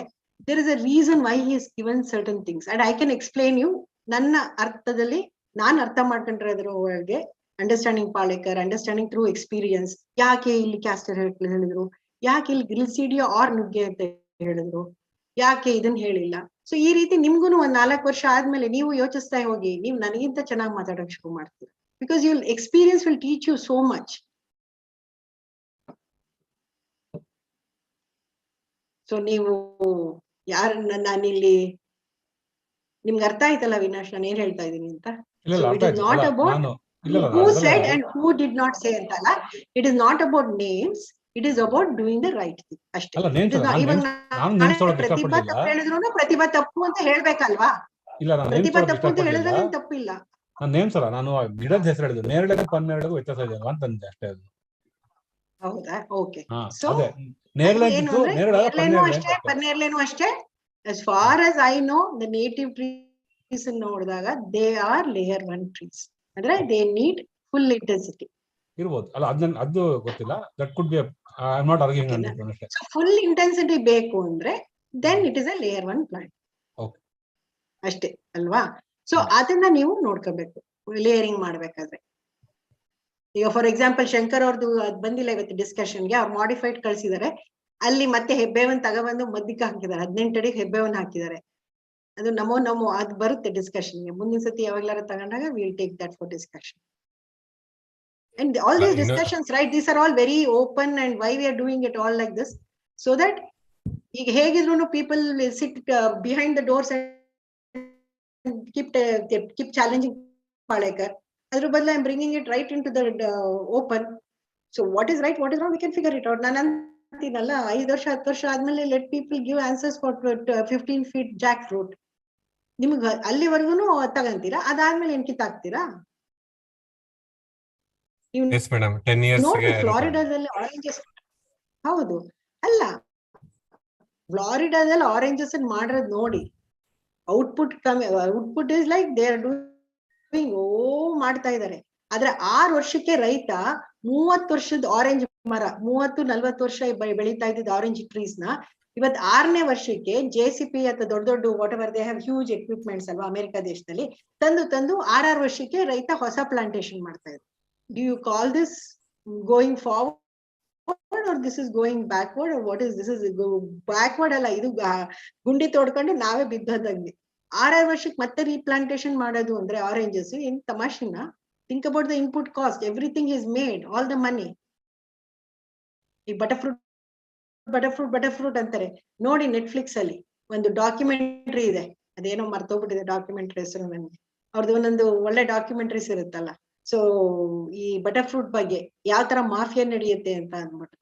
there is a reason why he is given certain things and I can explain you ನನ್ನ ಅರ್ಥದಲ್ಲಿ ನಾನ್ ಅರ್ಥ ಮಾಡ್ಕೊಂಡಿರೋದ್ರ ಒಳಗೆ. Understanding Palekar, understanding through experience. ಯಾಕೆ ಇಲ್ಲಿ ಕ್ಯಾಸ್ಟರ್ ಹೇಳಿದ್ರು, ಯಾಕೆ ಇಲ್ಲಿ ಗ್ರಿಲ್ಸಿಡಿಯೋ ಆರ್ ನುಗ್ಗೆ ಅಂತ ಹೇಳಿದ್ರು, ಯಾಕೆ ಇದನ್ನ ಹೇಳಿಲ್ಲ. ಸೊ ಈ ರೀತಿ ನಿಮ್ಗೂನು ಒಂದ್ 4 ವರ್ಷ ಆದ್ಮೇಲೆ ನೀವು ಯೋಚಿಸ್ತಾ ಹೋಗಿ, ನೀವು ನನಗಿಂತ ಚೆನ್ನಾಗಿ ಮಾತಾಡಕ್ ಶುರು ಮಾಡ್ತೀರಿ. Because you'll experience will teach you so much. So ನೀವು ಯಾರ ನಾನಿಲ್ಲಿ ನಿಮ್ಗೆ ಅರ್ಥ ಆಯ್ತಲ್ಲ ವಿನಾಶ್ ನಾನು ಏನ್ ಹೇಳ್ತಾ ಇದ್ದೀನಿ ಅಂತ. It is not about who said and who did not say ಅಂತಲ್ಲ. It is not about names, it is about doing the right thing ಅಷ್ಟೇ. ಪ್ರತಿಭಾ ತಪ್ಪು ಹೇಳಿದ್ರು ಪ್ರತಿಭಾ ತಪ್ಪು ಅಂತ ಹೇಳ್ಬೇಕಲ್ವಾ? ಪ್ರತಿಭಾ ತಪ್ಪು ಅಂತ ಹೇಳಿದ್ರೆ ತಪ್ಪಿಲ್ಲ. ನಾನು ನೇಮ್ಸ್ ಅಲ್ಲ, ನಾನು ಗಿಡದ ಹೆಸರು ಹೇಳಿದ್ರು. ನೇರಳೆಗೂ ಪನ್ನೇರಳೆಗೂ ವ್ಯತ್ಯಾಸ ಇದೆ ಅಂತ ಅಂದೆ ಅಷ್ಟೇ. ಅದು ಹೌದಾ? ಓಕೆ. ಸೊ ನೇರಳೆಗೂ ಅಷ್ಟೇ, ಪನ್ನೇರಳೆನೂ ಅಷ್ಟೇ. as far as I know, the native trees ನೋಡಿದಾಗ they are layer 1 trees. ಅಂದ್ರೆ they need full intensity ಇರಬಹುದು ಅಲ್ಲ, ಅದು ಗೊತ್ತಿಲ್ಲ. that could be I am not arguing on that one. So full intensity ಬೇಕು ಅಂದ್ರೆ then it is a layer 1 plant. Okay. ಅಷ್ಟೇ ಅಲ್ವಾ? ಸೊ ಅದನ್ನ ನೀವು ನೋಡ್ಕೋಬೇಕು ಲೇಯರಿಂಗ್ ಮಾಡ್ಬೇಕಾದ್ರೆ. ಈಗ ಫಾರ್ ಎಕ್ಸಾಂಪಲ್ ಶಂಕರ್ ಅವ್ರದ್ದು ಅದ್ ಬಂದಿಲ್ಲ ಇವತ್ತು ಡಿಸ್ಕಷನ್ಗೆ, ಅವ್ರು ಮಾಡಿಫೈಡ್ ಕಳ್ಸಿದ್ದಾರೆ. ಅಲ್ಲಿ ಮತ್ತೆ ಹೆಬ್ಬೇವನ್ ತಗೊಬಂದು ಮಧ್ಯಕ್ಕೆ ಹಾಕಿದ್ದಾರೆ, 18 ಅಡಿಗೆ ಹೆಬ್ಬೇವನ್ ಹಾಕಿದ್ದಾರೆ. ಅದು ನಮೋ ಅದು ಬರುತ್ತೆ ಡಿಸ್ಕಷನ್ಗೆ. ಮುಂದಿನ ಸತಿ ಯಾವಾಗ್ಲಾರ ತಗೊಂಡಾಗ will take that for discussion. And all these discussions, right, these are all very open, and why we are doing it all like this, so that ಈಗ ಹೇಗಿದ್ರು people will sit behind the doors and keep challenging Palekar. ಅದ್ರ ಬದಲು I'm bringing it right into the open. So what is right, what is wrong, we can figure it out. ನಾನು ಅಂತೀನಲ್ಲ, 5 ವರ್ಷ 10 ವರ್ಷ ಆದ್ಮೇಲೆ let people give answers for 15 feet jackfruit. ನಿಮ್ಗ ಅಲ್ಲಿವರೆಗೂ ತಗಂತೀರಾ, ಅದಾದ್ಮೇಲೆ ಏನ್ ಕಿತ್ತಾಕ್ತೀರಾ? ನೋಡಿ ಫ್ಲಾರಿಡಾದಲ್ಲಿ ಆರೆಂಜಸ್, ಹೌದು ಅಲ್ಲ, ಫ್ಲಾರಿಡಾದಲ್ಲಿ ಆರೆಂಜಸ್ ಮಾಡಿರೋದು ನೋಡಿ, ಔಟ್ಪುಟ್ ಕಮ್ಮಿ, output is like they are doing ಮಾಡ್ತಾ ಇದ್ದಾರೆ. ಆದ್ರೆ 6 ವರ್ಷಕ್ಕೆ ರೈತ 30 ವರ್ಷದ ಆರೆಂಜ್ ಮರ, 30-40 ವರ್ಷ ಬೆಳೀತಾ ಇದ್ದಿದ್ದು ಆರೆಂಜ್ ಟ್ರೀಸ್ ನ ಇವತ್ 6ನೇ ವರ್ಷಕ್ಕೆ JCP ಅಥವಾ ದೊಡ್ಡ what ever they have huge equipments ಅಲ್ವಾ ಅಮೆರಿಕ ದೇಶದಲ್ಲಿ, ತಂದು 6 ವರ್ಷಕ್ಕೆ ರೈತ ಹೊಸ ಪ್ಲಾಂಟೇಶನ್ ಮಾಡ್ತಾ ಇದ್ದಾರೆ. Do you call this going forward or this is going backward, or what is this? Is backward ಅಲ್ಲ, ಇದು ಗುಂಡಿ ತೋಡ್ಕೊಂಡು ನಾವೇ ಬಿದ್ದೋದಂಗೆ. 6 ವರ್ಷಕ್ಕೆ ಮತ್ತೆ ರೀಪ್ಲಾಂಟೇಶನ್ ಮಾಡೋದು ಅಂದ್ರೆ ಆರೆಂಜಸ್ ಏನ್ ತಮಾಷೆನ? Think about the input cost, everything is made, all the money. ಈ ಬಟರ್ಫ್ರೂಟ್ ಅಂತಾರೆ ನೋಡಿ, ನೆಟ್ಫ್ಲಿಕ್ಸ್ ಅಲ್ಲಿ ಒಂದು ಡಾಕ್ಯುಮೆಂಟ್ರಿ ಇದೆ, ಅದೇನೋ ಮರ್ತೋಗ್ಬಿಟ್ಟಿದೆ ಡಾಕ್ಯುಮೆಂಟ್ರಿ ಹೆಸರು ನನಗೆ. ಅವ್ರದ್ದು ಒಂದೊಂದು ಒಳ್ಳೆ ಡಾಕ್ಯುಮೆಂಟ್ರೀಸ್ ಇರುತ್ತಲ್ಲ. ಸೊ ಈ ಬಟರ್ಫ್ರೂಟ್ ಬಗ್ಗೆ ಯಾವ ತರ ಮಾಫಿಯಾ ನಡೆಯುತ್ತೆ ಅಂತ ಅಂದ್ಬಿಟ್ಟು,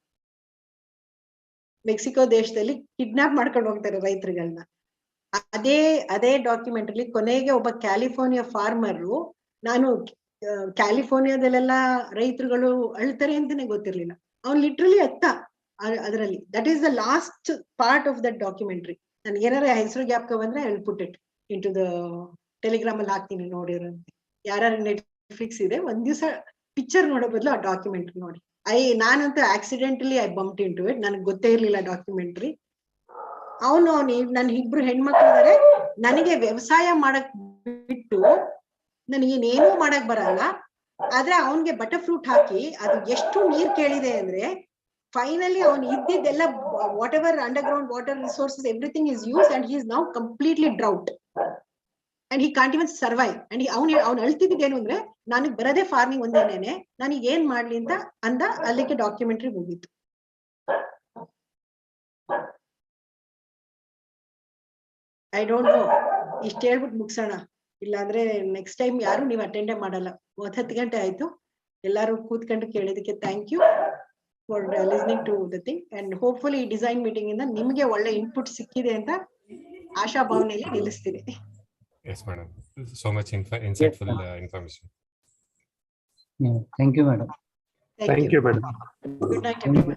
ಮೆಕ್ಸಿಕೋ ದೇಶದಲ್ಲಿ ಕಿಡ್ನಾಪ್ ಮಾಡ್ಕೊಂಡು ಹೋಗ್ತಾರೆ ರೈತರುಗಳನ್ನ. ಅದೇ ಡಾಕ್ಯುಮೆಂಟ್ರಿ ಕೊನೆಗೆ ಒಬ್ಬ ಕ್ಯಾಲಿಫೋರ್ನಿಯಾ ಫಾರ್ಮರು, ನಾನು ಕ್ಯಾಲಿಫೋರ್ನಿಯಾದಲ್ಲೆಲ್ಲ ರೈತರುಗಳು ಅಳ್ತಾರೆ ಅಂತಾನೆ ಗೊತ್ತಿರ್ಲಿಲ್ಲ, ಅವ್ನು ಲಿಟ್ರಲಿ ಅದರಲ್ಲಿ that is the last part of that documentary. ನನ್ಗೆ ಏನಾರ ಹೆಸರು ಜ್ಞಾಪಕ ಬಂದ್ರೆ I will put it into the Telegram ಅಲ್ಲಿ ಹಾಕ್ತೀನಿ, ನೋಡಿರಂತೆ. ಯಾರು ನೆಟ್ಫ್ಲಿಕ್ಸ್ ಇದೆ, ಒಂದ್ ದಿವಸ ಪಿಕ್ಚರ್ ನೋಡೋ ಬದಲು ಆ ಡಾಕ್ಯುಮೆಂಟ್ರಿ ನೋಡಿ. ನಾನಂತೂ ಆಕ್ಸಿಡೆಂಟಲಿ ಐ ಬಂಪ್ಡ್ ಇಂಟು ಇಟ್, ನನಗೆ ಗೊತ್ತೇ ಇರ್ಲಿಲ್ಲ ಡಾಕ್ಯುಮೆಂಟ್ರಿ. ಅವನು ನನ್ 2 ಹೆಣ್ಮಕ್ಳು ಇದಾರೆ, ನನಗೆ ವ್ಯವಸಾಯ ಮಾಡಕ್ ಬಿಟ್ಟು ನನಗೇನೇನು ಮಾಡಕ್ ಬರಲ್ಲ, ಆದ್ರೆ ಅವನ್ಗೆ ಬಟರ್ಫ್ರೂಟ್ ಹಾಕಿ ಅದು ಎಷ್ಟು ನೀರ್ ಕೇಳಿದೆ ಅಂದ್ರೆ ಫೈನಲಿ ಅವ್ನು ಇದ್ದಿದ್ದೆಲ್ಲ what ever underground water resources everything is use and he is now completely drought and he can't even survive. And ಅವ್ನು ಅಳ್ತಿದ್ದೇನು ಅಂದ್ರೆ ನನಗ್ ಬರದೇ ಫಾರ್ಮಿಂಗ್ ಒಂದೇನೇನೆ, ನನಗೆ ಏನ್ ಮಾಡ್ಲಿ ಅಂತ ಅಂದ. ಅಲ್ಲಿಗೆ ಡಾಕ್ಯುಮೆಂಟ್ರಿ ಮುಗೀತು. ಐ ಡೋಂಟ್ ನೋ, ಇಷ್ಟ ಹೇಳ್ಬಿಟ್ಟು ಮುಗಿಸೋಣ, ಇಲ್ಲಾಂದ್ರೆ ನೆಕ್ಸ್ಟ್ ಟೈಮ್ ಯಾರು ನೀವು ಅಟೆಂಡೇ ಮಾಡಲ್ಲ. 10 ಗಂಟೆ ಆಯ್ತು, ಎಲ್ಲಾರು ಕೂತ್ಕೊಂಡು ಕೇಳಿದಕ್ಕೆ thank you for listening to the thing, and hopefully ಈ ಡಿಸೈನ್ ಮೀಟಿಂಗ್ ಇಂದ ನಿಮ್ಗೆ ಒಳ್ಳೆ ಇನ್ಪುಟ್ ಸಿಕ್ಕಿದೆ ಅಂತ ಆಶಾ ಭಾವನೆಯಲ್ಲಿ ನಿಲ್ಲಿಸ್ತೀನಿ. Yes, madam. So much insightful information. Thank you, madam. Thank you. madam. Good night, everyone.